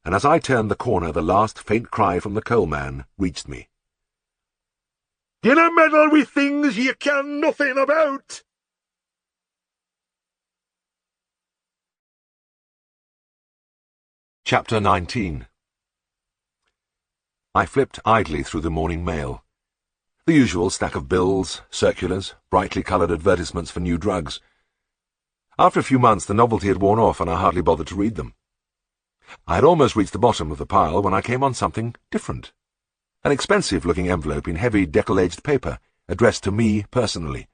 and as I turned the corner the last faint cry from the coalman reached me. "Dinna meddle with things ye ken nothing about!" Chapter 19. I flipped idly through the morning mail. The usual stack of bills, circulars, brightly coloured advertisements for new drugs. After a few months the novelty had worn off and I hardly bothered to read them. I had almost reached the bottom of the pile when I came on something different. An expensive-looking envelope in heavy deckle-edged paper, addressed to me personally.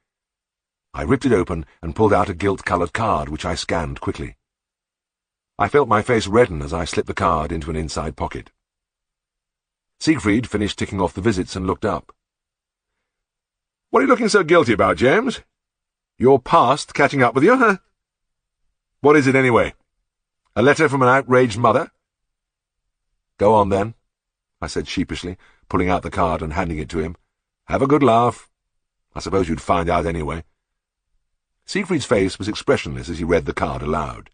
I ripped it open and pulled out a gilt-coloured card, which I scanned quickly. I felt my face redden as I slipped the card into an inside pocket. Siegfried finished ticking off the visits and looked up. "What are you looking so guilty about, James? Your past catching up with you, huh? What is it, anyway? A letter from an outraged mother?" "Go on, then," I said sheepishly, pulling out the card and handing it to him. "Have a good laugh. I suppose you'd find out anyway." Siegfried's face was expressionless as he read the card aloud.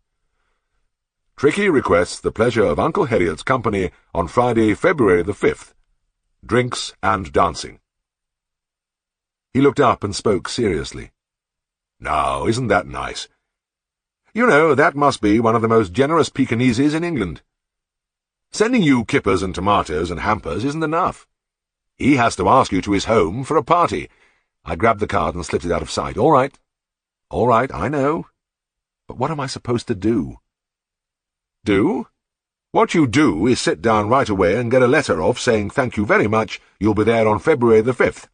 "Tricky requests the pleasure of Uncle Herriot's company on Friday, February the 5th. Drinks and dancing." He looked up and spoke seriously. "Now, isn't that nice? You know, that must be one of the most generous Pekineses in England. Sending you kippers and tomatoes and hampers isn't enough. He has to ask you to his home for a party." I grabbed the card and slipped it out of sight. All right, I know. But what am I supposed to do?" "Do? What you do is sit down right away and get a letter off saying thank you very much, you'll be there on February the 5th.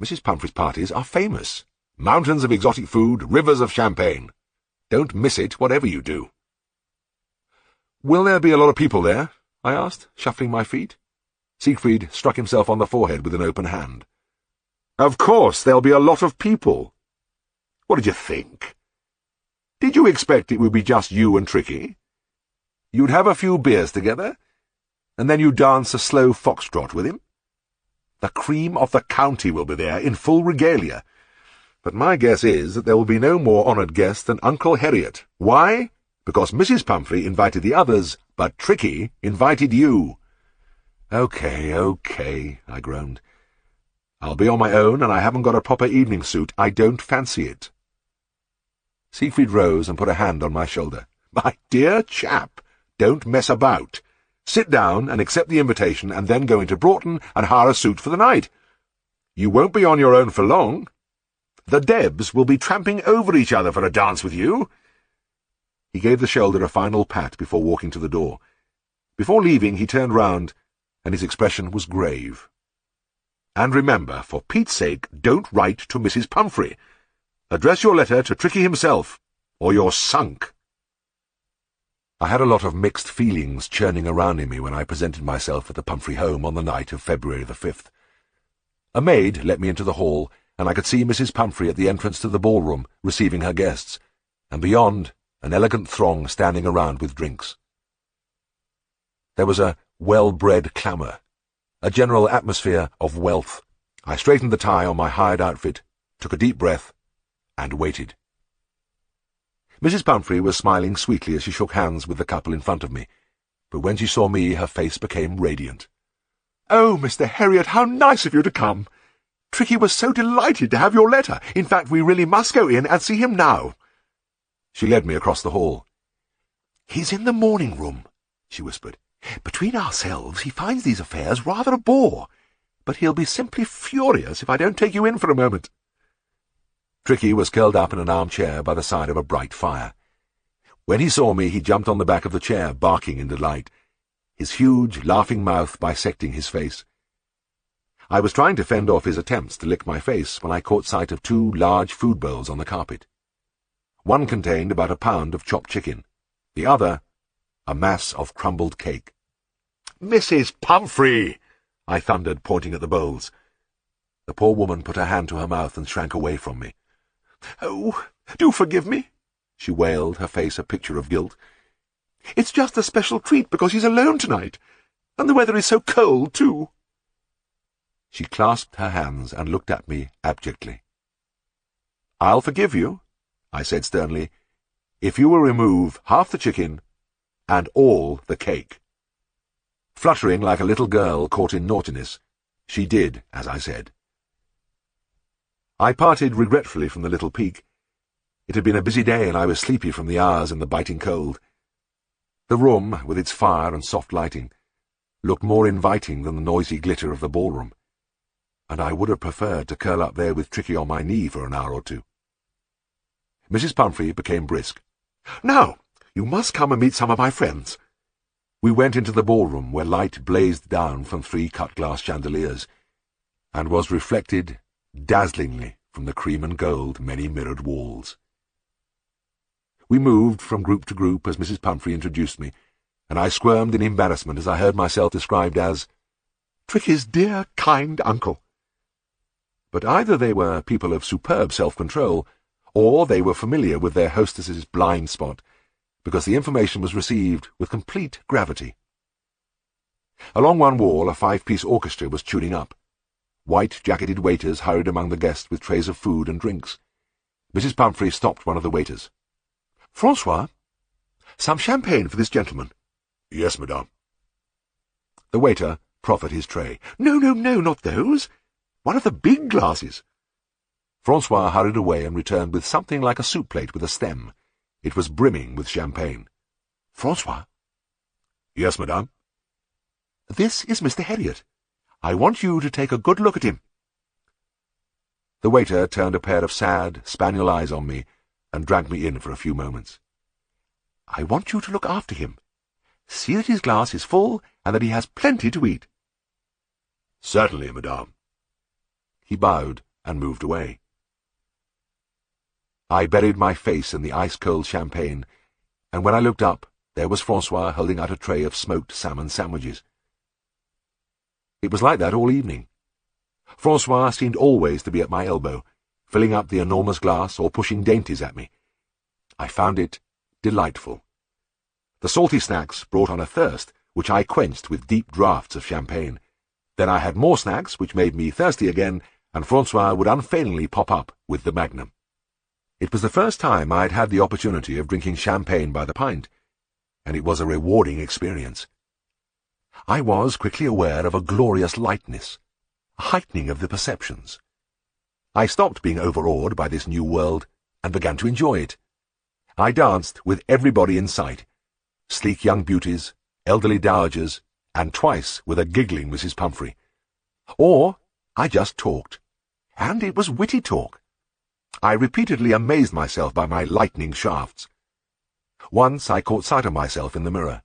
Mrs. Pumphrey's parties are famous. Mountains of exotic food, rivers of champagne. Don't miss it, whatever you do." "Will there be a lot of people there?" I asked, shuffling my feet. Siegfried struck himself on the forehead with an open hand. "Of course there'll be a lot of people. What did you think? Did you expect it would be just you and Tricky? You'd have a few beers together, and then you'd dance a slow foxtrot with him. The cream of the county will be there in full regalia. But my guess is that there will be no more honoured guest than Uncle Herriot. Why? Because Mrs. Pumphrey invited the others, but Tricky invited you." Okay, I groaned. "I'll be on my own, and I haven't got a proper evening suit. I don't fancy it." Siegfried rose and put a hand on my shoulder. "My dear chap, don't mess about. Sit down and accept the invitation, and then go into Broughton and hire a suit for the night. You won't be on your own for long. The Debs will be tramping over each other for a dance with you." He gave the shoulder a final pat before walking to the door. Before leaving, he turned round, and his expression was grave. "And remember, for Pete's sake, don't write to Mrs. Pumphrey. Address your letter to Tricky himself, or you're sunk." I had a lot of mixed feelings churning around in me when I presented myself at the Pumphrey home on the night of February the 5th. A maid let me into the hall, and I could see Mrs. Pumphrey at the entrance to the ballroom, receiving her guests, and beyond, an elegant throng standing around with drinks. There was a well-bred clamour, a general atmosphere of wealth. I straightened the tie on my hired outfit, took a deep breath, and waited. Mrs. Pumphrey was smiling sweetly as she shook hands with the couple in front of me, but when she saw me, her face became radiant. "Oh, Mr. Herriot, how nice of you to come! Tricky was so delighted to have your letter. In fact, we really must go in and see him now." She led me across the hall. "He's in the morning room," she whispered. "Between ourselves, he finds these affairs rather a bore, but he'll be simply furious if I don't take you in for a moment." Tricky was curled up in an armchair by the side of a bright fire. When he saw me, he jumped on the back of the chair, barking in delight, his huge, laughing mouth bisecting his face. I was trying to fend off his attempts to lick my face when I caught sight of two large food bowls on the carpet. One contained about a pound of chopped chicken, the other a mass of crumbled cake. "Mrs. Pumphrey!" I thundered, pointing at the bowls. The poor woman put her hand to her mouth and shrank away from me. "Oh, do forgive me," she wailed, her face a picture of guilt. "It's just a special treat because he's alone tonight, and the weather is so cold, too." She clasped her hands and looked at me abjectly. "I'll forgive you," I said sternly, "if you will remove half the chicken and all the cake." Fluttering like a little girl caught in naughtiness, she did as I said. I parted regretfully from the little peak. It had been a busy day, and I was sleepy from the hours and the biting cold. The room, with its fire and soft lighting, looked more inviting than the noisy glitter of the ballroom, and I would have preferred to curl up there with Tricky on my knee for an hour or two. Mrs. Pumphrey became brisk. "Now, you must come and meet some of my friends." We went into the ballroom, where light blazed down from 3 cut-glass chandeliers, and was reflected dazzlingly from the cream and gold many-mirrored walls. We moved from group to group as Mrs. Pumphrey introduced me, and I squirmed in embarrassment as I heard myself described as Tricky's dear, kind uncle. But either they were people of superb self-control, or they were familiar with their hostess's blind spot, because the information was received with complete gravity. Along one wall a 5-piece orchestra was tuning up. White-jacketed waiters hurried among the guests with trays of food and drinks. Mrs. Pumphrey stopped one of the waiters. "Francois, some champagne for this gentleman." "Yes, madame." The waiter proffered his tray. "No, not those. One of the big glasses." Francois hurried away and returned with something like a soup plate with a stem. It was brimming with champagne. "Francois." "Yes, madame." "This is Mr. Herriot. I want you to take a good look at him." The waiter turned a pair of sad, spaniel eyes on me and dragged me in for a few moments. "I want you to look after him. See that his glass is full and that he has plenty to eat." "Certainly, madame." He bowed and moved away. I buried my face in the ice-cold champagne, and when I looked up, there was Francois holding out a tray of smoked salmon sandwiches. It was like that all evening. Francois seemed always to be at my elbow, filling up the enormous glass or pushing dainties at me. I found it delightful. The salty snacks brought on a thirst, which I quenched with deep draughts of champagne. Then I had more snacks, which made me thirsty again, and Francois would unfailingly pop up with the magnum. It was the first time I had had the opportunity of drinking champagne by the pint, and it was a rewarding experience. I was quickly aware of a glorious lightness, a heightening of the perceptions. I stopped being overawed by this new world and began to enjoy it. I danced with everybody in sight, sleek young beauties, elderly dowagers, and twice with a giggling Mrs. Pumphrey. Or I just talked, and it was witty talk. I repeatedly amazed myself by my lightning shafts. Once I caught sight of myself in the mirror.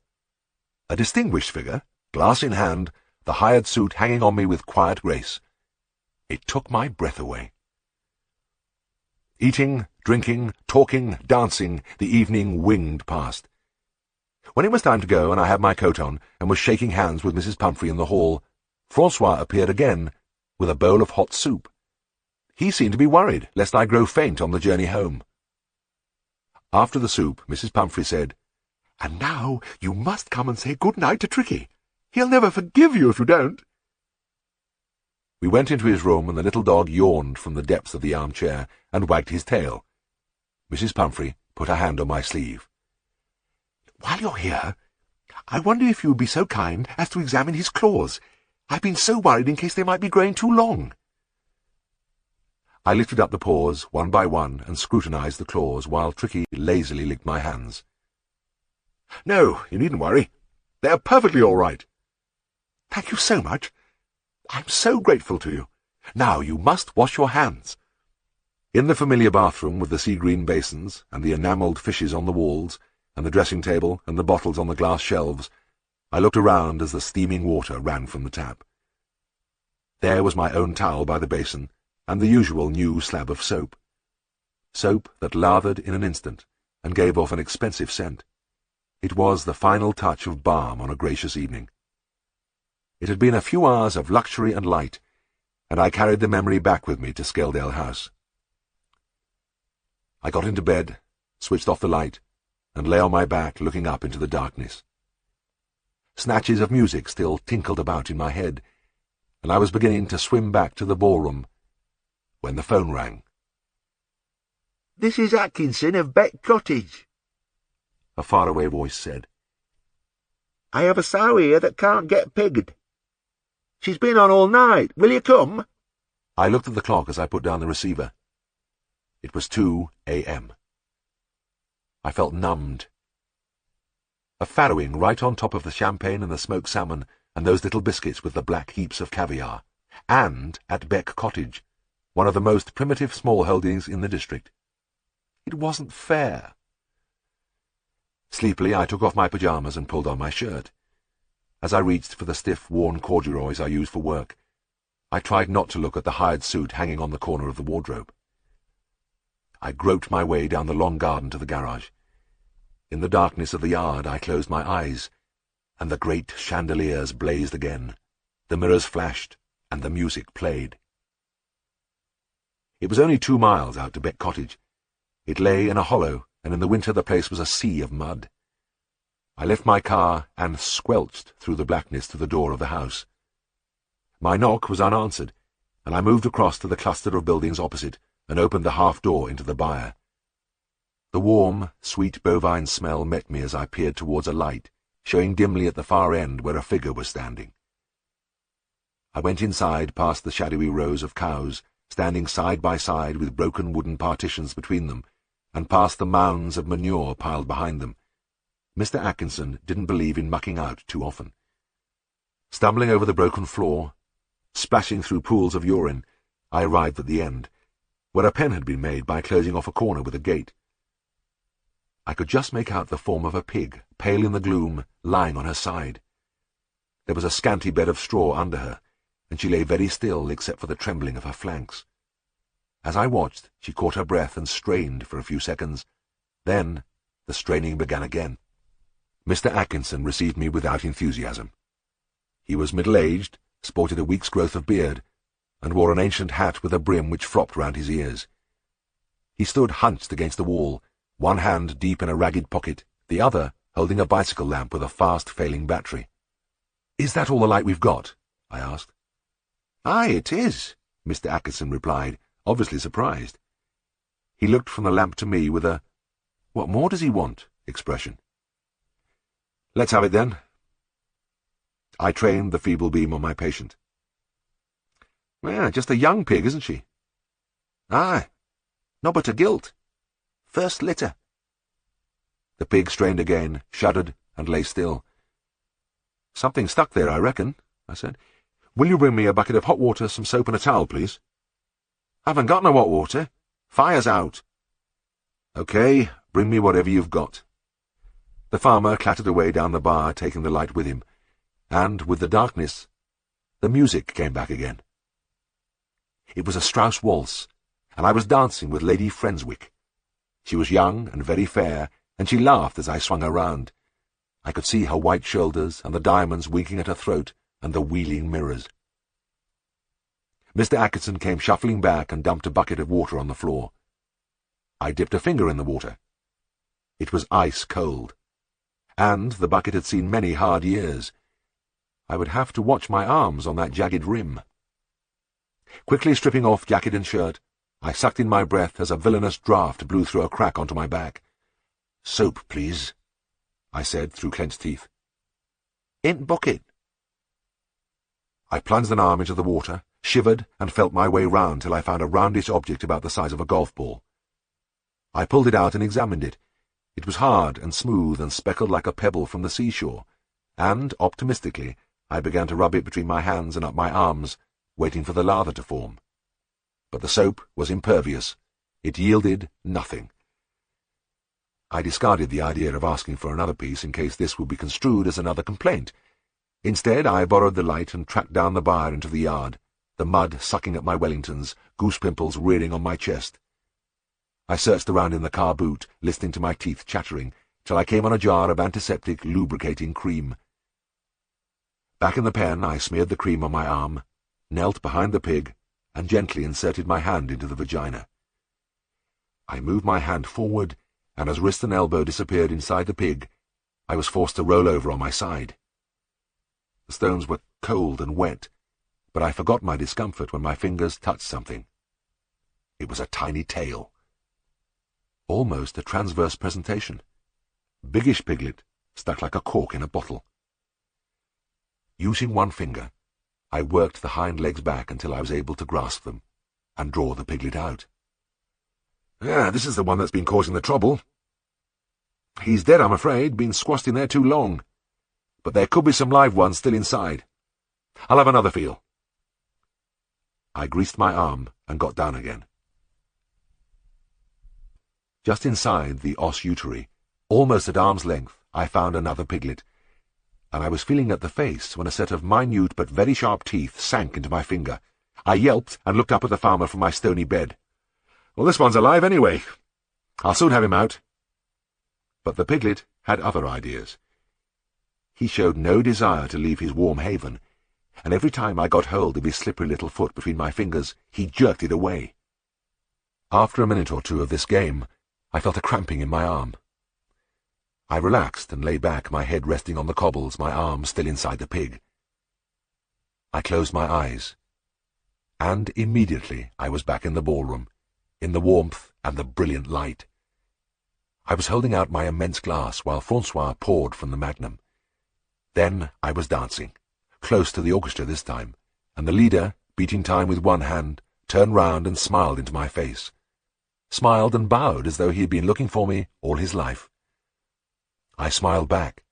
A distinguished figure, glass in hand, the hired suit hanging on me with quiet grace. It took my breath away. Eating, drinking, talking, dancing, the evening winged past. When it was time to go and I had my coat on and was shaking hands with Mrs. Pumphrey in the hall, Francois appeared again with a bowl of hot soup. He seemed to be worried lest I grow faint on the journey home. After the soup, Mrs. Pumphrey said, "And now you must come and say good night to Tricky. He'll never forgive you if you don't." We went into his room, and the little dog yawned from the depths of the armchair and wagged his tail. Mrs. Pumphrey put her hand on my sleeve. "While you're here, I wonder if you would be so kind as to examine his claws. I've been so worried in case they might be growing too long." I lifted up the paws one by one and scrutinized the claws while Tricky lazily licked my hands. "No, you needn't worry. They're perfectly all right." "Thank you so much. I'm so grateful to you. Now you must wash your hands." In the familiar bathroom with the sea-green basins and the enamelled fishes on the walls and the dressing table and the bottles on the glass shelves, I looked around as the steaming water ran from the tap. There was my own towel by the basin and the usual new slab of soap. Soap that lathered in an instant and gave off an expensive scent. It was the final touch of balm on a gracious evening. It had been a few hours of luxury and light, and I carried the memory back with me to Scaledale House. I got into bed, switched off the light, and lay on my back looking up into the darkness. Snatches of music still tinkled about in my head, and I was beginning to swim back to the ballroom when the phone rang. "This is Atkinson of Beck Cottage," a faraway voice said. "I have a sow here that can't get pegged. She's been on all night. Will you come?" I looked at the clock as I put down the receiver. It was 2 a.m. I felt numbed. A farrowing right on top of the champagne and the smoked salmon and those little biscuits with the black heaps of caviar, and at Beck Cottage, one of the most primitive small holdings in the district. It wasn't fair. Sleepily, I took off my pyjamas and pulled on my shirt. As I reached for the stiff, worn corduroys I used for work, I tried not to look at the hired suit hanging on the corner of the wardrobe. I groped my way down the long garden to the garage. In the darkness of the yard I closed my eyes, and the great chandeliers blazed again, The mirrors flashed, and the music played. It was only 2 miles out to Beck Cottage. It lay in a hollow, and in the winter the place was a sea of mud. I left my car and squelched through the blackness to the door of the house. My knock was unanswered, and I moved across to the cluster of buildings opposite and opened the half door into the byre. The warm, sweet bovine smell met me as I peered towards a light, showing dimly at the far end where a figure was standing. I went inside past the shadowy rows of cows, standing side by side with broken wooden partitions between them, and past the mounds of manure piled behind them. Mr. Atkinson didn't believe in mucking out too often. Stumbling over the broken floor, splashing through pools of urine, I arrived at the end, where a pen had been made by closing off a corner with a gate. I could just make out the form of a pig, pale in the gloom, lying on her side. There was a scanty bed of straw under her, and she lay very still except for the trembling of her flanks. As I watched, she caught her breath and strained for a few seconds. Then the straining began again. Mr. Atkinson received me without enthusiasm. He was middle-aged, sported a week's growth of beard, and wore an ancient hat with a brim which flopped round his ears. He stood hunched against the wall, one hand deep in a ragged pocket, the other holding a bicycle lamp with a fast-failing battery. "Is that all the light we've got?" I asked. "Aye, it is," Mr. Atkinson replied, obviously surprised. He looked from the lamp to me with a "What more does he want?" expression. "Let's have it, then." I trained the feeble beam on my patient. "Well, just a young pig, isn't she?" "Aye, not but a gilt. First litter." The pig strained again, shuddered, and lay still. "Something stuck there, I reckon," I said. "Will you bring me a bucket of hot water, some soap, and a towel, please?" "Haven't got no hot water. Fire's out." "OK, bring me whatever you've got." The farmer clattered away down the bar, taking the light with him, and, with the darkness, the music came back again. It was a Strauss waltz, and I was dancing with Lady Frenswick. She was young and very fair, and she laughed as I swung her round. I could see her white shoulders and the diamonds winking at her throat and the wheeling mirrors. Mr. Atkinson came shuffling back and dumped a bucket of water on the floor. I dipped a finger in the water. It was ice cold, and the bucket had seen many hard years. I would have to watch my arms on that jagged rim. Quickly stripping off jacket and shirt, I sucked in my breath as a villainous draught blew through a crack onto my back. "Soap, please," I said through clenched teeth. "In bucket." I plunged an arm into the water, shivered, and felt my way round till I found a roundish object about the size of a golf ball. I pulled it out and examined it. It was hard and smooth and speckled like a pebble from the seashore, and, optimistically, I began to rub it between my hands and up my arms, waiting for the lather to form. But the soap was impervious. It yielded nothing. I discarded the idea of asking for another piece in case this would be construed as another complaint. Instead, I borrowed the light and tracked down the byre into the yard, the mud sucking at my Wellingtons, goose pimples rearing on my chest. I searched around in the car boot, listening to my teeth chattering, till I came on a jar of antiseptic lubricating cream. Back in the pen, I smeared the cream on my arm, knelt behind the pig, and gently inserted my hand into the vagina. I moved my hand forward, and as wrist and elbow disappeared inside the pig, I was forced to roll over on my side. The stones were cold and wet, but I forgot my discomfort when my fingers touched something. It was a tiny tail. Almost a transverse presentation. Biggish piglet, stuck like a cork in a bottle. Using one finger, I worked the hind legs back until I was able to grasp them, and draw the piglet out. This is the one that's been causing the trouble. He's dead, I'm afraid, been squashed in there too long. But there could be some live ones still inside. I'll have another feel. I greased my arm and got down again. Just inside the os uteri, almost at arm's length, I found another piglet, and I was feeling at the face when a set of minute but very sharp teeth sank into my finger. I yelped and looked up at the farmer from my stony bed. Well, this one's alive anyway. I'll soon have him out. But the piglet had other ideas. He showed no desire to leave his warm haven, and every time I got hold of his slippery little foot between my fingers, he jerked it away. After a minute or two of this game, I felt a cramping in my arm. I relaxed and lay back, my head resting on the cobbles, my arm still inside the pig. I closed my eyes, and immediately I was back in the ballroom, in the warmth and the brilliant light. I was holding out my immense glass while Francois poured from the magnum. Then I was dancing, close to the orchestra this time, and the leader, beating time with one hand, turned round and smiled into my face. Smiled and bowed as though he had been looking for me all his life. I smiled back,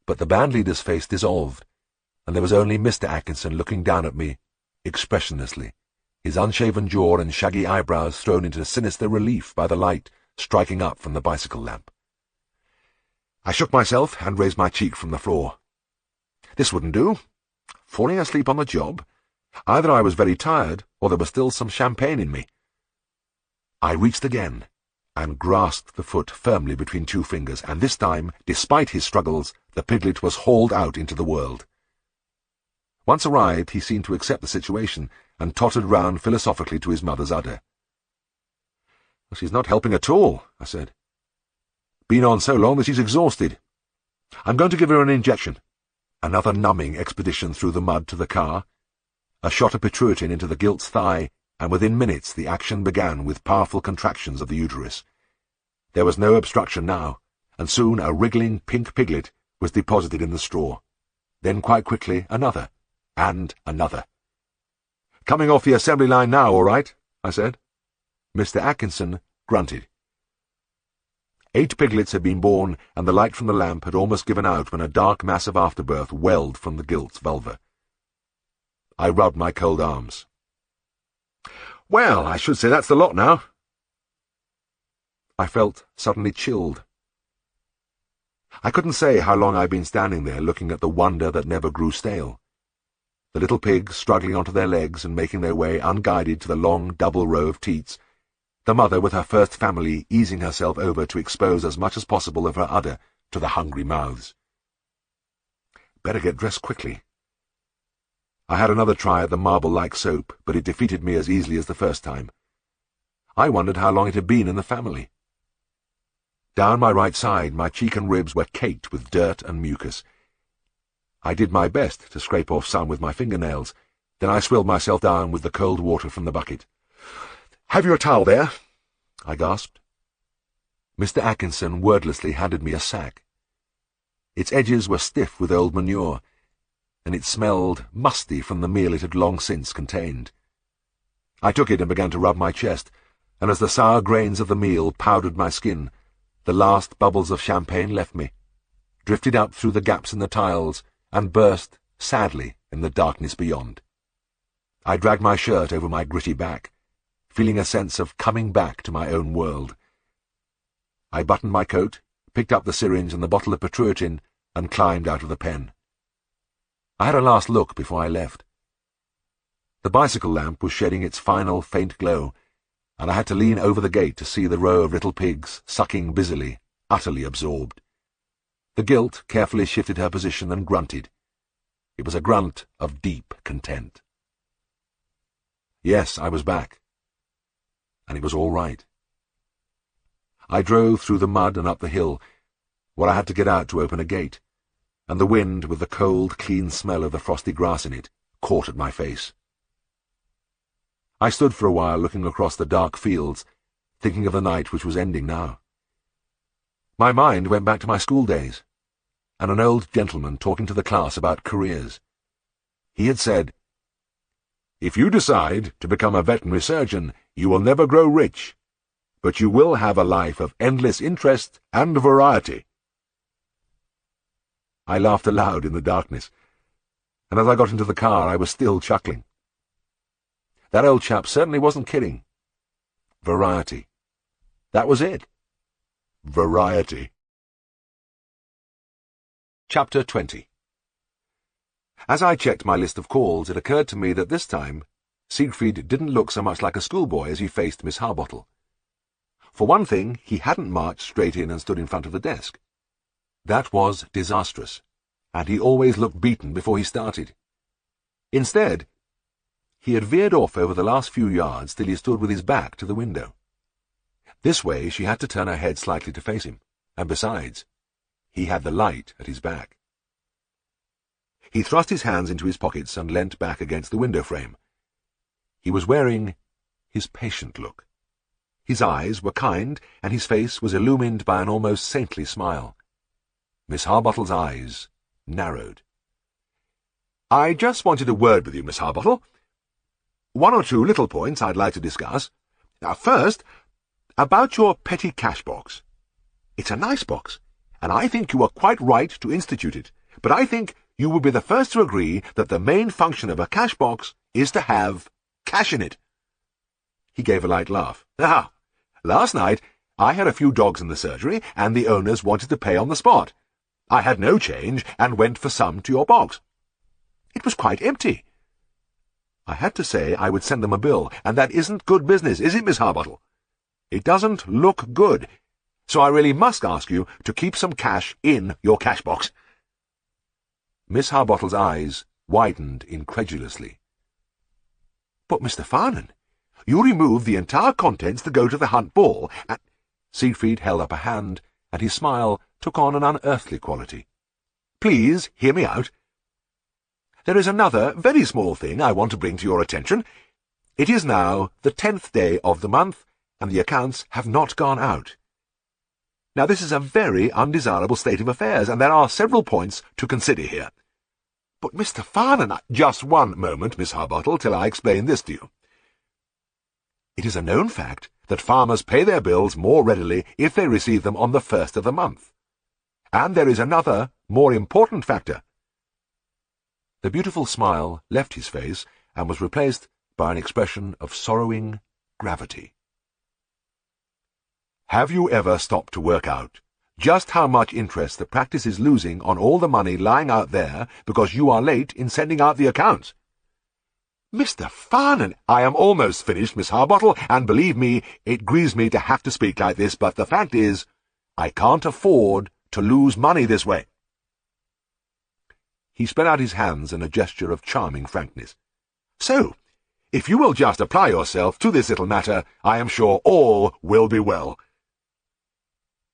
but the bandleader's face dissolved, and there was only Mr. Atkinson looking down at me, expressionlessly, his unshaven jaw and shaggy eyebrows thrown into sinister relief by the light striking up from the bicycle lamp. I shook myself and raised my cheek from the floor. This wouldn't do. Falling asleep on the job? Either I was very tired, or there was still some champagne in me. I reached again, and grasped the foot firmly between two fingers, and this time, despite his struggles, the piglet was hauled out into the world. Once arrived, he seemed to accept the situation, and tottered round philosophically to his mother's udder. "Well, she's not helping at all," I said. "Been on so long that she's exhausted. I'm going to give her an injection." Another numbing expedition through the mud to the car, a shot of petruitin into the gilt's thigh, and within minutes the action began with powerful contractions of the uterus. There was no obstruction now, and soon a wriggling pink piglet was deposited in the straw. Then quite quickly another, and another. "Coming off the assembly line now, all right?" I said. Mr. Atkinson grunted. 8 piglets had been born, and the light from the lamp had almost given out when a dark mass of afterbirth welled from the gilt's vulva. I rubbed my cold arms. "Well, I should say that's the lot now." I felt suddenly chilled. I couldn't say how long I'd been standing there looking at the wonder that never grew stale. The little pigs struggling onto their legs and making their way unguided to the long double row of teats, the mother with her first family easing herself over to expose as much as possible of her udder to the hungry mouths. Better get dressed quickly. I had another try at the marble-like soap, but it defeated me as easily as the first time. I wondered how long it had been in the family. Down my right side, my cheek and ribs were caked with dirt and mucus. I did my best to scrape off some with my fingernails, then I swilled myself down with the cold water from the bucket. "Have you a towel there?" I gasped. Mr. Atkinson wordlessly handed me a sack. Its edges were stiff with old manure, and it smelled musty from the meal it had long since contained. I took it and began to rub my chest, and as the sour grains of the meal powdered my skin, the last bubbles of champagne left me, drifted out through the gaps in the tiles, and burst sadly in the darkness beyond. I dragged my shirt over my gritty back, feeling a sense of coming back to my own world. I buttoned my coat, picked up the syringe and the bottle of petruitin, and climbed out of the pen. I had a last look before I left. The bicycle lamp was shedding its final faint glow, and I had to lean over the gate to see the row of little pigs sucking busily, utterly absorbed. The gilt carefully shifted her position and grunted. It was a grunt of deep content. Yes, I was back. And it was all right. I drove through the mud and up the hill, where I had to get out to open a gate, and the wind, with the cold, clean smell of the frosty grass in it, caught at my face. I stood for a while looking across the dark fields, thinking of the night which was ending now. My mind went back to my school days, and an old gentleman talking to the class about careers. He had said, "If you decide to become a veterinary surgeon, you will never grow rich, but you will have a life of endless interest and variety." I laughed aloud in the darkness, and as I got into the car I was still chuckling. That old chap certainly wasn't kidding. Variety. That was it. Variety. Chapter 20. As I checked my list of calls, it occurred to me that this time Siegfried didn't look so much like a schoolboy as he faced Miss Harbottle. For one thing, he hadn't marched straight in and stood in front of the desk. That was disastrous, and he always looked beaten before he started. Instead, he had veered off over the last few yards till he stood with his back to the window. This way she had to turn her head slightly to face him, and besides, he had the light at his back. He thrust his hands into his pockets and leant back against the window frame. He was wearing his patient look. His eyes were kind, and his face was illumined by an almost saintly smile. Miss Harbottle's eyes narrowed. "I just wanted a word with you, Miss Harbottle. One or two little points I'd like to discuss. First, about your petty cash box. It's a nice box, and I think you are quite right to institute it, but I think you would be the first to agree that the main function of a cash box is to have cash in it." He gave a light laugh. Last night I had a few dogs in the surgery, and the owners wanted to pay on the spot. I had no change, and went for some to your box. It was quite empty. I had to say I would send them a bill, and that isn't good business, is it, Miss Harbottle? It doesn't look good, so I really must ask you to keep some cash in your cash box." Miss Harbottle's eyes widened incredulously. "But, Mr. Farnan, you remove the entire contents to go to the Hunt Ball, and—" Siegfried held up a hand, and his smile took on an unearthly quality. "Please hear me out. There is another very small thing I want to bring to your attention. It is now the 10th day of the month, and the accounts have not gone out. Now this is a very undesirable state of affairs, and there are several points to consider here." "But, Mr. Farnan—" "Just one moment, Miss Harbottle, till I explain this to you. It is a known fact that farmers pay their bills more readily if they receive them on the 1st of the month. And there is another, more important factor." The beautiful smile left his face and was replaced by an expression of sorrowing gravity. "Have you ever stopped to work out just how much interest the practice is losing on all the money lying out there because you are late in sending out the accounts?" "Mr. Farnan—" "I am almost finished, Miss Harbottle, and believe me, it grieves me to have to speak like this, but the fact is, I can't afford to lose money this way." He spread out his hands in a gesture of charming frankness. "So, if you will just apply yourself to this little matter, I am sure all will be well."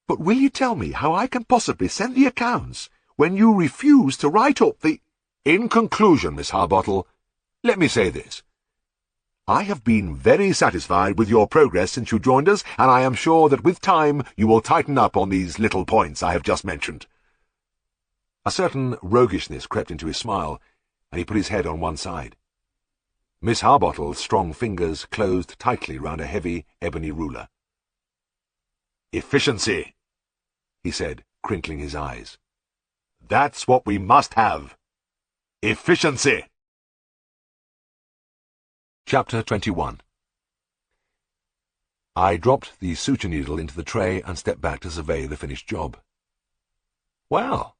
"But will you tell me how I can possibly send the accounts when you refuse to write up the—" "In conclusion, Miss Harbottle, let me say this. I have been very satisfied with your progress since you joined us, and I am sure that with time you will tighten up on these little points I have just mentioned." A certain roguishness crept into his smile, and he put his head on one side. Miss Harbottle's strong fingers closed tightly round a heavy ebony ruler. "Efficiency," he said, crinkling his eyes. "That's what we must have. Efficiency." Chapter 21. I dropped the suture needle into the tray and stepped back to survey the finished job. Well,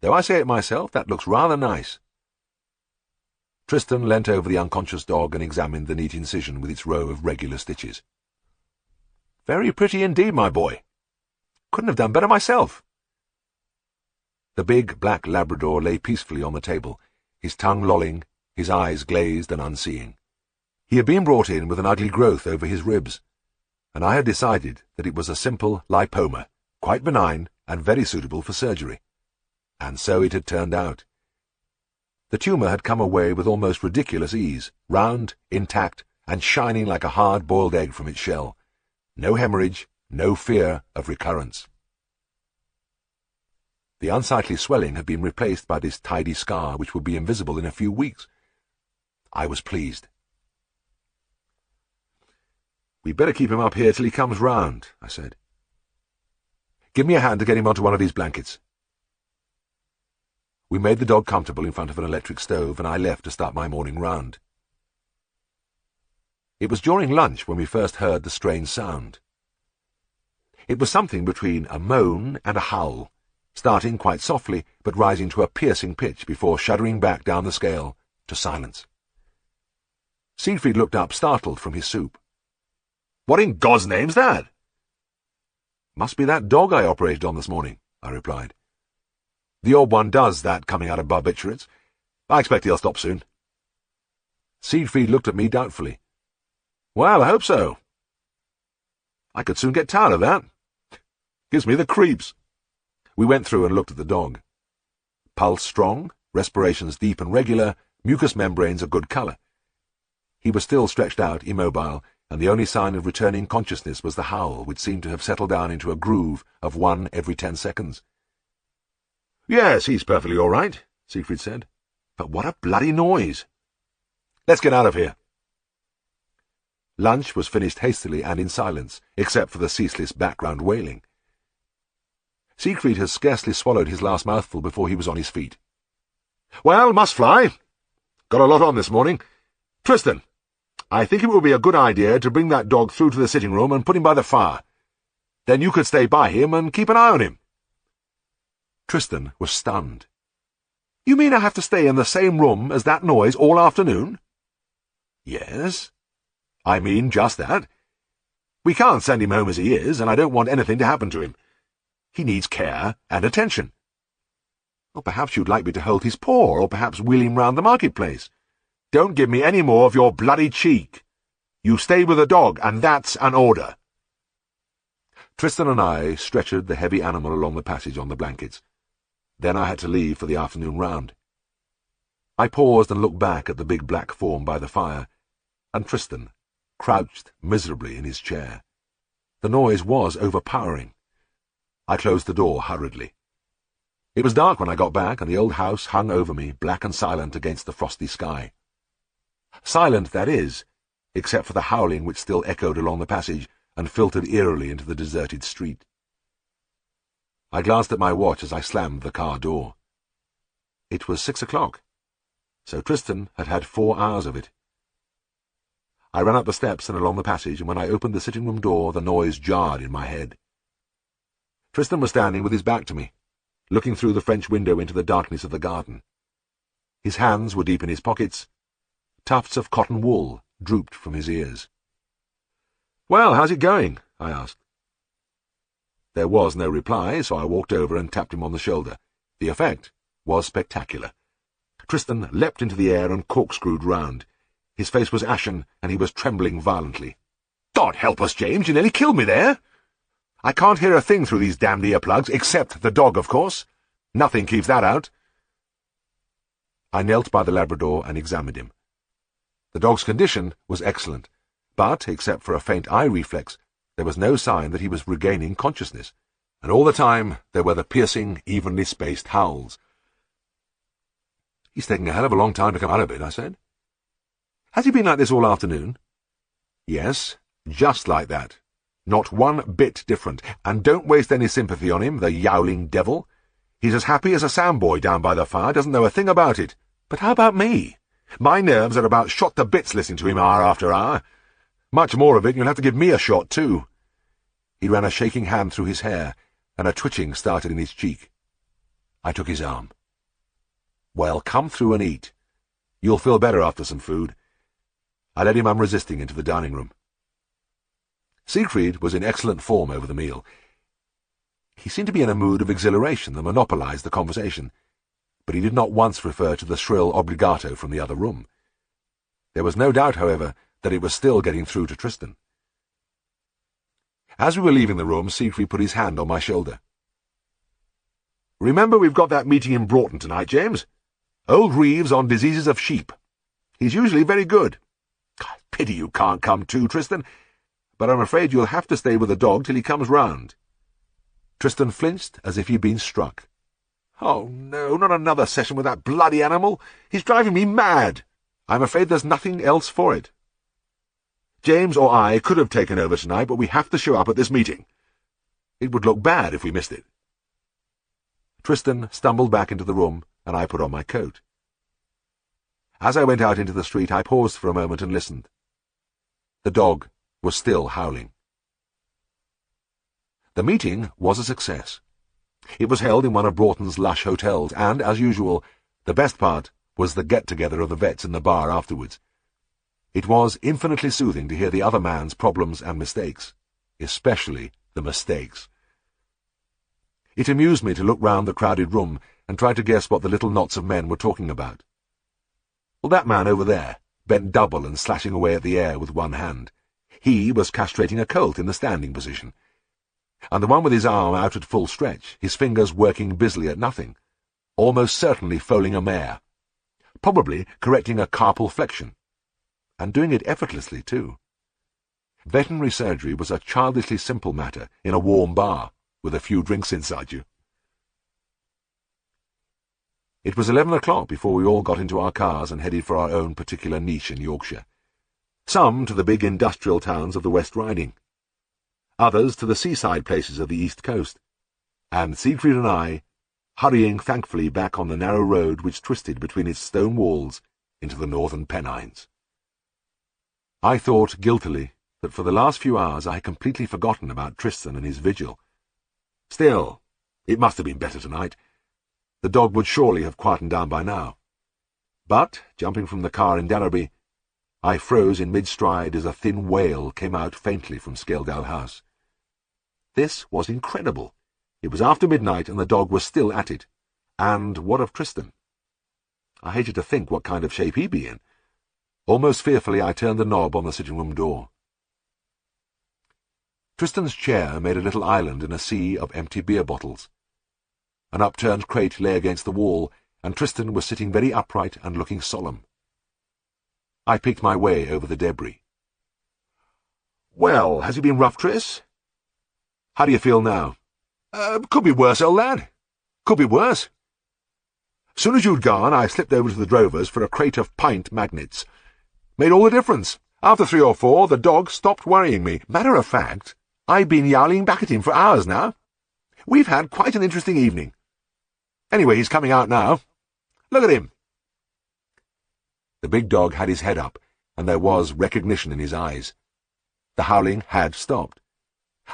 though I say it myself, that looks rather nice. Tristan leant over the unconscious dog and examined the neat incision with its row of regular stitches. "Very pretty indeed, my boy. Couldn't have done better myself." The big black Labrador lay peacefully on the table, his tongue lolling, his eyes glazed and unseeing. He had been brought in with an ugly growth over his ribs, and I had decided that it was a simple lipoma, quite benign and very suitable for surgery. And so it had turned out. The tumour had come away with almost ridiculous ease, round, intact, and shining like a hard-boiled egg from its shell. No hemorrhage, no fear of recurrence. The unsightly swelling had been replaced by this tidy scar which would be invisible in a few weeks. I was pleased. "We'd better keep him up here till he comes round," I said. "Give me a hand to get him onto one of these blankets." We made the dog comfortable in front of an electric stove, and I left to start my morning round. It was during lunch when we first heard the strange sound. It was something between a moan and a howl, starting quite softly, but rising to a piercing pitch before shuddering back down the scale to silence. Siegfried looked up, startled, from his soup. "What in God's name's that?" "Must be that dog I operated on this morning," I replied. "The old one does that coming out of barbiturates. I expect he'll stop soon." Siegfried looked at me doubtfully. Well, I hope so. I could soon get tired of that. Gives me the creeps. We went through and looked at the dog. Pulse strong, respirations deep and regular, mucous membranes of good colour. He was still stretched out, immobile, and the only sign of returning consciousness was the howl, which seemed to have settled down into a groove of 1 every 10 seconds. Yes, he's perfectly all right, Siegfried said. But what a bloody noise! Let's get out of here. Lunch was finished hastily and in silence, except for the ceaseless background wailing. Siegfried had scarcely swallowed his last mouthful before he was on his feet. Well, must fly. Got a lot on this morning. Tristan, I think it would be a good idea to bring that dog through to the sitting room and put him by the fire. Then you could stay by him and keep an eye on him. Tristan was stunned. You mean I have to stay in the same room as that noise all afternoon? Yes. I mean just that. We can't send him home as he is, and I don't want anything to happen to him. He needs care and attention. Or perhaps you'd like me to hold his paw, or perhaps wheel him round the marketplace. Don't give me any more of your bloody cheek. You stay with the dog, and that's an order. Tristan and I stretchered the heavy animal along the passage on the blankets. Then I had to leave for the afternoon round. I paused and looked back at the big black form by the fire, and Tristan crouched miserably in his chair. The noise was overpowering. I closed the door hurriedly. It was dark when I got back, and the old house hung over me, black and silent against the frosty sky. Silent, that is, except for the howling which still echoed along the passage and filtered eerily into the deserted street. I glanced at my watch as I slammed the car door. It was 6 o'clock, so Tristan had had 4 hours of it. I ran up the steps and along the passage, and when I opened the sitting-room door, the noise jarred in my head. Tristan was standing with his back to me, looking through the French window into the darkness of the garden. His hands were deep in his pockets. Tufts of cotton wool drooped from his ears. "Well, how's it going?" I asked. There was no reply, so I walked over and tapped him on the shoulder. The effect was spectacular. Tristan leapt into the air and corkscrewed round. His face was ashen, and he was trembling violently. "God help us, James, you nearly killed me there. I can't hear a thing through these damned earplugs, except the dog, of course. Nothing keeps that out." I knelt by the Labrador and examined him. The dog's condition was excellent, but, except for a faint eye reflex, there was no sign that he was regaining consciousness, and all the time there were the piercing, evenly spaced howls. "He's taking a hell of a long time to come out of it," I said. "Has he been like this all afternoon?" "Yes, just like that. Not one bit different, and don't waste any sympathy on him, the yowling devil. He's as happy as a sandboy down by the fire, doesn't know a thing about it. But how about me? My nerves are about shot to bits listening to him hour after hour. Much more of it, you'll have to give me a shot, too." He ran a shaking hand through his hair, and a twitching started in his cheek. I took his arm. "Well, come through and eat. You'll feel better after some food." I led him unresisting into the dining room. Siegfried was in excellent form over the meal. He seemed to be in a mood of exhilaration that monopolized the conversation, but he did not once refer to the shrill obligato from the other room. There was no doubt, however, that it was still getting through to Tristan. As we were leaving the room, Siegfried put his hand on my shoulder. "Remember we've got that meeting in Broughton tonight, James? Old Reeves on diseases of sheep. He's usually very good. Pity you can't come too, Tristan, but I'm afraid you'll have to stay with the dog till he comes round." Tristan flinched as if he'd been struck. "Oh, no, not another session with that bloody animal. He's driving me mad. I'm afraid there's nothing else for it. James or I could have taken over tonight, but we have to show up at this meeting. It would look bad if we missed it." Tristan stumbled back into the room, and I put on my coat. As I went out into the street, I paused for a moment and listened. The dog was still howling. The meeting was a success. It was held in one of Broughton's lush hotels, and, as usual, the best part was the get-together of the vets in the bar afterwards. It was infinitely soothing to hear the other man's problems and mistakes, especially the mistakes. It amused me to look round the crowded room and try to guess what the little knots of men were talking about. "Well, that man over there, bent double and slashing away at the air with one hand. He was castrating a colt in the standing position, and the one with his arm out at full stretch, his fingers working busily at nothing, almost certainly foaling a mare, probably correcting a carpal flexion, and doing it effortlessly, too. Veterinary surgery was a childishly simple matter in a warm bar, with a few drinks inside you. It was 11 o'clock before we all got into our cars and headed for our own particular niche in Yorkshire. Some to the big industrial towns of the West Riding, others to the seaside places of the East Coast, and Siegfried and I hurrying thankfully back on the narrow road which twisted between its stone walls into the northern Pennines. I thought guiltily that for the last few hours I had completely forgotten about Tristan and his vigil. Still, it must have been better tonight. The dog would surely have quietened down by now. But, jumping from the car in Dallerby, I froze in mid-stride as a thin wail came out faintly from Scaledale House. This was incredible. It was after midnight and the dog was still at it. And what of Tristan? I hated to think what kind of shape he'd be in. Almost fearfully I turned the knob on the sitting-room door. Tristan's chair made a little island in a sea of empty beer bottles. An upturned crate lay against the wall, and Tristan was sitting very upright and looking solemn. I picked my way over the debris. "Well, has he been rough, Tris? How do you feel now?" "Could be worse, old lad. Could be worse. Soon as you'd gone, I slipped over to the drovers for a crate of pint magnets. Made all the difference. After 3 or 4, the dog stopped worrying me. Matter of fact, I've been yowling back at him for hours now. We've had quite an interesting evening. Anyway, he's coming out now. Look at him." The big dog had his head up, and there was recognition in his eyes. The howling had stopped.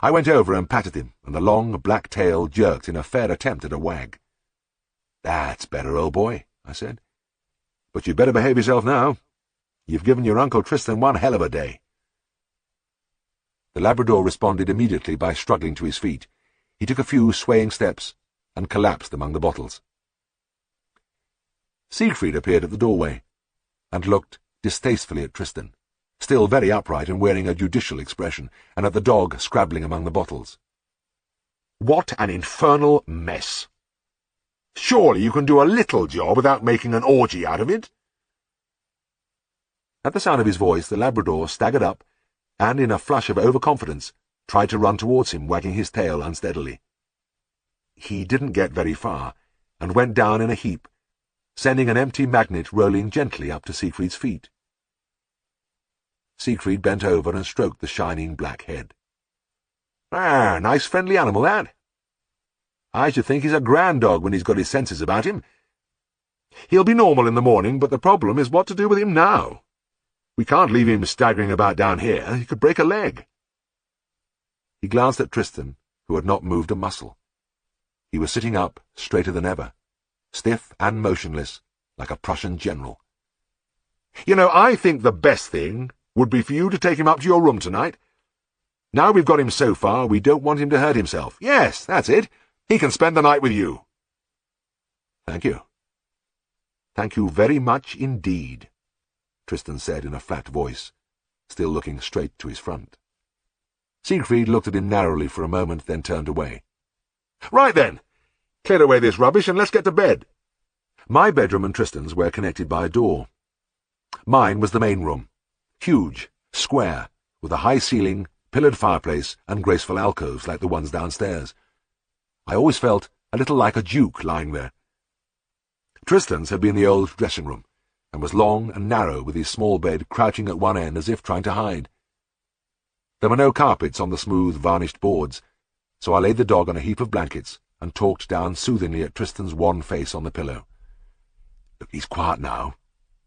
I went over and patted him, and the long black tail jerked in a fair attempt at a wag. "That's better, old boy," I said. "But you'd better behave yourself now. You've given your Uncle Tristan one hell of a day." The Labrador responded immediately by struggling to his feet. He took a few swaying steps and collapsed among the bottles. Siegfried appeared at the doorway and looked distastefully at Tristan, still very upright and wearing a judicial expression, and at the dog scrabbling among the bottles. "What an infernal mess! Surely you can do a little job without making an orgy out of it." At the sound of his voice, the Labrador staggered up and, in a flush of overconfidence, tried to run towards him, wagging his tail unsteadily. He didn't get very far, and went down in a heap, sending an empty magnet rolling gently up to Siegfried's feet. Siegfried bent over and stroked the shining black head. Nice friendly animal, that. I should think he's a grand dog when he's got his senses about him. He'll be normal in the morning, but the problem is what to do with him now. We can't leave him staggering about down here. He could break a leg." He glanced at Tristan, who had not moved a muscle. He was sitting up, straighter than ever, stiff and motionless, like a Prussian general. "You know, I think the best thing would be for you to take him up to your room tonight. Now we've got him so far, we don't want him to hurt himself. Yes, that's it. He can spend the night with you." "Thank you. Thank you very much indeed," Tristan said in a flat voice, still looking straight to his front. Siegfried looked at him narrowly for a moment, then turned away. "Right then, clear away this rubbish and let's get to bed." My bedroom and Tristan's were connected by a door. Mine was the main room, huge, square, with a high ceiling, pillared fireplace, and graceful alcoves like the ones downstairs. I always felt a little like a duke lying there. Tristan's had been the old dressing room, and was long and narrow, with his small bed crouching at one end as if trying to hide. There were no carpets on the smooth, varnished boards, so I laid the dog on a heap of blankets and talked down soothingly at Tristan's wan face on the pillow. "Look, he's quiet now,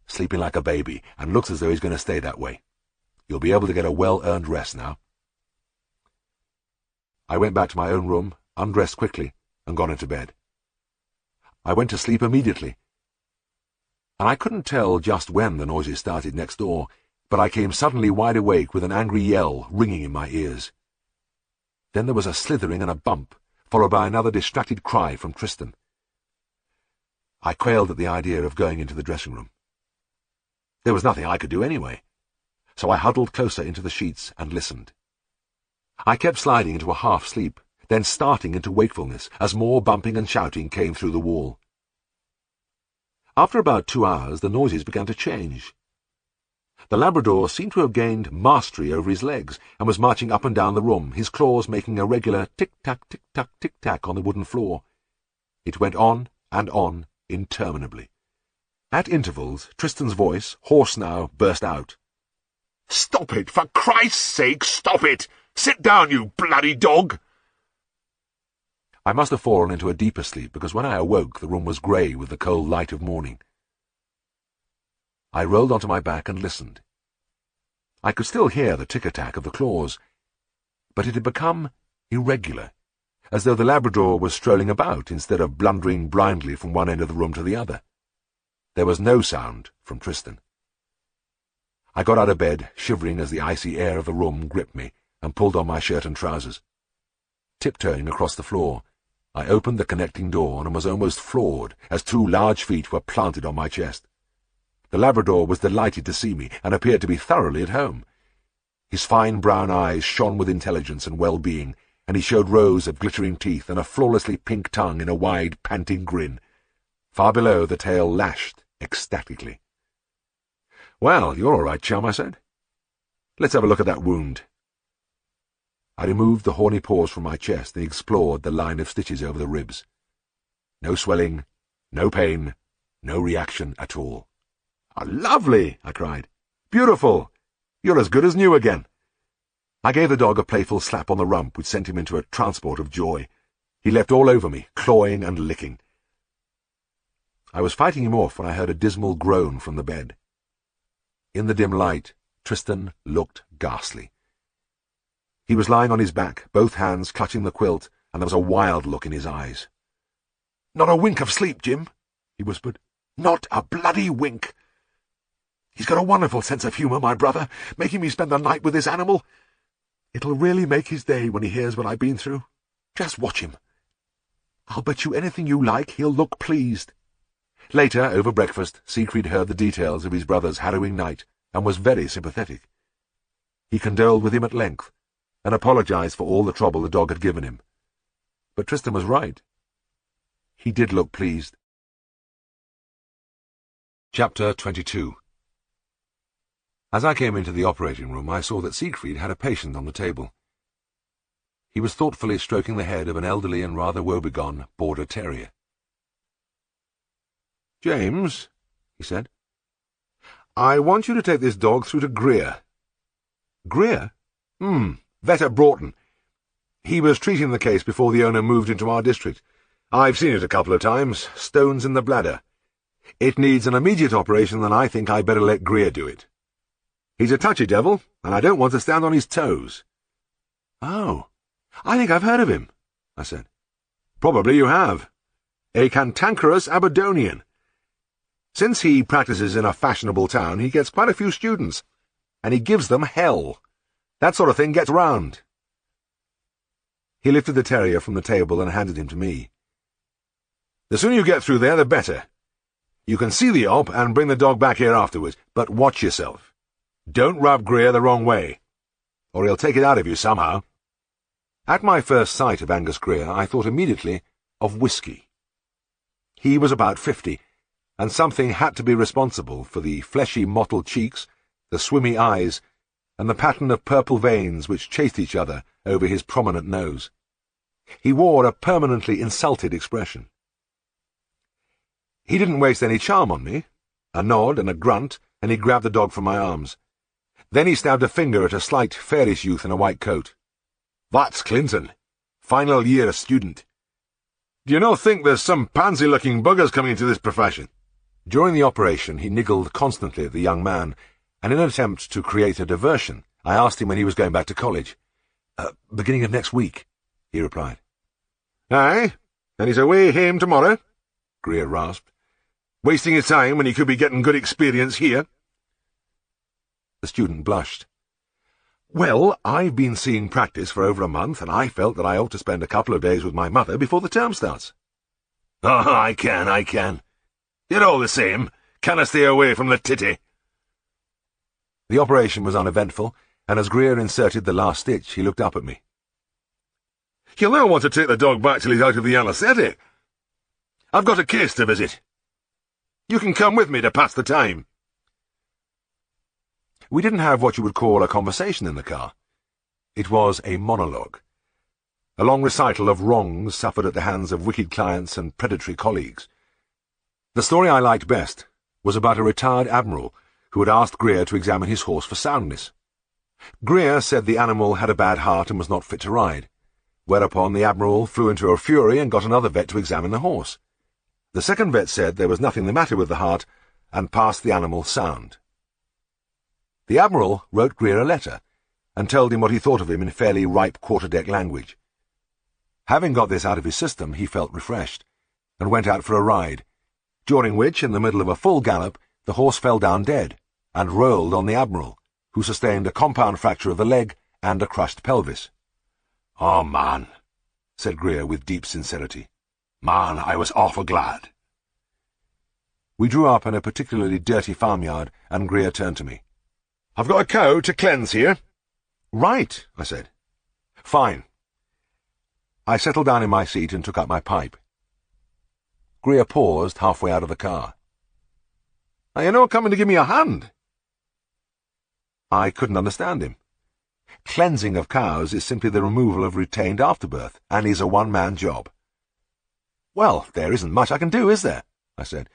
sleeping like a baby, and looks as though he's going to stay that way. You'll be able to get a well-earned rest now." I went back to my own room, undressed quickly, and got into bed. I went to sleep immediately, and I couldn't tell just when the noises started next door, but I came suddenly wide awake with an angry yell ringing in my ears. Then there was a slithering and a bump, followed by another distracted cry from Tristan. I quailed at the idea of going into the dressing room. There was nothing I could do anyway. So I huddled closer into the sheets and listened. I kept sliding into a half-sleep, then starting into wakefulness as more bumping and shouting came through the wall. After about 2 hours, the noises began to change. The Labrador seemed to have gained mastery over his legs and was marching up and down the room, his claws making a regular tick-tack, tick-tack, tick-tack on the wooden floor. It went on and on interminably. At intervals, Tristan's voice, hoarse now, burst out. "Stop it! For Christ's sake, stop it! Sit down, you bloody dog!" I must have fallen into a deeper sleep, because when I awoke the room was grey with the cold light of morning. I rolled onto my back and listened. I could still hear the tick-tack of the claws, but it had become irregular, as though the Labrador was strolling about instead of blundering blindly from one end of the room to the other. There was no sound from Tristan. I got out of bed, shivering as the icy air of the room gripped me, and pulled on my shirt and trousers. Tiptoeing across the floor, I opened the connecting door and was almost floored as 2 large feet were planted on my chest. The Labrador was delighted to see me and appeared to be thoroughly at home. His fine brown eyes shone with intelligence and well-being, and he showed rows of glittering teeth and a flawlessly pink tongue in a wide, panting grin. Far below, the tail lashed ecstatically. "Well, you're all right, chum," I said. "Let's have a look at that wound." I removed the horny paws from my chest and explored the line of stitches over the ribs. No swelling, no pain, no reaction at all. "Oh, lovely!" I cried. "Beautiful! You're as good as new again." I gave the dog a playful slap on the rump which sent him into a transport of joy. He leapt all over me, clawing and licking. I was fighting him off when I heard a dismal groan from the bed. In the dim light, Tristan looked ghastly. He was lying on his back, both hands clutching the quilt, and there was a wild look in his eyes. "Not a wink of sleep, Jim," he whispered. "Not a bloody wink. He's got a wonderful sense of humour, my brother, making me spend the night with this animal. It'll really make his day when he hears what I've been through. Just watch him. I'll bet you anything you like he'll look pleased." Later, over breakfast, Siegfried heard the details of his brother's harrowing night and was very sympathetic. He condoled with him at length and apologized for all the trouble the dog had given him. But Tristan was right. He did look pleased. Chapter 22. As I came into the operating room, I saw that Siegfried had a patient on the table. He was thoughtfully stroking the head of an elderly and rather woebegone border terrier. "James," he said, "I want you to take this dog through to Greer." "Greer?" Vet at Broughton. He was treating the case before the owner moved into our district. I've seen it a couple of times. Stones in the bladder. It needs an immediate operation, and I think I'd better let Greer do it. He's a touchy devil, and I don't want to stand on his toes." "Oh, I think I've heard of him," I said. "Probably you have. A cantankerous Aberdonian. Since he practices in a fashionable town, he gets quite a few students, and he gives them hell. That sort of thing gets round." He lifted the terrier from the table and handed him to me. "The sooner you get through there, the better. You can see the op and bring the dog back here afterwards, but watch yourself. Don't rub Greer the wrong way, or he'll take it out of you somehow." At my first sight of Angus Greer, I thought immediately of whiskey. He was about 50, and something had to be responsible for the fleshy mottled cheeks, the swimmy eyes, and the pattern of purple veins which chased each other over his prominent nose. He wore a permanently insulted expression. He didn't waste any charm on me. A nod and a grunt, and he grabbed the dog from my arms. Then he stabbed a finger at a slight, fairish youth in a white coat. "That's Clinton. Final year student. Do you not think there's some pansy-looking buggers coming into this profession?" During the operation, he niggled constantly at the young man, and in an attempt to create a diversion, I asked him when he was going back to college. "Beginning of next week," he replied. "Aye, and he's away home tomorrow," Greer rasped. "Wasting his time when he could be getting good experience here." The student blushed. "Well, I've been seeing practice for over a month, and I felt that I ought to spend a couple of days with my mother before the term starts." "Oh, I can. You're all the same. Can I stay away from the titty?" The operation was uneventful, and as Greer inserted the last stitch, he looked up at me. "You'll now want to take the dog back till he's out of the anaesthetic. I've got a case to visit. You can come with me to pass the time." We didn't have what you would call a conversation in the car. It was a monologue. A long recital of wrongs suffered at the hands of wicked clients and predatory colleagues. The story I liked best was about a retired admiral who had asked Greer to examine his horse for soundness. Greer said the animal had a bad heart and was not fit to ride, whereupon the admiral flew into a fury and got another vet to examine the horse. The second vet said there was nothing the matter with the heart and passed the animal sound. The admiral wrote Greer a letter and told him what he thought of him in fairly ripe quarterdeck language. Having got this out of his system, he felt refreshed, and went out for a ride, during which, in the middle of a full gallop, the horse fell down dead, and rolled on the admiral, who sustained a compound fracture of the leg and a crushed pelvis. "Oh, man," said Greer with deep sincerity. "Man, I was awful glad." We drew up in a particularly dirty farmyard, and Greer turned to me. "I've got a cow to cleanse here." "Right," I said. "Fine." I settled down in my seat and took up my pipe. Greer paused halfway out of the car. "Are you not coming to give me a hand?" I couldn't understand him. Cleansing of cows is simply the removal of retained afterbirth, and is a one-man job. "Well, there isn't much I can do, is there?" I said.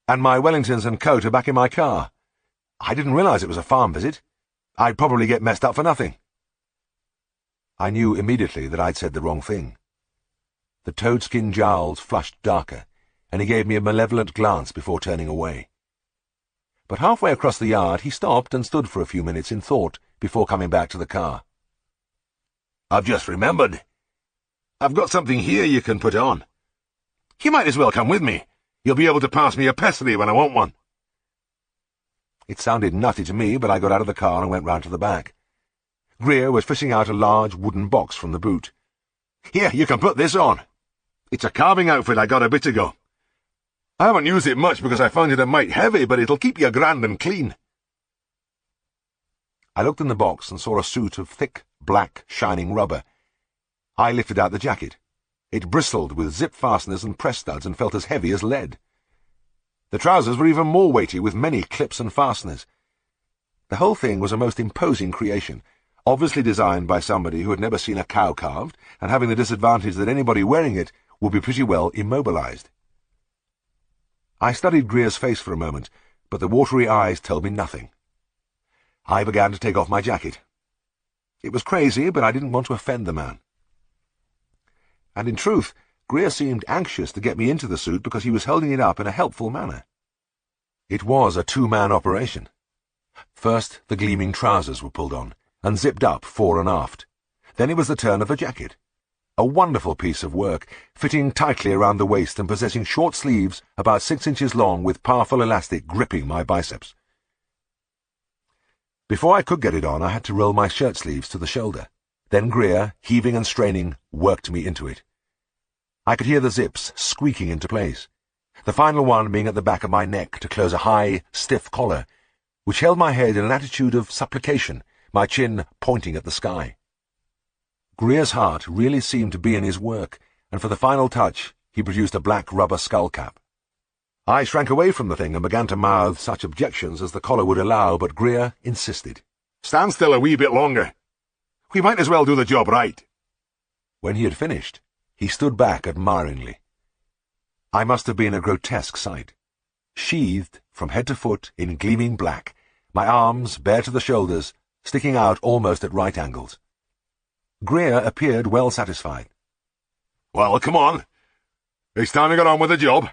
"And my Wellingtons and coat are back in my car. I didn't realize it was a farm visit. I'd probably get messed up for nothing." I knew immediately that I'd said the wrong thing. The toadskin jowls flushed darker, and he gave me a malevolent glance before turning away. But halfway across the yard he stopped and stood for a few minutes in thought before coming back to the car. "I've just remembered. I've got something here you can put on. You might as well come with me. You'll be able to pass me a pestle when I want one." It sounded nutty to me, but I got out of the car and went round to the back. Greer was fishing out a large wooden box from the boot. "Here, you can put this on. It's a carving outfit I got a bit ago. I haven't used it much because I found it a mite heavy, but it'll keep you grand and clean." I looked in the box and saw a suit of thick, black, shining rubber. I lifted out the jacket. It bristled with zip fasteners and press studs and felt as heavy as lead. The trousers were even more weighty, with many clips and fasteners. The whole thing was a most imposing creation, obviously designed by somebody who had never seen a cow carved, and having the disadvantage that anybody wearing it would be pretty well immobilized. I studied Greer's face for a moment, but the watery eyes told me nothing. I began to take off my jacket. It was crazy, but I didn't want to offend the man. And in truth, Greer seemed anxious to get me into the suit because he was holding it up in a helpful manner. It was a two-man operation. First, the gleaming trousers were pulled on and zipped up fore and aft. Then it was the turn of the jacket. A wonderful piece of work, fitting tightly around the waist and possessing short sleeves about 6 inches long with powerful elastic gripping my biceps. Before I could get it on, I had to roll my shirt sleeves to the shoulder. Then Greer, heaving and straining, worked me into it. I could hear the zips squeaking into place, the final one being at the back of my neck to close a high, stiff collar, which held my head in an attitude of supplication, my chin pointing at the sky. Greer's heart really seemed to be in his work, and for the final touch he produced a black rubber skull cap. I shrank away from the thing and began to mouth such objections as the collar would allow, but Greer insisted. "Stand still a wee bit longer. We might as well do the job right." When he had finished, he stood back admiringly. I must have been a grotesque sight. Sheathed from head to foot in gleaming black, my arms, bare to the shoulders, sticking out almost at right angles. Greer appeared well satisfied. "Well, come on. It's time to get on with the job."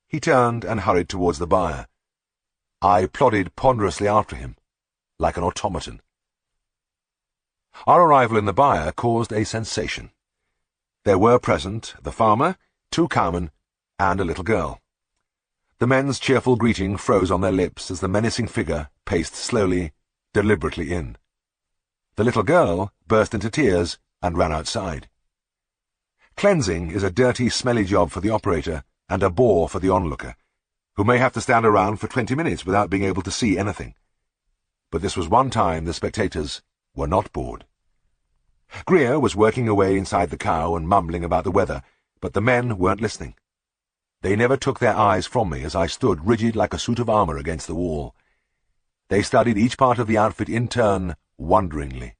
He turned and hurried towards the byre. I plodded ponderously after him, like an automaton. Our arrival in the byre caused a sensation. There were present the farmer, 2 cowmen, and a little girl. The men's cheerful greeting froze on their lips as the menacing figure paced slowly, deliberately in. The little girl burst into tears and ran outside. Cleansing is a dirty, smelly job for the operator and a bore for the onlooker, who may have to stand around for 20 minutes without being able to see anything. but this was one time the spectators were not bored. Greer was working away inside the cow and mumbling about the weather, but the men weren't listening. They never took their eyes from me as I stood rigid like a suit of armour against the wall. They studied each part of the outfit in turn, wonderingly.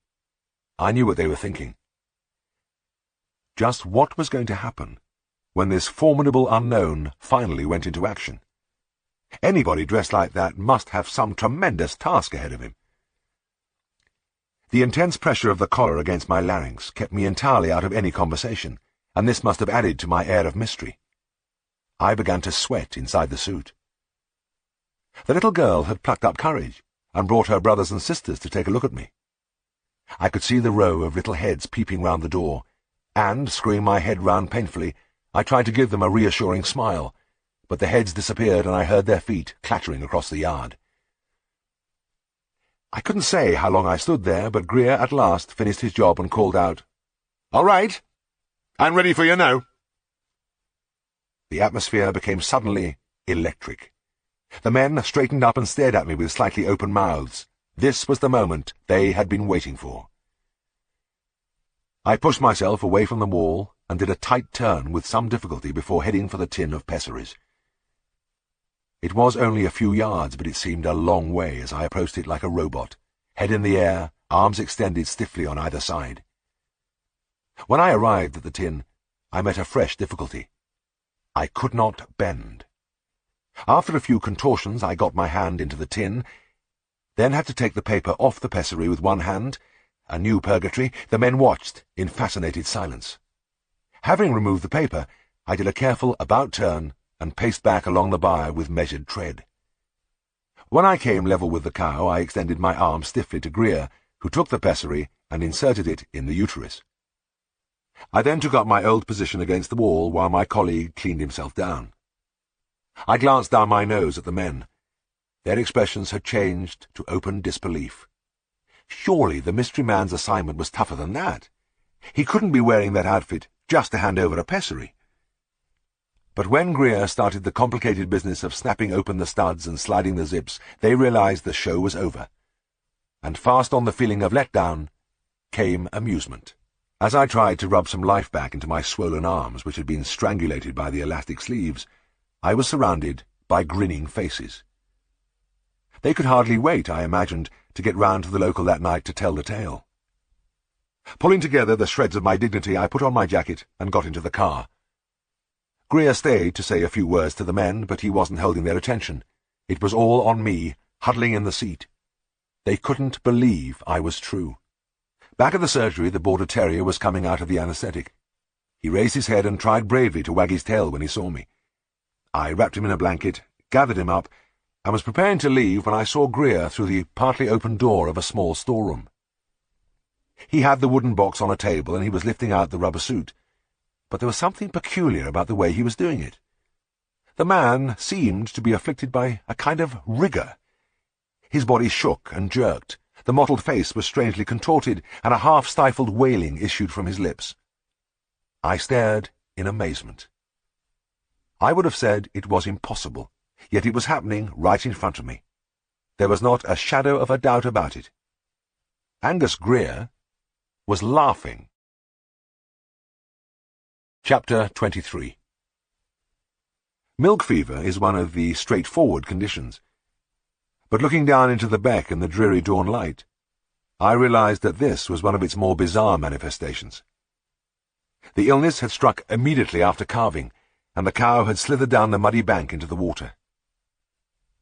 I knew what they were thinking. Just what was going to happen when this formidable unknown finally went into action? Anybody dressed like that must have some tremendous task ahead of him. The intense pressure of the collar against my larynx kept me entirely out of any conversation, and this must have added to my air of mystery. I began to sweat inside the suit. The little girl had plucked up courage and brought her brothers and sisters to take a look at me. I could see the row of little heads peeping round the door, and, screwing my head round painfully, I tried to give them a reassuring smile, but the heads disappeared and I heard their feet clattering across the yard. I couldn't say how long I stood there, but Greer at last finished his job and called out, "All right, I'm ready for you now." The atmosphere became suddenly electric. The men straightened up and stared at me with slightly open mouths. This was the moment they had been waiting for. I pushed myself away from the wall and did a tight turn with some difficulty before heading for the tin of pessaries. It was only a few yards, but it seemed a long way as I approached it like a robot, head in the air, arms extended stiffly on either side. When I arrived at the tin, I met a fresh difficulty. I could not bend. After a few contortions, I got my hand into the tin, then had to take the paper off the pessary with one hand. A new purgatory. The men watched in fascinated silence. Having removed the paper, I did a careful about-turn and paced back along the byre with measured tread. When I came level with the cow, I extended my arm stiffly to Greer, who took the pessary and inserted it in the uterus. I then took up my old position against the wall while my colleague cleaned himself down. I glanced down my nose at the men. Their expressions had changed to open disbelief. Surely the mystery man's assignment was tougher than that. He couldn't be wearing that outfit just to hand over a pessary. But when Greer started the complicated business of snapping open the studs and sliding the zips, they realized the show was over. And fast on the feeling of letdown came amusement. As I tried to rub some life back into my swollen arms, which had been strangulated by the elastic sleeves, I was surrounded by grinning faces. They could hardly wait, I imagined, to get round to the local that night to tell the tale. Pulling together the shreds of my dignity, I put on my jacket and got into the car. Greer stayed to say a few words to the men, but he wasn't holding their attention. It was all on me, huddling in the seat. They couldn't believe I was true. Back at the surgery, the border terrier was coming out of the anaesthetic. He raised his head and tried bravely to wag his tail when he saw me. I wrapped him in a blanket, gathered him up, and was preparing to leave when I saw Greer through the partly open door of a small storeroom. He had the wooden box on a table and he was lifting out the rubber suit, but there was something peculiar about the way he was doing it. The man seemed to be afflicted by a kind of rigour. His body shook and jerked, the mottled face was strangely contorted, and a half-stifled wailing issued from his lips. I stared in amazement. I would have said it was impossible, yet it was happening right in front of me. There was not a shadow of a doubt about it. Angus Greer was laughing. Chapter 23. Milk fever is one of the straightforward conditions. But looking down into the beck in the dreary dawn light, I realized that this was one of its more bizarre manifestations. The illness had struck immediately after calving, and the cow had slithered down the muddy bank into the water.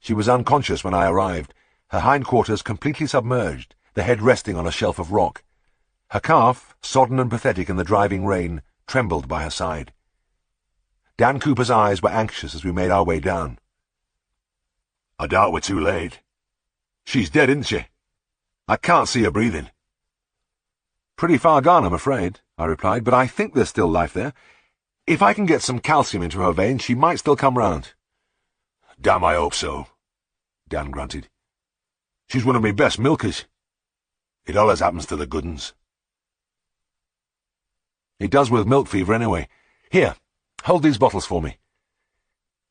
She was unconscious when I arrived, her hindquarters completely submerged, the head resting on a shelf of rock. Her calf, sodden and pathetic in the driving rain, trembled by her side. Dan Cooper's eyes were anxious as we made our way down. "I doubt we're too late. She's dead, isn't she? I can't see her breathing." "Pretty far gone, I'm afraid," I replied, "but I think there's still life there. If I can get some calcium into her veins, she might still come round." "Damn, I hope so," Dan grunted. "She's one of my best milkers. It always happens to the good uns." "It does with milk fever anyway. Here, hold these bottles for me."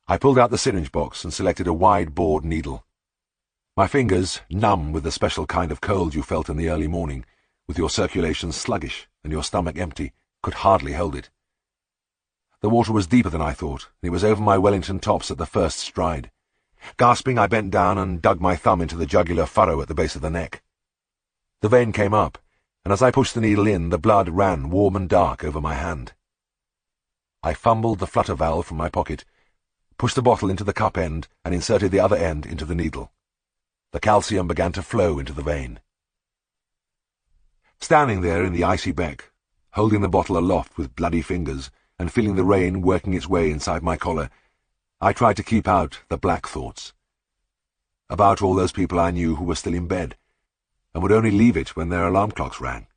I pulled out the syringe box and selected a wide-bored needle. My fingers, numb with the special kind of cold you felt in the early morning, with your circulation sluggish and your stomach empty, could hardly hold it. The water was deeper than I thought, and it was over my Wellington tops at the first stride. Gasping, I bent down and dug my thumb into the jugular furrow at the base of the neck. The vein came up, and as I pushed the needle in, the blood ran warm and dark over my hand. I fumbled the flutter valve from my pocket, pushed the bottle into the cup end, and inserted the other end into the needle. The calcium began to flow into the vein. Standing there in the icy beck, holding the bottle aloft with bloody fingers, and feeling the rain working its way inside my collar, I tried to keep out the black thoughts. About all those people I knew who were still in bed, and would only leave it when their alarm clocks rang.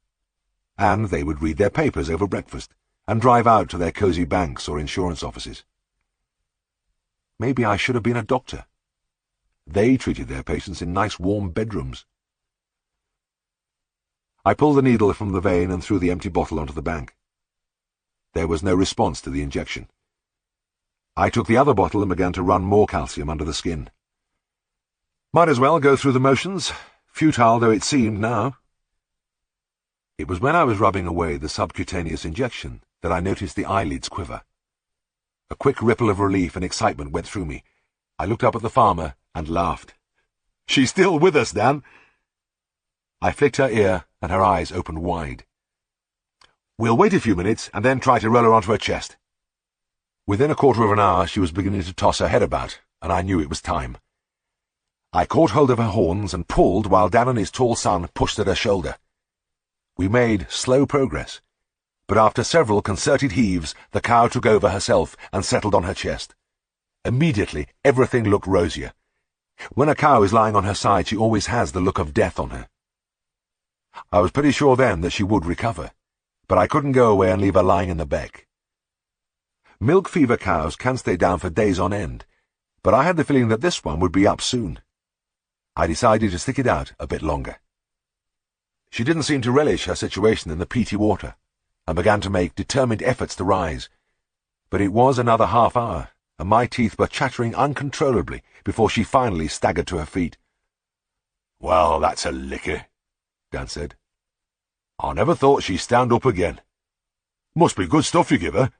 And they would read their papers over breakfast, and drive out to their cosy banks or insurance offices. Maybe I should have been a doctor. They treated their patients in nice warm bedrooms. I pulled the needle from the vein and threw the empty bottle onto the bank. There was no response to the injection. I took the other bottle and began to run more calcium under the skin. Might as well go through the motions, futile though it seemed now. It was when I was rubbing away the subcutaneous injection that I noticed the eyelids quiver. A quick ripple of relief and excitement went through me. I looked up at the farmer and laughed. "She's still with us, Dan." I flicked her ear, and her eyes opened wide. "We'll wait a few minutes, and then try to roll her onto her chest." Within a quarter of an hour she was beginning to toss her head about, and I knew it was time. I caught hold of her horns and pulled while Dan and his tall son pushed at her shoulder. We made slow progress, but after several concerted heaves the cow took over herself and settled on her chest. Immediately everything looked rosier. When a cow is lying on her side, she always has the look of death on her. I was pretty sure then that she would recover, but I couldn't go away and leave her lying in the beck. Milk fever cows can stay down for days on end, but I had the feeling that this one would be up soon. I decided to stick it out a bit longer. She didn't seem to relish her situation in the peaty water, and began to make determined efforts to rise. But it was another half hour, and my teeth were chattering uncontrollably before she finally staggered to her feet. "Well, that's a licker," Dan said. "I never thought she'd stand up again. Must be good stuff you give her."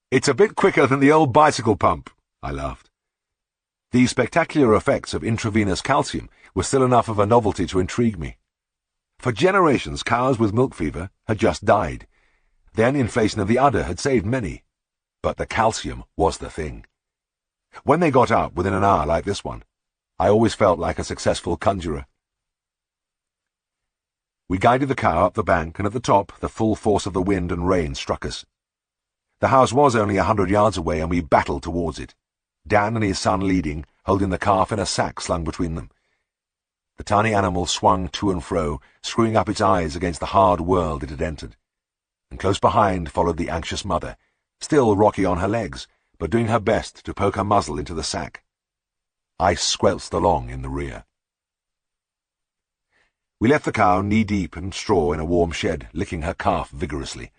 "It's a bit quicker than the old bicycle pump," I laughed. The spectacular effects of intravenous calcium were still enough of a novelty to intrigue me. For generations, cows with milk fever had just died. Then inflation of the udder had saved many. But the calcium was the thing. When they got up within an hour like this one, I always felt like a successful conjurer. We guided the cow up the bank, and at the top the full force of the wind and rain struck us. The house was only 100 yards away, and we battled towards it, Dan and his son leading, holding the calf in a sack slung between them. The tiny animal swung to and fro, screwing up its eyes against the hard world it had entered, and close behind followed the anxious mother, still rocky on her legs, but doing her best to poke her muzzle into the sack. I squelched along in the rear. We left the cow knee-deep in straw in a warm shed, licking her calf vigorously.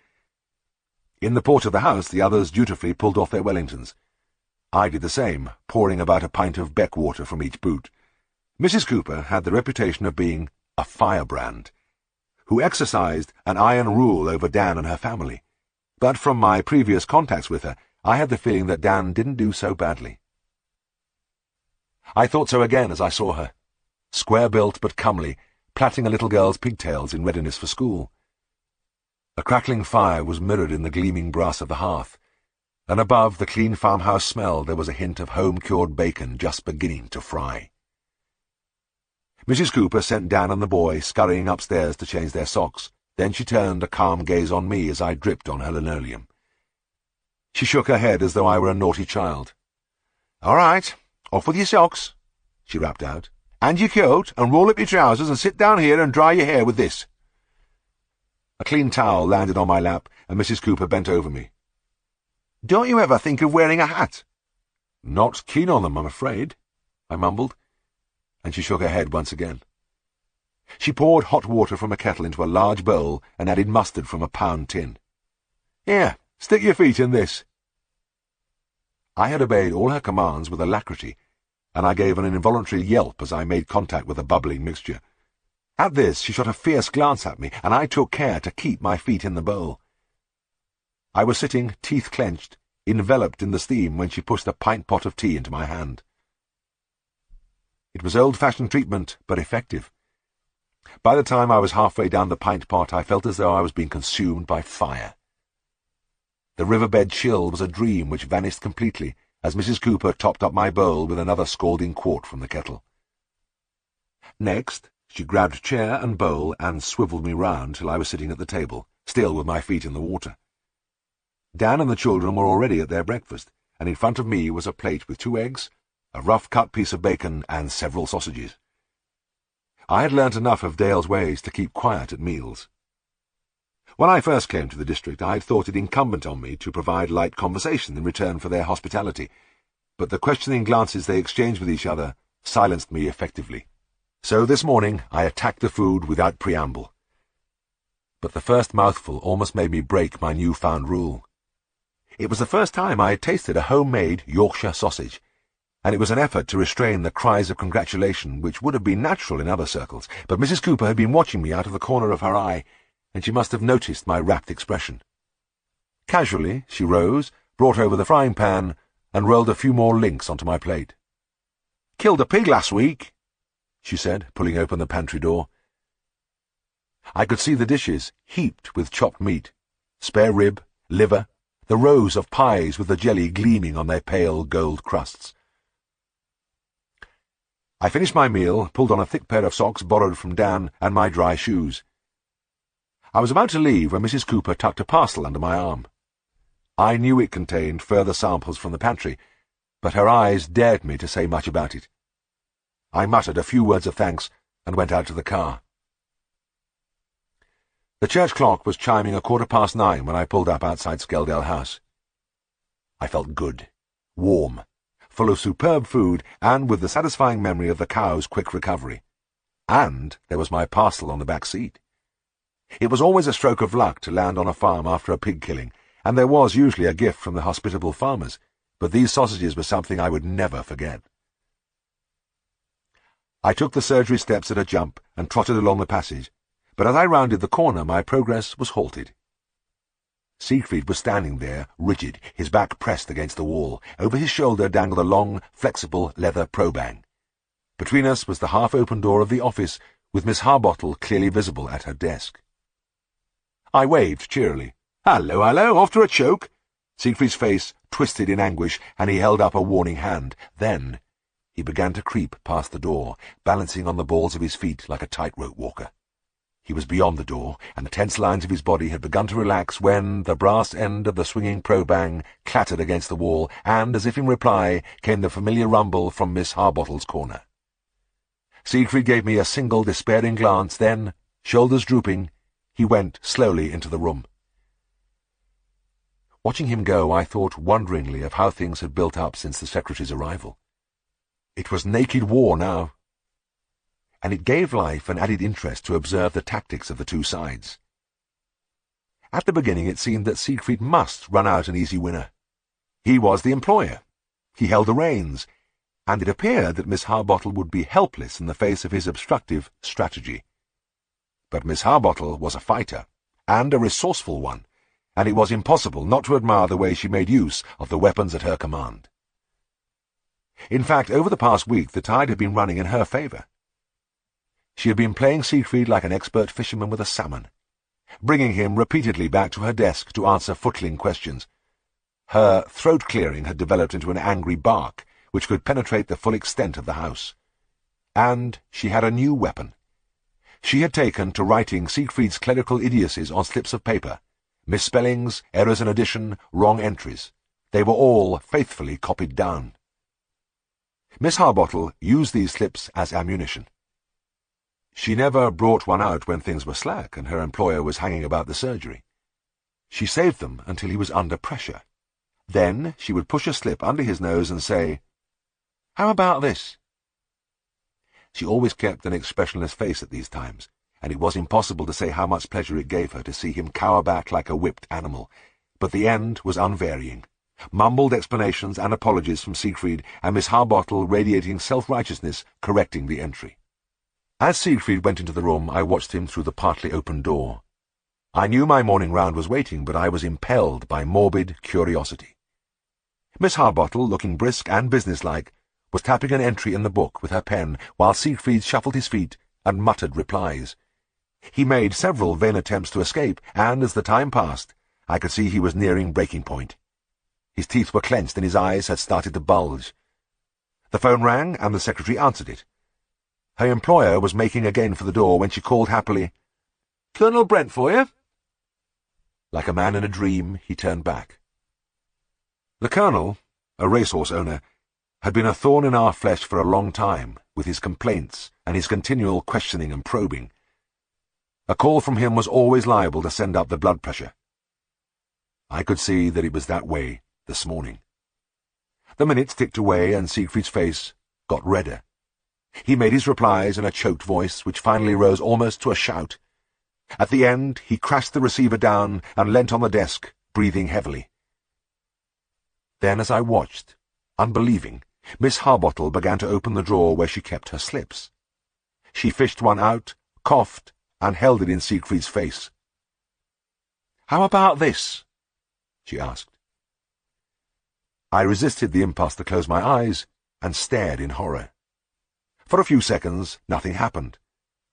In the porch of the house the others dutifully pulled off their Wellingtons. I did the same, pouring about a pint of beck water from each boot. Mrs. Cooper had the reputation of being a firebrand, who exercised an iron rule over Dan and her family, but from my previous contacts with her, I had the feeling that Dan didn't do so badly. I thought so again as I saw her, square-built but comely, plaiting a little girl's pigtails in readiness for school. A crackling fire was mirrored in the gleaming brass of the hearth, and above the clean farmhouse smell there was a hint of home-cured bacon just beginning to fry. Mrs. Cooper sent Dan and the boy scurrying upstairs to change their socks. Then she turned a calm gaze on me as I dripped on her linoleum. She shook her head as though I were a naughty child. "All right, off with your socks," she rapped out. "And your coat, and roll up your trousers, and sit down here and dry your hair with this." A clean towel landed on my lap, and Mrs. Cooper bent over me. "Don't you ever think of wearing a hat?" "Not keen on them, I'm afraid," I mumbled, and she shook her head once again. She poured hot water from a kettle into a large bowl and added mustard from a pound tin. "Here, stick your feet in this." I had obeyed all her commands with alacrity, and I gave an involuntary yelp as I made contact with the bubbling mixture. At this she shot a fierce glance at me, and I took care to keep my feet in the bowl. I was sitting, teeth clenched, enveloped in the steam when she pushed a pint pot of tea into my hand. It was old-fashioned treatment, but effective. By the time I was halfway down the pint pot, I felt as though I was being consumed by fire. The riverbed chill was a dream which vanished completely as Mrs. Cooper topped up my bowl with another scalding quart from the kettle. Next, she grabbed chair and bowl and swivelled me round till I was sitting at the table, still with my feet in the water. Dan and the children were already at their breakfast, and in front of me was a plate with 2 eggs, a rough-cut piece of bacon, and several sausages. I had learnt enough of Dale's ways to keep quiet at meals. When I first came to the district, I had thought it incumbent on me to provide light conversation in return for their hospitality, but the questioning glances they exchanged with each other silenced me effectively. So this morning I attacked the food without preamble. But the first mouthful almost made me break my new-found rule. It was the first time I had tasted a homemade Yorkshire sausage, and it was an effort to restrain the cries of congratulation which would have been natural in other circles, but Mrs. Cooper had been watching me out of the corner of her eye, and she must have noticed my rapt expression. Casually, she rose, brought over the frying pan, and rolled a few more links onto my plate. "Killed a pig last week," she said, pulling open the pantry door. I could see the dishes, heaped with chopped meat, spare rib, liver, the rows of pies with the jelly gleaming on their pale gold crusts. I finished my meal, pulled on a thick pair of socks borrowed from Dan, and my dry shoes. I was about to leave when Mrs. Cooper tucked a parcel under my arm. I knew it contained further samples from the pantry, but her eyes dared me to say much about it. I muttered a few words of thanks and went out to the car. The church clock was chiming 9:15 when I pulled up outside Skeldale House. I felt good, warm, full of superb food, and with the satisfying memory of the cow's quick recovery. And there was my parcel on the back seat. It was always a stroke of luck to land on a farm after a pig killing, and there was usually a gift from the hospitable farmers, but these sausages were something I would never forget. I took the surgery steps at a jump and trotted along the passage, but as I rounded the corner my progress was halted. Siegfried was standing there, rigid, his back pressed against the wall. Over his shoulder dangled a long, flexible leather probang. Between us was the half-open door of the office, with Miss Harbottle clearly visible at her desk. I waved cheerily. "Hello, hello, off to a choke?" Siegfried's face twisted in anguish, and he held up a warning hand. Then he began to creep past the door, balancing on the balls of his feet like a tightrope walker. He was beyond the door, and the tense lines of his body had begun to relax when the brass end of the swinging probang clattered against the wall, and, as if in reply, came the familiar rumble from Miss Harbottle's corner. Siegfried gave me a single despairing glance, then, shoulders drooping, he went slowly into the room. Watching him go, I thought wonderingly of how things had built up since the secretary's arrival. It was naked war now, and it gave life an added interest to observe the tactics of the two sides. At the beginning it seemed that Siegfried must run out an easy winner. He was the employer. He held the reins, and it appeared that Miss Harbottle would be helpless in the face of his obstructive strategy. But Miss Harbottle was a fighter, and a resourceful one, and it was impossible not to admire the way she made use of the weapons at her command. In fact, over the past week the tide had been running in her favour. She had been playing Siegfried like an expert fisherman with a salmon, bringing him repeatedly back to her desk to answer footling questions. Her throat-clearing had developed into an angry bark, which could penetrate the full extent of the house. And she had a new weapon. She had taken to writing Siegfried's clerical idiocies on slips of paper, misspellings, errors in addition, wrong entries. They were all faithfully copied down. Miss Harbottle used these slips as ammunition. She never brought one out when things were slack and her employer was hanging about the surgery. She saved them until he was under pressure. Then she would push a slip under his nose and say, "How about this?" She always kept an expressionless face at these times, and it was impossible to say how much pleasure it gave her to see him cower back like a whipped animal, but the end was unvarying. Mumbled explanations and apologies from Siegfried, and Miss Harbottle, radiating self-righteousness, correcting the entry. As Siegfried went into the room, I watched him through the partly open door. I knew my morning round was waiting, but I was impelled by morbid curiosity. Miss Harbottle, looking brisk and businesslike, was tapping an entry in the book with her pen, while Siegfried shuffled his feet and muttered replies. He made several vain attempts to escape, and as the time passed, I could see he was nearing breaking point. His teeth were clenched and his eyes had started to bulge. The phone rang, and the secretary answered it. Her employer was making again for the door when she called happily, "Colonel Brent for you?" Like a man in a dream, he turned back. The colonel, a racehorse owner, had been a thorn in our flesh for a long time, with his complaints and his continual questioning and probing. A call from him was always liable to send up the blood pressure. I could see that it was that way this morning. The minutes ticked away, and Siegfried's face got redder. He made his replies in a choked voice, which finally rose almost to a shout. At the end, he crashed the receiver down and leant on the desk, breathing heavily. Then, as I watched, unbelieving, Miss Harbottle began to open the drawer where she kept her slips. She fished one out, coughed, and held it in Siegfried's face. "How about this?" she asked. I resisted the impulse to close my eyes and stared in horror. For a few seconds, nothing happened,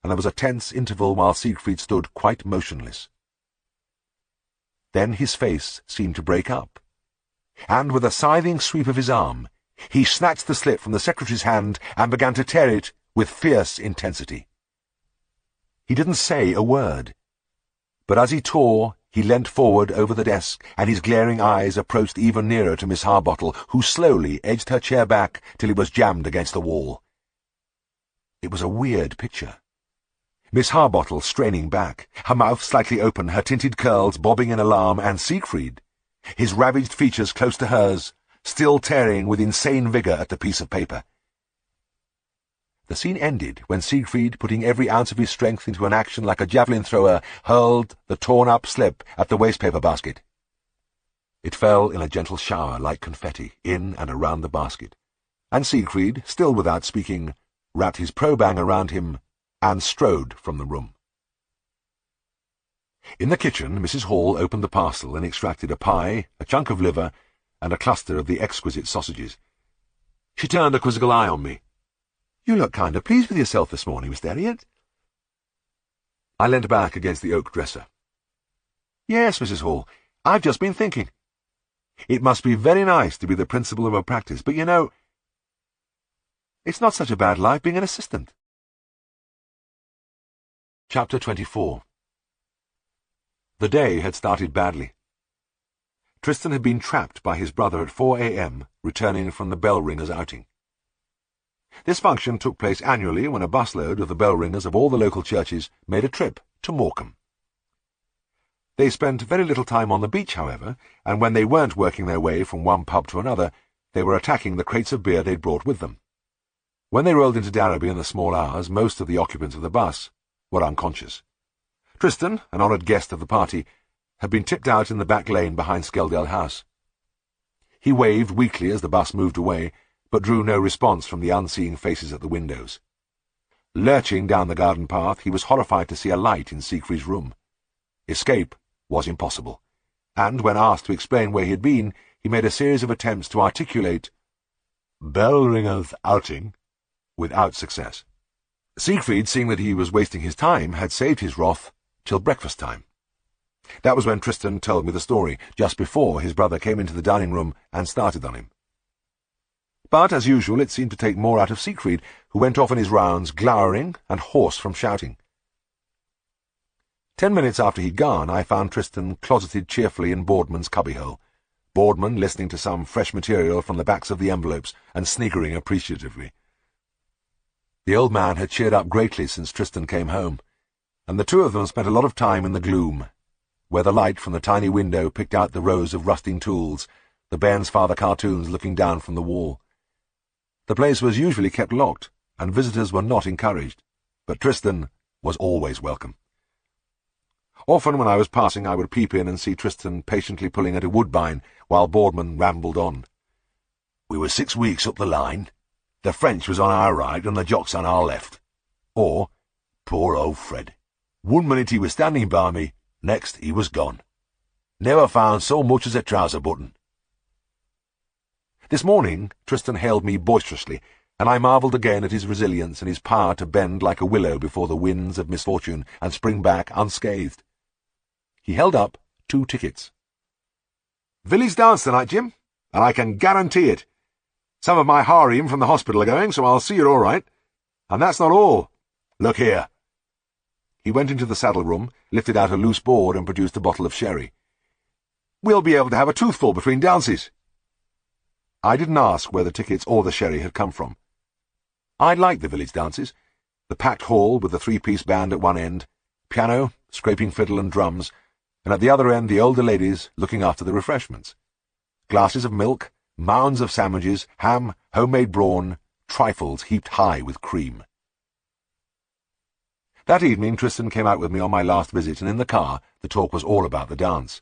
and there was a tense interval while Siegfried stood quite motionless. Then his face seemed to break up, and with a scything sweep of his arm, he snatched the slip from the secretary's hand and began to tear it with fierce intensity. He didn't say a word, but as he tore, he leant forward over the desk, and his glaring eyes approached even nearer to Miss Harbottle, who slowly edged her chair back till it was jammed against the wall. It was a weird picture. Miss Harbottle straining back, her mouth slightly open, her tinted curls bobbing in alarm, and Siegfried, his ravaged features close to hers, still tearing with insane vigour at the piece of paper. The scene ended when Siegfried, putting every ounce of his strength into an action like a javelin thrower, hurled the torn-up slip at the wastepaper basket. It fell in a gentle shower like confetti, in and around the basket, and Siegfried, still without speaking, wrapped his probang around him and strode from the room. In the kitchen, Mrs. Hall opened the parcel and extracted a pie, a chunk of liver, and a cluster of the exquisite sausages. She turned a quizzical eye on me. "You look kind of pleased with yourself this morning, Mr. Herriot." I leant back against the oak dresser. "Yes, Mrs. Hall, I've just been thinking. It must be very nice to be the principal of a practice, but you know, it's not such a bad life being an assistant." Chapter 24. The day had started badly. Tristan had been trapped by his brother at 4 a.m., returning from the bell-ringers' outing. This function took place annually when a busload of the bell-ringers of all the local churches made a trip to Morecambe. They spent very little time on the beach, however, and when they weren't working their way from one pub to another, they were attacking the crates of beer they'd brought with them. When they rolled into Darrowby in the small hours, most of the occupants of the bus were unconscious. Tristan, an honoured guest of the party, had been tipped out in the back lane behind Skeldale House. He waved weakly as the bus moved away, but drew no response from the unseeing faces at the windows. Lurching down the garden path, he was horrified to see a light in Siegfried's room. Escape was impossible, and when asked to explain where he had been, he made a series of attempts to articulate "bell-ringer's outing," without success. Siegfried, seeing that he was wasting his time, had saved his wrath till breakfast time. That was when Tristan told me the story, just before his brother came into the dining-room and started on him. But, as usual, it seemed to take more out of Siegfried, who went off on his rounds, glowering and hoarse from shouting. 10 minutes after he'd gone, I found Tristan closeted cheerfully in Boardman's cubbyhole, Boardman listening to some fresh material from the backs of the envelopes and sniggering appreciatively. The old man had cheered up greatly since Tristan came home, and the two of them spent a lot of time in the gloom, where the light from the tiny window picked out the rows of rusting tools, the Bairnsfather cartoons looking down from the wall. The place was usually kept locked, and visitors were not encouraged, but Tristan was always welcome. Often when I was passing I would peep in and see Tristan patiently pulling at a woodbine while Boardman rambled on. We were 6 weeks up the line. The French was on our right and the Jocks on our left. Or, poor old Fred. One minute he was standing by me, next he was gone. Never found so much as a trouser button. This morning Tristan hailed me boisterously, and I marvelled again at his resilience and his power to bend like a willow before the winds of misfortune and spring back unscathed. He held up 2 tickets. "Village dance tonight, Jim, and I can guarantee it. Some of my harem from the hospital are going, so I'll see you're all right. And that's not all. Look here." He went into the saddle room, lifted out a loose board and produced a bottle of sherry. "We'll be able to have a toothful between dances." I didn't ask where the tickets or the sherry had come from. I liked the village dances, the packed hall with the 3-piece band at one end, piano, scraping fiddle and drums, and at the other end the older ladies looking after the refreshments. Glasses of milk, mounds of sandwiches, ham, homemade brawn, trifles heaped high with cream. That evening Tristan came out with me on my last visit, and in the car the talk was all about the dance.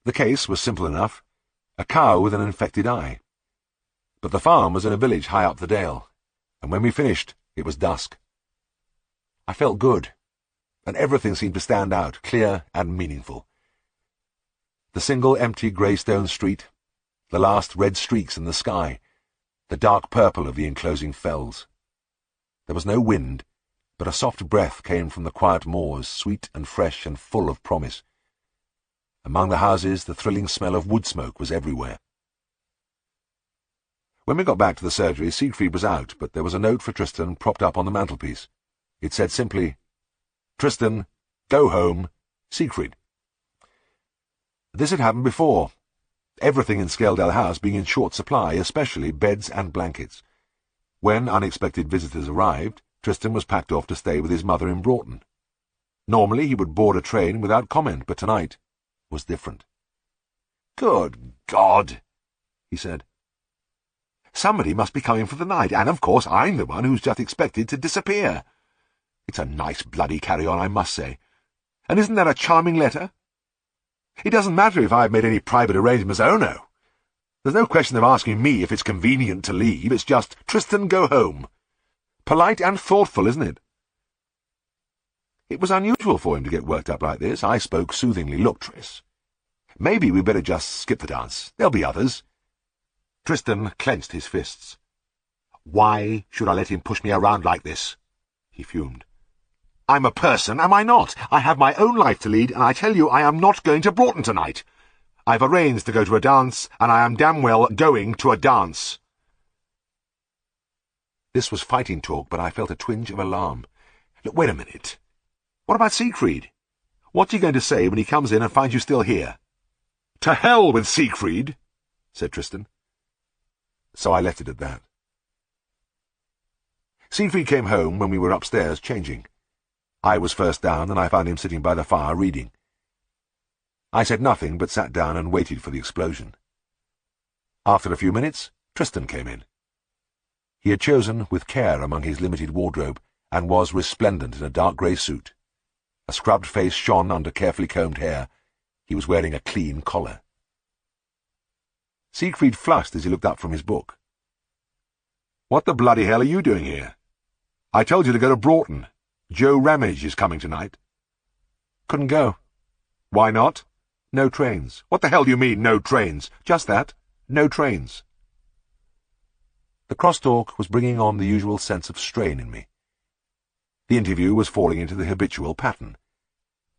The case was simple enough: a cow with an infected eye. But the farm was in a village high up the dale, and when we finished it was dusk. I felt good, and everything seemed to stand out, clear and meaningful. The single empty grey stone street, the last red streaks in the sky, the dark purple of the enclosing fells. There was no wind, but a soft breath came from the quiet moors, sweet and fresh and full of promise. Among the houses the thrilling smell of wood smoke was everywhere. When we got back to the surgery, Siegfried was out, but there was a note for Tristan propped up on the mantelpiece. It said simply, "Tristan, go home, Siegfried." This had happened before, everything in Scaledale House being in short supply, especially beds and blankets. When unexpected visitors arrived, Tristan was packed off to stay with his mother in Broughton. Normally he would board a train without comment, but tonight was different. "Good God," he said. "Somebody must be coming for the night, and of course I'm the one who's just expected to disappear. It's a nice bloody carry-on, I must say. And isn't that a charming letter? It doesn't matter if I've made any private arrangements, oh no. There's no question of asking me if it's convenient to leave, it's just, 'Tristan, go home.' Polite and thoughtful, isn't it?" It was unusual for him to get worked up like this. I spoke soothingly. "Look, Tris, maybe we'd better just skip the dance. There'll be others." Tristan clenched his fists. "Why should I let him push me around like this?" he fumed. "I'm a person, am I not? I have my own life to lead, and I tell you I am not going to Broughton tonight. I've arranged to go to a dance, and I am damn well going to a dance." This was fighting talk, but I felt a twinge of alarm. Look, wait a minute. What about Siegfried? What's he going to say when he comes in and finds you still here? "To hell with Siegfried," said Tristan. So I left it at that. Siegfried came home when we were upstairs changing. I was first down, and I found him sitting by the fire reading. I said nothing, but sat down and waited for the explosion. After a few minutes, Tristan came in. He had chosen with care among his limited wardrobe, and was resplendent in a dark grey suit. A scrubbed face shone under carefully combed hair. He was wearing a clean collar. Siegfried flushed as he looked up from his book. "What the bloody hell are you doing here? I told you to go to Broughton. Joe Ramage is coming tonight." "Couldn't go." "Why not?" "No trains." "What the hell do you mean, no trains?" "Just that. No trains." The crosstalk was bringing on the usual sense of strain in me. The interview was falling into the habitual pattern.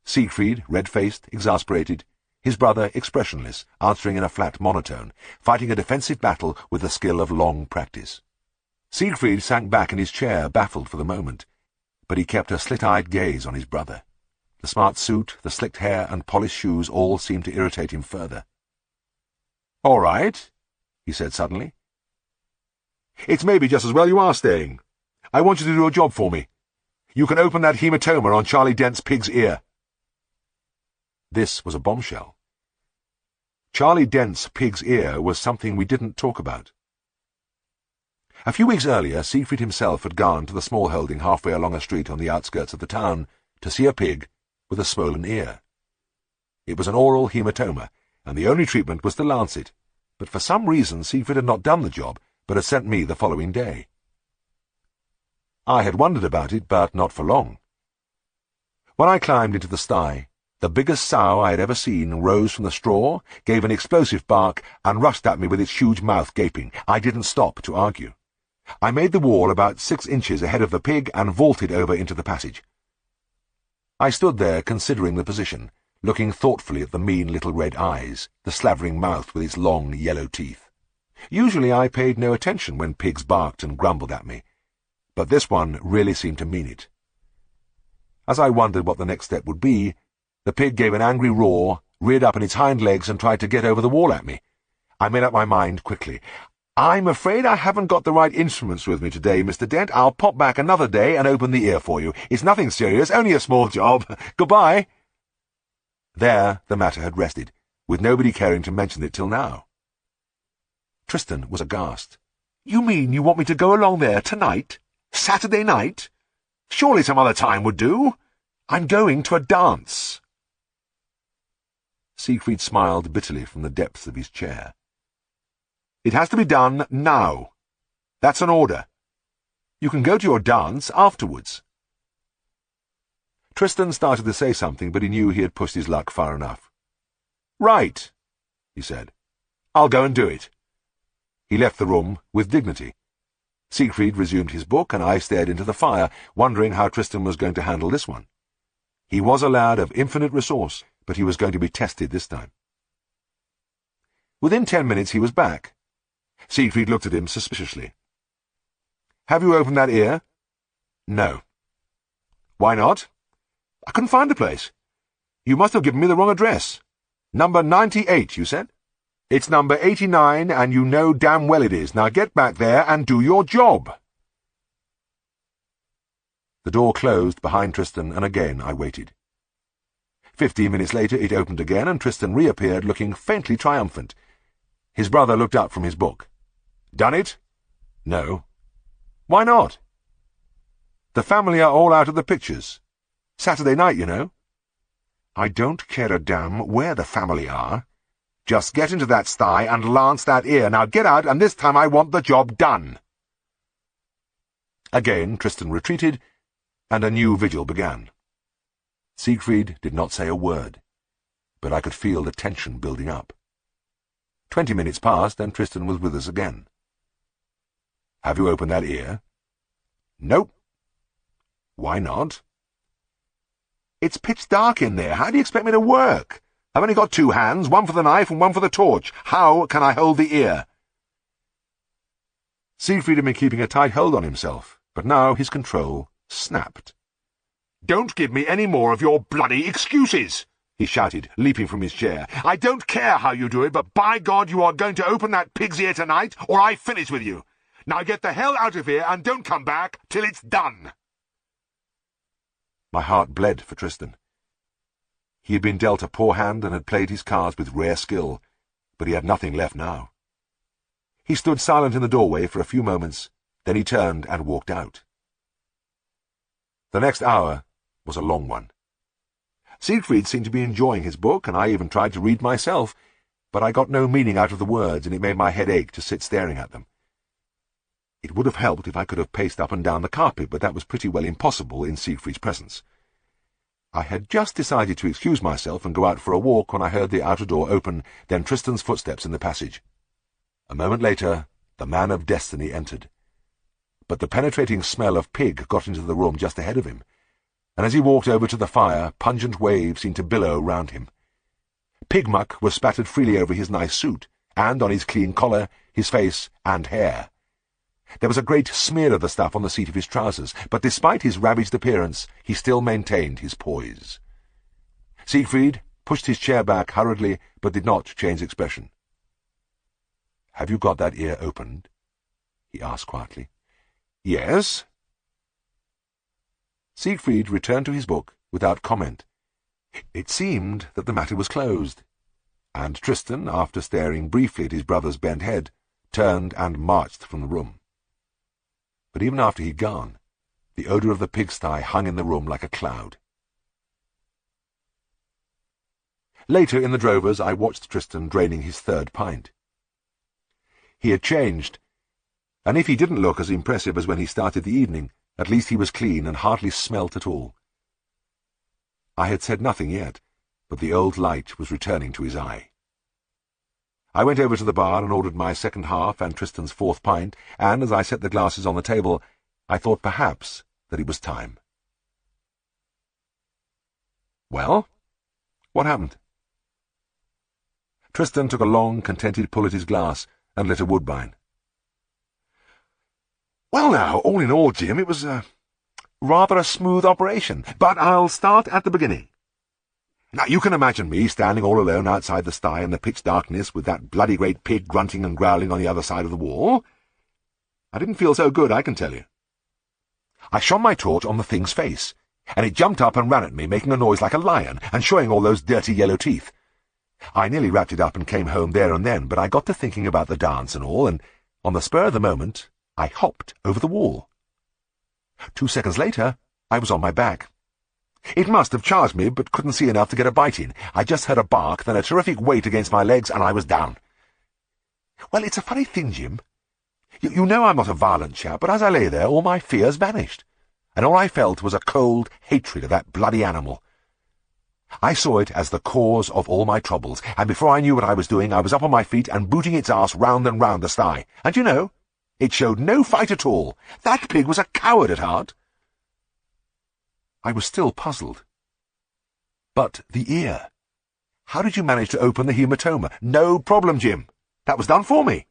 Siegfried, red-faced, exasperated, his brother expressionless, answering in a flat monotone, fighting a defensive battle with the skill of long practice. Siegfried sank back in his chair, baffled for the moment, but he kept a slit-eyed gaze on his brother. The smart suit, the slicked hair, and polished shoes all seemed to irritate him further. "All right," he said suddenly. "It's maybe just as well you are staying. I want you to do a job for me. You can open that hematoma on Charlie Dent's pig's ear." This was a bombshell. Charlie Dent's pig's ear was something we didn't talk about. A few weeks earlier, Siegfried himself had gone to the small holding halfway along a street on the outskirts of the town to see a pig with a swollen ear. It was an oral hematoma, and the only treatment was to lance it, but for some reason Siegfried had not done the job, but had sent me the following day. I had wondered about it, but not for long. When I climbed into the sty, the biggest sow I had ever seen rose from the straw, gave an explosive bark, and rushed at me with its huge mouth gaping. I didn't stop to argue. I made the wall about 6 inches ahead of the pig and vaulted over into the passage. I stood there considering the position, looking thoughtfully at the mean little red eyes, the slavering mouth with its long yellow teeth. Usually I paid no attention when pigs barked and grumbled at me, but this one really seemed to mean it. As I wondered what the next step would be, the pig gave an angry roar, reared up on its hind legs and tried to get over the wall at me. I made up my mind quickly. "I'm afraid I haven't got the right instruments with me today, Mr. Dent. I'll pop back another day and open the ear for you. It's nothing serious, only a small job. Goodbye." There the matter had rested, with nobody caring to mention it till now. Tristan was aghast. "You mean you want me to go along there tonight? Saturday night? Surely some other time would do. I'm going to a dance." Siegfried smiled bitterly from the depths of his chair. "It has to be done now. That's an order. You can go to your dance afterwards." Tristan started to say something, but he knew he had pushed his luck far enough. "Right," he said. "I'll go and do it." He left the room with dignity. Siegfried resumed his book, and I stared into the fire, wondering how Tristan was going to handle this one. He was a lad of infinite resource, but he was going to be tested this time. Within 10 minutes he was back. Siegfried looked at him suspiciously. "Have you opened that ear?" "No." "Why not?" "I couldn't find the place. You must have given me the wrong address. Number 98, you said?" "It's number 89, and you know damn well it is. Now get back there and do your job." The door closed behind Tristan, and again I waited. 15 minutes later it opened again, and Tristan reappeared looking faintly triumphant. His brother looked up from his book. "Done it?" "No." "Why not?" "The family are all out of the pictures. Saturday night, you know." "I don't care a damn where the family are. Just get into that sty and lance that ear. Now get out, and this time I want the job done." Again Tristan retreated, and a new vigil began. Siegfried did not say a word, but I could feel the tension building up. 20 minutes passed, and Tristan was with us again. "Have you opened that ear?" "Nope." "Why not?" "It's pitch dark in there. How do you expect me to work? I've only got 2 hands, one for the knife and one for the torch. How can I hold the ear?" Siegfried had been keeping a tight hold on himself, but now his control snapped. "Don't give me any more of your bloody excuses!" he shouted, leaping from his chair. "I don't care how you do it, but by God you are going to open that pig's ear tonight, or I finish with you. Now get the hell out of here and don't come back till it's done." My heart bled for Tristan. He had been dealt a poor hand and had played his cards with rare skill, but he had nothing left now. He stood silent in the doorway for a few moments, then he turned and walked out. The next hour was a long one. Siegfried seemed to be enjoying his book, and I even tried to read myself, but I got no meaning out of the words, and it made my head ache to sit staring at them. It would have helped if I could have paced up and down the carpet, but that was pretty well impossible in Siegfried's presence. I had just decided to excuse myself and go out for a walk when I heard the outer door open, then Tristan's footsteps in the passage. A moment later, the man of destiny entered. But the penetrating smell of pig got into the room just ahead of him, and as he walked over to the fire, pungent waves seemed to billow round him. Pig muck was spattered freely over his nice suit, and on his clean collar, his face, and hair. There was a great smear of the stuff on the seat of his trousers, but despite his ravaged appearance, he still maintained his poise. Siegfried pushed his chair back hurriedly, but did not change expression. "Have you got that ear opened?" he asked quietly. "Yes." Siegfried returned to his book without comment. It seemed that the matter was closed, and Tristan, after staring briefly at his brother's bent head, turned and marched from the room. But even after he'd gone, the odour of the pigsty hung in the room like a cloud. Later in the drovers I watched Tristan draining his third pint. He had changed, and if he didn't look as impressive as when he started the evening, at least he was clean and hardly smelt at all. I had said nothing yet, but the old light was returning to his eye. I went over to the bar and ordered my second half and Tristan's fourth pint, and as I set the glasses on the table, I thought perhaps that it was time. Well, what happened? Tristan took a long, contented pull at his glass and lit a woodbine. Well now, all in all, Jim, it was rather a smooth operation, but I'll start at the beginning. Now, you can imagine me standing all alone outside the sty in the pitch darkness with that bloody great pig grunting and growling on the other side of the wall. I didn't feel so good, I can tell you. I shone my torch on the thing's face, and it jumped up and ran at me, making a noise like a lion and showing all those dirty yellow teeth. I nearly wrapped it up and came home there and then, but I got to thinking about the dance and all, and on the spur of the moment, I hopped over the wall. 2 seconds later, I was on my back. It must have charged me, but couldn't see enough to get a bite in. I just heard a bark, then a terrific weight against my legs, and I was down. Well, it's a funny thing, Jim. You know I'm not a violent chap, but as I lay there, all my fears vanished, and all I felt was a cold hatred of that bloody animal. I saw it as the cause of all my troubles, and before I knew what I was doing, I was up on my feet and booting its arse round and round the sty. And you know, it showed no fight at all. That pig was a coward at heart. I was still puzzled. But the ear. How did you manage to open the hematoma? No problem, Jim. That was done for me.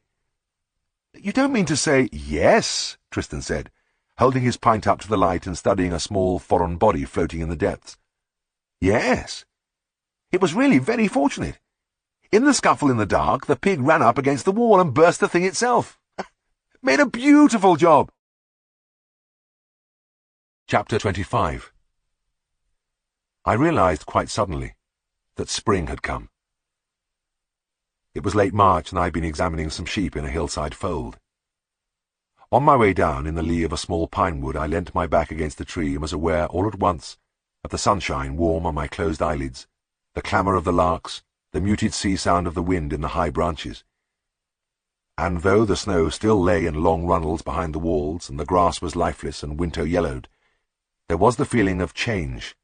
You don't mean to say— Yes, Tristan said, holding his pint up to the light and studying a small foreign body floating in the depths. Yes. It was really very fortunate. In the scuffle in the dark, the pig ran up against the wall and burst the thing itself. Made a beautiful job. Chapter 25. I realized quite suddenly that spring had come. It was late March, and I'd been examining some sheep in a hillside fold. On my way down, in the lee of a small pine wood, I leant my back against a tree and was aware all at once of the sunshine warm on my closed eyelids, the clamour of the larks, the muted sea sound of the wind in the high branches. And though the snow still lay in long runnels behind the walls, and the grass was lifeless and winter-yellowed, there was the feeling of change,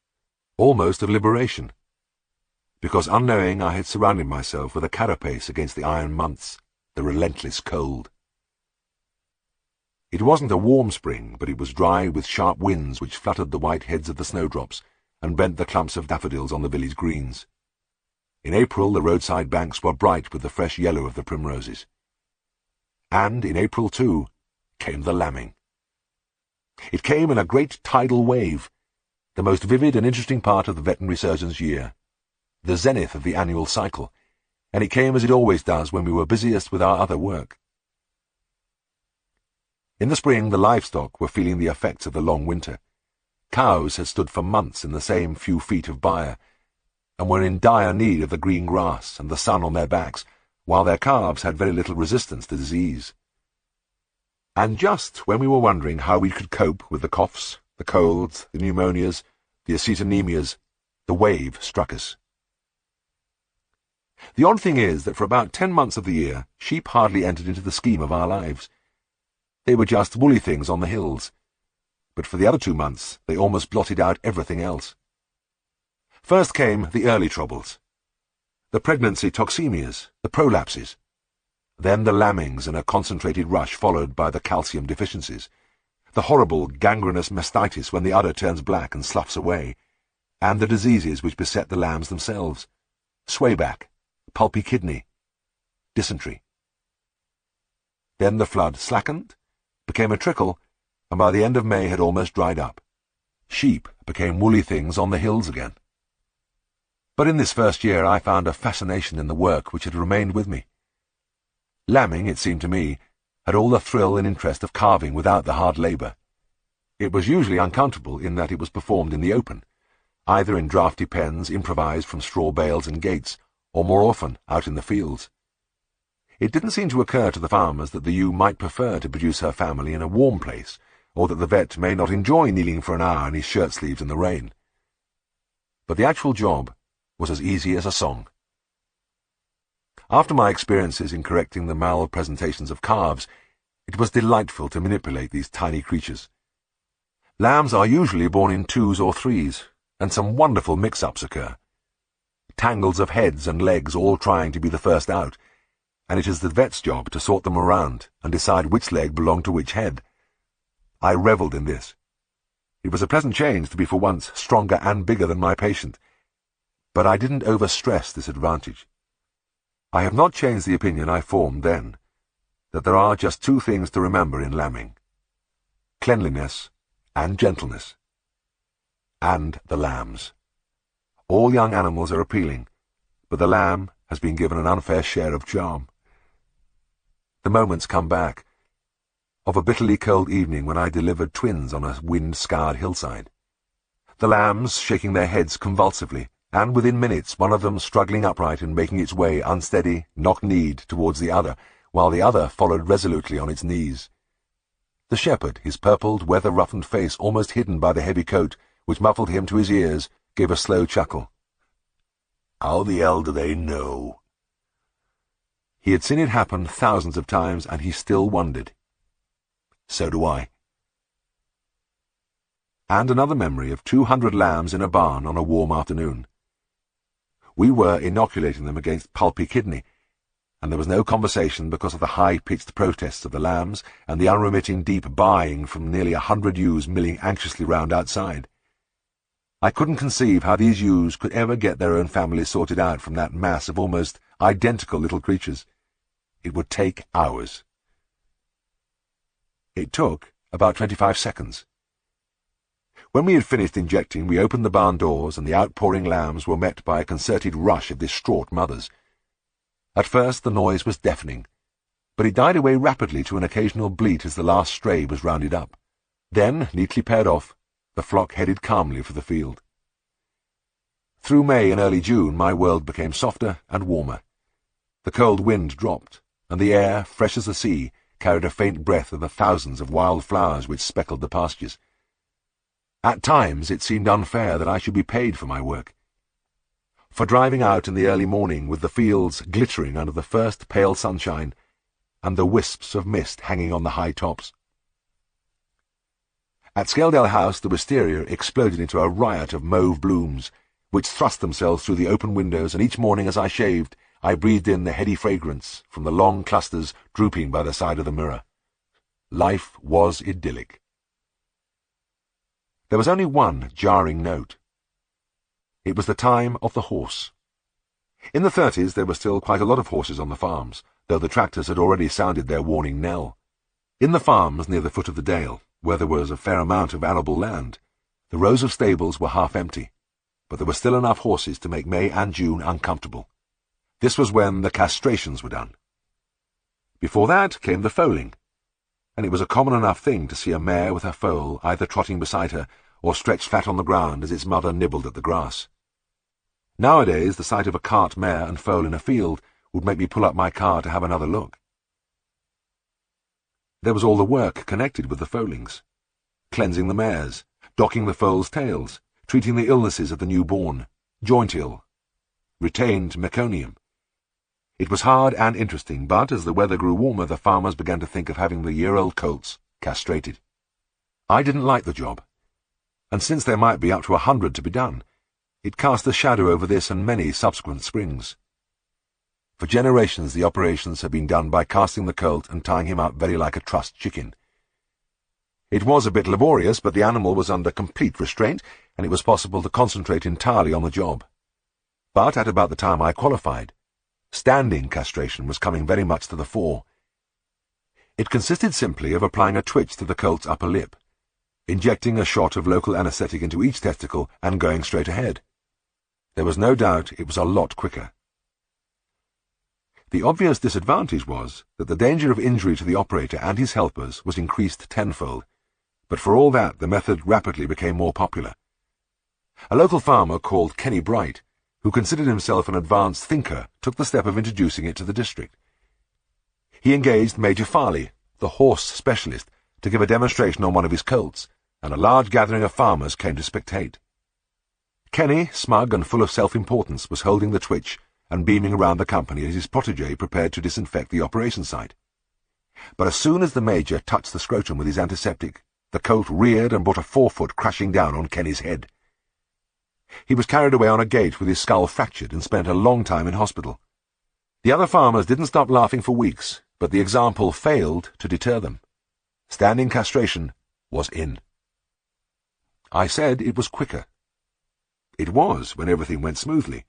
almost of liberation, because unknowing I had surrounded myself with a carapace against the iron months, the relentless cold. It wasn't a warm spring, but it was dry with sharp winds which fluttered the white heads of the snowdrops and bent the clumps of daffodils on the village greens. In April the roadside banks were bright with the fresh yellow of the primroses. And in April, too, came the lambing. It came in a great tidal wave, the most vivid and interesting part of the veterinary surgeon's year, the zenith of the annual cycle, and it came as it always does when we were busiest with our other work. In the spring the livestock were feeling the effects of the long winter. Cows had stood for months in the same few feet of byre, and were in dire need of the green grass and the sun on their backs, while their calves had very little resistance to disease. And just when we were wondering how we could cope with the coughs, the colds, the pneumonias, the acetonemias, the wave struck us. The odd thing is that for about 10 months of the year, sheep hardly entered into the scheme of our lives. They were just woolly things on the hills, but for the other 2 months they almost blotted out everything else. First came the early troubles, the pregnancy toxemias, the prolapses, then the lambings in a concentrated rush followed by the calcium deficiencies, the horrible gangrenous mastitis when the udder turns black and sloughs away, and the diseases which beset the lambs themselves, swayback, pulpy kidney, dysentery. Then the flood slackened, became a trickle, and by the end of May had almost dried up. Sheep became woolly things on the hills again. But in this first year I found a fascination in the work which had remained with me. Lambing, it seemed to me, had all the thrill and interest of carving without the hard labour. It was usually uncomfortable in that it was performed in the open, either in draughty pens improvised from straw bales and gates, or more often out in the fields. It didn't seem to occur to the farmers that the ewe might prefer to produce her family in a warm place, or that the vet may not enjoy kneeling for an hour in his shirt-sleeves in the rain. But the actual job, was as easy as a song. After my experiences in correcting the malpresentations of calves, it was delightful to manipulate these tiny creatures. Lambs are usually born in 2s or 3s, and some wonderful mix-ups occur. Tangles of heads and legs all trying to be the first out, and it is the vet's job to sort them around and decide which leg belonged to which head. I revelled in this. It was a pleasant change to be for once stronger and bigger than my patient, but I didn't overstress this advantage. I have not changed the opinion I formed then, that there are just 2 things to remember in lambing: cleanliness and gentleness. And the lambs. All young animals are appealing, but the lamb has been given an unfair share of charm. The moments come back, of a bitterly cold evening when I delivered twins on a wind-scarred hillside. The lambs shaking their heads convulsively, and within minutes one of them struggling upright and making its way unsteady, knock-kneed towards the other, while the other followed resolutely on its knees. The shepherd, his purpled, weather-roughened face almost hidden by the heavy coat, which muffled him to his ears, gave a slow chuckle. How the hell do they know? He had seen it happen thousands of times, and he still wondered. So do I. And another memory of 200 lambs in a barn on a warm afternoon. We were inoculating them against pulpy kidney, and there was no conversation because of the high-pitched protests of the lambs and the unremitting deep baaing from nearly 100 ewes milling anxiously round outside. I couldn't conceive how these ewes could ever get their own families sorted out from that mass of almost identical little creatures. It would take hours. It took about 25 seconds. When we had finished injecting, we opened the barn doors, and the outpouring lambs were met by a concerted rush of distraught mothers. At first the noise was deafening, but it died away rapidly to an occasional bleat as the last stray was rounded up. Then, neatly paired off, the flock headed calmly for the field. Through May and early June my world became softer and warmer. The cold wind dropped, and the air, fresh as the sea, carried a faint breath of the thousands of wild flowers which speckled the pastures. At times it seemed unfair that I should be paid for my work. For driving out in the early morning with the fields glittering under the first pale sunshine, and the wisps of mist hanging on the high tops. At Scaledale House the wisteria exploded into a riot of mauve blooms, which thrust themselves through the open windows, and each morning as I shaved, I breathed in the heady fragrance from the long clusters drooping by the side of the mirror. Life was idyllic. There was only one jarring note. It was the time of the horse. In the 30s there were still quite a lot of horses on the farms, though the tractors had already sounded their warning knell. In the farms near the foot of the dale, where there was a fair amount of arable land, the rows of stables were half empty, but there were still enough horses to make May and June uncomfortable. This was when the castrations were done. Before that came the foaling, and it was a common enough thing to see a mare with her foal either trotting beside her or stretched flat on the ground as its mother nibbled at the grass. Nowadays the sight of a cart mare and foal in a field would make me pull up my car to have another look. There was all the work connected with the foalings: cleansing the mares, docking the foals' tails, treating the illnesses of the newborn, joint ill, retained meconium. It was hard and interesting, but as the weather grew warmer the farmers began to think of having the year-old colts castrated. I didn't like the job, and since there might be up to 100 to be done, it cast a shadow over this and many subsequent springs. For generations the operations had been done by casting the colt and tying him up very like a trussed chicken. It was a bit laborious, but the animal was under complete restraint, and it was possible to concentrate entirely on the job. But at about the time I qualified, standing castration was coming very much to the fore. It consisted simply of applying a twitch to the colt's upper lip, injecting a shot of local anesthetic into each testicle, and going straight ahead. There was no doubt it was a lot quicker. The obvious disadvantage was that the danger of injury to the operator and his helpers was increased tenfold, but for all that the method rapidly became more popular. A local farmer called Kenny Bright, who considered himself an advanced thinker, took the step of introducing it to the district. He engaged Major Farley, the horse specialist, to give a demonstration on one of his colts, and a large gathering of farmers came to spectate. Kenny, smug and full of self-importance, was holding the twitch and beaming around the company as his protégé prepared to disinfect the operation site. But as soon as the Major touched the scrotum with his antiseptic, the colt reared and brought a forefoot crashing down on Kenny's head. He was carried away on a gate with his skull fractured and spent a long time in hospital. The other farmers didn't stop laughing for weeks, but the example failed to deter them. Standing castration was in. I said it was quicker. It was, when everything went smoothly.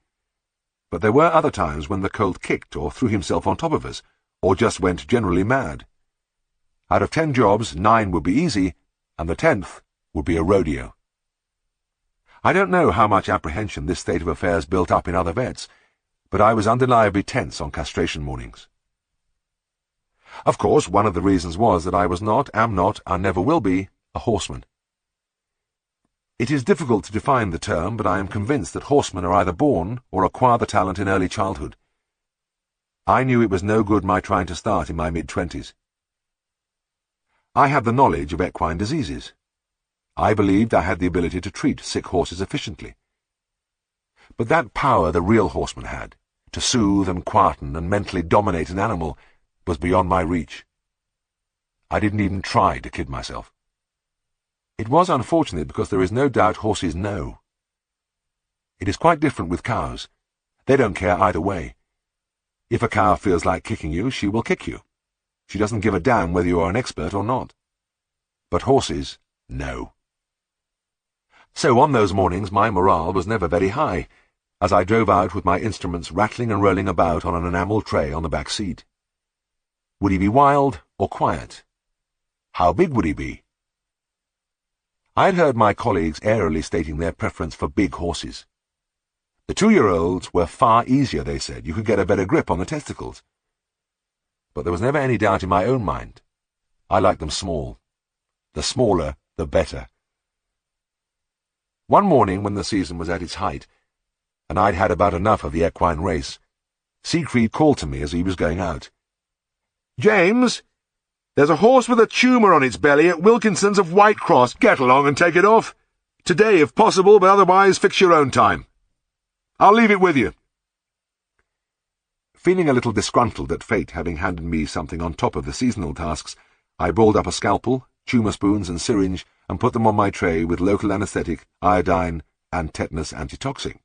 But there were other times when the colt kicked or threw himself on top of us, or just went generally mad. Out of 10 jobs, 9 would be easy, and the 10th would be a rodeo. I don't know how much apprehension this state of affairs built up in other vets, but I was undeniably tense on castration mornings. Of course, one of the reasons was that I was not, am not, and never will be, a horseman. It is difficult to define the term, but I am convinced that horsemen are either born or acquire the talent in early childhood. I knew it was no good my trying to start in my mid-20s. I had the knowledge of equine diseases. I believed I had the ability to treat sick horses efficiently. But that power the real horseman had, to soothe and quieten and mentally dominate an animal, was beyond my reach. I didn't even try to kid myself. It was unfortunate because there is no doubt horses know. It is quite different with cows. They don't care either way. If a cow feels like kicking you, she will kick you. She doesn't give a damn whether you are an expert or not. But horses know. So on those mornings my morale was never very high, as I drove out with my instruments rattling and rolling about on an enamel tray on the back seat. Would he be wild or quiet? How big would he be? I had heard my colleagues airily stating their preference for big horses. The 2-year-olds were far easier, they said. You could get a better grip on the testicles. But there was never any doubt in my own mind. I liked them small. The smaller, the better. One morning when the season was at its height, and I'd had about enough of the equine race, Siegfried called to me as he was going out. "James, there's a horse with a tumour on its belly at Wilkinson's of Whitecross. Get along and take it off. Today, if possible, but otherwise fix your own time. I'll leave it with you." Feeling a little disgruntled at fate having handed me something on top of the seasonal tasks, I balled up a scalpel, tumour spoons and syringe and put them on my tray with local anaesthetic, iodine and tetanus antitoxin.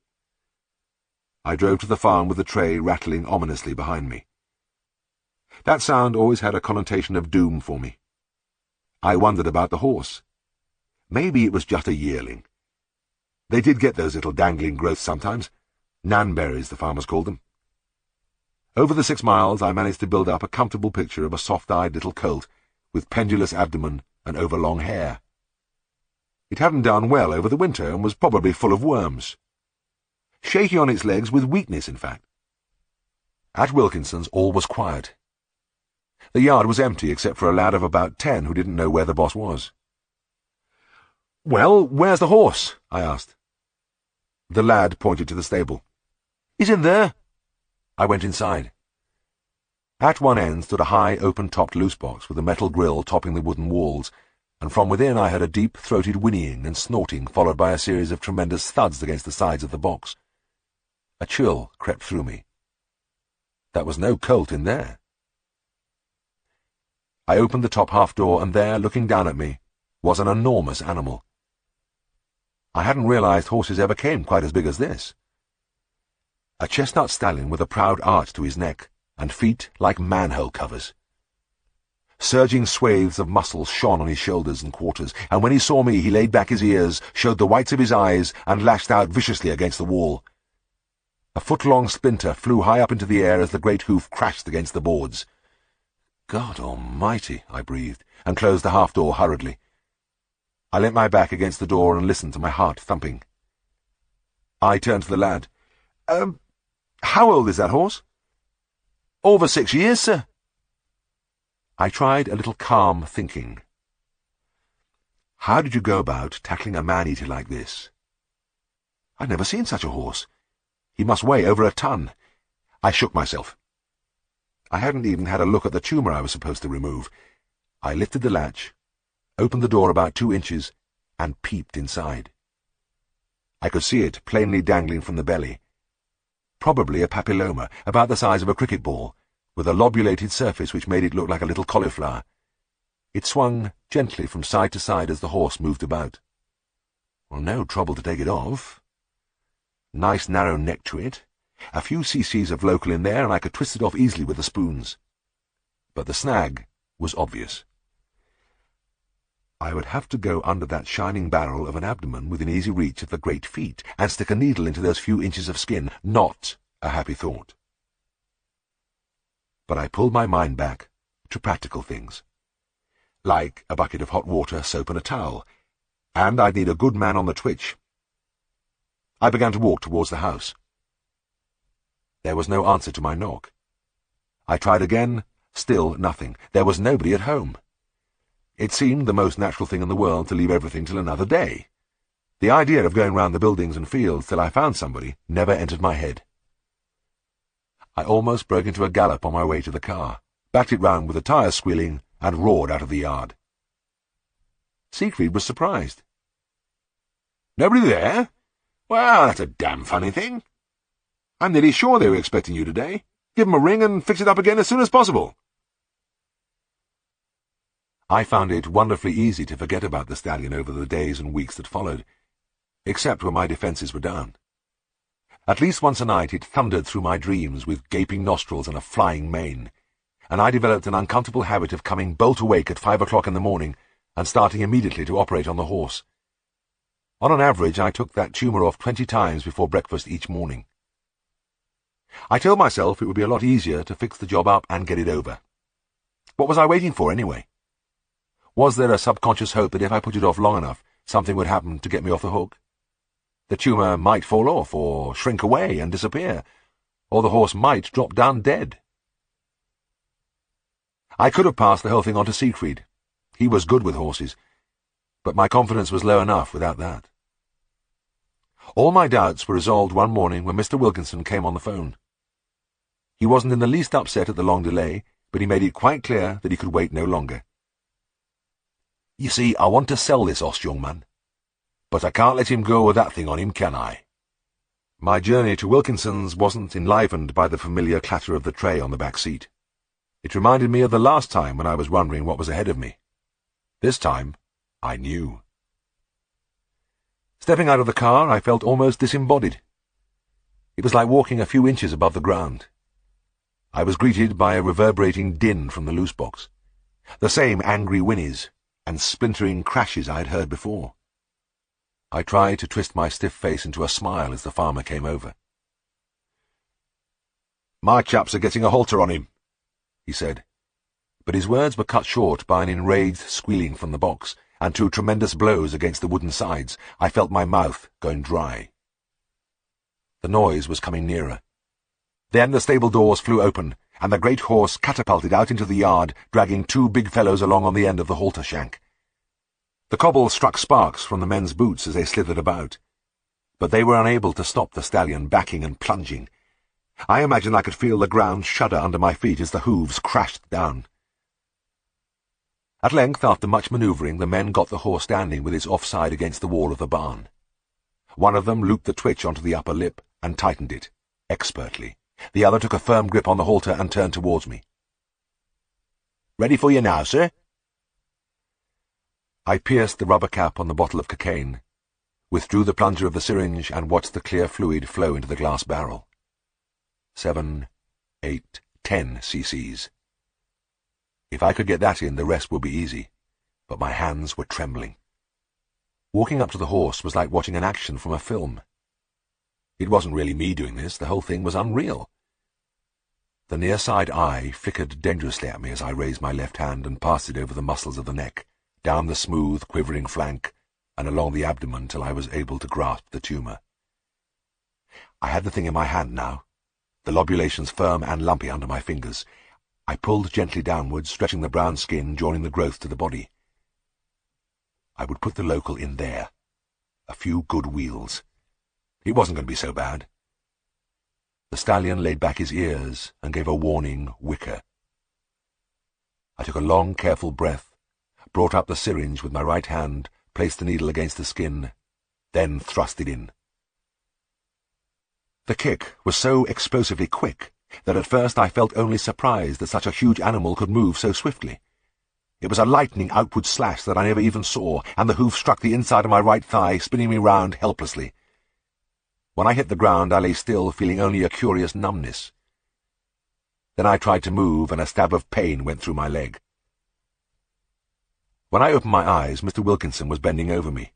I drove to the farm with the tray rattling ominously behind me. That sound always had a connotation of doom for me. I wondered about the horse. Maybe it was just a yearling. They did get those little dangling growths sometimes. Nanberries, the farmers called them. Over the 6 miles I managed to build up a comfortable picture of a soft-eyed little colt with pendulous abdomen and overlong hair. It hadn't done well over the winter and was probably full of worms. Shaky on its legs with weakness, in fact. At Wilkinson's all was quiet. The yard was empty except for a lad of about 10 who didn't know where the boss was. "Well, where's the horse?" I asked. The lad pointed to the stable. "He's in there." I went inside. At one end stood a high, open-topped loose box with a metal grill topping the wooden walls, and from within I heard a deep-throated whinnying and snorting followed by a series of tremendous thuds against the sides of the box. A chill crept through me. That was no colt in there. I opened the top half door, and there, looking down at me, was an enormous animal. I hadn't realized horses ever came quite as big as this. A chestnut stallion with a proud arch to his neck, and feet like manhole covers. Surging swathes of muscle shone on his shoulders and quarters, and when he saw me he laid back his ears, showed the whites of his eyes, and lashed out viciously against the wall. A foot-long splinter flew high up into the air as the great hoof crashed against the boards. "God almighty," I breathed, and closed the half-door hurriedly. I leant my back against the door and listened to my heart thumping. I turned to the lad. How old is that horse?" "Over 6 years, sir." I tried a little calm thinking. How did you go about tackling a man-eater like this? I'd never seen such a horse. He must weigh over a ton. I shook myself. I hadn't even had a look at the tumour I was supposed to remove. I lifted the latch, opened the door about 2 inches, and peeped inside. I could see it plainly dangling from the belly. Probably a papilloma, about the size of a cricket ball, with a lobulated surface which made it look like a little cauliflower. It swung gently from side to side as the horse moved about. Well, no trouble to take it off. Nice narrow neck to it. A few cc's of local in there, and I could twist it off easily with the spoons. But the snag was obvious. I would have to go under that shining barrel of an abdomen within easy reach of the great feet, and stick a needle into those few inches of skin. Not a happy thought. But I pulled my mind back to practical things, like a bucket of hot water, soap and a towel, and I'd need a good man on the twitch. I began to walk towards the house. There was no answer to my knock. I tried again, still nothing. There was nobody at home. It seemed the most natural thing in the world to leave everything till another day. The idea of going round the buildings and fields till I found somebody never entered my head. I almost broke into a gallop on my way to the car, backed it round with the tyres squealing, and roared out of the yard. Siegfried was surprised. "Nobody there? Well, that's a damn funny thing. I'm nearly sure they were expecting you today. Give 'em a ring and fix it up again as soon as possible." I found it wonderfully easy to forget about the stallion over the days and weeks that followed, except when my defences were down. At least once a night it thundered through my dreams with gaping nostrils and a flying mane, and I developed an uncomfortable habit of coming bolt awake at 5 o'clock in the morning and starting immediately to operate on the horse. On an average, I took that tumour off 20 times before breakfast each morning. I told myself it would be a lot easier to fix the job up and get it over. What was I waiting for, anyway? Was there a subconscious hope that if I put it off long enough, something would happen to get me off the hook? The tumour might fall off, or shrink away and disappear, or the horse might drop down dead. I could have passed the whole thing on to Siegfried. He was good with horses, but my confidence was low enough without that. All my doubts were resolved one morning when Mr. Wilkinson came on the phone. He wasn't in the least upset at the long delay, but he made it quite clear that he could wait no longer. "You see, I want to sell this horse, young man, but I can't let him go with that thing on him, can I?" My journey to Wilkinson's wasn't enlivened by the familiar clatter of the tray on the back seat. It reminded me of the last time when I was wondering what was ahead of me. This time, I knew. Stepping out of the car, I felt almost disembodied. It was like walking a few inches above the ground. I was greeted by a reverberating din from the loose box, the same angry whinnies and splintering crashes I had heard before. I tried to twist my stiff face into a smile as the farmer came over. "My chaps are getting a halter on him," he said, but his words were cut short by an enraged squealing from the box, and 2 tremendous blows against the wooden sides. I felt my mouth going dry. The noise was coming nearer. Then the stable doors flew open, and the great horse catapulted out into the yard, dragging 2 big fellows along on the end of the halter shank. The cobbles struck sparks from the men's boots as they slithered about, but they were unable to stop the stallion backing and plunging. I imagined I could feel the ground shudder under my feet as the hooves crashed down. At length, after much manoeuvring, the men got the horse standing with its offside against the wall of the barn. One of them looped the twitch onto the upper lip and tightened it, expertly. The other took a firm grip on the halter and turned towards me. "Ready for you now, sir?" I pierced the rubber cap on the bottle of cocaine, withdrew the plunger of the syringe, and watched the clear fluid flow into the glass barrel. 7, 8, 10 cc's. If I could get that in, the rest would be easy, but my hands were trembling. Walking up to the horse was like watching an action from a film. It wasn't really me doing this, the whole thing was unreal. The near side eye flickered dangerously at me as I raised my left hand and passed it over the muscles of the neck, down the smooth, quivering flank, and along the abdomen till I was able to grasp the tumour. I had the thing in my hand now, the lobulations firm and lumpy under my fingers. I pulled gently downwards, stretching the brown skin, joining the growth to the body. I would put the local in there. A few good wheels. It wasn't going to be so bad. The stallion laid back his ears and gave a warning whicker. I took a long, careful breath, brought up the syringe with my right hand, placed the needle against the skin, then thrust it in. The kick was so explosively quick that at first I felt only surprised that such a huge animal could move so swiftly. It was a lightning outward slash that I never even saw, and the hoof struck the inside of my right thigh, spinning me round helplessly. When I hit the ground, I lay still, feeling only a curious numbness. Then I tried to move, and a stab of pain went through my leg. When I opened my eyes, Mr. Wilkinson was bending over me.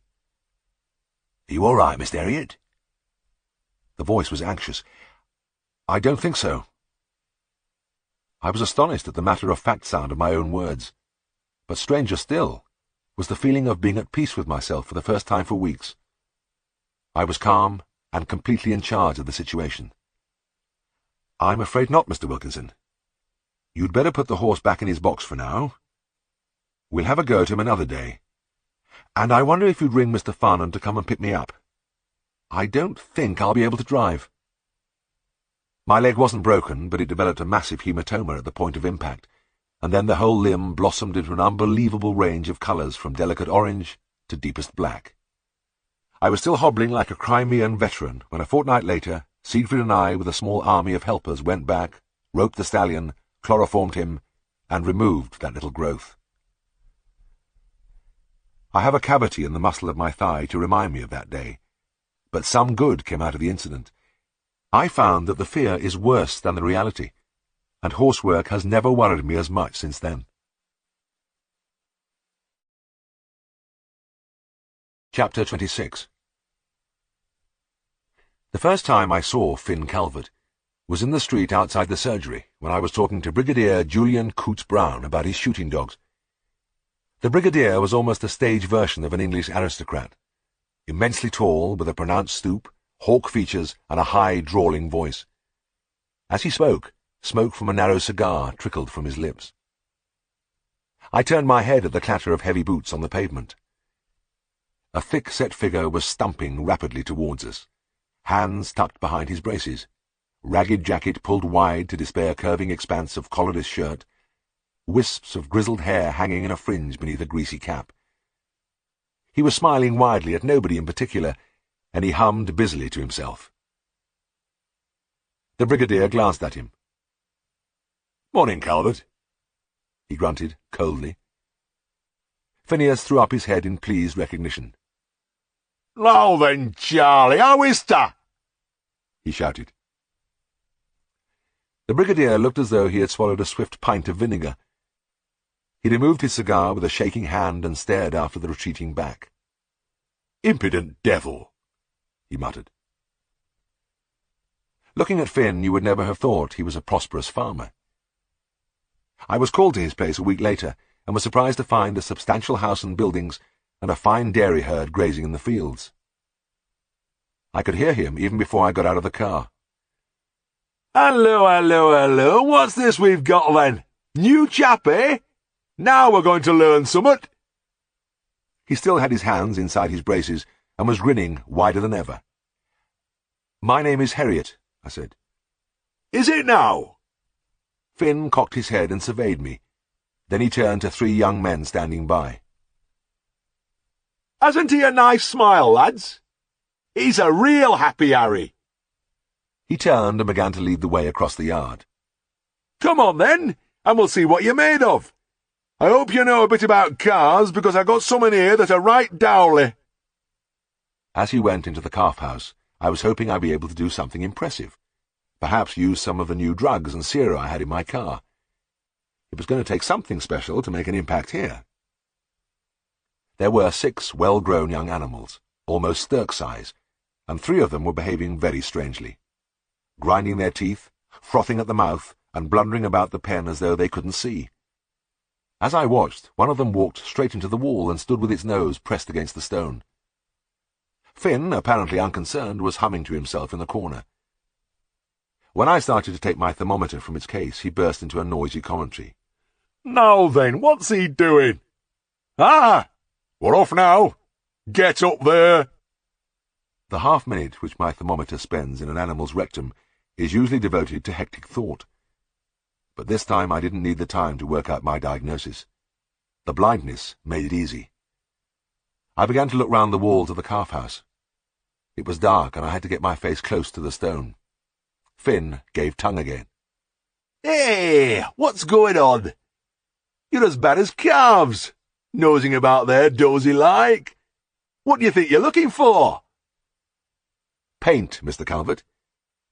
"Are you all right, Mr. Herriot?" The voice was anxious. "I don't think so." I was astonished at the matter-of-fact sound of my own words. But stranger still was the feeling of being at peace with myself for the first time for weeks. I was calm and completely in charge of the situation. "I'm afraid not, Mr. Wilkinson. You'd better put the horse back in his box for now. We'll have a go at him another day. And I wonder if you'd ring Mr. Farnham to come and pick me up. I don't think I'll be able to drive." My leg wasn't broken, but it developed a massive hematoma at the point of impact, and then the whole limb blossomed into an unbelievable range of colours from delicate orange to deepest black. I was still hobbling like a Crimean veteran when a fortnight later Siegfried and I, with a small army of helpers, went back, roped the stallion, chloroformed him, and removed that little growth. I have a cavity in the muscle of my thigh to remind me of that day, but some good came out of the incident. I found that the fear is worse than the reality, and horsework has never worried me as much since then. Chapter 26. The first time I saw Finn Calvert was in the street outside the surgery when I was talking to Brigadier Julian Coots-Brown about his shooting dogs. The Brigadier was almost a stage version of an English aristocrat, immensely tall, with a pronounced stoop, hawk features, and a high, drawling voice. As he spoke, smoke from a narrow cigar trickled from his lips. I turned my head at the clatter of heavy boots on the pavement. A thick-set figure was stumping rapidly towards us, hands tucked behind his braces, ragged jacket pulled wide to display a curving expanse of collarless shirt, wisps of grizzled hair hanging in a fringe beneath a greasy cap. He was smiling widely at nobody in particular, and he hummed busily to himself. The Brigadier glanced at him. "Morning, Calvert," he grunted, coldly. Phineas threw up his head in pleased recognition. "Now then, Charlie, how is ta?" he shouted. The Brigadier looked as though he had swallowed a swift pint of vinegar. He removed his cigar with a shaking hand and stared after the retreating back. "Impudent devil," he muttered. Looking at Finn, you would never have thought he was a prosperous farmer. I was called to his place a week later, and was surprised to find a substantial house and buildings, and a fine dairy herd grazing in the fields. I could hear him even before I got out of the car. "Hello, hello, hello, what's this we've got then? New chap, eh? Now we're going to learn summat." He still had his hands inside his braces, and was grinning wider than ever. "My name is Herriot," I said. "Is it now?" Finn cocked his head and surveyed me. Then he turned to three young men standing by. "Hasn't he a nice smile, lads? He's a real happy Harry." He turned and began to lead the way across the yard. "Come on, then, and we'll see what you're made of. I hope you know a bit about cars, because I got some in here that are right dowly." As he went into the calf-house, I was hoping I'd be able to do something impressive. Perhaps use some of the new drugs and sera I had in my car. It was going to take something special to make an impact here. There were 6 well-grown young animals, almost stirk size, and 3 of them were behaving very strangely, grinding their teeth, frothing at the mouth, and blundering about the pen as though they couldn't see. As I watched, one of them walked straight into the wall and stood with its nose pressed against the stone. Finn, apparently unconcerned, was humming to himself in the corner. When I started to take my thermometer from its case, he burst into a noisy commentary. "Now then, what's he doing? Ah! We're off now. Get up there." The half-minute which my thermometer spends in an animal's rectum is usually devoted to hectic thought. But this time I didn't need the time to work out my diagnosis. The blindness made it easy. I began to look round the walls of the calf-house. It was dark, and I had to get my face close to the stone. Finn gave tongue again. Hey, what's going on? You're as bad as calves, nosing about there dozy-like. What do you think you're looking for? Paint, Mr. Calvert.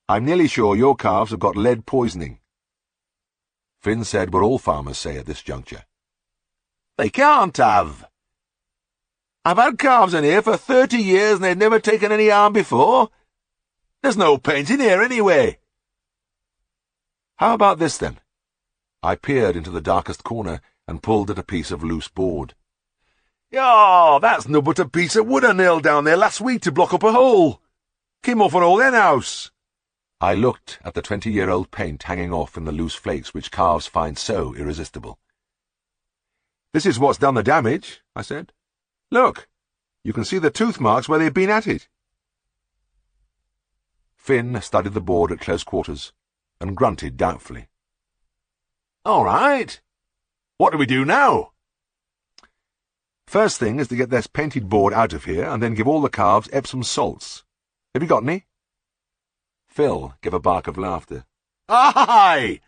I'm nearly sure your calves have got lead poisoning. Finn said what all farmers say at this juncture. They can't have. I've had calves in here for 30 years and they've never taken any harm before. There's no paint in here anyway. How about this, then? I peered into the darkest corner and pulled at a piece of loose board. Oh, that's no but a piece of wood I nailed down there last week to block up a hole. Came off an old hen house. I looked at the 20-year-old paint hanging off in the loose flakes which calves find so irresistible. This is what's done the damage, I said. Look, you can see the tooth marks where they've been at it. Finn studied the board at close quarters and grunted doubtfully. All right. What do we do now? First thing is to get this painted board out of here and then give all the calves Epsom salts. Have you got any? Phil gave a bark of laughter. Aye!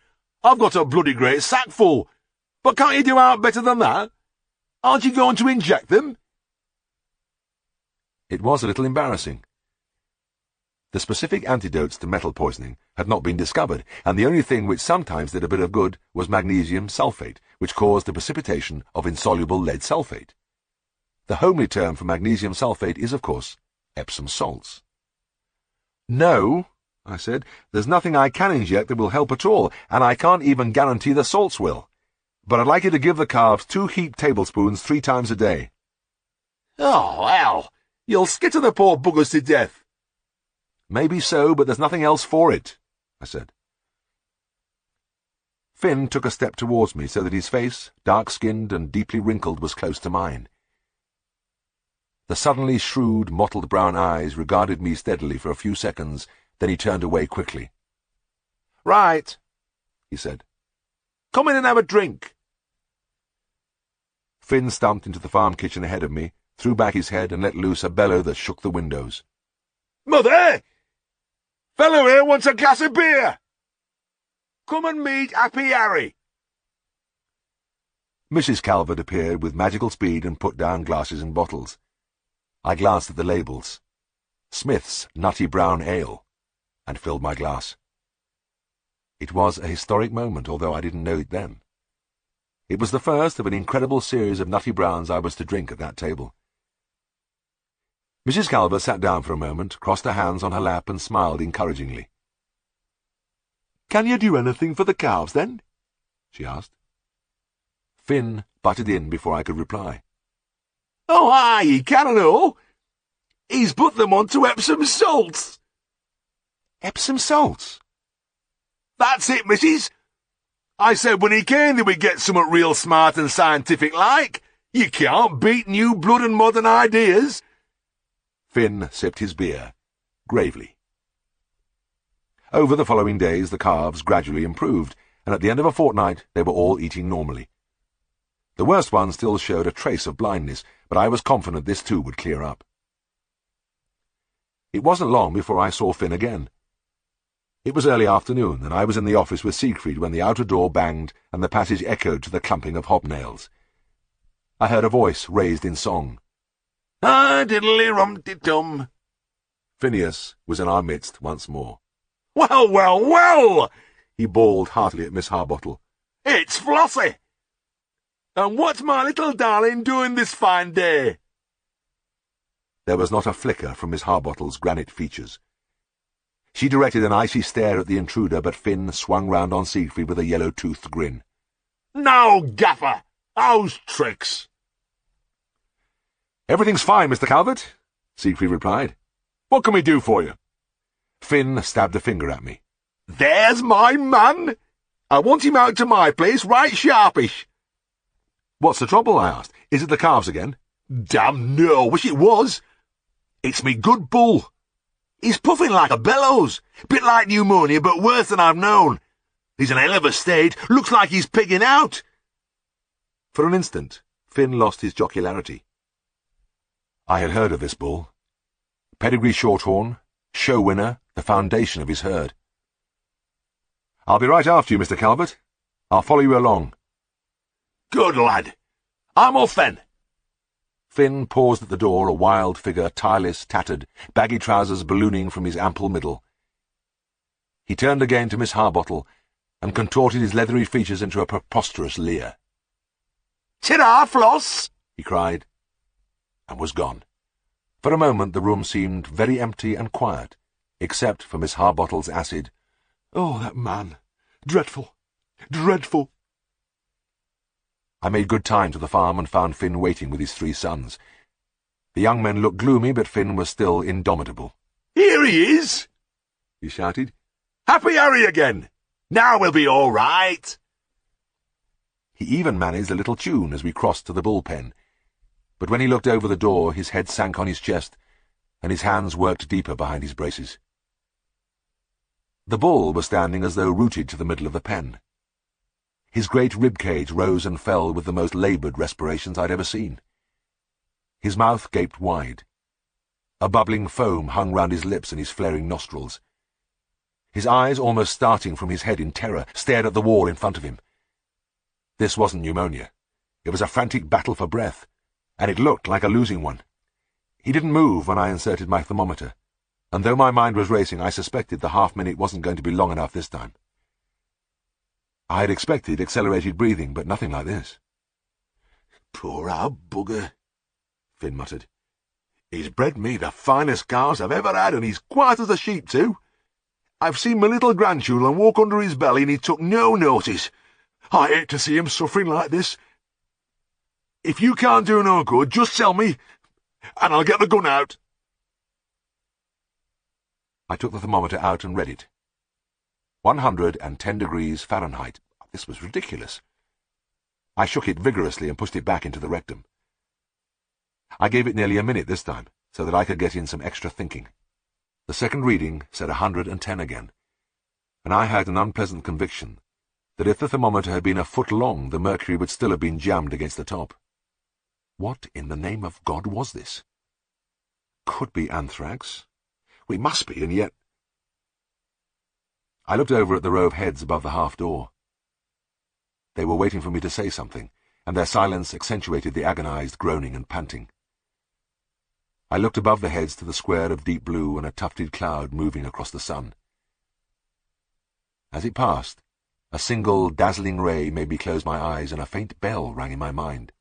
I've got a bloody great sack full. But can't you do out better than that? Aren't you going to inject them? It was a little embarrassing. The specific antidotes to metal poisoning had not been discovered, and the only thing which sometimes did a bit of good was magnesium sulfate, which caused the precipitation of insoluble lead sulfate. The homely term for magnesium sulfate is, of course, Epsom salts. No, I said, there's nothing I can inject that will help at all, and I can't even guarantee the salts will. But I'd like you to give the calves 2 heaped tablespoons 3 times a day. Oh, hell! You'll skitter the poor buggers to death. Maybe so, but there's nothing else for it, I said. Finn took a step towards me so that his face, dark-skinned and deeply wrinkled, was close to mine. The suddenly shrewd, mottled brown eyes regarded me steadily for a few seconds, then he turned away quickly. Right, he said. Come in and have a drink. Finn stumped into the farm kitchen ahead of me, threw back his head and let loose a bellow that shook the windows. Mother! Fellow here wants a glass of beer. Come and meet Happy Harry. Mrs. Calvert appeared with magical speed and put down glasses and bottles. I glanced at the labels. Smith's Nutty Brown Ale, and filled my glass. It was a historic moment, although I didn't know it then. It was the first of an incredible series of nutty browns I was to drink at that table. Mrs. Calvert sat down for a moment, crossed her hands on her lap, and smiled encouragingly. Can you do anything for the calves, then? She asked. Finn butted in before I could reply. Oh, aye, he can and all. He's put them on to Epsom salts. Epsom salts? That's it, missus. I said when he came that we'd get somewhat real smart and scientific-like. You can't beat new blood and modern ideas. Finn sipped his beer, gravely. Over the following days the calves gradually improved, and at the end of a fortnight they were all eating normally. The worst one still showed a trace of blindness, but I was confident this too would clear up. It wasn't long before I saw Finn again. It was early afternoon, and I was in the office with Siegfried when the outer door banged and the passage echoed to the clumping of hobnails. I heard a voice raised in song. Ah, diddly-rum-ti-tum. Phineas was in our midst once more. Well, well, well! He bawled heartily at Miss Harbottle. It's Flossie! And what's my little darling doing this fine day? There was not a flicker from Miss Harbottle's granite features. She directed an icy stare at the intruder, but Finn swung round on Siegfried with a yellow-toothed grin. Now, Gaffer! How's tricks? Everything's fine, Mr. Calvert, Siegfried replied. What can we do for you? Finn stabbed a finger at me. There's my man! I want him out to my place right sharpish. What's the trouble? I asked. Is it the calves again? Damn no, wish it was. It's me good bull. He's puffing like a bellows. Bit like pneumonia, but worse than I've known. He's in a hell of a state. Looks like he's pigging out. For an instant, Finn lost his jocularity. I had heard of this bull. Pedigree shorthorn, show winner, the foundation of his herd. I'll be right after you, Mr. Calvert. I'll follow you along. Good lad. I'm off then. Finn paused at the door, a wild figure, tireless, tattered, baggy trousers ballooning from his ample middle. He turned again to Miss Harbottle and contorted his leathery features into a preposterous leer. "Ta-ra, Floss!" he cried, and was gone. For a moment the room seemed very empty and quiet, except for Miss Harbottle's acid, "Oh, that man! Dreadful! Dreadful!" I made good time to the farm and found Finn waiting with his 3 sons. The young men looked gloomy, but Finn was still indomitable. "Here he is!" he shouted. "Happy Harry again! Now we'll be all right!" He even managed a little tune as we crossed to the bullpen, but when he looked over the door his head sank on his chest, and his hands worked deeper behind his braces. The bull was standing as though rooted to the middle of the pen. His great rib-cage rose and fell with the most laboured respirations I'd ever seen. His mouth gaped wide. A bubbling foam hung round his lips and his flaring nostrils. His eyes, almost starting from his head in terror, stared at the wall in front of him. This wasn't pneumonia. It was a frantic battle for breath, and it looked like a losing one. He didn't move when I inserted my thermometer, and though my mind was racing, I suspected the half-minute wasn't going to be long enough this time. I had expected accelerated breathing, but nothing like this. "Poor old bugger," Finn muttered. "He's bred me the finest cows I've ever had, and he's quiet as a sheep, too. I've seen my little grandchildren walk under his belly, and he took no notice. I hate to see him suffering like this. If you can't do no good, just tell me, and I'll get the gun out." I took the thermometer out and read it. 110 degrees Fahrenheit. This was ridiculous. I shook it vigorously and pushed it back into the rectum. I gave it nearly a minute this time, so that I could get in some extra thinking. The second reading said 110 again, and I had an unpleasant conviction that if the thermometer had been a foot long, the mercury would still have been jammed against the top. What in the name of God was this? Could be anthrax. We must be, and yet... I looked over at the row of heads above the half-door. They were waiting for me to say something, and their silence accentuated the agonized groaning and panting. I looked above the heads to the square of deep blue and a tufted cloud moving across the sun. As it passed, a single dazzling ray made me close my eyes, and a faint bell rang in my mind.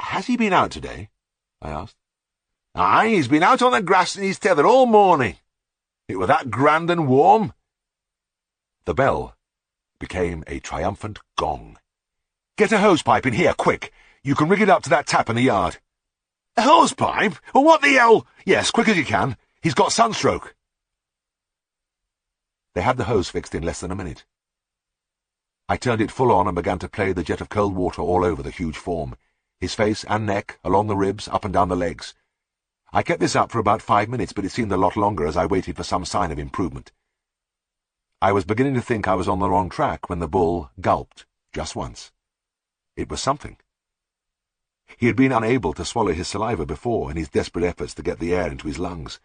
"Has he been out today?" I asked. "Aye, he's been out on the grass in his tether all morning. It were that grand and warm." The bell became a triumphant gong. "Get a hose-pipe in here, quick. You can rig it up to that tap in the yard." "A hose-pipe? What the hell?" "Yes, quick as you can. He's got sunstroke." They had the hose fixed in less than a minute. I turned it full on and began to play the jet of cold water all over the huge form, his face and neck, along the ribs, up and down the legs. I kept this up for about 5 minutes, but it seemed a lot longer as I waited for some sign of improvement. I was beginning to think I was on the wrong track when the bull gulped, just once. It was something. He had been unable to swallow his saliva before in his desperate efforts to get the air into his lungs,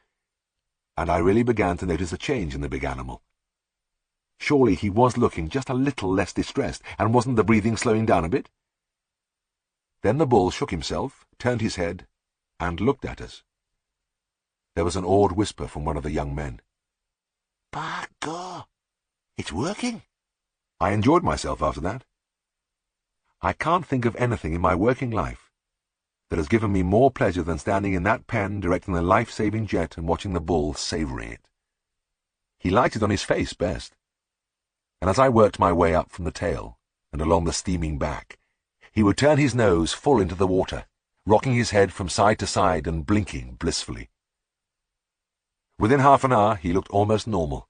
and I really began to notice a change in the big animal. Surely he was looking just a little less distressed, and wasn't the breathing slowing down a bit? Then the bull shook himself, turned his head, and looked at us. There was an awed whisper from one of the young men. "By God, it's working." I enjoyed myself after that. I can't think of anything in my working life that has given me more pleasure than standing in that pen directing the life-saving jet and watching the bull savouring it. He liked it on his face best, and as I worked my way up from the tail and along the steaming back, he would turn his nose full into the water, rocking his head from side to side and blinking blissfully. Within half an hour he looked almost normal.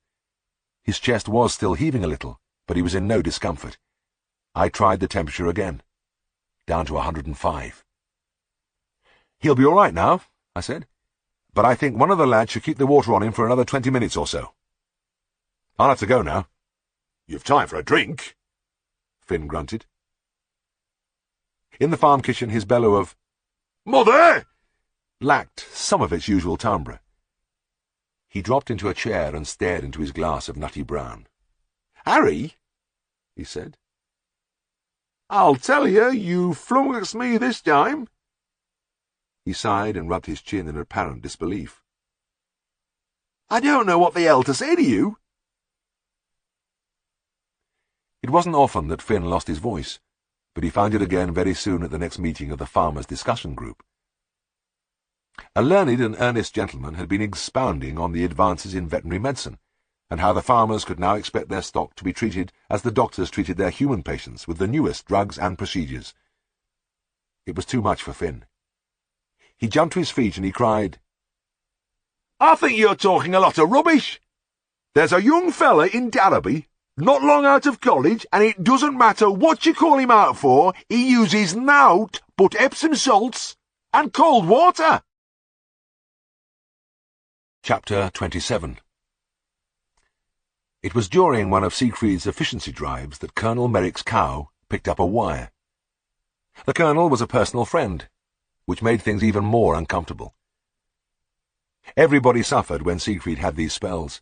His chest was still heaving a little, but he was in no discomfort. I tried the temperature again, down to 105. "He'll be all right now," I said, "but I think one of the lads should keep the water on him for another 20 minutes or so. I'll have to go now." "You've time for a drink," Finn grunted. In the farm kitchen his bellow of "Mother!" lacked some of its usual timbre. He dropped into a chair and stared into his glass of nutty brown. "Harry, he said. "I'll tell you, you flummoxed me this time." He sighed and rubbed his chin in apparent disbelief. "I don't know what the hell to say to you." It wasn't often that Finn lost his voice, but he found it again very soon at the next meeting of the farmers' discussion group. A learned and earnest gentleman had been expounding on the advances in veterinary medicine, and how the farmers could now expect their stock to be treated as the doctors treated their human patients, with the newest drugs and procedures. It was too much for Finn. He jumped to his feet and he cried, "I think you're talking a lot of rubbish. There's a young fella in Darby, not long out of college, and it doesn't matter what you call him out for, he uses nought but Epsom salts and cold water." Chapter 27. It was during one of Siegfried's efficiency drives that Colonel Merrick's cow picked up a wire. The Colonel was a personal friend, which made things even more uncomfortable. Everybody suffered when Siegfried had these spells.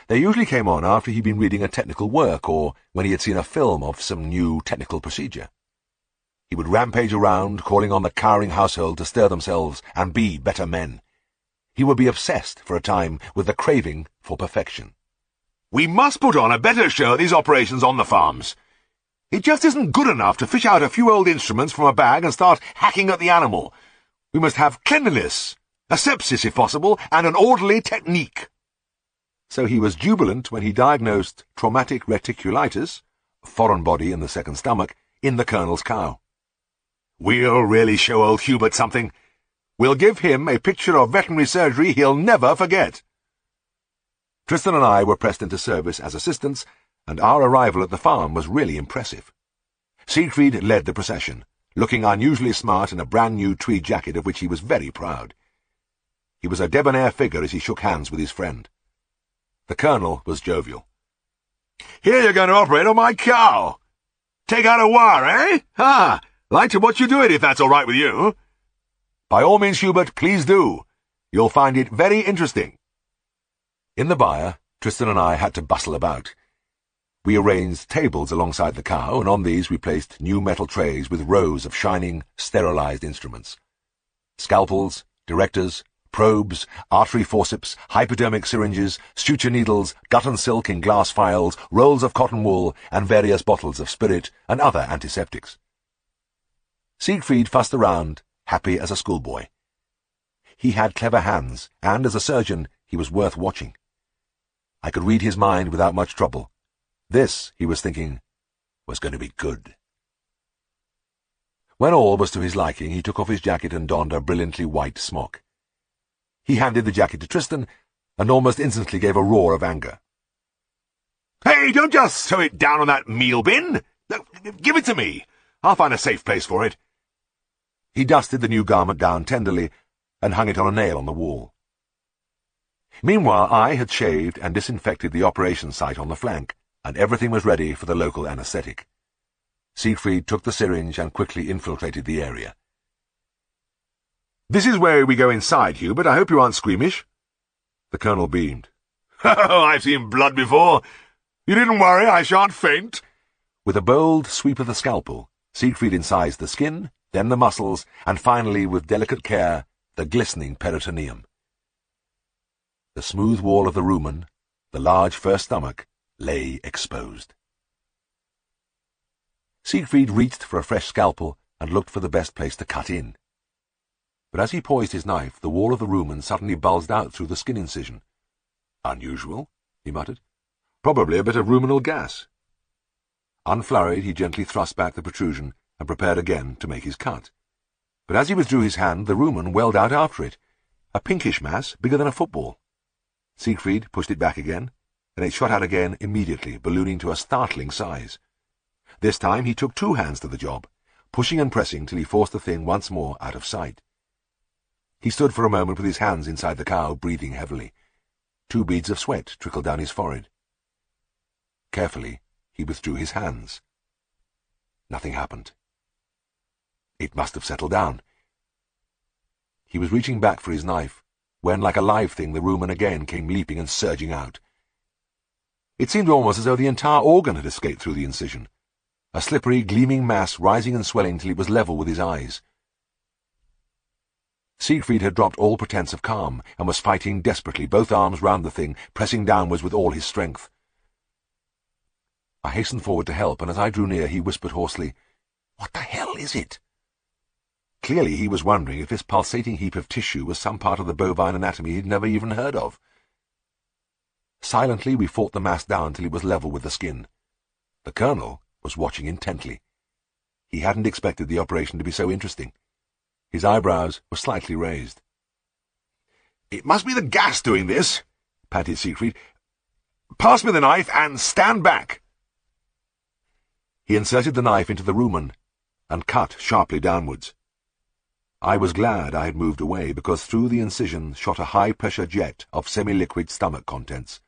They usually came on after he'd been reading a technical work or when he had seen a film of some new technical procedure. He would rampage around, calling on the cowering household to stir themselves and be better men. He would be obsessed for a time with the craving for perfection. "We must put on a better show at these operations on the farms. It just isn't good enough to fish out a few old instruments from a bag and start hacking at the animal. We must have cleanliness, asepsis if possible, and an orderly technique." So he was jubilant when he diagnosed traumatic reticulitis, foreign body in the second stomach, in the Colonel's cow. "We'll really show old Hubert something. We'll give him a picture of veterinary surgery he'll never forget." Tristan and I were pressed into service as assistants, and our arrival at the farm was really impressive. Siegfried led the procession, looking unusually smart in a brand-new tweed jacket of which he was very proud. He was a debonair figure as he shook hands with his friend. The Colonel was jovial. "Here you're going to operate on my cow. Take out a wire, eh? Ha! Like to watch you do it, if that's all right with you." "By all means, Hubert, please do. You'll find it very interesting." In the byre, Tristan and I had to bustle about. We arranged tables alongside the cow, and on these we placed new metal trays with rows of shining, sterilized instruments. Scalpels, directors, probes, artery forceps, hypodermic syringes, suture needles, gut silk in glass phials, rolls of cotton wool, and various bottles of spirit and other antiseptics. Siegfried fussed around, happy as a schoolboy. He had clever hands, and as a surgeon he was worth watching. I could read his mind without much trouble. This, he was thinking, was going to be good. When all was to his liking, he took off his jacket and donned a brilliantly white smock. He handed the jacket to Tristan, and almost instantly gave a roar of anger. "Hey, don't just throw it down on that meal bin! Give it to me! I'll find a safe place for it." He dusted the new garment down tenderly and hung it on a nail on the wall. Meanwhile, I had shaved and disinfected the operation site on the flank, and everything was ready for the local anesthetic. Siegfried took the syringe and quickly infiltrated the area. "This is where we go inside, Hubert. I hope you aren't squeamish." The Colonel beamed. "Oh, I've seen blood before. You needn't worry, I shan't faint." With a bold sweep of the scalpel, Siegfried incised the skin, then the muscles, and finally, with delicate care, the glistening peritoneum. The smooth wall of the rumen, the large first stomach, lay exposed. Siegfried reached for a fresh scalpel and looked for the best place to cut in. But as he poised his knife, the wall of the rumen suddenly bulged out through the skin incision. "Unusual," he muttered. "Probably a bit of ruminal gas." Unflurried, he gently thrust back the protrusion and prepared again to make his cut. But as he withdrew his hand, the rumen welled out after it, a pinkish mass bigger than a football. Siegfried pushed it back again, and it shot out again immediately, ballooning to a startling size. This time he took 2 hands to the job, pushing and pressing till he forced the thing once more out of sight. He stood for a moment with his hands inside the cow, breathing heavily. 2 beads of sweat trickled down his forehead. Carefully, he withdrew his hands. Nothing happened. It must have settled down. He was reaching back for his knife, when, like a live thing, the rumen again came leaping and surging out. It seemed almost as though the entire organ had escaped through the incision, a slippery, gleaming mass rising and swelling till it was level with his eyes. Siegfried had dropped all pretense of calm, and was fighting desperately, both arms round the thing, pressing downwards with all his strength. I hastened forward to help, and as I drew near he whispered hoarsely, "What the hell is it?" Clearly he was wondering if this pulsating heap of tissue was some part of the bovine anatomy he'd never even heard of. Silently we fought the mass down till it was level with the skin. The Colonel was watching intently. He hadn't expected the operation to be so interesting. His eyebrows were slightly raised. "It must be the gas doing this," panted Siegfried. "Pass me the knife and stand back." He inserted the knife into the rumen and cut sharply downwards. I was glad I had moved away, because through the incision shot a high-pressure jet of semi-liquid stomach contents,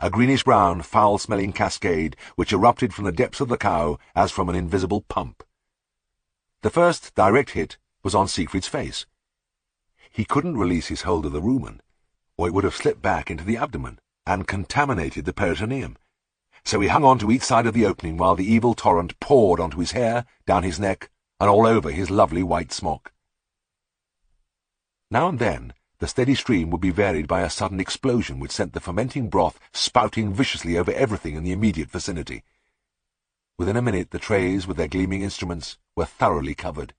a greenish-brown, foul-smelling cascade which erupted from the depths of the cow as from an invisible pump. The first direct hit was on Siegfried's face. He couldn't release his hold of the rumen, or it would have slipped back into the abdomen and contaminated the peritoneum. So he hung on to each side of the opening while the evil torrent poured onto his hair, down his neck, and all over his lovely white smock. Now and then the steady stream would be varied by a sudden explosion which sent the fermenting broth spouting viciously over everything in the immediate vicinity. Within a minute the trays with their gleaming instruments were thoroughly covered.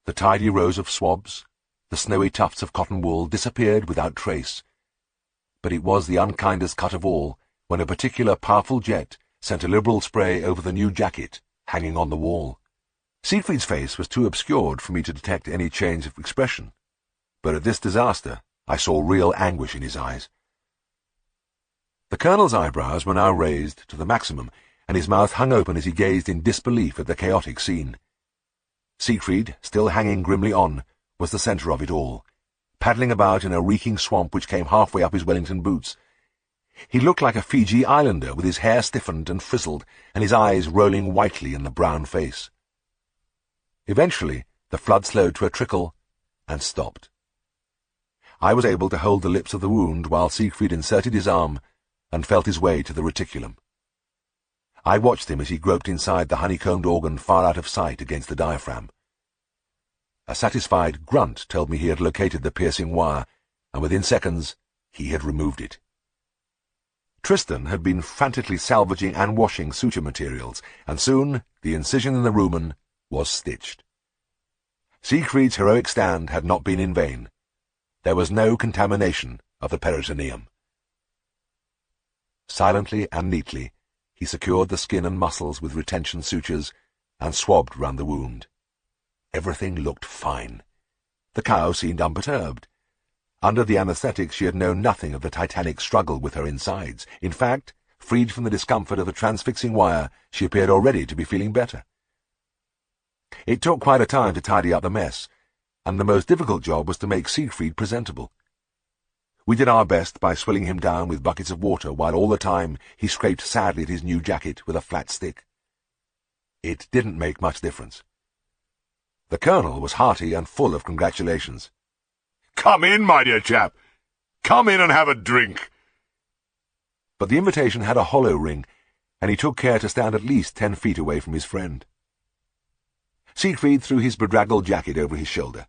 The tidy rows of swabs, the snowy tufts of cotton wool, disappeared without trace. But it was the unkindest cut of all when a particular powerful jet sent a liberal spray over the new jacket hanging on the wall. Siegfried's face was too obscured for me to detect any change of expression, but at this disaster I saw real anguish in his eyes. The Colonel's eyebrows were now raised to the maximum, and his mouth hung open as he gazed in disbelief at the chaotic scene. Siegfried, still hanging grimly on, was the centre of it all, paddling about in a reeking swamp which came halfway up his Wellington boots. He looked like a Fiji islander, with his hair stiffened and frizzled, and his eyes rolling whitely in the brown face. Eventually, the flood slowed to a trickle and stopped. I was able to hold the lips of the wound while Siegfried inserted his arm and felt his way to the reticulum. I watched him as he groped inside the honeycombed organ far out of sight against the diaphragm. A satisfied grunt told me he had located the piercing wire, and within seconds he had removed it. Tristan had been frantically salvaging and washing suture materials, and soon the incision in the rumen was stitched. Siegfried's heroic stand had not been in vain. There was no contamination of the peritoneum. Silently and neatly, he secured the skin and muscles with retention sutures and swabbed round the wound. Everything looked fine. The cow seemed unperturbed. Under the anaesthetic she had known nothing of the titanic struggle with her insides. In fact, freed from the discomfort of the transfixing wire, she appeared already to be feeling better. It took quite a time to tidy up the mess, and the most difficult job was to make Siegfried presentable. We did our best by swilling him down with buckets of water, while all the time he scraped sadly at his new jacket with a flat stick. It didn't make much difference. The Colonel was hearty and full of congratulations. "Come in, my dear chap. Come in and have a drink." But the invitation had a hollow ring, and he took care to stand at least 10 feet away from his friend. Siegfried threw his bedraggled jacket over his shoulder.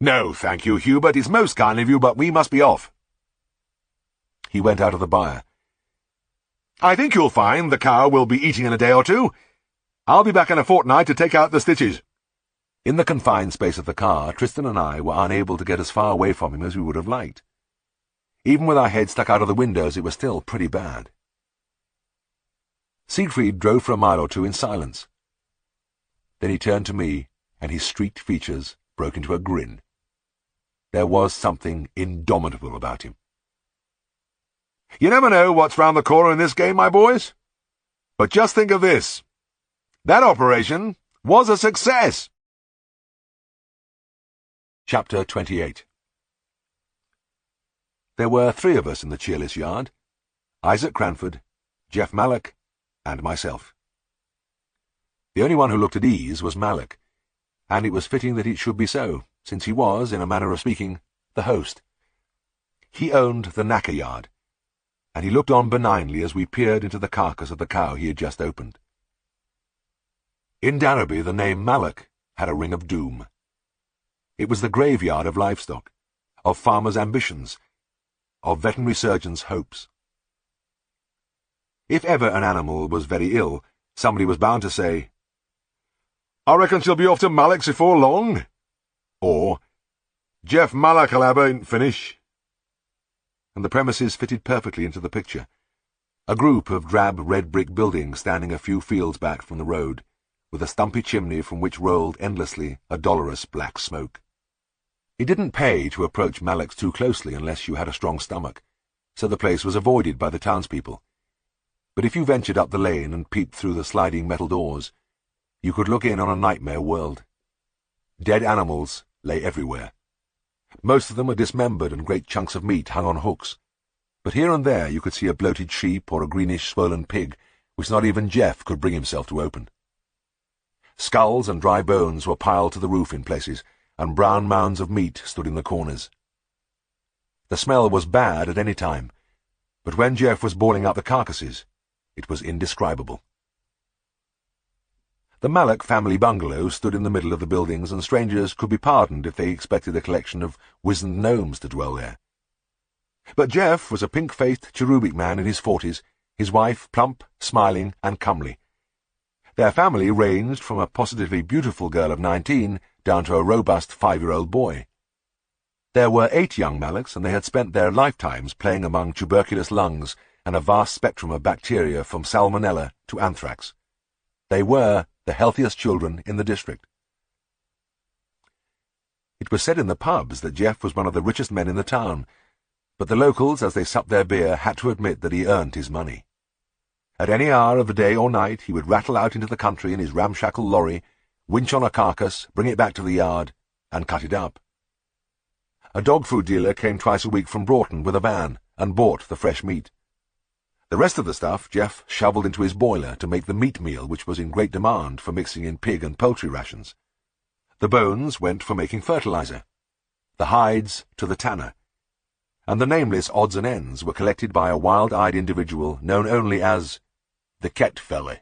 "No, thank you, Hubert. It's most kind of you, but we must be off." He went out of the byre. "I think you'll find the cow will be eating in a day or two. I'll be back in a fortnight to take out the stitches." In the confined space of the car, Tristan and I were unable to get as far away from him as we would have liked. Even with our heads stuck out of the windows, it was still pretty bad. Siegfried drove for a mile or two in silence. Then he turned to me, and his streaked features broke into a grin. There was something indomitable about him. "You never know what's round the corner in this game, my boys. But just think of this. That operation was a success." Chapter 28. There were 3 of us in the cheerless yard: Isaac Cranford, Jeff Mallock, and myself. The only one who looked at ease was Mallock, and it was fitting that it should be so, since he was, in a manner of speaking, the host. He owned the knacker yard, and he looked on benignly as we peered into the carcass of the cow he had just opened. In Darrowby the name Malloch had a ring of doom. It was the graveyard of livestock, of farmers' ambitions, of veterinary surgeons' hopes. If ever an animal was very ill, somebody was bound to say, "I reckon she'll be off to Malloch's before long," or "Jeff Malloch'll have her finish." And the premises fitted perfectly into the picture. A group of drab red brick buildings standing a few fields back from the road, with a stumpy chimney from which rolled endlessly a dolorous black smoke. It didn't pay to approach Malloch's too closely unless you had a strong stomach, so the place was avoided by the townspeople. But if you ventured up the lane and peeped through the sliding metal doors, you could look in on a nightmare world. Dead animals lay everywhere. Most of them were dismembered and great chunks of meat hung on hooks, but here and there you could see a bloated sheep or a greenish swollen pig, which not even Jeff could bring himself to open. Skulls and dry bones were piled to the roof in places, and brown mounds of meat stood in the corners. The smell was bad at any time, but when Jeff was boiling up the carcasses, it was indescribable. The Malloch family bungalow stood in the middle of the buildings, and strangers could be pardoned if they expected a collection of wizened gnomes to dwell there. But Jeff was a pink-faced, cherubic man in his 40s, his wife plump, smiling, and comely. Their family ranged from a positively beautiful girl of 19 down to a robust 5-year-old boy. There were 8 young Mallochs, and they had spent their lifetimes playing among tuberculous lungs and a vast spectrum of bacteria from salmonella to anthrax. They were the healthiest children in the district. It was said in the pubs that Jeff was one of the richest men in the town, but the locals, as they supped their beer, had to admit that he earned his money. At any hour of the day or night he would rattle out into the country in his ramshackle lorry, winch on a carcass, bring it back to the yard, and cut it up. A dog food dealer came twice a week from Broughton with a van and bought the fresh meat. The rest of the stuff Jeff shoveled into his boiler to make the meat meal, which was in great demand for mixing in pig and poultry rations. The bones went for making fertilizer, the hides to the tanner, and the nameless odds and ends were collected by a wild-eyed individual known only as the Ket Fella.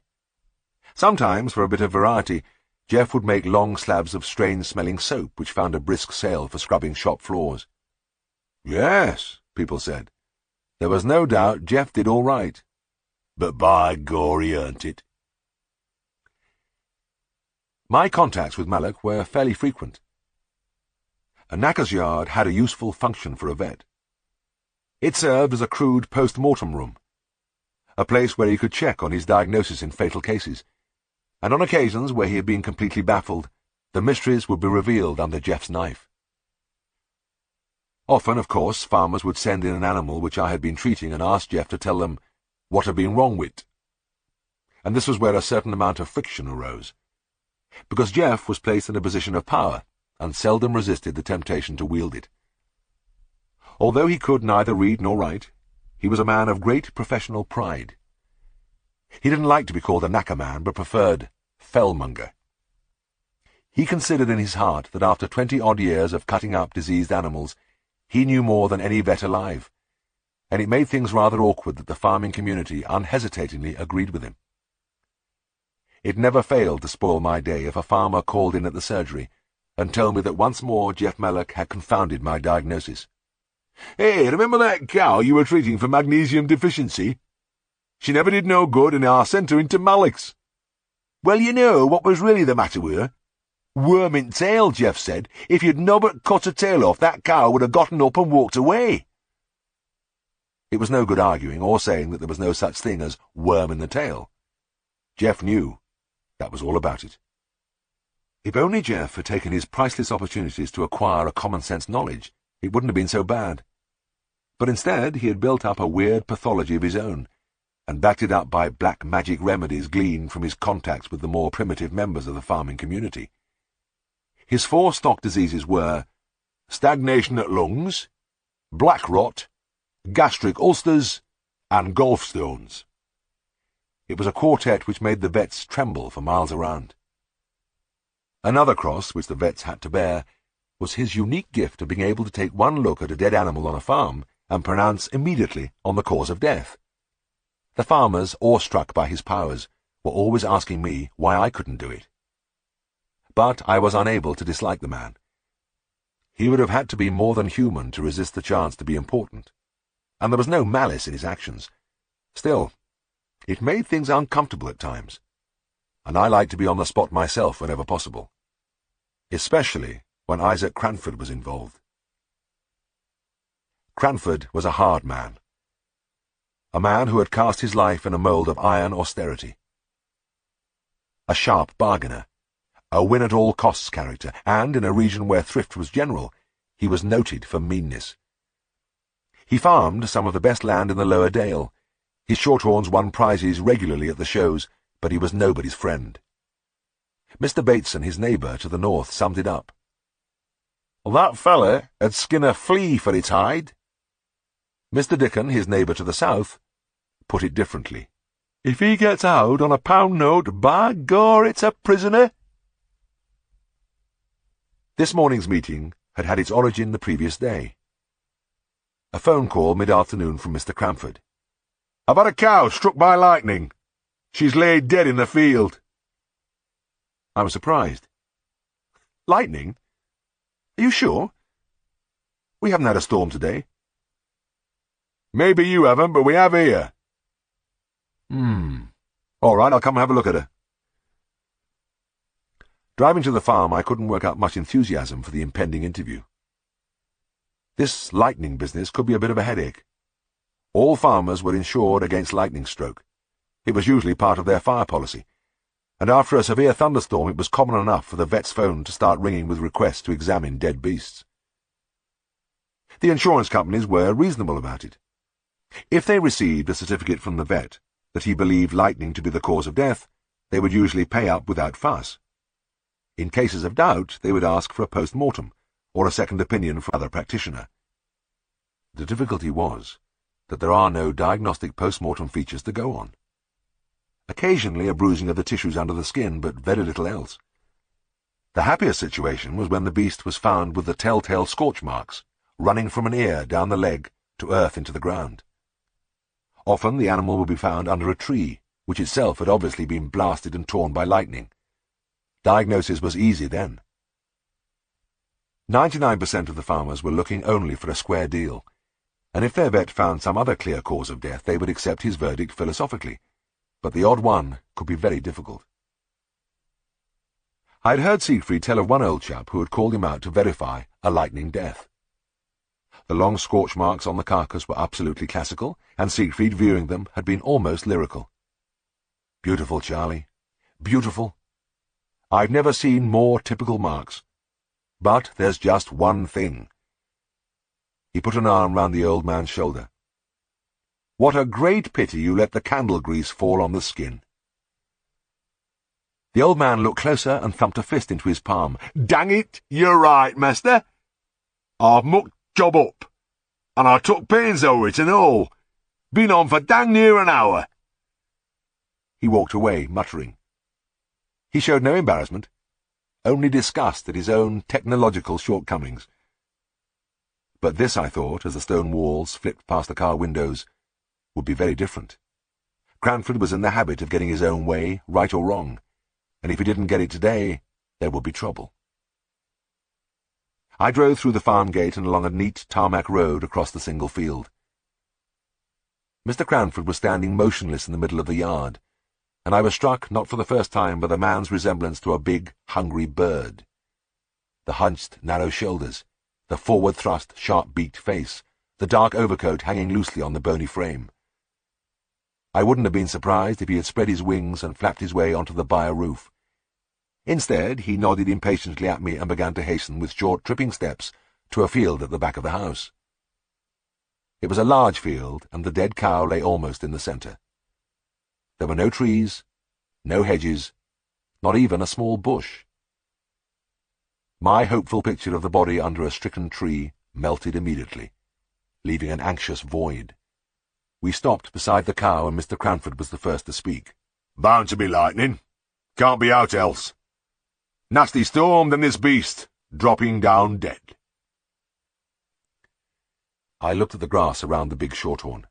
Sometimes, for a bit of variety, Jeff would make long slabs of strange-smelling soap which found a brisk sale for scrubbing shop floors. Yes, people said. There was no doubt Jeff did all right. But by gore, he earned it. My contacts with Malloch were fairly frequent. A knacker's yard had a useful function for a vet. It served as a crude post-mortem room, a place where he could check on his diagnosis in fatal cases, and on occasions where he had been completely baffled, the mysteries would be revealed under Jeff's knife. Often, of course, farmers would send in an animal which I had been treating and ask Jeff to tell them what had been wrong with it. And this was where a certain amount of friction arose, because Jeff was placed in a position of power and seldom resisted the temptation to wield it. Although he could neither read nor write, he was a man of great professional pride. He didn't like to be called a knacker man, but preferred fellmonger. He considered in his heart that after 20-odd years of cutting up diseased animals, he knew more than any vet alive, and it made things rather awkward that the farming community unhesitatingly agreed with him. It never failed to spoil my day if a farmer called in at the surgery and told me that once more Jeff Malloch had confounded my diagnosis. "Hey, remember that cow you were treating for magnesium deficiency? She never did no good, and I sent her into Malloch's. Well, you know what was really the matter with her? Worm in tail, Jeff said. If you'd nobbut cut her tail off, that cow would have gotten up and walked away." It was no good arguing or saying that there was no such thing as worm in the tail. Jeff knew. That was all about it. If only Jeff had taken his priceless opportunities to acquire a common-sense knowledge, it wouldn't have been so bad. But instead he had built up a weird pathology of his own, and backed it up by black magic remedies gleaned from his contacts with the more primitive members of the farming community. His 4 stock diseases were stagnation at lungs, black rot, gastric ulcers, and gallstones. It was a quartet which made the vets tremble for miles around. Another cross which the vets had to bear was his unique gift of being able to take one look at a dead animal on a farm and pronounce immediately on the cause of death. The farmers, awestruck by his powers, were always asking me why I couldn't do it. But I was unable to dislike the man. He would have had to be more than human to resist the chance to be important, and there was no malice in his actions. Still, it made things uncomfortable at times, and I liked to be on the spot myself whenever possible, especially when Isaac Cranford was involved. Cranford was a hard man, a man who had cast his life in a mould of iron austerity. A sharp bargainer, a win-at-all-costs character, and in a region where thrift was general, he was noted for meanness. He farmed some of the best land in the Lower Dale. His shorthorns won prizes regularly at the shows, but he was nobody's friend. Mr. Bateson, his neighbour to the north, summed it up. "That feller 'ud skin a flea for its hide." Mr. Dickon, his neighbour to the south, put it differently. "If he gets out on a pound note, by gor, it's a prisoner." This morning's meeting had had its origin the previous day. A phone call mid-afternoon from Mr. Cranford. "I've had a cow struck by lightning. She's laid dead in the field." I was surprised. "Lightning? Are you sure? We haven't had a storm today." "Maybe you haven't, but we have here." All right, I'll come and have a look at her." Driving to the farm, I couldn't work out much enthusiasm for the impending interview. This lightning business could be a bit of a headache. All farmers were insured against lightning stroke. It was usually part of their fire policy, and after a severe thunderstorm it was common enough for the vet's phone to start ringing with requests to examine dead beasts. The insurance companies were reasonable about it. If they received a certificate from the vet that he believed lightning to be the cause of death, they would usually pay up without fuss. In cases of doubt, they would ask for a post-mortem, or a second opinion from another practitioner. The difficulty was that there are no diagnostic post-mortem features to go on. Occasionally a bruising of the tissues under the skin, but very little else. The happiest situation was when the beast was found with the telltale scorch marks, running from an ear down the leg to earth into the ground. Often the animal would be found under a tree, which itself had obviously been blasted and torn by lightning. Diagnosis was easy then. 99% of the farmers were looking only for a square deal, and if their vet found some other clear cause of death, they would accept his verdict philosophically, but the odd one could be very difficult. I had heard Siegfried tell of one old chap who had called him out to verify a lightning death. The long scorch marks on the carcass were absolutely classical, and Siegfried, viewing them, had been almost lyrical. "Beautiful, Charlie. Beautiful. I've never seen more typical marks. But there's just one thing." He put an arm round the old man's shoulder. "What a great pity you let the candle grease fall on the skin." The old man looked closer and thumped a fist into his palm. "Dang it, you're right, master. I've mucked job up, and I took pains over it and all. Been on for dang near an hour." He walked away, muttering. He showed no embarrassment, only disgust at his own technological shortcomings. But this, I thought, as the stone walls flipped past the car windows, would be very different. Cranford was in the habit of getting his own way, right or wrong, and if he didn't get it today, there would be trouble. I drove through the farm gate and along a neat tarmac road across the single field. Mr. Cranford was standing motionless in the middle of the yard, and I was struck not for the first time by the man's resemblance to a big, hungry bird. The hunched, narrow shoulders, the forward-thrust, sharp-beaked face, the dark overcoat hanging loosely on the bony frame. I wouldn't have been surprised if he had spread his wings and flapped his way onto the byre roof. Instead, he nodded impatiently at me and began to hasten with short, tripping steps to a field at the back of the house. It was a large field, and the dead cow lay almost in the centre. There were no trees, no hedges, not even a small bush. My hopeful picture of the body under a stricken tree melted immediately, leaving an anxious void. We stopped beside the cow, and Mr. Cranford was the first to speak. "Bound to be lightning. Can't be out else. Nasty storm, then this beast, dropping down dead." I looked at the grass around the big shorthorn.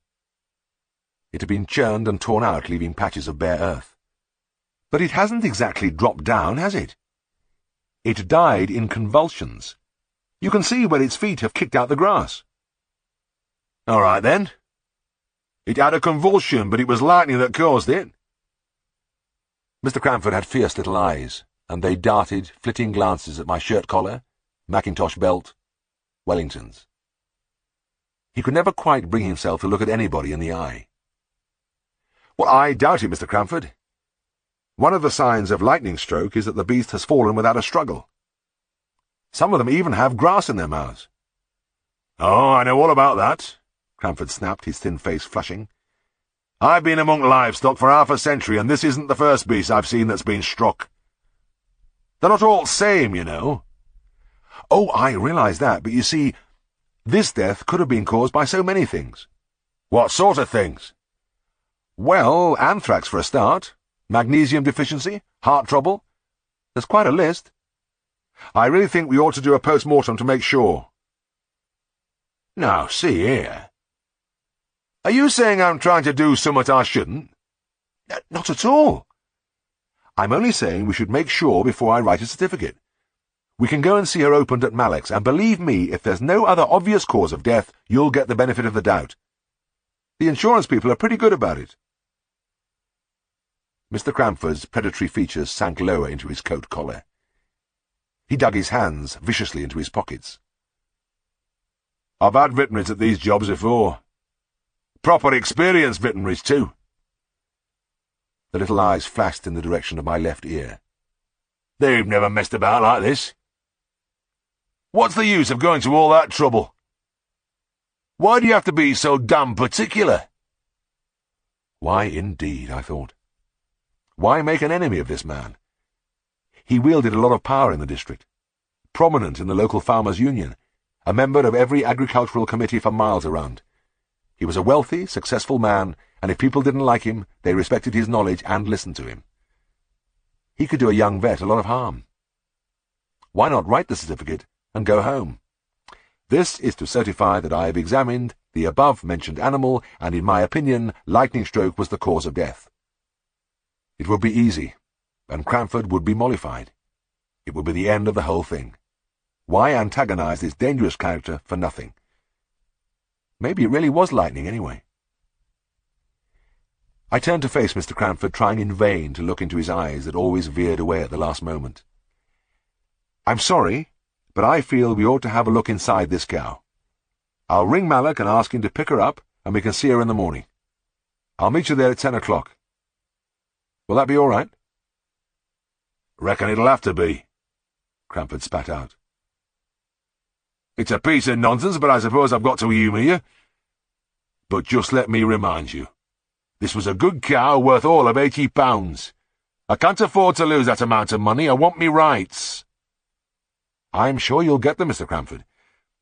It had been churned and torn out, leaving patches of bare earth. But it hasn't exactly dropped down, has it? It died in convulsions. You can see where its feet have kicked out the grass. All right, then. It had a convulsion, but it was lightning that caused it. Mr. Cranford had fierce little eyes, and they darted flitting glances at my shirt collar, Mackintosh belt, Wellingtons. He could never quite bring himself to look at anybody in the eye. Well, I doubt it, Mr. Cranford. One of the signs of lightning stroke is that the beast has fallen without a struggle. Some of them even have grass in their mouths. Oh, I know all about that, Cranford snapped, his thin face flushing. I've been among livestock for half a century, and this isn't the first beast I've seen that's been struck. They're not all the same, you know. Oh, I realise that, but you see, this death could have been caused by so many things. What sort of things? Well, anthrax for a start, magnesium deficiency, heart trouble. There's quite a list. I really think we ought to do a post-mortem to make sure. Now, see here. Are you saying I'm trying to do something I shouldn't? Not at all. I'm only saying we should make sure before I write a certificate. We can go and see her opened at Malek's, and believe me, if there's no other obvious cause of death, you'll get the benefit of the doubt. The insurance people are pretty good about it. Mr. Cranford's predatory features sank lower into his coat collar. He dug his hands viciously into his pockets. I've had veterinaries at these jobs before. Proper experienced veterinaries, too. The little eyes flashed in the direction of my left ear. They've never messed about like this. What's the use of going to all that trouble? Why do you have to be so damn particular? Why indeed, I thought. Why make an enemy of this man? He wielded a lot of power in the district, prominent in the local farmers' union, a member of every agricultural committee for miles around. He was a wealthy, successful man, and if people didn't like him, they respected his knowledge and listened to him. He could do a young vet a lot of harm. Why not write the certificate and go home? This is to certify that I have examined the above-mentioned animal, and in my opinion, lightning stroke was the cause of death. It would be easy, and Cranford would be mollified. It would be the end of the whole thing. Why antagonize this dangerous character for nothing? Maybe it really was lightning anyway. I turned to face Mr. Cranford, trying in vain to look into his eyes that always veered away at the last moment. I'm sorry, but I feel we ought to have a look inside this cow. I'll ring Malek and ask him to pick her up, and we can see her in the morning. I'll meet you there at 10 o'clock. Will that be all right? Reckon it'll have to be, Cranford spat out. It's a piece of nonsense, but I suppose I've got to humour you. But just let me remind you, this was a good cow worth all of £80. I can't afford to lose that amount of money. I want me rights. I'm sure you'll get them, Mr. Cranford.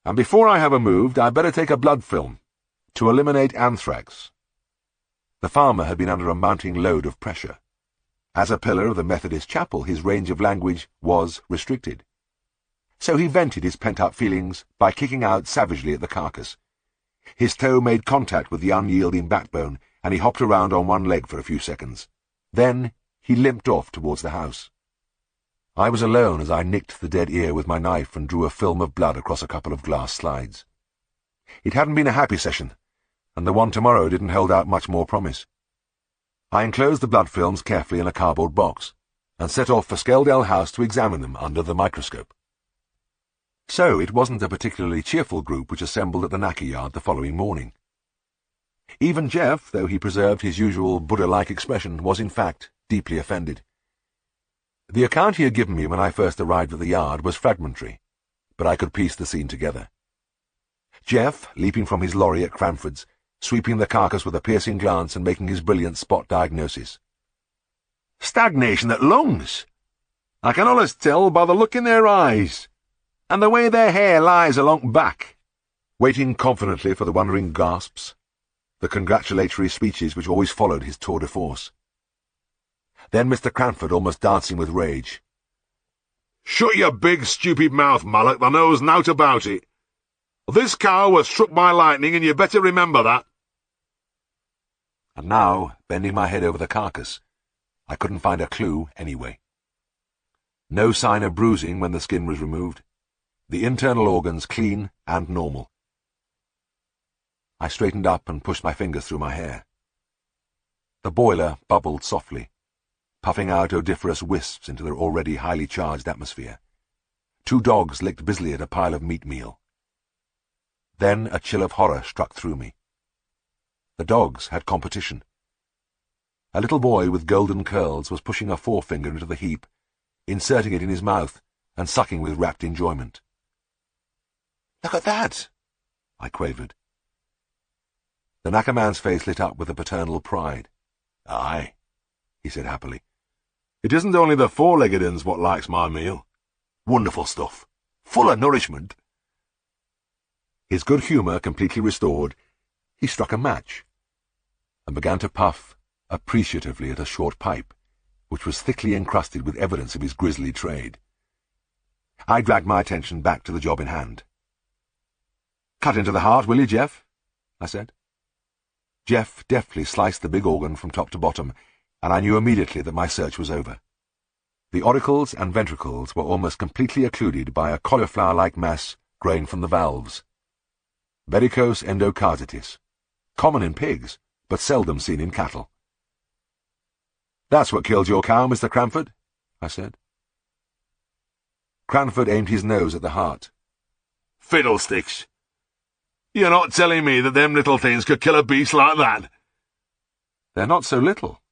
And before I have her moved, I'd better take a blood film to eliminate anthrax. The farmer had been under a mounting load of pressure. As a pillar of the Methodist chapel, his range of language was restricted. So he vented his pent-up feelings by kicking out savagely at the carcass. His toe made contact with the unyielding backbone, and he hopped around on one leg for a few seconds. Then he limped off towards the house. I was alone as I nicked the dead ear with my knife and drew a film of blood across a couple of glass slides. It hadn't been a happy session, and the one tomorrow didn't hold out much more promise. I enclosed the blood films carefully in a cardboard box, and set off for Skeldale House to examine them under the microscope. So it wasn't a particularly cheerful group which assembled at the knacker yard the following morning. Even Jeff, though he preserved his usual Buddha-like expression, was in fact deeply offended. The account he had given me when I first arrived at the yard was fragmentary, but I could piece the scene together. Jeff, leaping from his lorry at Cranford's, sweeping the carcass with a piercing glance and making his brilliant spot diagnosis. Stagnation at lungs. I can always tell by the look in their eyes, and the way their hair lies along back. Waiting confidently for the wondering gasps, the congratulatory speeches which always followed his tour de force. Then Mr. Cranford, almost dancing with rage. Shut your big, stupid mouth, Malek, thou knows nowt about it. This cow was struck by lightning, and you better remember that. And now, bending my head over the carcass, I couldn't find a clue anyway. No sign of bruising when the skin was removed. The internal organs clean and normal. I straightened up and pushed my fingers through my hair. The boiler bubbled softly, puffing out odoriferous wisps into their already highly charged atmosphere. 2 dogs licked busily at a pile of meat meal. Then a chill of horror struck through me. The dogs had competition. A little boy with golden curls was pushing a forefinger into the heap, inserting it in his mouth and sucking with rapt enjoyment. "Look at that!" I quavered. The knacker man's face lit up with a paternal pride. "Aye," he said happily. "It isn't only the 4-legged uns what likes my meal. Wonderful stuff. Full of nourishment." His good humour completely restored, he struck a match and began to puff appreciatively at a short pipe, which was thickly encrusted with evidence of his grisly trade. I dragged my attention back to the job in hand. "Cut into the heart, will you, Jeff?" I said. Jeff deftly sliced the big organ from top to bottom, and I knew immediately that my search was over. The auricles and ventricles were almost completely occluded by a cauliflower-like mass growing from the valves. Varicose endocarditis, common in pigs, but seldom seen in cattle. "That's what killed your cow, Mr. Cranford," I said. Cranford aimed his nose at the heart. "Fiddlesticks! You're not telling me that them little things could kill a beast like that?" "They're not so little.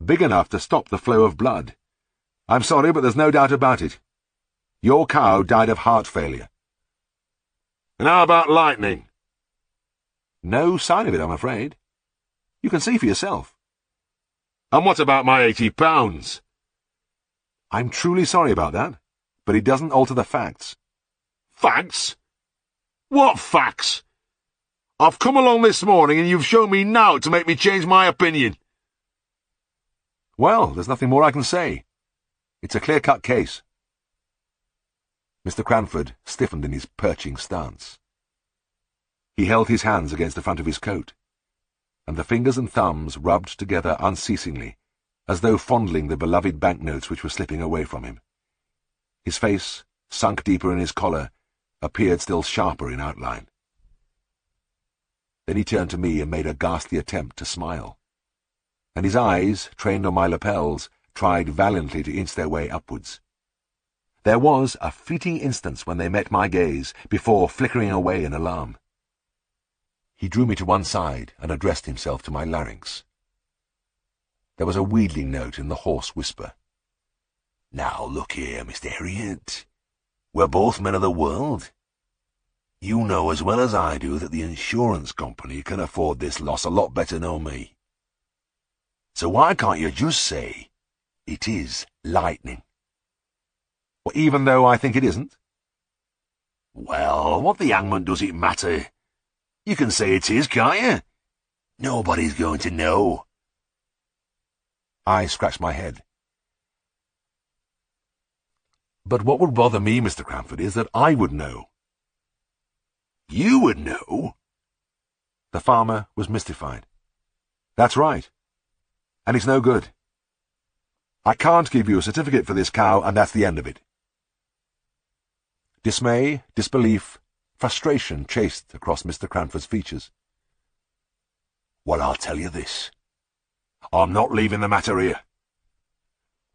Big enough to stop the flow of blood. I'm sorry, but there's no doubt about it. Your cow died of heart failure." "And how about lightning?" "No sign of it, I'm afraid. You can see for yourself." "And what about my 80 pounds? "I'm truly sorry about that, but it doesn't alter the facts." "Facts? What facts? I've come along this morning and you've shown me now to make me change my opinion." "Well, there's nothing more I can say. It's a clear-cut case." Mr. Cranford stiffened in his perching stance. He held his hands against the front of his coat, and the fingers and thumbs rubbed together unceasingly, as though fondling the beloved banknotes which were slipping away from him. His face, sunk deeper in his collar, appeared still sharper in outline. Then he turned to me and made a ghastly attempt to smile, and his eyes, trained on my lapels, tried valiantly to inch their way upwards. There was a fleeting instant when they met my gaze, before flickering away in alarm. He drew me to one side and addressed himself to my larynx. There was a wheedling note in the hoarse whisper. "Now look here, Mr. Herriot. We're both men of the world. You know as well as I do that the insurance company can afford this loss a lot better than me. So why can't you just say, it is lightning?" "Well, even though I think it isn't?" "Well, what the hangman does it matter? You can say it is, can't you? Nobody's going to know." I scratched my head. "But what would bother me, Mr. Cranford, is that I would know." "You would know?" The farmer was mystified. "That's right. And it's no good. I can't give you a certificate for this cow, and that's the end of it." Dismay, disbelief, frustration chased across Mr. Cranford's features. "Well, I'll tell you this. I'm not leaving the matter here.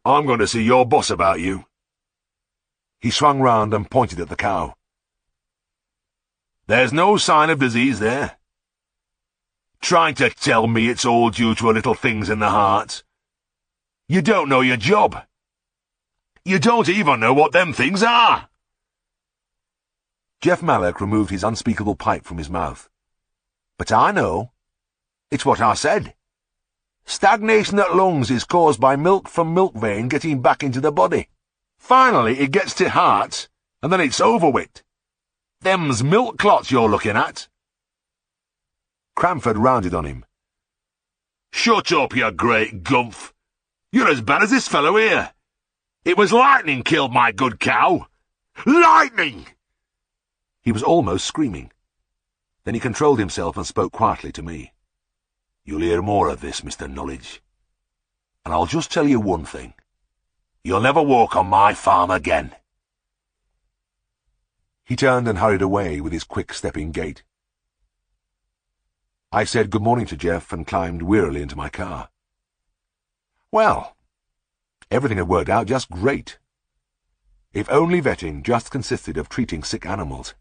I'm going to see your boss about you." He swung round and pointed at the cow. "There's no sign of disease there. Trying to tell me it's all due to a little things in the heart. You don't know your job. You don't even know what them things are." Jeff Mallock removed his unspeakable pipe from his mouth. "But I know. It's what I said. Stagnation at lungs is caused by milk from milk vein getting back into the body. Finally it gets to heart, and then it's over with. Them's milk clots you're looking at." Cranford rounded on him. "Shut up, you great gumph. You're as bad as this fellow here. It was lightning killed my good cow. Lightning! He was almost screaming. Then he controlled himself and spoke quietly to me. "You'll hear more of this, Mr. Knowledge. And I'll just tell you one thing. You'll never walk on my farm again." He turned and hurried away with his quick-stepping gait. I said good morning to Jeff and climbed wearily into my car. Well, everything had worked out just great. If only vetting just consisted of treating sick animals.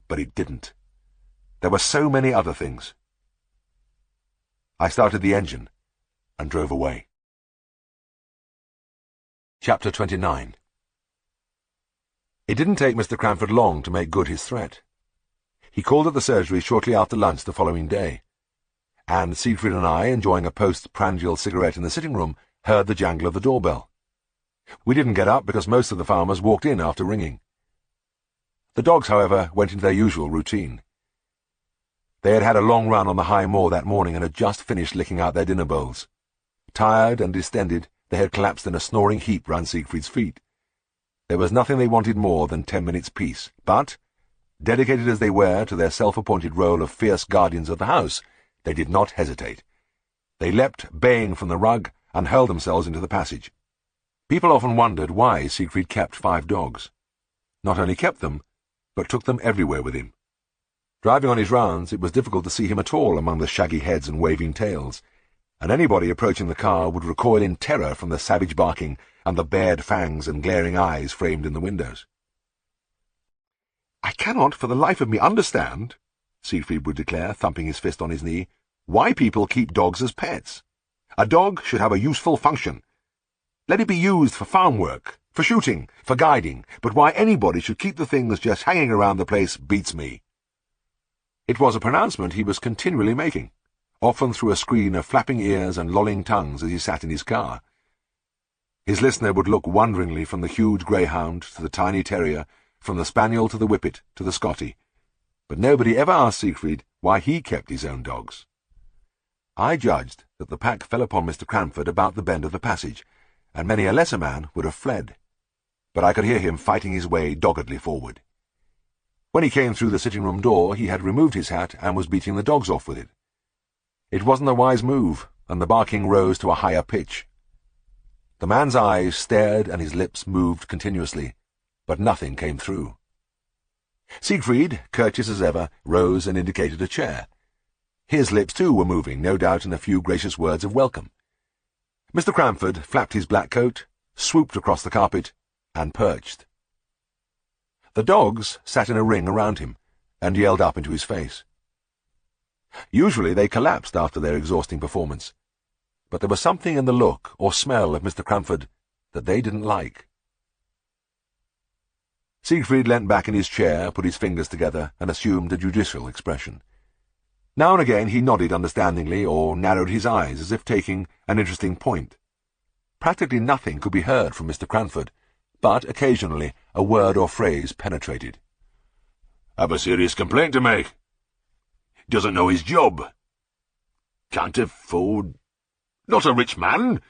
But it didn't. There were so many other things. I started the engine and drove away. Chapter 29. It didn't take Mr. Cranford long to make good his threat. He called at the surgery shortly after lunch the following day, and Siegfried and I, enjoying a post-prandial cigarette in the sitting room, heard the jangle of the doorbell. We didn't get up because most of the farmers walked in after ringing. The dogs, however, went into their usual routine. They had had a long run on the high moor that morning and had just finished licking out their dinner bowls. Tired and distended, they had collapsed in a snoring heap round Siegfried's feet. There was nothing they wanted more than 10 minutes' peace, but, dedicated as they were to their self-appointed role of fierce guardians of the house, they did not hesitate. They leapt, baying, from the rug and hurled themselves into the passage. People often wondered why Siegfried kept 5 dogs. Not only kept them, but took them everywhere with him. Driving on his rounds, it was difficult to see him at all among the shaggy heads and waving tails, and anybody approaching the car would recoil in terror from the savage barking and the bared fangs and glaring eyes framed in the windows. "I cannot for the life of me understand," Siegfried would declare, thumping his fist on his knee, "why people keep dogs as pets. A dog should have a useful function. Let it be used for farm work, for shooting, for guiding, but why anybody should keep the things just hanging around the place beats me." It was a pronouncement he was continually making, often through a screen of flapping ears and lolling tongues as he sat in his car. His listener would look wonderingly from the huge greyhound to the tiny terrier, from the spaniel to the whippet to the Scottie, but nobody ever asked Siegfried why he kept his own dogs. I judged that the pack fell upon Mr. Cranford about the bend of the passage, and many a lesser man would have fled, but I could hear him fighting his way doggedly forward. When he came through the sitting-room door, he had removed his hat and was beating the dogs off with it. It wasn't a wise move, and the barking rose to a higher pitch. The man's eyes stared and his lips moved continuously, but nothing came through. Siegfried, courteous as ever, rose and indicated a chair. His lips, too, were moving, no doubt in a few gracious words of welcome. Mr. Cranford flapped his black coat, swooped across the carpet, and perched. The dogs sat in a ring around him, and yelled up into his face. Usually they collapsed after their exhausting performance, but there was something in the look or smell of Mr. Cranford that they didn't like. Siegfried leant back in his chair, put his fingers together, and assumed a judicial expression. Now and again he nodded understandingly or narrowed his eyes as if taking an interesting point. Practically nothing could be heard from Mr. Cranford, but occasionally a word or phrase penetrated. "Have a serious complaint to make. Doesn't know his job. Can't afford. Not a rich man.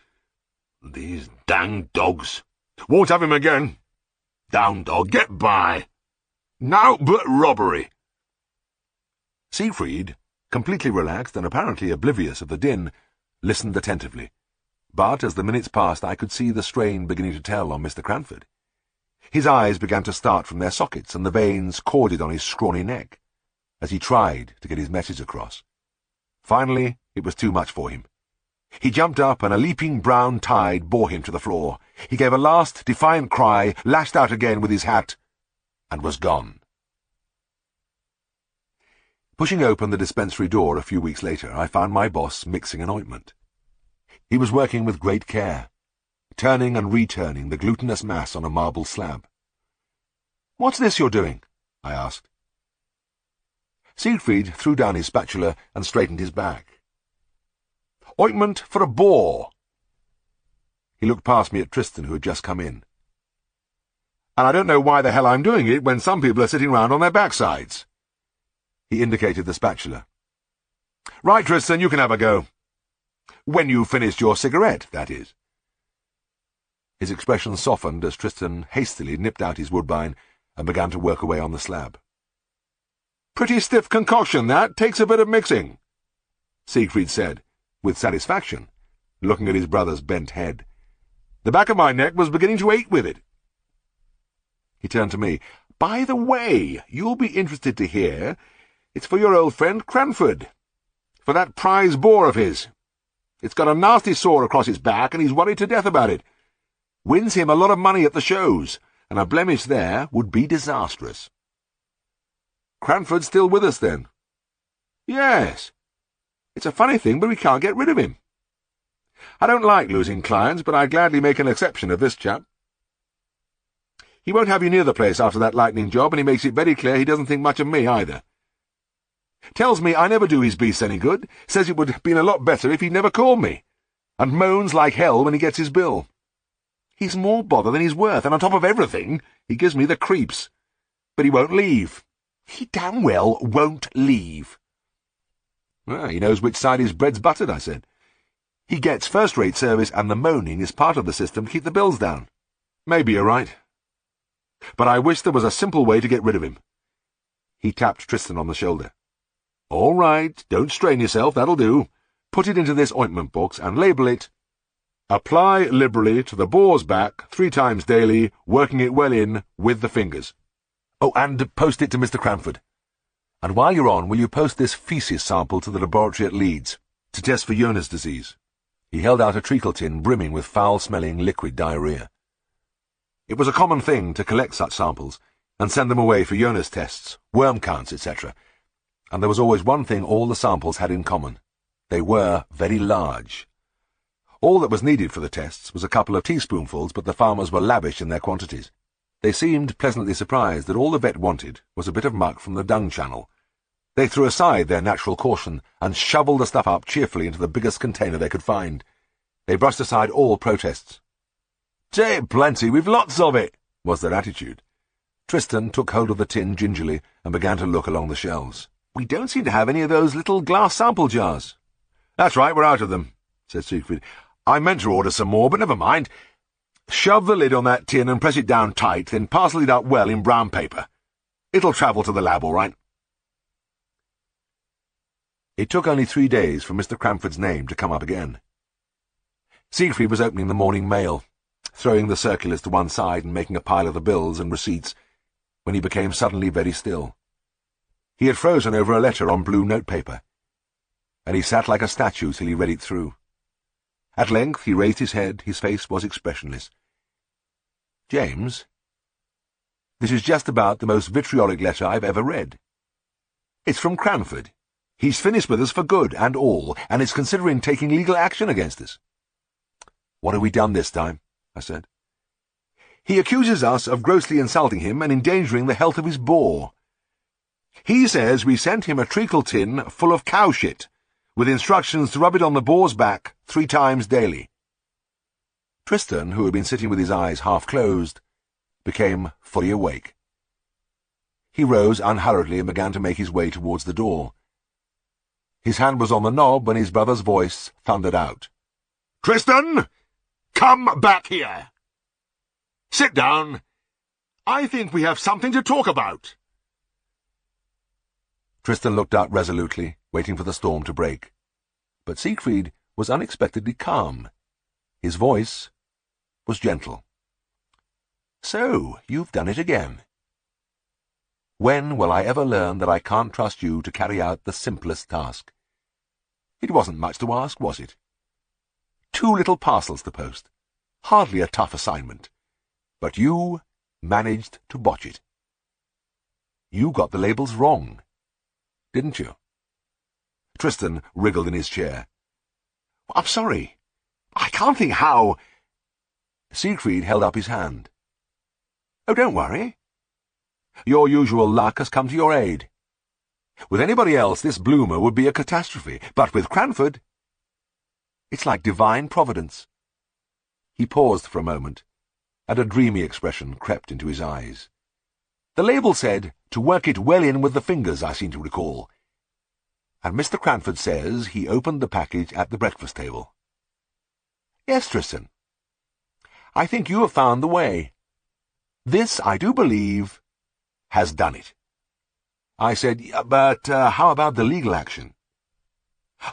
These dang dogs. Won't have him again. Down dog, get by. Now but robbery." Siegfried, completely relaxed and apparently oblivious of the din, listened attentively. But as the minutes passed, I could see the strain beginning to tell on Mr. Cranford. His eyes began to start from their sockets, and the veins corded on his scrawny neck, as he tried to get his message across. Finally, it was too much for him. He jumped up, and a leaping brown tide bore him to the floor. He gave a last defiant cry, lashed out again with his hat, and was gone. Pushing open the dispensary door a few weeks later, I found my boss mixing an ointment. He was working with great care, turning and returning the glutinous mass on a marble slab. "What's this you're doing?" I asked. Siegfried threw down his spatula and straightened his back. "Ointment for a boar." He looked past me at Tristan, who had just come in. "And I don't know why the hell I'm doing it when some people are sitting round on their backsides." He indicated the spatula. "Right, Tristan, you can have a go. When you've finished your cigarette, that is." His expression softened as Tristan hastily nipped out his woodbine and began to work away on the slab. Pretty stiff concoction, that. Takes a bit of mixing, Siegfried said, with satisfaction, looking at his brother's bent head. The back of my neck was beginning to ache with it. He turned to me. By the way, you'll be interested to hear it's for your old friend Cranford, for that prize boar of his. It's got a nasty sore across its back, and he's worried to death about it. Wins him a lot of money at the shows, and a blemish there would be disastrous. Cranford's still with us, then? Yes. It's a funny thing, but we can't get rid of him. I don't like losing clients, but I'd gladly make an exception of this chap. He won't have you near the place after that lightning job, and he makes it very clear he doesn't think much of me either. Tells me I never do his beasts any good, says it would have been a lot better if he'd never called me, and moans like hell when he gets his bill. He's more bother than he's worth, and on top of everything, he gives me the creeps. But he won't leave. He damn well won't leave. Well, he knows which side his bread's buttered, I said. He gets first-rate service, and the moaning is part of the system to keep the bills down. Maybe you're right. But I wish there was a simple way to get rid of him. He tapped Tristan on the shoulder. All right, don't strain yourself, that'll do. Put it into this ointment box and label it, Apply liberally to the boar's back 3 times daily, working it well in with the fingers. Oh, and post it to Mr. Cranford. And while you're on, will you post this feces sample to the laboratory at Leeds, to test for Jonas disease? He held out a treacle tin brimming with foul-smelling liquid diarrhea. It was a common thing to collect such samples and send them away for Jonas tests, worm counts, etc., and there was always one thing all the samples had in common. They were very large. All that was needed for the tests was a couple of teaspoonfuls, but the farmers were lavish in their quantities. They seemed pleasantly surprised that all the vet wanted was a bit of muck from the dung channel. They threw aside their natural caution and shovelled the stuff up cheerfully into the biggest container they could find. They brushed aside all protests. "Take plenty, we've lots of it," was their attitude. Tristan took hold of the tin gingerly and began to look along the shelves. "We don't seem to have any of those little glass sample jars." "That's right, we're out of them," said Siegfried. "I meant to order some more, but never mind. Shove the lid on that tin and press it down tight, then parcel it up well in brown paper. It'll travel to the lab, all right." It took only 3 days for Mr. Cranford's name to come up again. Siegfried was opening the morning mail, throwing the circulars to one side and making a pile of the bills and receipts, when he became suddenly very still. He had frozen over a letter on blue notepaper, and he sat like a statue till he read it through. At length he raised his head, his face was expressionless. "James, this is just about the most vitriolic letter I've ever read. It's from Cranford. He's finished with us for good and all, and is considering taking legal action against us." "What have we done this time?" I said. "He accuses us of grossly insulting him and endangering the health of his boar. He says we sent him a treacle tin full of cow shit, with instructions to rub it on the boar's back 3 times daily." Tristan, who had been sitting with his eyes half closed, became fully awake. He rose unhurriedly and began to make his way towards the door. His hand was on the knob when his brother's voice thundered out. "Tristan, come back here. Sit down. I think we have something to talk about." Tristan looked up resolutely, waiting for the storm to break. But Siegfried was unexpectedly calm. His voice was gentle. "So, you've done it again. When will I ever learn that I can't trust you to carry out the simplest task? It wasn't much to ask, was it? 2 little parcels to post. Hardly a tough assignment. But you managed to botch it. You got the labels wrong, didn't you?" Tristan wriggled in his chair. "I'm sorry. I can't think how—" Siegfried held up his hand. "Oh, don't worry. Your usual luck has come to your aid. With anybody else, this bloomer would be a catastrophe, but with Cranford, it's like divine providence." He paused for a moment, and a dreamy expression crept into his eyes. "The label said to work it well in with the fingers, I seem to recall. And Mr. Cranford says he opened the package at the breakfast table. Yes, Tristan, I think you have found the way. This, I do believe, has done it. I said, "Yeah, but how about the legal action?"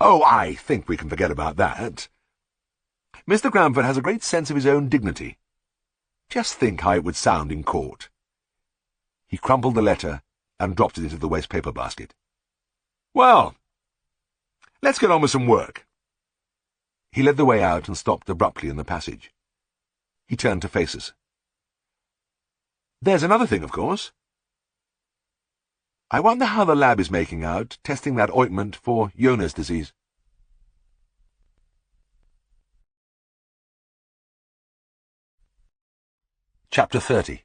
"Oh, I think we can forget about that. Mr. Gramford has a great sense of his own dignity. Just think how it would sound in court." He crumpled the letter and dropped it into the waste paper basket. "Well, let's get on with some work." He led the way out and stopped abruptly in the passage. He turned to face us. "There's another thing, of course. I wonder how the lab is making out, testing that ointment for Jonas disease." Chapter 30.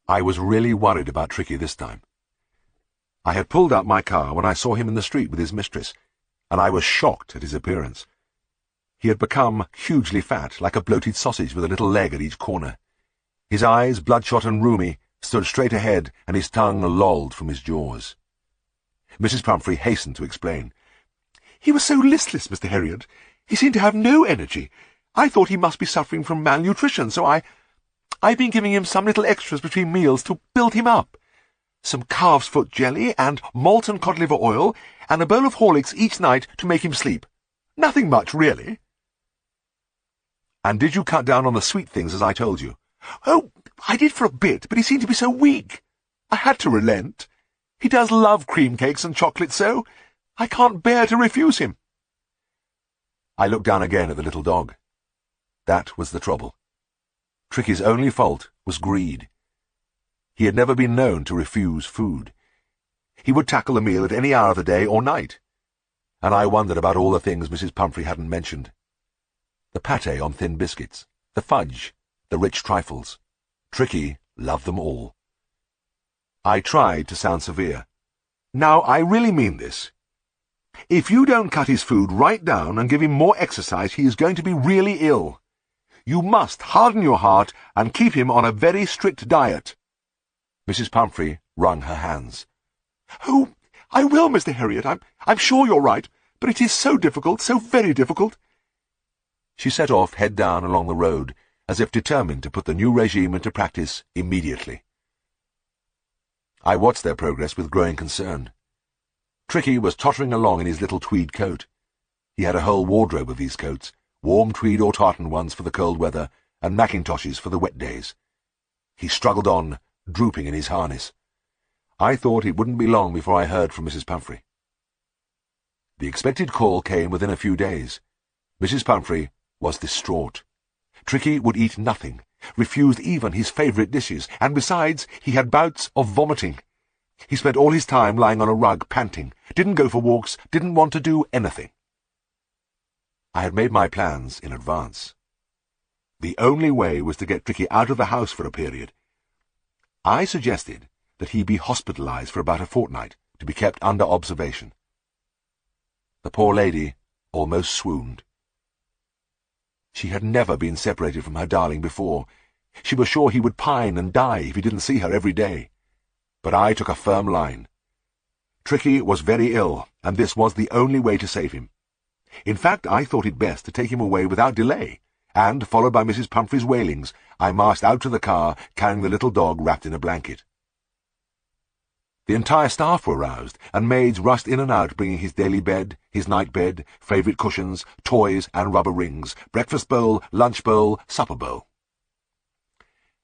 I was really worried about Tricky this time. I had pulled up my car when I saw him in the street with his mistress, and I was shocked at his appearance. He had become hugely fat, like a bloated sausage with a little leg at each corner. His eyes, bloodshot and rheumy, stood straight ahead, and his tongue lolled from his jaws. Mrs. Pumphrey hastened to explain. "He was so listless, Mr. Herriot. He seemed to have no energy. I thought he must be suffering from malnutrition, so I've been giving him some little extras between meals to build him up. Some calf's foot jelly and malt and cod liver oil, and a bowl of Horlicks each night to make him sleep. Nothing much, really." "And did you cut down on the sweet things as I told you?" "Oh, I did for a bit, but he seemed to be so weak. I had to relent. He does love cream cakes and chocolate so. I can't bear to refuse him." I looked down again at the little dog. That was the trouble. Tricky's only fault was greed. He had never been known to refuse food. He would tackle a meal at any hour of the day or night. And I wondered about all the things Mrs. Pumphrey hadn't mentioned. The pâté on thin biscuits, the fudge, the rich trifles. Tricky loved them all. I tried to sound severe. "Now, I really mean this. If you don't cut his food right down and give him more exercise, he is going to be really ill. You must harden your heart and keep him on a very strict diet." Mrs. Pumphrey wrung her hands. "Oh, I will, Mr. Herriot. I'm sure you're right, but it is so difficult, so very difficult." She set off head down along the road, as if determined to put the new regime into practice immediately. I watched their progress with growing concern. Tricky was tottering along in his little tweed coat. He had a whole wardrobe of these coats, warm tweed or tartan ones for the cold weather, and mackintoshes for the wet days. He struggled on, drooping in his harness. I thought it wouldn't be long before I heard from Mrs. Pumphrey. The expected call came within a few days. Mrs. Pumphrey was distraught. Tricky would eat nothing, refused even his favourite dishes, and besides, he had bouts of vomiting. He spent all his time lying on a rug, panting, didn't go for walks, didn't want to do anything. I had made my plans in advance. The only way was to get Tricky out of the house for a period. I suggested that he be hospitalized for about a fortnight, to be kept under observation. The poor lady almost swooned. She had never been separated from her darling before. She was sure he would pine and die if he didn't see her every day. But I took a firm line. Tricky was very ill, and this was the only way to save him. In fact, I thought it best to take him away without delay, and, followed by Mrs. Pumphrey's wailings, I marched out to the car, carrying the little dog wrapped in a blanket. The entire staff were roused, and maids rushed in and out bringing his daily bed, his night bed, favourite cushions, toys and rubber rings, breakfast bowl, lunch bowl, supper bowl.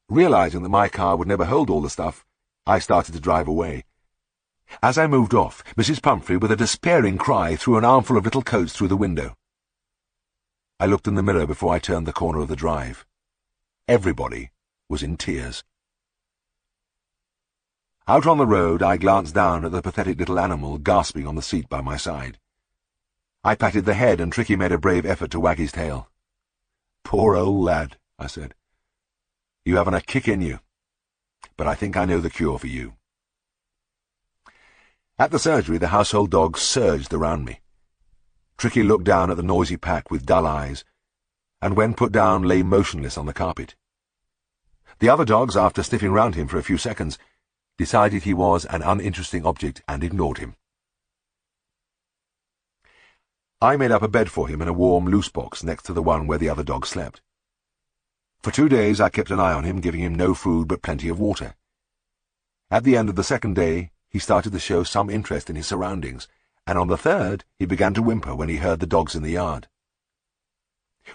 Realizing that my car would never hold all the stuff, I started to drive away. As I moved off, Mrs. Pumphrey, with a despairing cry, threw an armful of little coats through the window. I looked in the mirror before I turned the corner of the drive. Everybody was in tears. Out on the road, I glanced down at the pathetic little animal gasping on the seat by my side. I patted the head, and Tricky made a brave effort to wag his tail. "Poor old lad," I said. "You haven't a kick in you. But I think I know the cure for you." At the surgery, the household dogs surged around me. Tricky looked down at the noisy pack with dull eyes, and when put down lay motionless on the carpet. The other dogs, after sniffing round him for a few seconds, decided he was an uninteresting object and ignored him. I made up a bed for him in a warm, loose box next to the one where the other dogs slept. For 2 days I kept an eye on him, giving him no food but plenty of water. At the end of the second day, he started to show some interest in his surroundings, and on the third he began to whimper when he heard the dogs in the yard.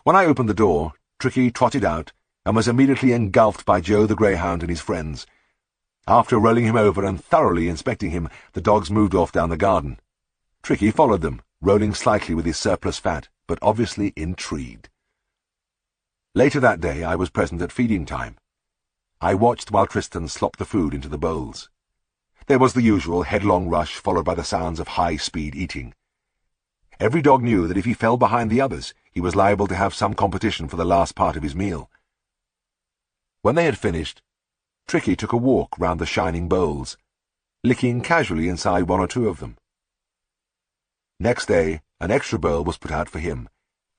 When I opened the door, Tricky trotted out and was immediately engulfed by Joe the greyhound and his friends. After rolling him over and thoroughly inspecting him, the dogs moved off down the garden. Tricky followed them, rolling slightly with his surplus fat, but obviously intrigued. Later that day I was present at feeding time. I watched while Tristan slopped the food into the bowls. There was the usual headlong rush, followed by the sounds of high-speed eating. Every dog knew that if he fell behind the others, he was liable to have some competition for the last part of his meal. When they had finished, Tricky took a walk round the shining bowls, licking casually inside one or two of them. Next day, an extra bowl was put out for him,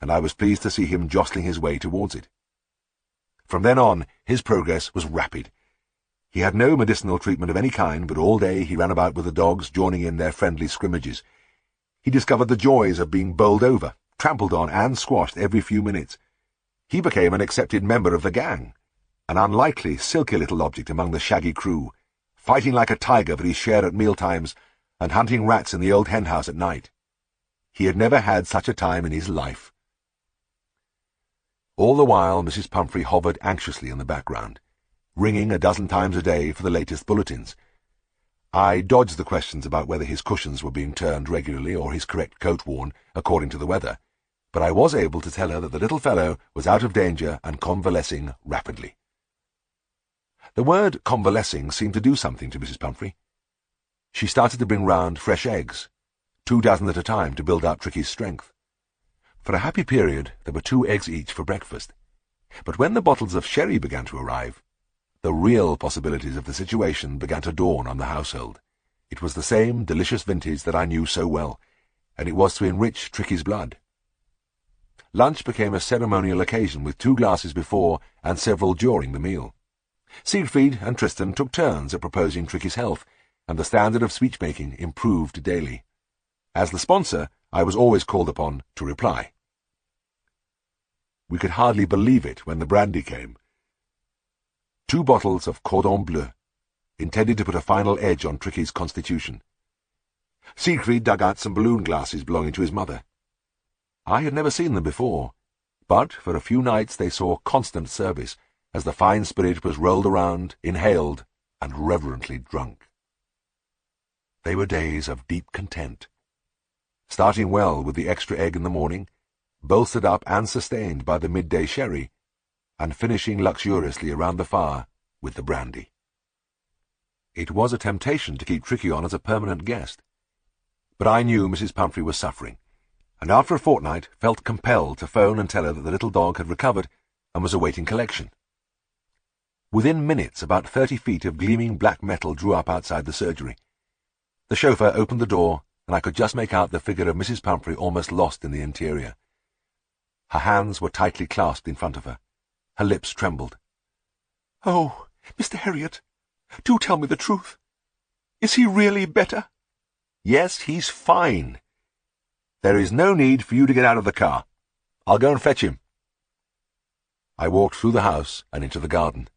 and I was pleased to see him jostling his way towards it. From then on, his progress was rapid. He had no medicinal treatment of any kind, but all day he ran about with the dogs, joining in their friendly scrimmages. He discovered the joys of being bowled over, trampled on, and squashed every few minutes. He became an accepted member of the gang, an unlikely, silky little object among the shaggy crew, fighting like a tiger for his share at mealtimes and hunting rats in the old henhouse at night. He had never had such a time in his life. All the while Mrs. Pumphrey hovered anxiously in the background, ringing a dozen times a day for the latest bulletins. I dodged the questions about whether his cushions were being turned regularly or his correct coat worn, according to the weather, but I was able to tell her that the little fellow was out of danger and convalescing rapidly. The word convalescing seemed to do something to Mrs. Pumphrey. She started to bring round fresh eggs, 24 at a time, to build up Tricky's strength. For a happy period there were 2 eggs each for breakfast, but when the bottles of sherry began to arrive, the real possibilities of the situation began to dawn on the household. It was the same delicious vintage that I knew so well, and it was to enrich Tricky's blood. Lunch became a ceremonial occasion with 2 glasses before and several during the meal. Siegfried and Tristan took turns at proposing Tricky's health, and the standard of speech-making improved daily. As the sponsor, I was always called upon to reply. We could hardly believe it when the brandy came. 2 bottles of cordon bleu, intended to put a final edge on Tricky's constitution. Siegfried dug out some balloon glasses belonging to his mother. I had never seen them before, but for a few nights they saw constant service, as the fine spirit was rolled around, inhaled, and reverently drunk. They were days of deep content, starting well with the extra egg in the morning, bolstered up and sustained by the midday sherry, and finishing luxuriously around the fire with the brandy. It was a temptation to keep Tricky on as a permanent guest, but I knew Mrs. Pumphrey was suffering, and after a fortnight felt compelled to phone and tell her that the little dog had recovered and was awaiting collection. Within minutes, about 30 feet of gleaming black metal drew up outside the surgery. The chauffeur opened the door, and I could just make out the figure of Mrs. Pumphrey almost lost in the interior. Her hands were tightly clasped in front of her. Her lips trembled. "Oh, Mr. Herriot, do tell me the truth. Is he really better?" "Yes, he's fine. There is no need for you to get out of the car. I'll go and fetch him." I walked through the house and into the garden.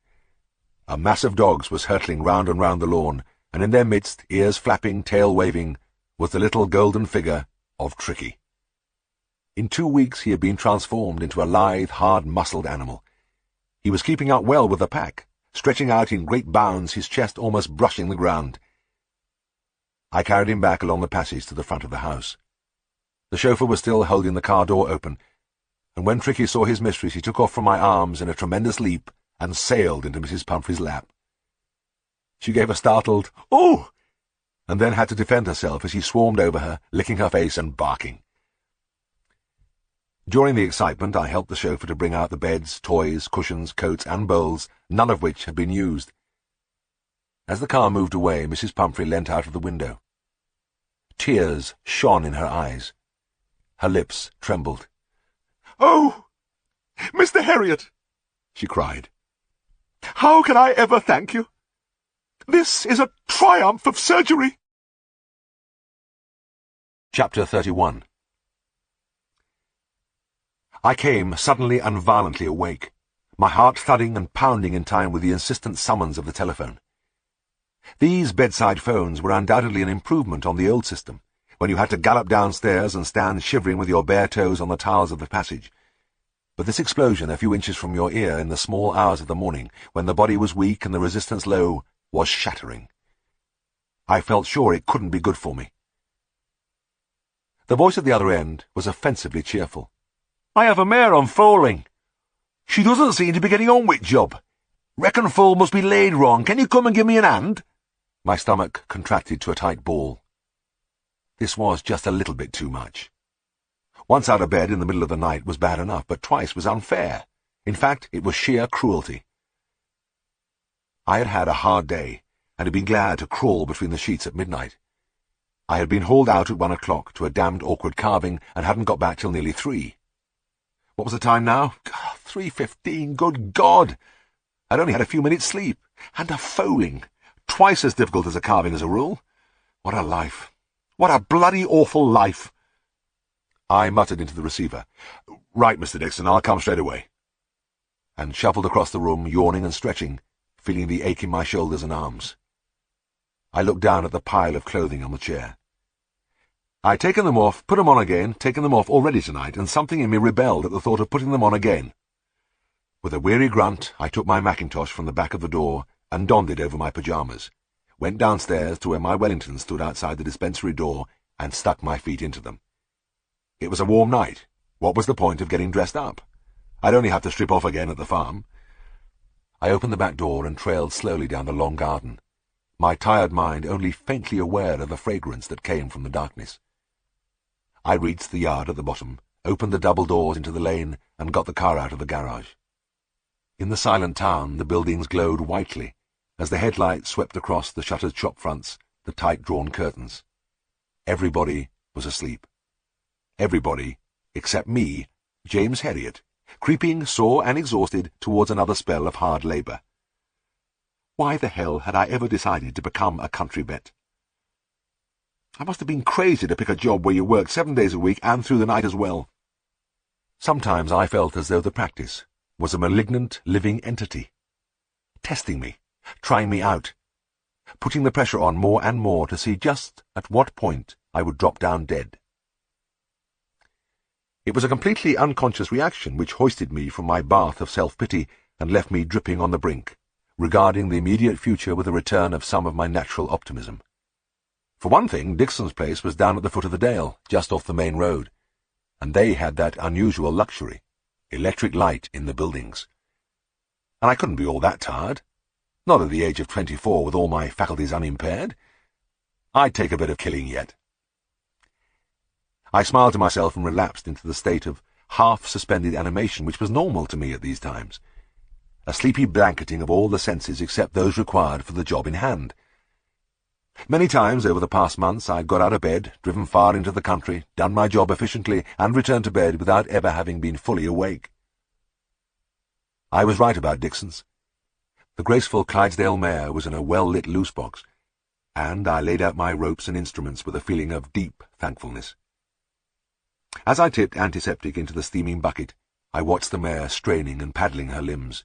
A mass of dogs was hurtling round and round the lawn, and in their midst, ears flapping, tail waving, was the little golden figure of Tricky. In 2 weeks he had been transformed into a lithe, hard-muscled animal. He was keeping up well with the pack, stretching out in great bounds, his chest almost brushing the ground. I carried him back along the passage to the front of the house. The chauffeur was still holding the car door open, and when Tricky saw his mistress he took off from my arms in a tremendous leap and sailed into Mrs. Pumphrey's lap. She gave a startled "Oh!" and then had to defend herself as he swarmed over her, licking her face and barking. During the excitement I helped the chauffeur to bring out the beds, toys, cushions, coats, and bowls, none of which had been used. As the car moved away, Mrs. Pumphrey leant out of the window. Tears shone in her eyes. Her lips trembled. "Oh, Mr. Herriot," she cried, "how can I ever thank you? This is a triumph of surgery." Chapter 31. I came suddenly and violently awake, my heart thudding and pounding in time with the insistent summons of the telephone. These bedside phones were undoubtedly an improvement on the old system, when you had to gallop downstairs and stand shivering with your bare toes on the tiles of the passage. But this explosion a few inches from your ear in the small hours of the morning, when the body was weak and the resistance low, was shattering. I felt sure it couldn't be good for me. The voice at the other end was offensively cheerful. "I have a mare on foaling. She doesn't seem to be getting on with job. Reckon foal must be laid wrong. Can you come and give me an hand?" My stomach contracted to a tight ball. This was just a little bit too much. Once out of bed in the middle of the night was bad enough, but twice was unfair. In fact, it was sheer cruelty. I had had a hard day, and had been glad to crawl between the sheets at midnight. I had been hauled out at 1 o'clock to a damned awkward calving, and hadn't got back till nearly 3. What was the time now? 3:15, good God! I'd only had a few minutes' sleep, and a foaling, twice as difficult as a calving as a rule. What a life! What a bloody awful life! I muttered into the receiver, "Right, Mr. Dixon, I'll come straight away," and shuffled across the room, yawning and stretching, feeling the ache in my shoulders and arms. I looked down at the pile of clothing on the chair. I'd taken them off, put them on again, taken them off already tonight, and something in me rebelled at the thought of putting them on again. With a weary grunt, I took my mackintosh from the back of the door and donned it over my pyjamas, went downstairs to where my Wellington stood outside the dispensary door, and stuck my feet into them. It was a warm night. What was the point of getting dressed up? I'd only have to strip off again at the farm. I opened the back door and trailed slowly down the long garden, my tired mind only faintly aware of the fragrance that came from the darkness. I reached the yard at the bottom, opened the double doors into the lane, and got the car out of the garage. In the silent town, the buildings glowed whitely as the headlights swept across the shuttered shop fronts, the tight-drawn curtains. Everybody was asleep. Everybody, except me, James Herriot, creeping, sore and exhausted, towards another spell of hard labour. Why the hell had I ever decided to become a country vet? I must have been crazy to pick a job where you worked 7 days a week and through the night as well. Sometimes I felt as though the practice was a malignant living entity, testing me, trying me out, putting the pressure on more and more to see just at what point I would drop down dead. It was a completely unconscious reaction which hoisted me from my bath of self-pity and left me dripping on the brink, regarding the immediate future with a return of some of my natural optimism. For one thing, Dixon's place was down at the foot of the dale, just off the main road, and they had that unusual luxury, electric light in the buildings. And I couldn't be all that tired, not at the age of 24 with all my faculties unimpaired. I'd take a bit of killing yet. I smiled to myself and relapsed into the state of half-suspended animation which was normal to me at these times, a sleepy blanketing of all the senses except those required for the job in hand. Many times over the past months I'd got out of bed, driven far into the country, done my job efficiently, and returned to bed without ever having been fully awake. I was right about Dixon's. The graceful Clydesdale mare was in a well-lit loose box, and I laid out my ropes and instruments with a feeling of deep thankfulness. As I tipped antiseptic into the steaming bucket, I watched the mare straining and paddling her limbs.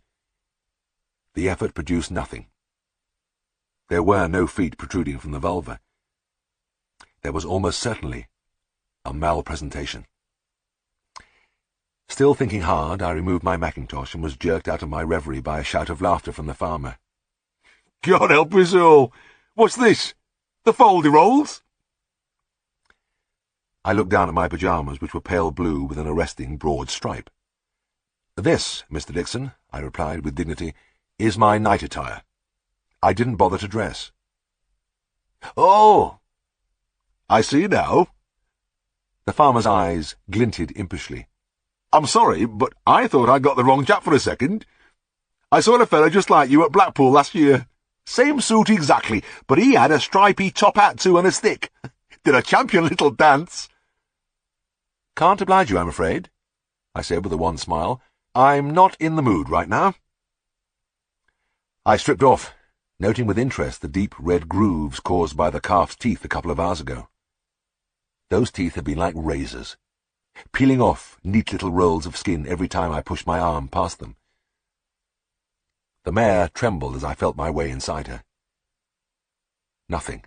The effort produced nothing. There were no feet protruding from the vulva. There was almost certainly a malpresentation. Still thinking hard, I removed my mackintosh and was jerked out of my reverie by a shout of laughter from the farmer. God help us all! What's this? The folderols? I looked down at my pyjamas, which were pale blue with an arresting broad stripe. "This, Mr. Dixon," I replied with dignity, "is my night attire. I didn't bother to dress." "Oh, I see now." The farmer's eyes glinted impishly. "I'm sorry, but I thought I got the wrong chap for a second. I saw a fellow just like you at Blackpool last year. Same suit exactly, but he had a stripy top hat too and a stick. Did a champion little dance." "Can't oblige you, I'm afraid," I said with a wan smile. "I'm not in the mood right now." I stripped off, noting with interest the deep red grooves caused by the calf's teeth a couple of hours ago. Those teeth had been like razors, peeling off neat little rolls of skin every time I pushed my arm past them. The mare trembled as I felt my way inside her. Nothing.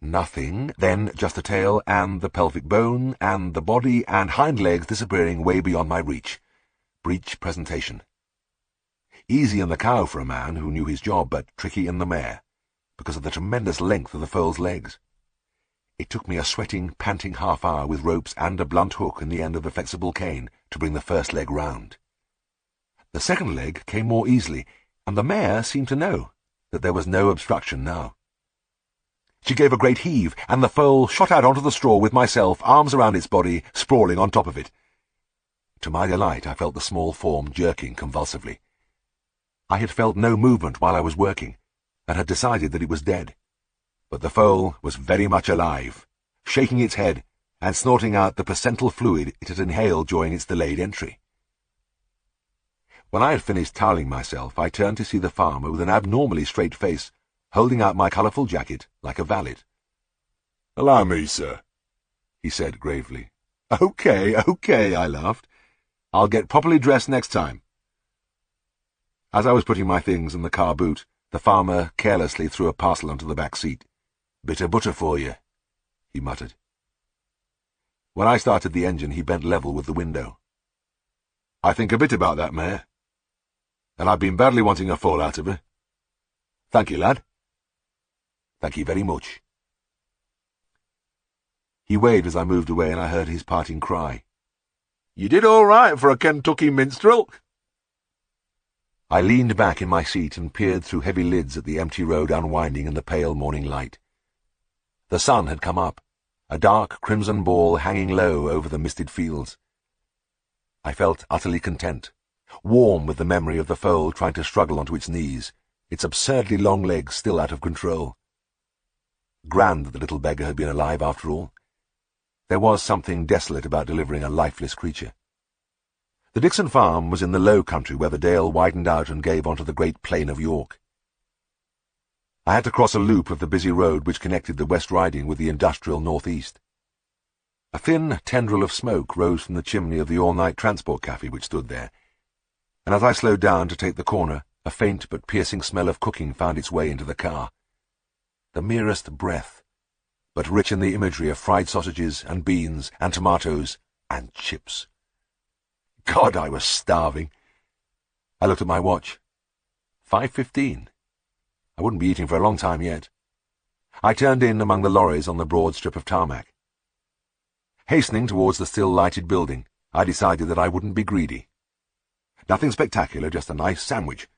Nothing, then just the tail and the pelvic bone and the body and hind legs disappearing way beyond my reach. Breech presentation. Easy in the cow for a man who knew his job, but tricky in the mare, because of the tremendous length of the foal's legs. It took me a sweating, panting half-hour with ropes and a blunt hook in the end of the flexible cane to bring the first leg round. The second leg came more easily, and the mare seemed to know that there was no obstruction now. She gave a great heave, and the foal shot out onto the straw with myself, arms around its body, sprawling on top of it. To my delight, I felt the small form jerking convulsively. I had felt no movement while I was working, and had decided that it was dead. But the foal was very much alive, shaking its head and snorting out the placental fluid it had inhaled during its delayed entry. When I had finished toweling myself, I turned to see the farmer with an abnormally straight face, holding out my colourful jacket like a valet. "Allow me, sir," he said gravely. Okay, I laughed. I'll get properly dressed next time. As I was putting my things in the car boot, the farmer carelessly threw a parcel onto the back seat. "Bit of butter for you," he muttered. When I started the engine, he bent level with the window. "I think a bit about that, mare. And I've been badly wanting a fall out of her. Thank you, lad. Thank you very much." He waved as I moved away, and I heard his parting cry. "You did all right for a Kentucky minstrel." I leaned back in my seat and peered through heavy lids at the empty road unwinding in the pale morning light. The sun had come up, a dark crimson ball hanging low over the misted fields. I felt utterly content, warm with the memory of the foal trying to struggle onto its knees, its absurdly long legs still out of control. Grand that the little beggar had been alive after all. There was something desolate about delivering a lifeless creature. The Dixon farm was in the low country where the dale widened out and gave onto the great plain of York. I had to cross a loop of the busy road which connected the West Riding with the industrial northeast. A thin tendril of smoke rose from the chimney of the all-night transport cafe which stood there, and as I slowed down to take the corner, a faint but piercing smell of cooking found its way into the car. The merest breath, but rich in the imagery of fried sausages and beans and tomatoes and chips. God, I was starving. I looked at my watch. 5:15. I wouldn't be eating for a long time yet. I turned in among the lorries on the broad strip of tarmac. Hastening towards the still-lighted building, I decided that I wouldn't be greedy. Nothing spectacular, just a nice sandwich.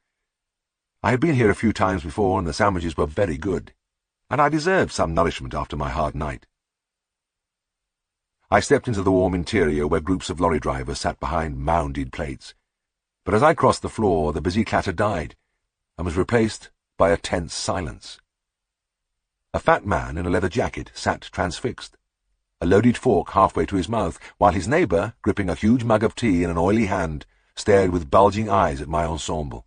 I had been here a few times before, and the sandwiches were very good, and I deserved some nourishment after my hard night. I stepped into the warm interior where groups of lorry drivers sat behind mounded plates, but as I crossed the floor, the busy clatter died, and was replaced by a tense silence. A fat man in a leather jacket sat transfixed, a loaded fork halfway to his mouth, while his neighbour, gripping a huge mug of tea in an oily hand, stared with bulging eyes at my ensemble.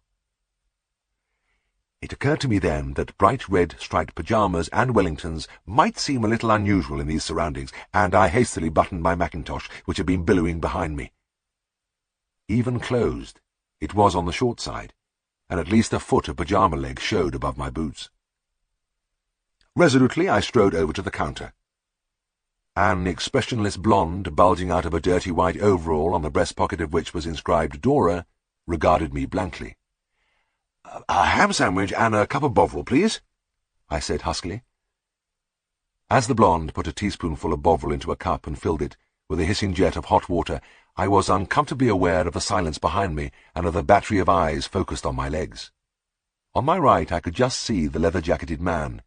It occurred to me then that bright red striped pyjamas and Wellingtons might seem a little unusual in these surroundings, and I hastily buttoned my mackintosh, which had been billowing behind me. Even closed, it was on the short side, and at least a foot of pyjama leg showed above my boots. Resolutely I strode over to the counter. An expressionless blonde, bulging out of a dirty white overall on the breast pocket of which was inscribed Dora, regarded me blankly. "A ham sandwich and a cup of Bovril, please," I said huskily. As the blonde put a teaspoonful of Bovril into a cup and filled it with a hissing jet of hot water, I was uncomfortably aware of the silence behind me and of the battery of eyes focused on my legs. On my right I could just see the leather-jacketed man.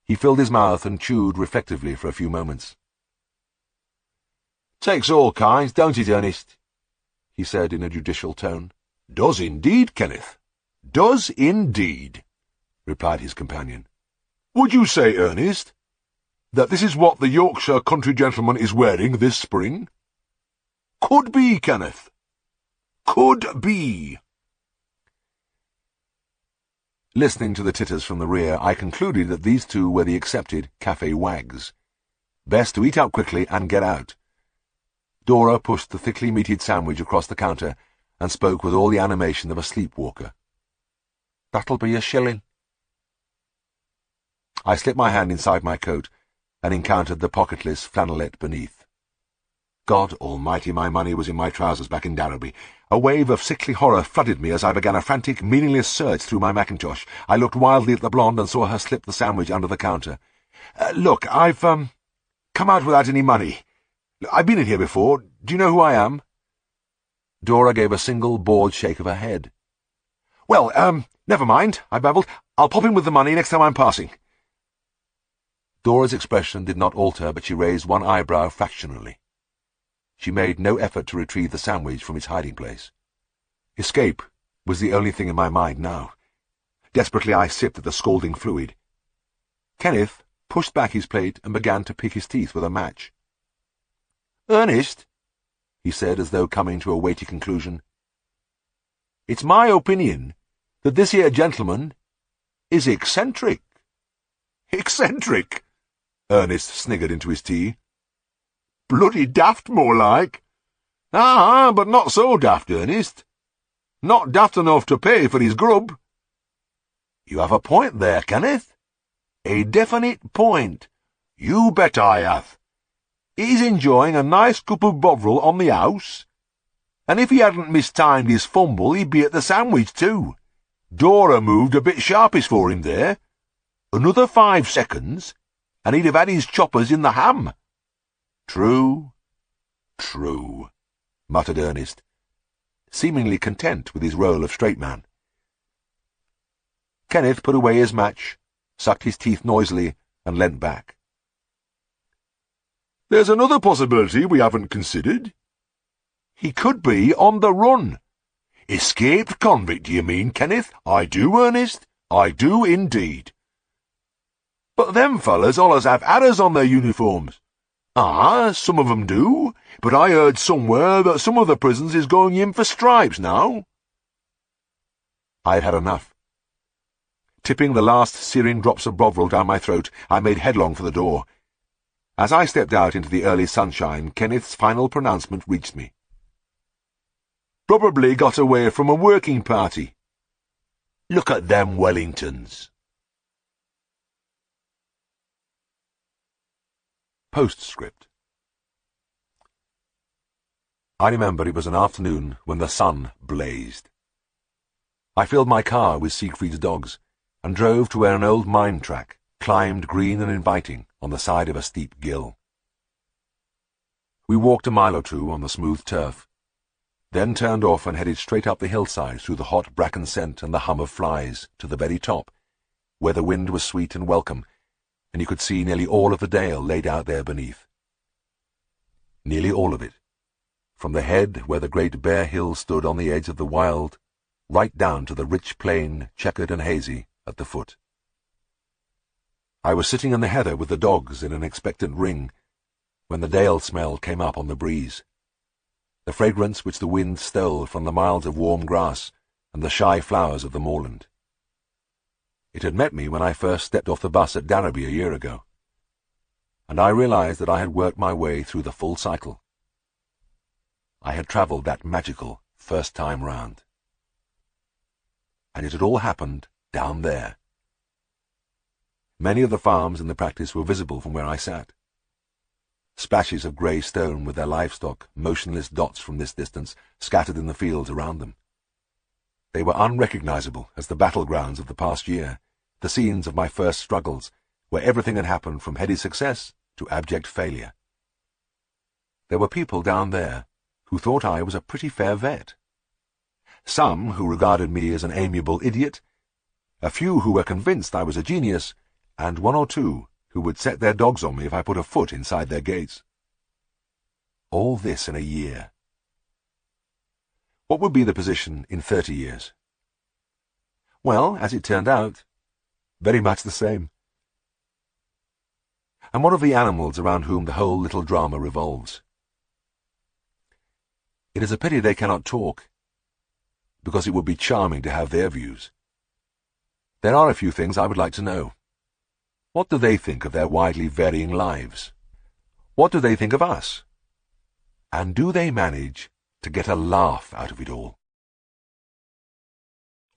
He filled his mouth and chewed reflectively for a few moments. "Takes all kinds, don't it, Ernest?" he said in a judicial tone. "Does indeed, Kenneth. Does indeed," replied his companion. "Would you say, Ernest, that this is what the Yorkshire country gentleman is wearing this spring?" "Could be, Kenneth. Could be." Listening to the titters from the rear, I concluded that these two were the accepted cafe wags. Best to eat up quickly and get out. Dora pushed the thickly meated sandwich across the counter and spoke with all the animation of a sleepwalker. "That'll be a shilling." I slipped my hand inside my coat and encountered the pocketless flannelette beneath. God almighty, my money was in my trousers back in Darrowby. A wave of sickly horror flooded me as I began a frantic, meaningless search through my mackintosh. I looked wildly at the blonde and saw her slip the sandwich under the counter. Look, I've, come out without any money. I've been in here before. Do you know who I am?" Dora gave a single, bored shake of her head. "Well, never mind," I babbled. "I'll pop in with the money next time I'm passing." Dora's expression did not alter, but she raised one eyebrow fractionally. She made no effort to retrieve the sandwich from its hiding-place. Escape was the only thing in my mind now. Desperately I sipped at the scalding fluid. Kenneth pushed back his plate and began to pick his teeth with a match. "Ernest," he said, as though coming to a weighty conclusion, "it's my opinion that this here gentleman is eccentric." "Eccentric?" Ernest sniggered into his tea. "Bloody daft, more like." "Ah, but not so daft, Ernest. Not daft enough to pay for his grub." "You have a point there, Kenneth. A definite point. You bet I have. He's enjoying a nice cup of Bovril on the house, and if he hadn't mistimed his fumble, he'd be at the sandwich too. Dora moved a bit sharpish for him there. Another 5 seconds, and he'd have had his choppers in the ham." "True, true," muttered Ernest, seemingly content with his role of straight man. Kenneth put away his match, sucked his teeth noisily, and leant back. "There's another possibility we haven't considered. He could be on the run." "Escaped convict, do you mean, Kenneth?" "I do, Ernest. I do indeed." "But them fellas allers have adders on their uniforms." "Ah, some of 'em do, but I heard somewhere that some of the prisons is going in for stripes now." I had had enough. Tipping the last searing drops of Bovril down my throat, I made headlong for the door. As I stepped out into the early sunshine, Kenneth's final pronouncement reached me. "Probably got away from a working party. Look at them Wellingtons." Postscript. I remember it was an afternoon when the sun blazed. I filled my car with Siegfried's dogs and drove to where an old mine track climbed green and inviting on the side of a steep gill. We walked a mile or two on the smooth turf, then turned off and headed straight up the hillside through the hot bracken scent and the hum of flies to the very top, where the wind was sweet and welcome, and you could see nearly all of the dale laid out there beneath. Nearly all of it, from the head where the great bare hill stood on the edge of the wild, right down to the rich plain, checkered and hazy, at the foot. I was sitting in the heather with the dogs in an expectant ring, when the dale smell came up on the breeze, the fragrance which the wind stole from the miles of warm grass and the shy flowers of the moorland. It had met me when I first stepped off the bus at Darrowby a year ago, and I realized that I had worked my way through the full cycle. I had travelled that magical first time round. And it had all happened down there. Many of the farms in the practice were visible from where I sat. Splashes of grey stone with their livestock, motionless dots from this distance, scattered in the fields around them. They were unrecognizable as the battlegrounds of the past year, the scenes of my first struggles, where everything had happened from heady success to abject failure. There were people down there who thought I was a pretty fair vet. Some who regarded me as an amiable idiot, a few who were convinced I was a genius, and 1 or 2 who would set their dogs on me if I put a foot inside their gates. All this in a year. What would be the position in 30 years? Well, as it turned out, very much the same. And what of the animals around whom the whole little drama revolves? It is a pity they cannot talk, because it would be charming to have their views. There are a few things I would like to know. What do they think of their widely varying lives? What do they think of us? And do they manage to get a laugh out of it all?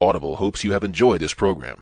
Audible hopes you have enjoyed this program.